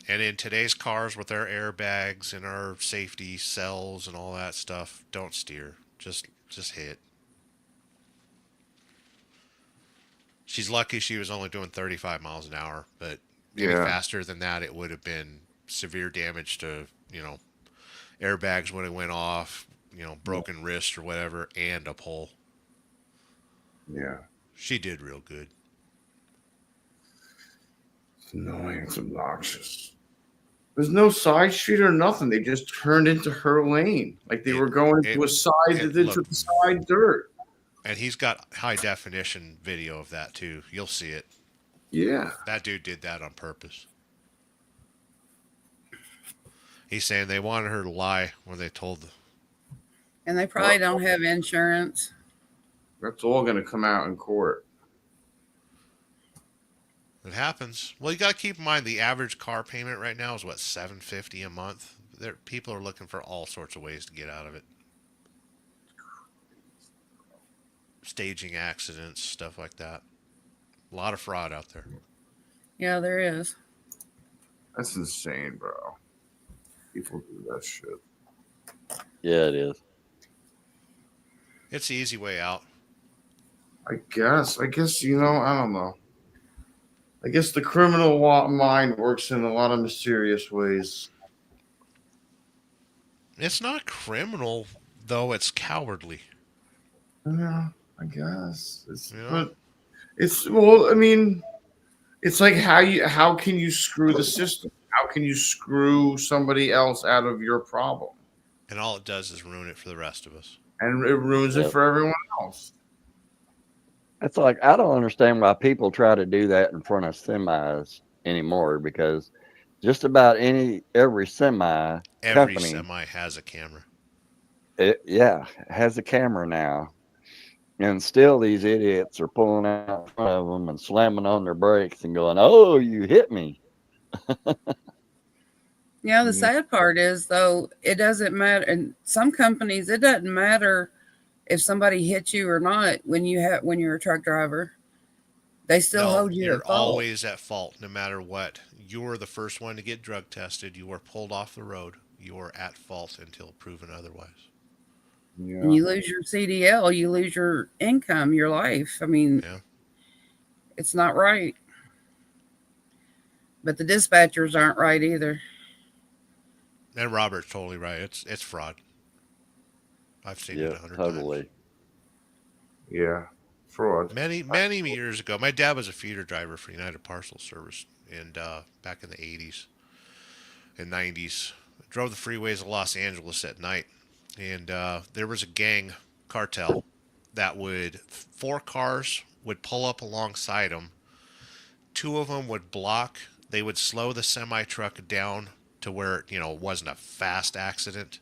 And in today's cars with our airbags and our safety cells and all that stuff, don't steer. Just hit. She's lucky she was only doing 35 miles an hour, but any faster than that, it would have been severe damage to, airbags when it went off, broken wrist or whatever, and a pole. Yeah. She did real good. It's annoying. It's obnoxious. There's no side street or nothing. They just turned into her lane, like they were going into the side dirt. And he's got high definition video of that too. You'll see it. Yeah. That dude did that on purpose. He's saying they wanted her to lie when they told them. And they probably don't have insurance. That's all going to come out in court. It happens. Well, you got to keep in mind the average car payment right now is what, $750 a month. People are looking for all sorts of ways to get out of it. Staging accidents, stuff like that. A lot of fraud out there. Yeah, there is. That's insane, bro. People do that shit. Yeah, it is. It's the easy way out. I guess, I don't know. I guess the criminal mind works in a lot of mysterious ways. It's not criminal, though. It's cowardly. Yeah, I guess. It's like how can you screw the system? How can you screw somebody else out of your problem? And all it does is ruin it for the rest of us. And it ruins it for everyone else. It's like, I don't understand why people try to do that in front of semis anymore, because just about every semi company has a camera. Has a camera now. And still these idiots are pulling out in front of them and slamming on their brakes and going, "Oh, you hit me." Yeah, the sad part is, though, it doesn't matter. And some companies, it doesn't matter if somebody hits you or not when you're a truck driver. They still hold you at fault. You're always at fault, no matter what. You're the first one to get drug tested. You were pulled off the road. You're at fault until proven otherwise. Yeah. And you lose your CDL, you lose your income, your life. I mean, it's not right. But the dispatchers aren't right either. And Robert's totally right. It's fraud. I've seen it 100 times. Yeah, fraud. Many years ago, my dad was a feeder driver for United Parcel Service, and back in the 80s and 90s, drove the freeways of Los Angeles at night, and there was a gang cartel that four cars would pull up alongside them. Two of them would block. They would slow the semi truck down to where it wasn't a fast accident,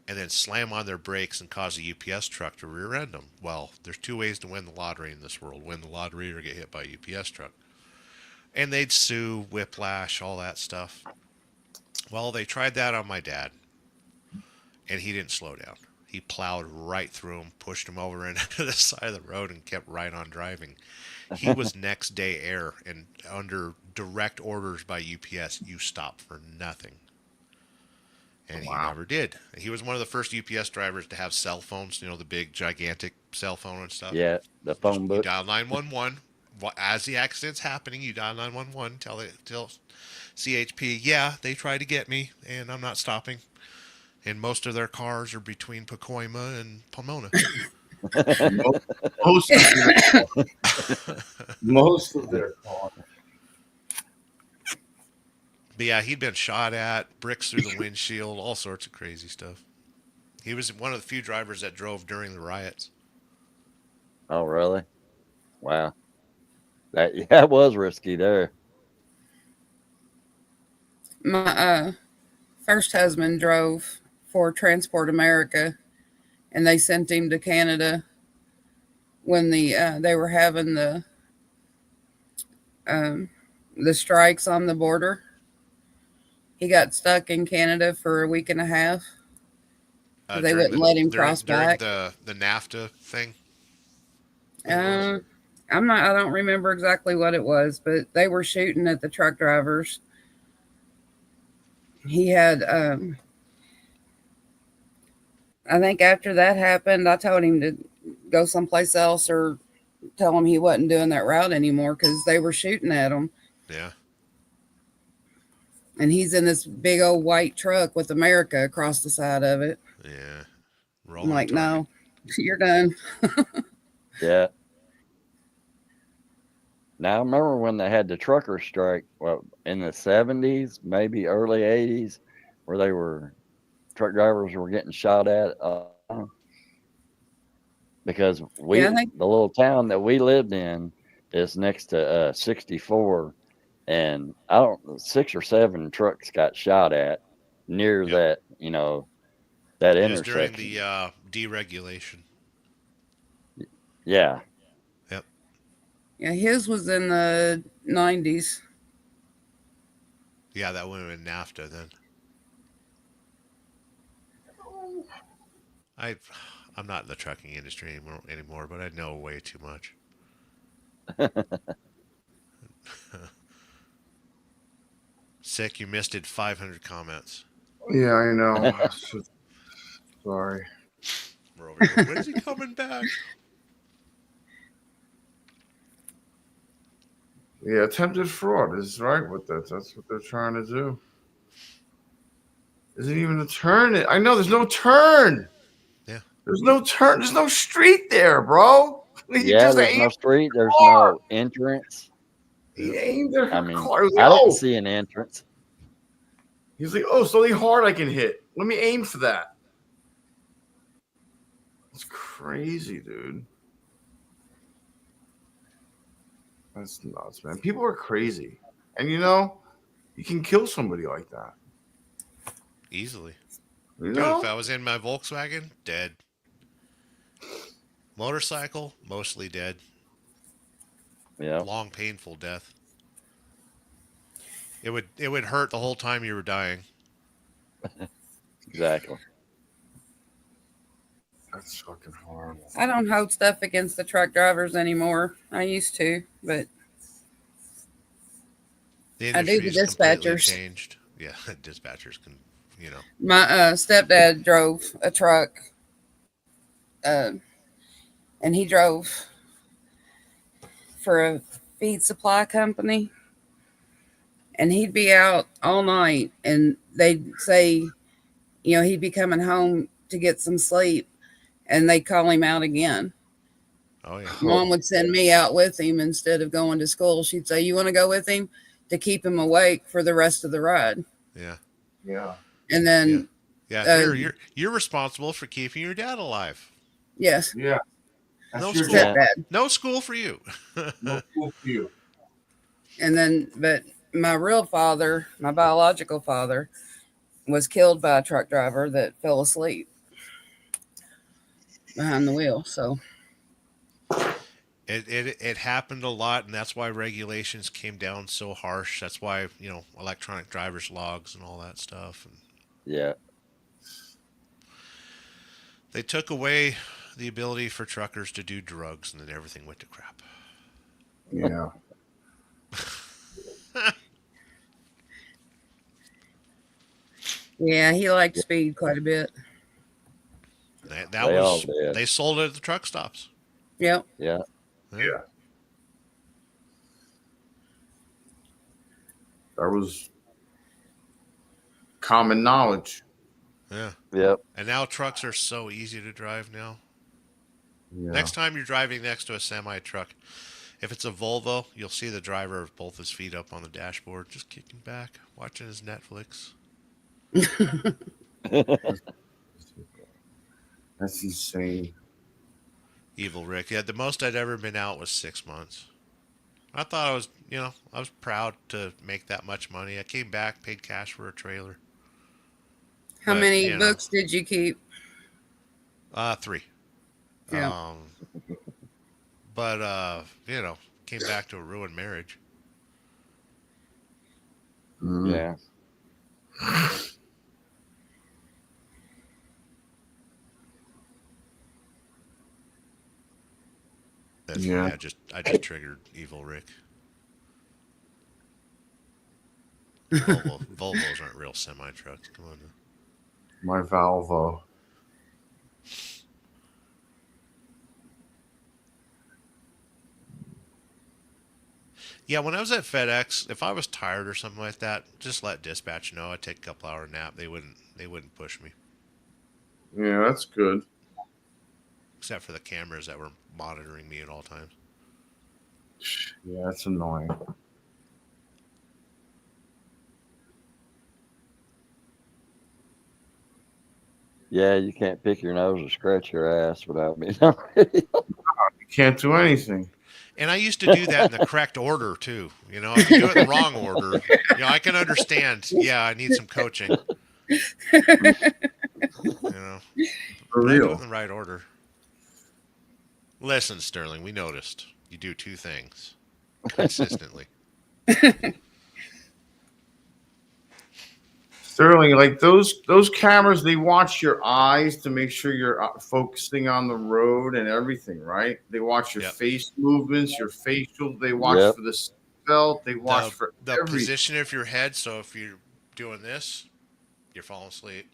and then slam on their brakes and cause a UPS truck to rear end them. Well, there's two ways to win the lottery in this world: win the lottery or get hit by a UPS truck. And they'd sue, whiplash, all that stuff. Well, they tried that on my dad, and he didn't slow down. He plowed right through him, pushed him over into the side of the road, and kept right on driving. He was next day air, and under direct orders by UPS, you stop for nothing. And he never did. He was one of the first UPS drivers to have cell phones, the big, gigantic cell phone and stuff. Yeah, the phone book. You dial 911. As the accident's happening, you dial 911, tell CHP, yeah, they tried to get me, and I'm not stopping. And most of their cars are between Pacoima and Pomona. Most of their cars. But yeah, he'd been shot at, bricks through the windshield, all sorts of crazy stuff. He was one of the few drivers that drove during the riots. Oh, really? Wow. That was risky there. My first husband drove for Transport America, and they sent him to Canada when they were having the strikes on the border. He got stuck in Canada for a week and a half. They wouldn't let him cross back. The NAFTA thing? I don't remember exactly what it was, but they were shooting at the truck drivers. He had, I think after that happened, I told him to go someplace else or tell him he wasn't doing that route anymore because they were shooting at him. Yeah. And he's in this big old white truck with America across the side of it. Yeah. I'm like, no, you're done. Yeah. Now I remember when they had the trucker strike, well, in the 70s, maybe early 80s, where truck drivers were getting shot at. Because Yeah, I think the little town that we lived in is next to 64, and 6 or 7 trucks got shot at near that, that It was during intersection. the deregulation. Yeah. Yep. yeah, his was in the 90s. Yeah, that would have been NAFTA then. I'm not in the trucking industry anymore, but I know way too much. Sick, you missed it. 500 comments. Yeah, I know. Sorry. We're over here. When's he coming back? Yeah, attempted fraud is right with that. That's what they're trying to do. Isn't even a turn. I know there's no turn. Yeah. There's no turn. There's no street there, bro. Yeah, there's no street. There's no entrance. He aimed at her I mean, car. I didn't see an entrance. He's like, oh, something hard I can hit. Let me aim for that. It's crazy, dude. That's nuts, man. People are crazy. And you can kill somebody like that. Easily. You Dude, know? if I was in my Volkswagen, dead. Motorcycle, mostly dead. Yeah. Long, painful death. It would hurt the whole time you were dying. Exactly. That's fucking horrible. I don't hold stuff against the truck drivers anymore. I used to, but The I do the industry's completely dispatchers. changed. Yeah, dispatchers can, My stepdad drove a truck, and he drove for a feed supply company, and he'd be out all night, and they'd say, he'd be coming home to get some sleep, and they'd call him out again. Oh yeah. Mom would send me out with him instead of going to school. She'd say, "You want to go with him to keep him awake for the rest of the ride?" Yeah. Yeah. And then, Yeah, you're responsible for keeping your dad alive. yes, Yeah. No your school. stepdad. No school for you. No school for you. And then, but my real father, my biological father, was killed by a truck driver that fell asleep behind the wheel. So It happened a lot, and that's why regulations came down so harsh. That's why electronic driver's logs and all that stuff. And Yeah. they took away the ability for truckers to do drugs, and then everything went to crap. Yeah. yeah, he liked speed quite a bit. They sold it at the truck stops. Yep. Yeah. Yeah. That was common knowledge. Yeah. Yep. And now trucks are so easy to drive now. Yeah. Next time you're driving next to a semi truck, if it's a Volvo, you'll see the driver with both his feet up on the dashboard, just kicking back, watching his Netflix. That's insane. Evil Rick. Yeah, the most I'd ever been out was 6 months. I thought I was proud to make that much money. I came back, paid cash for a trailer. How many books did you keep? 3. Yeah. But came back to a ruined marriage. Yeah. I just triggered Evil Rick. Volvos aren't real semi trucks. Come on now. My Volvo. Yeah, when I was at FedEx, if I was tired or something like that, just let dispatch know. I'd take a couple hour nap. They wouldn't push me. Yeah, that's good. Except for the cameras that were monitoring me at all times. Yeah, that's annoying. Yeah, you can't pick your nose or scratch your ass without being on video. You can't do anything. And I used to do that in the correct order too. You know, if you do it in the wrong order, I can understand. Yeah, I need some coaching. You know, For but I do it real. in the right order. Listen, Sterling, we noticed you do two things consistently. Sterling, like those cameras, they watch your eyes to make sure you're focusing on the road and everything, right? They watch your Yep. face movements, your facial. They watch Yep. for the belt. They watch for The everything. position of your head. So if you're doing this, you're falling asleep.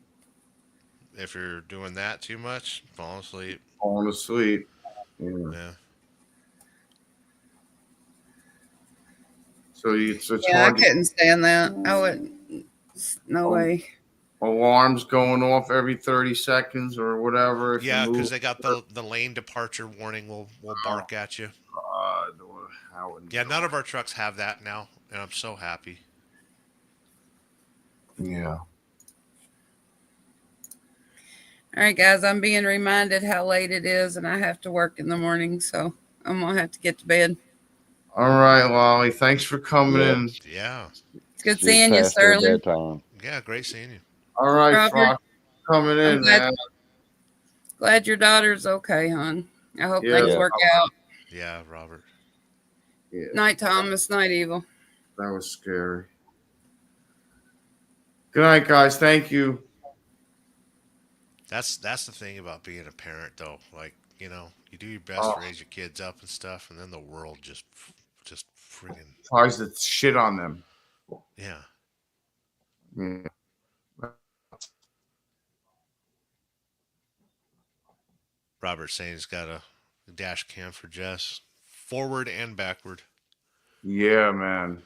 If you're doing that too much, falling asleep. Falling asleep. Yeah. So it's Yeah, I hard. couldn't stand that. I wouldn't. No way. Alarms going off every 30 seconds or whatever. If Yeah, you because move. they got the lane departure warning will bark at you. Yeah, none of our trucks have that now, and I'm so happy. Yeah. All right, guys, I'm being reminded how late it is, and I have to work in the morning, so I'm gonna have to get to bed. All right, Lolly. Thanks for coming Yep. in. Yeah. It's good She's seeing you, past her Sterling. bedtime. Yeah, great seeing you. All right, Robert, Fox. Coming in, man. Glad your daughter's okay, hon. I hope Yeah. things work out. Yeah, Robert. Yeah. Night, Thomas. Night, Evil. That was scary. Good night, guys. Thank you. That's the thing about being a parent, though. Like, you do your best to raise your kids up and stuff, and then the world just friggin' Tries to shit on them. Yeah. Yeah. Robert's saying he's got a dash cam for Jess, forward and backward. Yeah, man.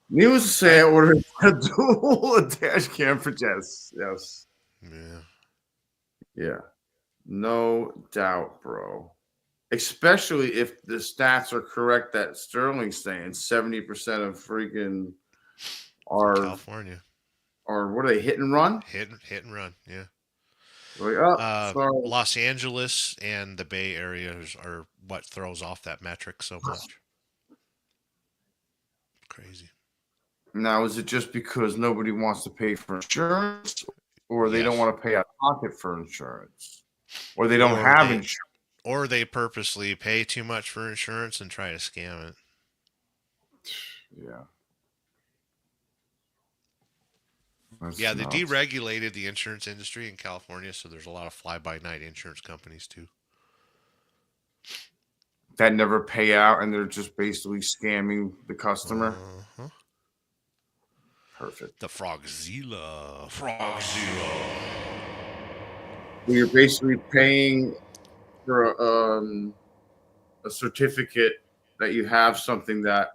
Needless to say, I ordered a dual dash cam for Jess. Yes. Yeah. Yeah. No doubt, bro. Especially if the stats are correct that Sterling's saying 70% of freaking California are what are they, hit and run? Hit and run, yeah. Like, sorry. Los Angeles and the Bay Area are what throws off that metric so much. Crazy. Now, is it just because nobody wants to pay for insurance, or they don't want to pay out of pocket for insurance, or they don't have insurance? Or they purposely pay too much for insurance and try to scam it. Yeah. They deregulated the insurance industry in California, so there's a lot of fly-by-night insurance companies too. That never pay out, and they're just basically scamming the customer. Uh-huh. Perfect. The Frogzilla. You're basically paying for a certificate that you have something that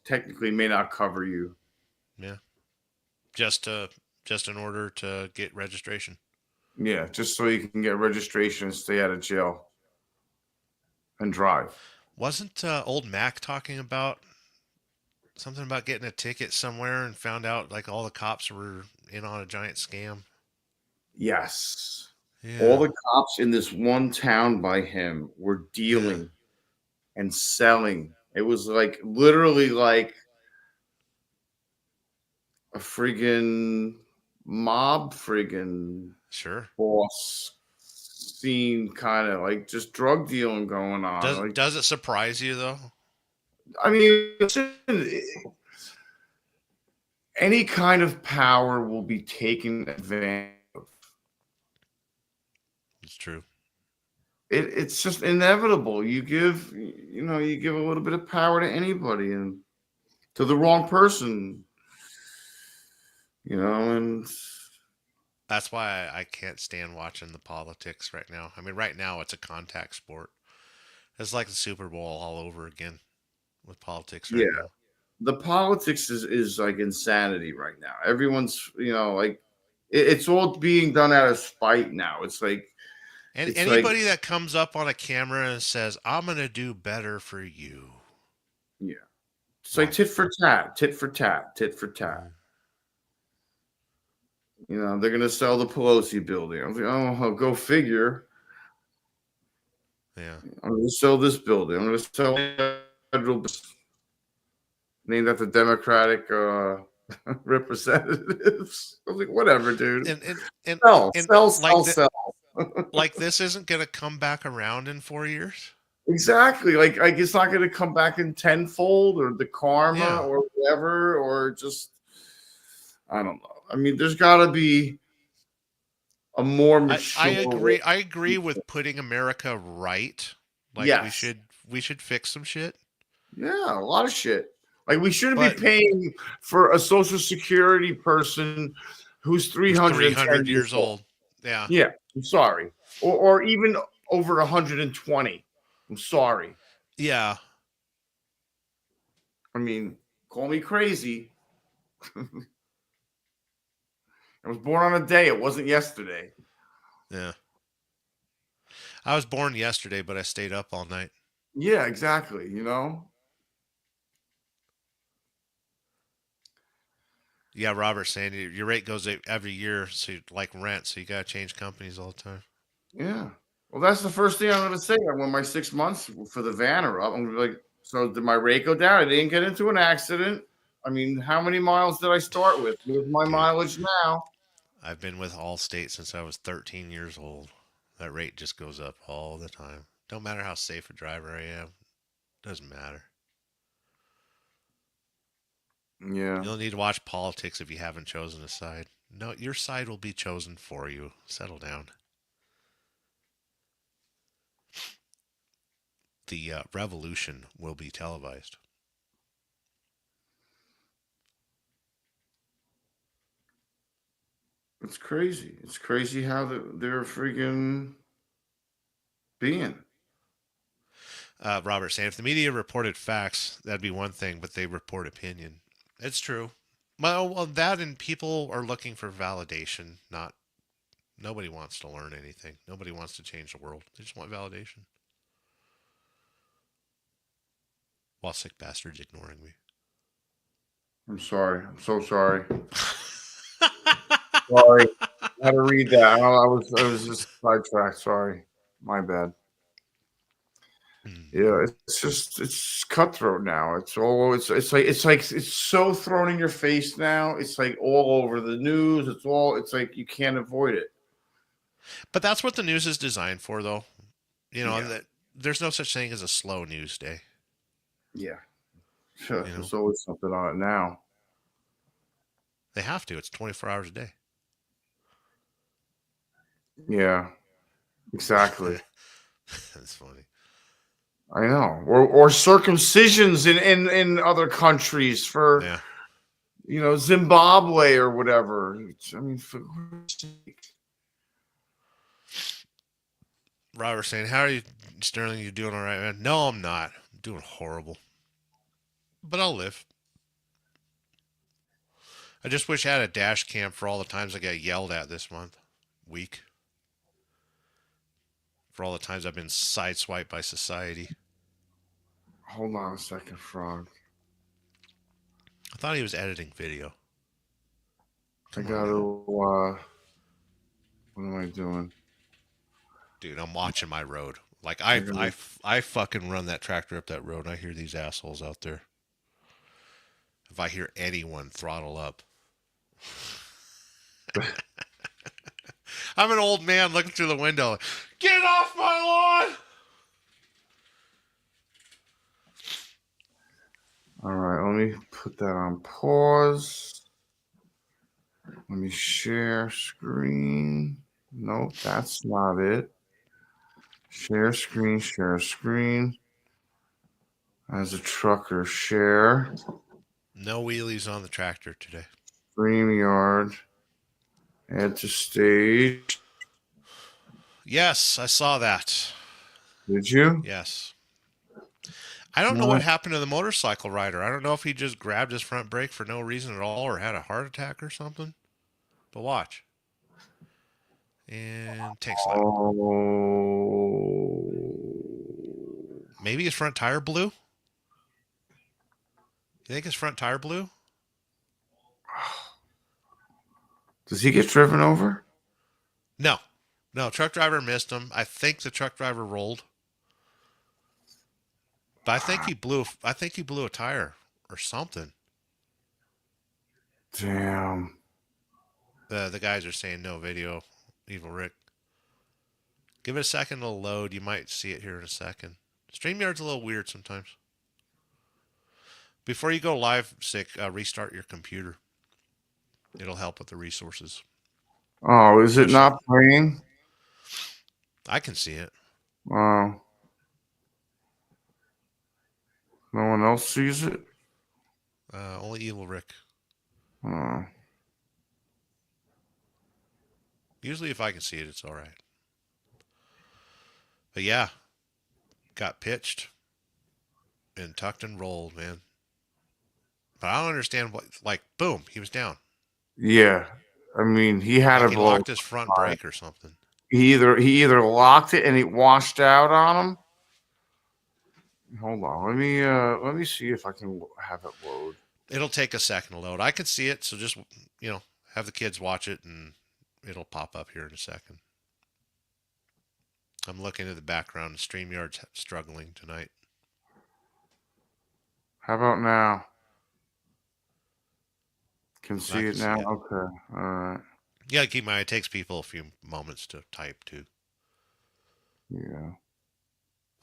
technically may not cover you. Yeah. Just in order to get registration. Yeah, just so you can get registration and stay out of jail and drive. Wasn't old Mac talking about something about getting a ticket somewhere and found out like all the cops were in on a giant scam? Yes. Yeah. All the cops in this one town by him were dealing and selling. It was like literally like a friggin' mob boss scene, kind of like just drug dealing going on. Does it surprise you though? I mean, listen, any kind of power will be taken advantage of. It's true. It's just inevitable. You give a little bit of power to anybody and to the wrong person, and that's why I can't stand watching the politics right now. I mean, right now it's a contact sport. It's like the Super Bowl all over again with politics right now. The politics is like insanity right now. Everyone's, like it's all being done out of spite now. It's like And It's anybody that comes up on a camera and says, "I'm gonna do better for you," yeah, it's like tit for tat, tit for tat, tit for tat. You know, they're gonna sell the Pelosi building. I was like, oh, go figure. Yeah. I'm gonna sell this building. I'm gonna sell federal named after Democratic representatives. I was like, whatever, dude. And Sell. Like this isn't gonna come back around in 4 years. Exactly. Like it's not gonna come back in tenfold or the karma or whatever, or just I don't know. I mean, there's gotta be a more mature. I agree with putting America right. Like yes. we should fix some shit. Yeah, a lot of shit. Like we shouldn't be paying for a Social Security person who's 300 years old. Yeah. Yeah, I'm sorry. Or even over 120. I'm sorry. Yeah. I mean, call me crazy. I was born on a day. It wasn't yesterday. Yeah. I was born yesterday, but I stayed up all night. Yeah, exactly. You know? Yeah, Robert's saying your rate goes every year, so like rent, so you got to change companies all the time. Yeah. Well, that's the first thing I'm going to say. When my 6 months for the van are up, I'm going to be like, so did my rate go down? I didn't get into an accident. I mean, how many miles did I start with? What's my mileage now? I've been with Allstate since I was 13 years old. That rate just goes up all the time. Don't matter how safe a driver I am. Doesn't matter. Yeah. You don't need to watch politics if you haven't chosen a side. No, your side will be chosen for you. Settle down. The revolution will be televised. It's crazy. It's crazy how they're freaking being. Robert saying, if the media reported facts, that'd be one thing, but they report opinion. It's true. Well, that and people are looking for validation. Nobody wants to learn anything. Nobody wants to change the world. They just want validation. While sick bastards ignoring me. I'm sorry. I'm so sorry. Sorry. I had to read that. I was just sidetracked. Sorry. My bad. Yeah, it's cutthroat now. It's so thrown in your face now. It's like all over the news. It's like you can't avoid it. But that's what the news is designed for, though. You know, that there's no such thing as a slow news day. Yeah. Sure. There's always something on it now. They have to. It's 24 hours a day. Yeah. Exactly. That's funny. I know. Or circumcisions in other countries for Zimbabwe or whatever. I mean, for Robert saying, how are you, Sterling? You doing all right, man? No, I'm not. I'm doing horrible. But I'll live. I just wish I had a dash cam for all the times I got yelled at this week. For all the times I've been sideswiped by society. Hold on a second, Frog. I thought he was editing video. I gotta, what am I doing? Dude, I'm watching my road. Like, I fucking run that tractor up that road, and I hear these assholes out there. If I hear anyone throttle up. I'm an old man looking through the window. Get off my lawn! All right, let me put that on pause. Let me share screen. Nope, that's not it. Share screen. As a trucker, share. No wheelies on the tractor today. StreamYard. Add to stage. Yes, I saw that. Did you? Yes. I don't know what happened to the motorcycle rider. I don't know if he just grabbed his front brake for no reason at all or had a heart attack or something. But watch. And tank slap. Oh. Maybe his front tire blew? You think his front tire blew? Does he get driven over? No. No, truck driver missed him. I think the truck driver rolled. But I think he blew a tire or something. Damn. The guys are saying no video, Evil Rick. Give it a second to load. You might see it here in a second. StreamYard's a little weird sometimes. Before you go live, Sick, restart your computer. It'll help with the resources. Oh, is it not playing? I can see it. Wow. No one else sees it? Only Evil Rick. Oh. Usually if I can see it, it's all right. But yeah, got pitched and tucked and rolled, man. But I don't understand what, like, boom, he was down. Yeah. I mean, he had like a he locked his front brake or something. He either locked it and it washed out on him. Hold on. Let me see if I can have it load. It'll take a second to load. I can see it, so just, have the kids watch it and it'll pop up here in a second. I'm looking at the background. StreamYard's struggling tonight. How about now? Can see it now? See it. Okay. All right. Yeah, keep in mind, it takes people a few moments to type too. Yeah.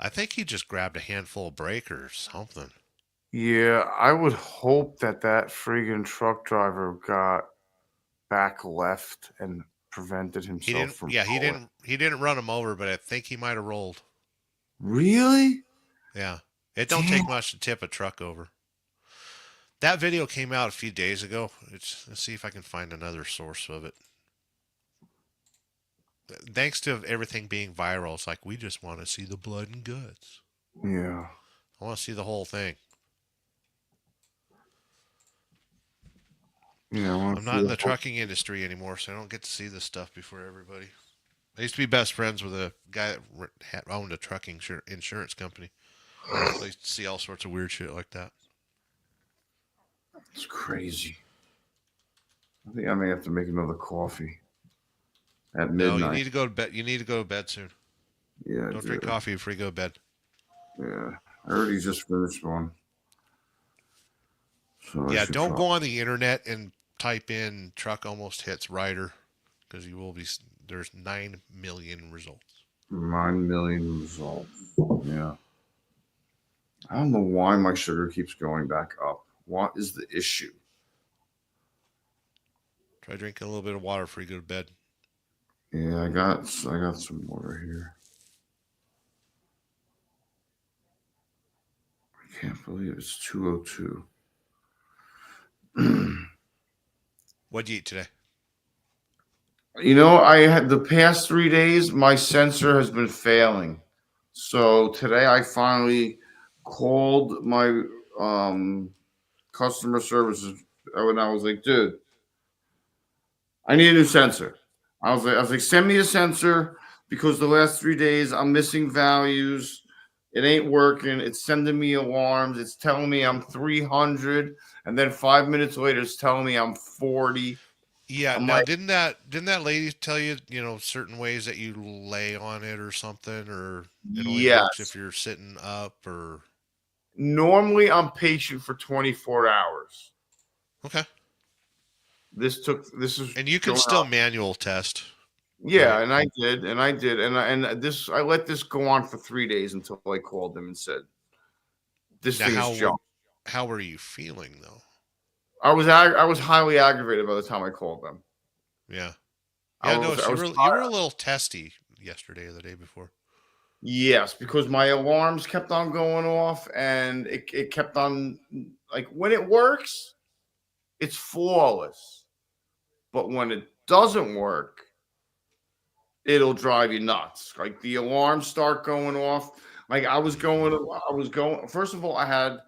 I think he just grabbed a handful of brake or something. Yeah, I would hope that friggin' truck driver got back left and prevented himself from. Yeah, he didn't run him over, but I think he might have rolled. Really? Yeah. It don't take much to tip a truck over. That video came out a few days ago. Let's see if I can find another source of it. Thanks to everything being viral, it's like we just want to see the blood and guts. Yeah. I want to see the whole thing. Yeah, I'm not in the trucking industry anymore, so I don't get to see this stuff before everybody. I used to be best friends with a guy that owned a trucking insurance company. So I used to see all sorts of weird shit like that. It's crazy. I think I may have to make another coffee at midnight. No, you need to go to bed. You need to go to bed soon. Yeah. Don't drink coffee before you go to bed. Yeah. I already just finished one. So yeah, don't go on the internet and type in truck almost hits rider because you will be. There's 9 million results. 9 million results. Yeah. I don't know why my sugar keeps going back up. What is the issue? Try drinking a little bit of water before you go to bed. Yeah, I got some water here. I can't believe it's 2:02. What'd you eat today? I had the past 3 days, my sensor has been failing. So today I finally called my customer services and I was like, dude, I need a new sensor. I was like, send me a sensor because the last 3 days I'm missing values. It ain't working. It's sending me alarms. It's telling me I'm 300, and then 5 minutes later, it's telling me I'm 40. Yeah. Now, didn't that lady tell you, certain ways that you lay on it or something, or it only works if you're sitting up or? Normally, I'm patient for 24 hours. Okay. This is. And you can still manual test. Yeah, right? and I did, and I let this go on for 3 days until I called them and said, "This thing is junk." How were you feeling though? I was highly aggravated by the time I called them. Yeah. Yeah, you were a little testy yesterday or the day before. Yes, because my alarms kept on going off and it kept on, like, when it works, it's flawless. But when it doesn't work, it'll drive you nuts. Like the alarms start going off. Like I was going, first of all, I had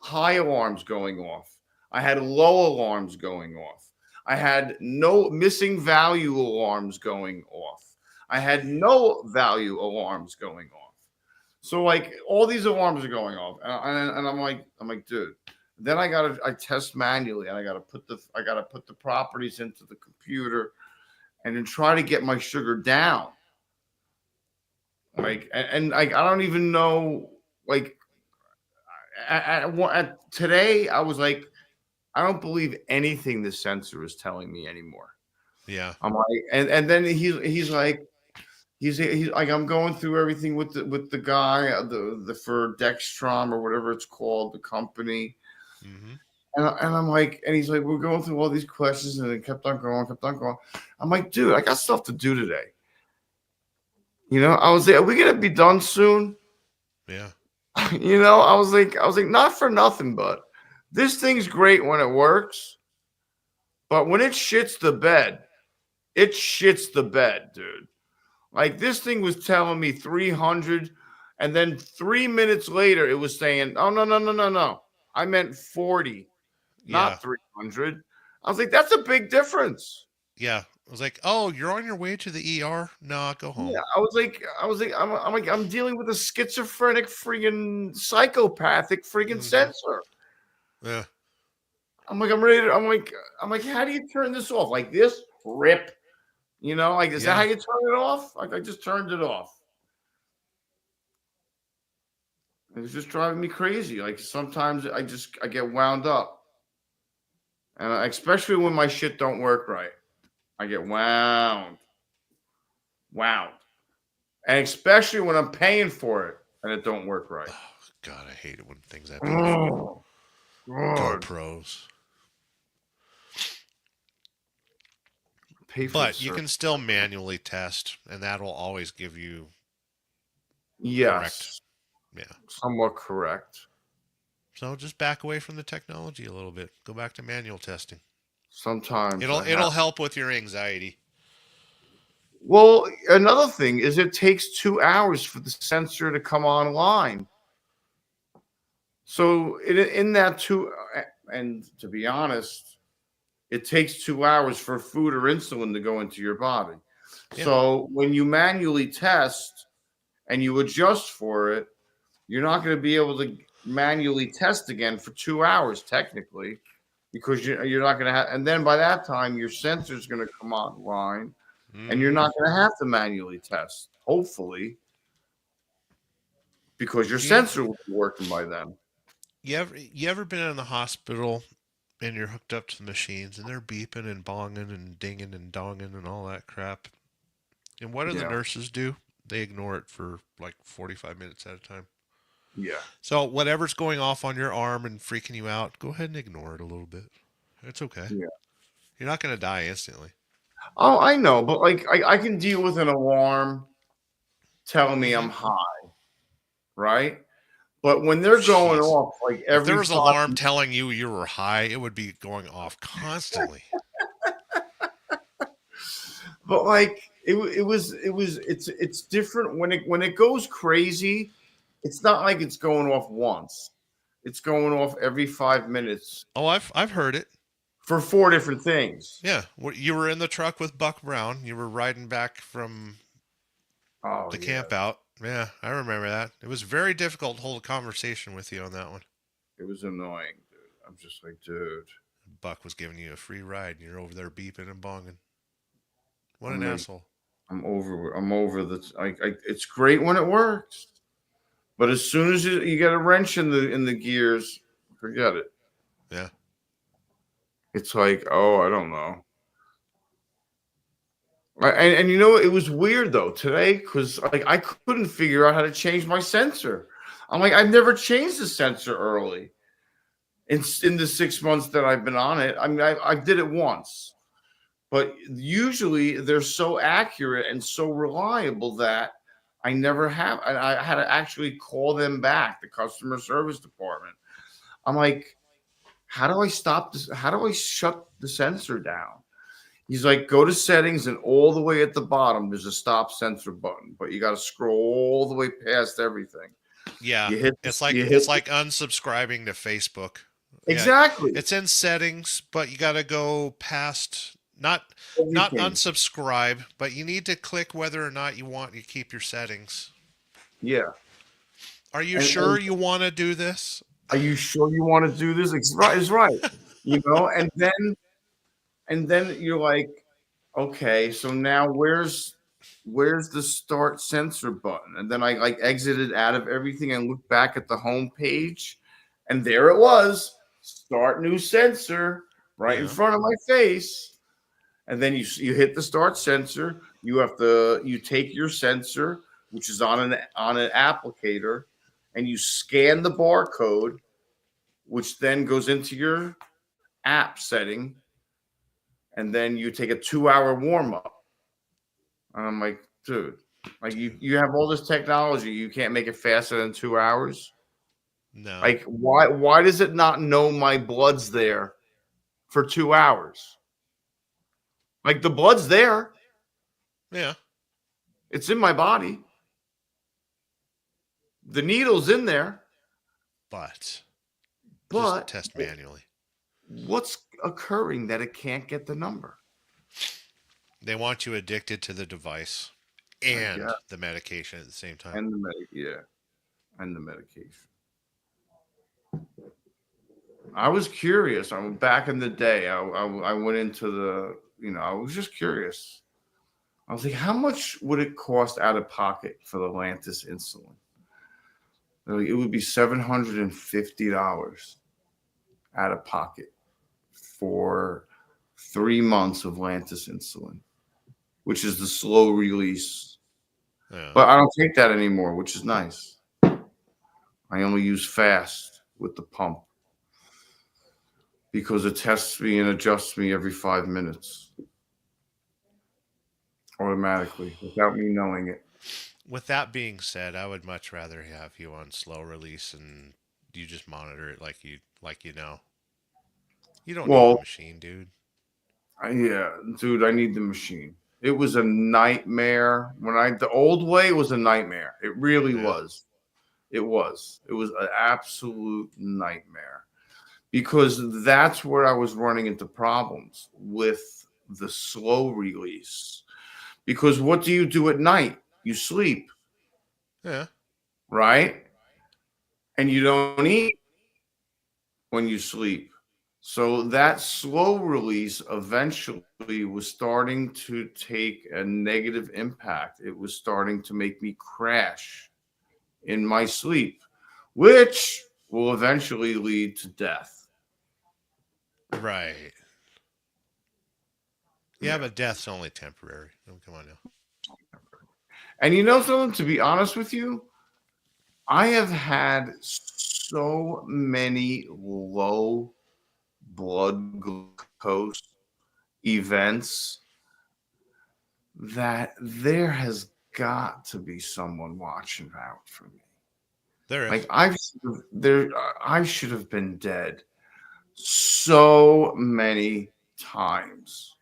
high alarms going off. I had low alarms going off. I had no missing value alarms going off. I had no value alarms going off. So like all these alarms are going off, and I'm like, dude. Then I test manually, and I gotta put the properties into the computer, and then try to get my sugar down. Like, and I don't even know. Like, at today, I was like, I don't believe anything the sensor is telling me anymore. Yeah. I'm like, and then he's like, he's like, I'm going through everything with the guy, the for Dextrom or whatever it's called, the company. Mm-hmm. And I'm like, and he's like, we're going through all these questions, and it kept on going. I'm like, dude, I got stuff to do today. You know, I was like, are we gonna be done soon? Yeah. You know, I was like, not for nothing, but this thing's great when it works, but when it shits the bed, dude. Like this thing was telling me 300, and then 3 minutes later, it was saying, oh no, I meant 40. Not 300. I was like, that's a big difference. Yeah. I was like, oh, you're on your way to the ER? No, go home. Yeah, I was like, I'm dealing with a schizophrenic, freaking psychopathic, freaking sensor. Yeah. I'm like, I'm ready to. I'm like, how do you turn this off? Like this? Rip. You know, like is that how you turn it off? Like I just turned it off. It was just driving me crazy. Like sometimes I get wound up. And especially when my shit don't work right, I get wound. And especially when I'm paying for it and it don't work right. Oh, God, I hate it when things happen. Go pros. But you can still manually test, and that will always give you correct. Yeah. Somewhat correct. So just back away from the technology a little bit. Go back to manual testing. Sometimes it'll help with your anxiety. Well, another thing is it takes 2 hours for the sensor to come online. So in that and to be honest, it takes 2 hours for food or insulin to go into your body. Yeah. So when you manually test and you adjust for it, you're not going to be able to manually test again for 2 hours technically, because you're not going to have, and then by that time your sensor is going to come online, and you're not going to have to manually test, hopefully, because your sensor will be working by then. You ever been in the hospital and you're hooked up to the machines and they're beeping and bonging and dinging and donging and all that crap? And what do the nurses do? They ignore it for like 45 minutes at a time. Yeah. So whatever's going off on your arm and freaking you out, go ahead and ignore it a little bit. It's okay. Yeah. You're not going to die instantly. Oh, I know, but like I can deal with an alarm telling me I'm high, right? But when they're going off like every, if there was an alarm telling you were high, it would be going off constantly. But like it's different when it goes crazy. It's not like it's going off once. It's going off every 5 minutes. Oh, I've heard it. For 4 different things. Yeah. You were in the truck with Buck Brown. You were riding back from the camp out. Yeah, I remember that. It was very difficult to hold a conversation with you on that one. It was annoying, dude. I'm just like, dude. Buck was giving you a free ride, and you're over there beeping and bonging. What an asshole. I'm over the. It's great when it works. But as soon as you get a wrench in the gears, forget it. Yeah. It's like, oh, I don't know. And you know, it was weird though today because like I couldn't figure out how to change my sensor. I'm like, I've never changed the sensor early in the 6 months that I've been on it. I mean, I did it once, but usually they're so accurate and so reliable that I never have. And I had to actually call them back, the customer service department. I'm like, how do I stop this? How do I shut the sensor down? He's like, go to settings, and all the way at the bottom, there's a stop sensor button, but you got to scroll all the way past everything. Yeah, it's like unsubscribing to Facebook. Exactly. Yeah, it's in settings, but you got to go past not Everything. unsubscribe, but you need to click whether or not you want to keep your settings. Yeah. Are you sure you want to do this? Are you sure you want to do this? It's right. You know, and then you're like, okay, so now where's the start sensor button? And then I like exited out of everything and looked back at the home page, and there it was, start new sensor right in front of my face. And then you hit the start sensor. You take your sensor, which is on an applicator, and you scan the barcode, which then goes into your app setting, and then you take a 2-hour warm up. And I'm like, dude, like you have all this technology, you can't make it faster than 2 hours. No. Like why does it not know my blood's there for 2 hours? Like the blood's there. Yeah. It's in my body. The needle's in there. But just test manually. What's occurring that it can't get the number? They want you addicted to the device and the medication at the same time. And the medication. I was curious. I was back in the day. I went into the, I was just curious. I was like, how much would it cost out of pocket for the Lantus insulin? Like, it would be $750 out of pocket for 3 months of Lantus insulin, which is the slow release. Yeah. But I don't take that anymore, which is nice. I only use fast with the pump because it tests me and adjusts me every 5 minutes automatically without me knowing it. With that being said, I would much rather have you on slow release and you just monitor it like you know. You don't need a machine, dude. Yeah, dude, I need the machine. It was a nightmare. The old way was a nightmare. It really was. It was an absolute nightmare because that's where I was running into problems with the slow release. Because what do you do at night? You sleep. Yeah. Right? And you don't eat when you sleep. So that slow release eventually was starting to take a negative impact. It was starting to make me crash in my sleep, which will eventually lead to death. Right. Yeah, but death's only temporary. Oh, come on now. And you know something, to be honest with you, I have had so many low blood glucose events that there has got to be someone watching out for me. There is. Like I should have been dead so many times,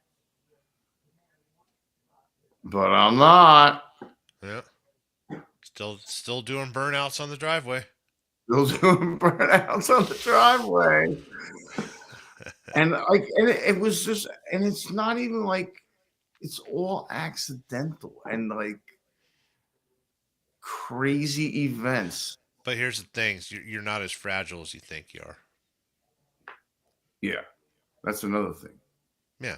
but I'm not. Yeah. Still doing burnouts on the driveway. Still doing burnouts on the driveway. And it was just, and it's not even like, it's all accidental and like crazy events. But here's the thing: you're not as fragile as you think you are. Yeah, that's another thing. Yeah.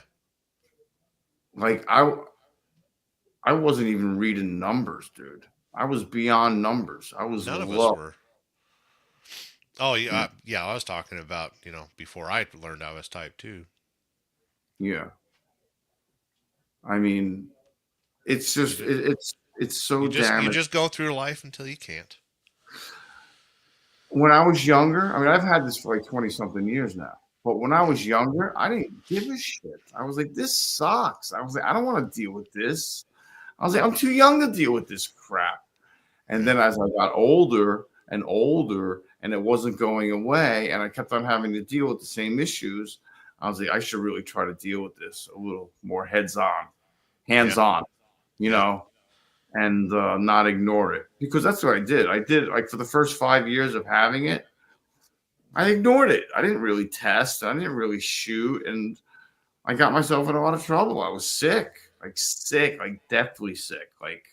Like I wasn't even reading numbers, dude. I was beyond numbers. I was None of low. us were. Oh yeah, I was talking about before I learned I was type 2. Yeah. I mean, it's just it's so damaging. You just go through life until you can't. When I was younger, I mean, I've had this for like 20-something years now. But when I was younger, I didn't give a shit. I was like, this sucks. I was like, I don't want to deal with this. I was like, I'm too young to deal with this crap. And then as I got older and older, and it wasn't going away, and I kept on having to deal with the same issues, I was like, I should really try to deal with this a little more hands on, and not ignore it. Because that's what I did. I did, like, for the first 5 years of having it, I ignored it. I didn't really test. I didn't really shoot, and I got myself in a lot of trouble. I was sick, like deathly sick, like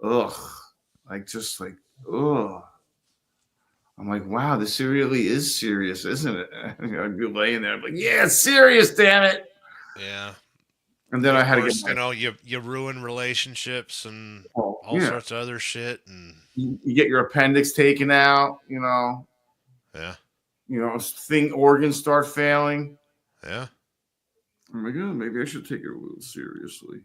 ugh, ugh. I'm like, wow, this really is serious, isn't it? I'd be laying there, I'm like, yeah, it's serious, damn it. Yeah. And then I had to course, get you ruin relationships and all yeah. sorts of other shit, and you get your appendix taken out, yeah, organs start failing. Yeah. I'm like, oh, maybe I should take it a little seriously.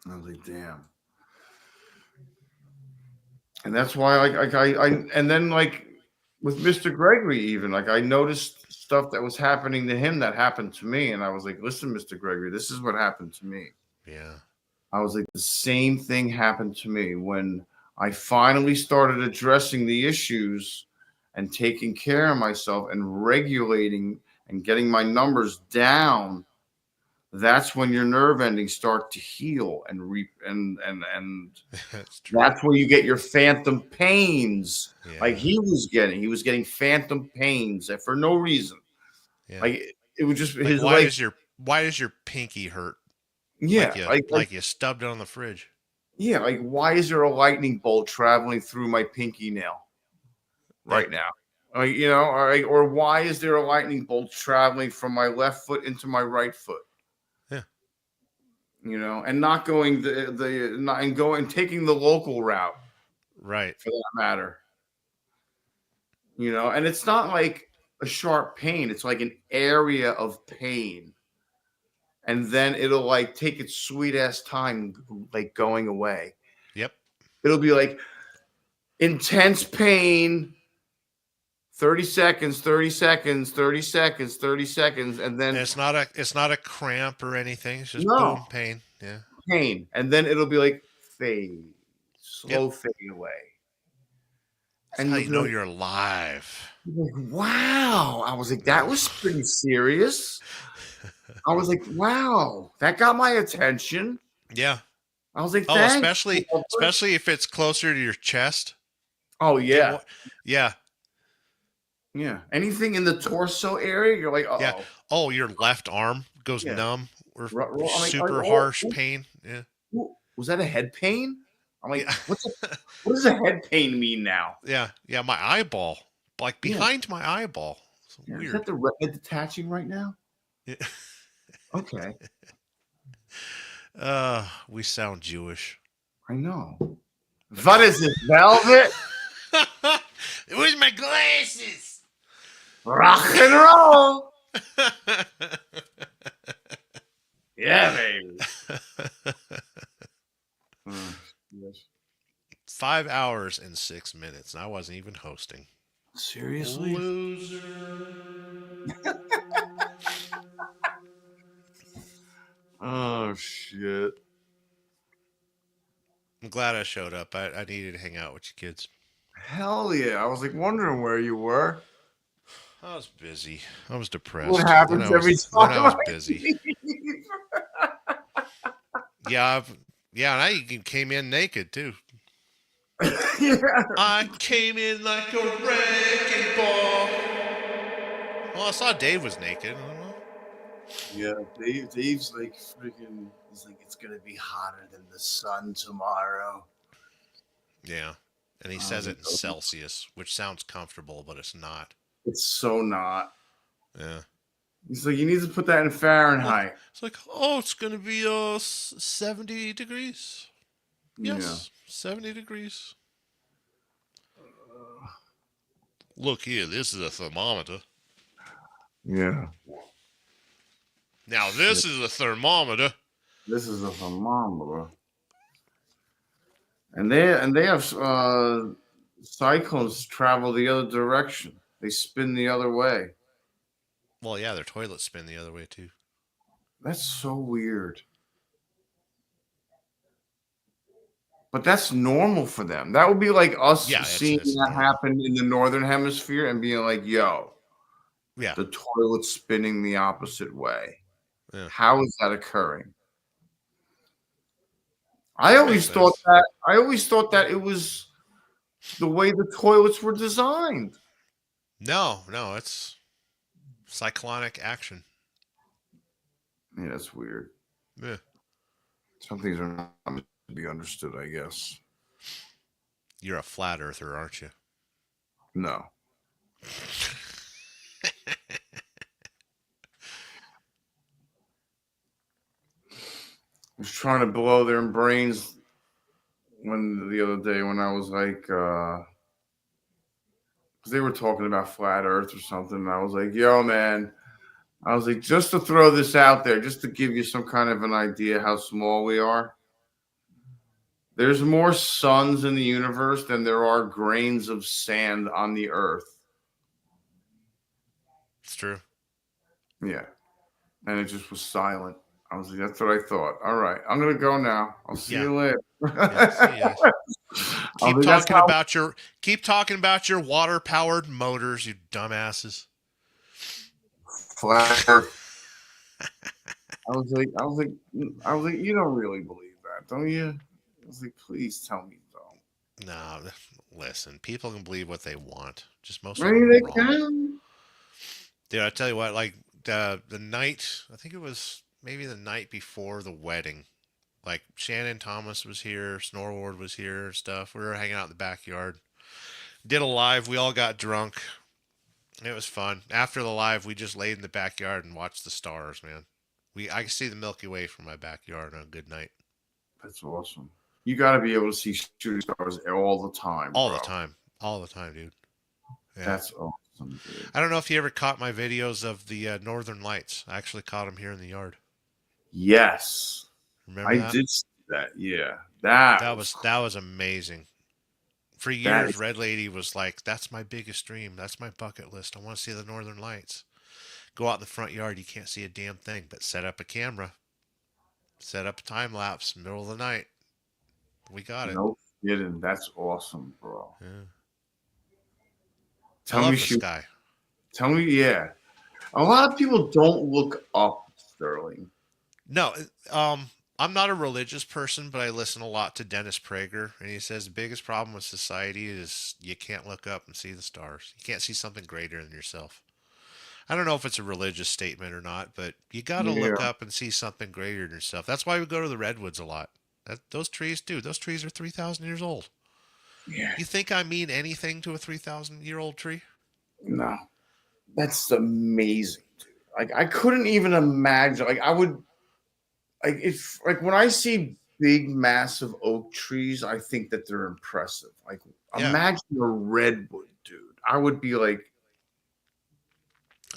I was like, damn. And that's why I and then like with Mr. Gregory, even like I noticed stuff that was happening to him that happened to me. And I was like, listen, Mr. Gregory, this is what happened to me. Yeah. I was like, the same thing happened to me when I finally started addressing the issues and taking care of myself and regulating and getting my numbers down. That's when your nerve endings start to heal and that's where you get your phantom pains. Yeah. Like he was getting phantom pains for no reason. Yeah. Like it was just like his why does your pinky hurt? Yeah, like you stubbed it on the fridge. Yeah, like why is there a lightning bolt traveling through my pinky nail right now? Like or why is there a lightning bolt traveling from my left foot into my right foot? And not going taking the local route, right? For that matter, and it's not like a sharp pain; it's like an area of pain, and then it'll like take its sweet ass time, like going away. Yep, it'll be like intense pain. 30 seconds, 30 seconds, 30 seconds, 30 seconds, and then it's not a cramp or anything. It's just boom, pain. Yeah. Pain. And then it'll be like fade. Slow fade away. That's how you know you're alive. Wow. I was like, that was pretty serious. I was like, wow, that got my attention. Yeah. I was like, especially if it's closer to your chest. Oh yeah. Yeah. Yeah. Anything in the torso area, you're like, yeah. Oh, your left arm goes numb or super harsh pain. Yeah. Was that a head pain? I'm like, what does a head pain mean now? Yeah. Yeah. My eyeball, like behind my eyeball. It's weird. Is that the retina detaching right now? Yeah. Okay. We sound Jewish. I know. What is it, velvet? Where's my glasses? Rock and roll. Yeah, baby. Yes. 5 hours and 6 minutes, and I wasn't even hosting. Seriously? Loser. Oh, shit. I'm glad I showed up. I needed to hang out with you kids. Hell yeah. I was like wondering where you were. I was busy. I was depressed. What happens every time? Then I was busy. Yeah, and I came in naked too. Yeah. I came in like a wrecking ball. Well, I saw Dave was naked. I don't know. Yeah, Dave's like freaking. He's like, it's gonna be hotter than the sun tomorrow. Yeah, and he says it in Celsius, which sounds comfortable, but it's not. It's so not. Yeah. He's like, you need to put that in Fahrenheit. It's like, it's gonna be 70 degrees. Yes, 70 degrees. Look here, this is a thermometer. Yeah. Now this is a thermometer. This is a thermometer. And they have cyclones travel the other direction. They spin the other way. Well, yeah, their toilets spin the other way too. That's so weird. But that's normal for them. That would be like us seeing that happen in the northern hemisphere and being like, yo, the toilet's spinning the opposite way. Yeah. How is that occurring? I always thought that it was the way the toilets were designed. No, it's cyclonic action. Yeah, that's weird. Yeah. Some things are not meant to be understood, I guess. You're a flat earther, aren't you? No. I was trying to blow their brains the other day when I was like, because they were talking about flat Earth or something. And I was like, yo, man. I was like, just to throw this out there, just to give you some kind of an idea how small we are. There's more suns in the universe than there are grains of sand on the Earth. It's true. Yeah. And it just was silent. I was like, that's what I thought. All right. I'm going to go now. I'll see you later. Yeah, keep talking about your water-powered motors, you dumbasses. Flat Earth. I was like, you don't really believe that, don't you? I was like, please tell me you don't. No, listen, people can believe what they want. Just most Maybe of them they are wrong. can. Dude, I tell you what, like the night, I think it was maybe the night before the wedding. Like Shannon Thomas was here, Snorward was here and stuff. We were hanging out in the backyard. Did a live, we all got drunk. It was fun. After the live, we just laid in the backyard and watched the stars, man. I can see the Milky Way from my backyard on a good night. That's awesome. You got to be able to see shooting stars all the time. All bro. the time, dude. Yeah. That's awesome, dude. I don't know if you ever caught my videos of the Northern Lights. I actually caught them here in the yard. Yes. Remember I that? did see that. Yeah. That was amazing. For years, Red Lady was like, that's my biggest dream. That's my bucket list. I want to see the Northern Lights. Go out in the front yard. You can't see a damn thing, but set up a camera. Set up a time lapse, middle of the night. We got it. No kidding. That's awesome, bro. Yeah. Tell me, sky. Tell me, yeah. A lot of people don't look up, Sterling. No, I'm not a religious person, but I listen a lot to Dennis Prager, and he says the biggest problem with society is you can't look up and see the stars. You can't see something greater than yourself. I don't know if it's a religious statement or not, but you got to look up and see something greater than yourself. That's why we go to the redwoods a lot. Those trees are 3,000 years old. Yeah. You think I mean anything to a 3,000-year-old tree? No. That's amazing, dude. Like, I couldn't even imagine. Like, I would... Like, it's like when I see big, massive oak trees, I think that they're impressive. Like, imagine a redwood, dude. I would be like,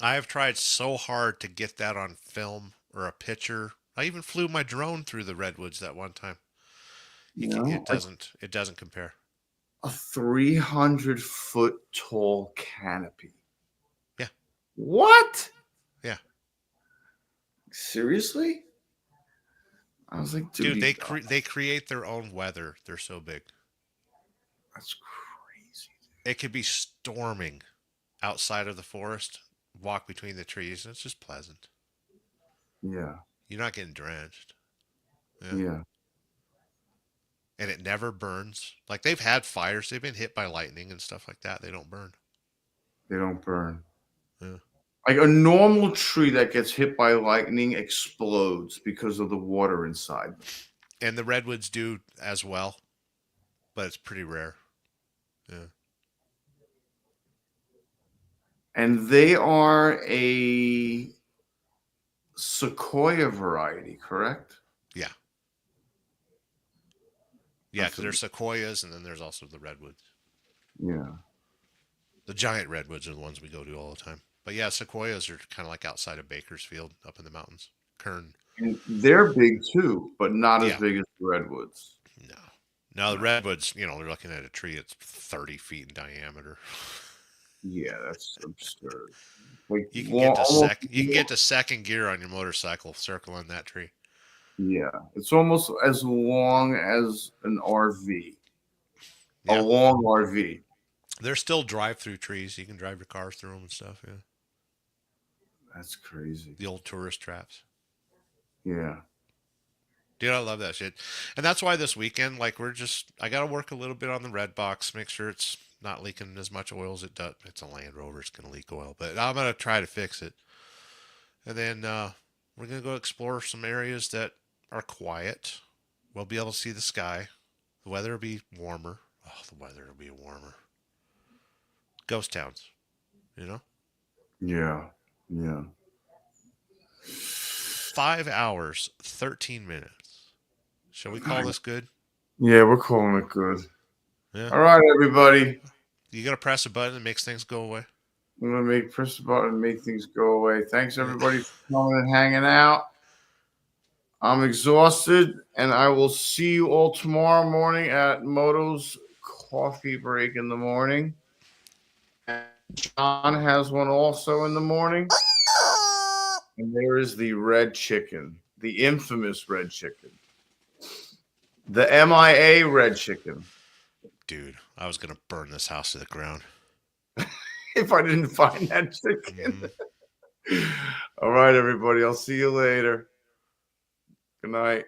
I have tried so hard to get that on film or a picture. I even flew my drone through the redwoods that one time. It doesn't compare. A 300-foot tall canopy. Yeah. What? Yeah. Seriously? I was like, dude, they create their own weather. They're so big. That's crazy. It could be storming outside of the forest. Walk between the trees, and it's just pleasant. Yeah. You're not getting drenched. Yeah. And it never burns. Like, they've had fires. They've been hit by lightning and stuff like that. They don't burn. They don't burn. Yeah. Like a normal tree that gets hit by lightning explodes because of the water inside. And the redwoods do as well, but it's pretty rare. Yeah. And they are a sequoia variety, correct? Yeah. Yeah, because there's sequoias, and then there's also the redwoods. Yeah. The giant redwoods are the ones we go to all the time. But yeah, sequoias are kind of like outside of Bakersfield, up in the mountains. Kern. And they're big too, but not as big as the redwoods. No, the redwoods, they're looking at a tree that's 30 feet in diameter. Yeah, that's absurd. Like, you can get to second gear on your motorcycle circling that tree. Yeah, it's almost as long as an RV. Yeah. A long RV. They're still drive-through trees. You can drive your car through them and stuff. Yeah. That's crazy. The old tourist traps. Yeah. Dude, I love that shit. And that's why this weekend, like, I got to work a little bit on the red box, make sure it's not leaking as much oil as it does. It's a Land Rover, it's going to leak oil, but I'm going to try to fix it. And then we're going to go explore some areas that are quiet. We'll be able to see the sky. The weather will be warmer. Oh, the weather will be warmer. Ghost towns, you know? Yeah. Yeah. 5 hours, 13 minutes. Shall we call this good? Yeah, we're calling it good. Yeah. All right, everybody. You got to press a button that makes things go away. I'm going to press the button and make things go away. Thanks, everybody, for coming and hanging out. I'm exhausted, and I will see you all tomorrow morning at Moto's coffee break in the morning. And John has one also in the morning. And there is the red chicken, the infamous red chicken. The MIA red chicken. Dude, I was going to burn this house to the ground. If I didn't find that chicken. All right, everybody. I'll see you later. Good night.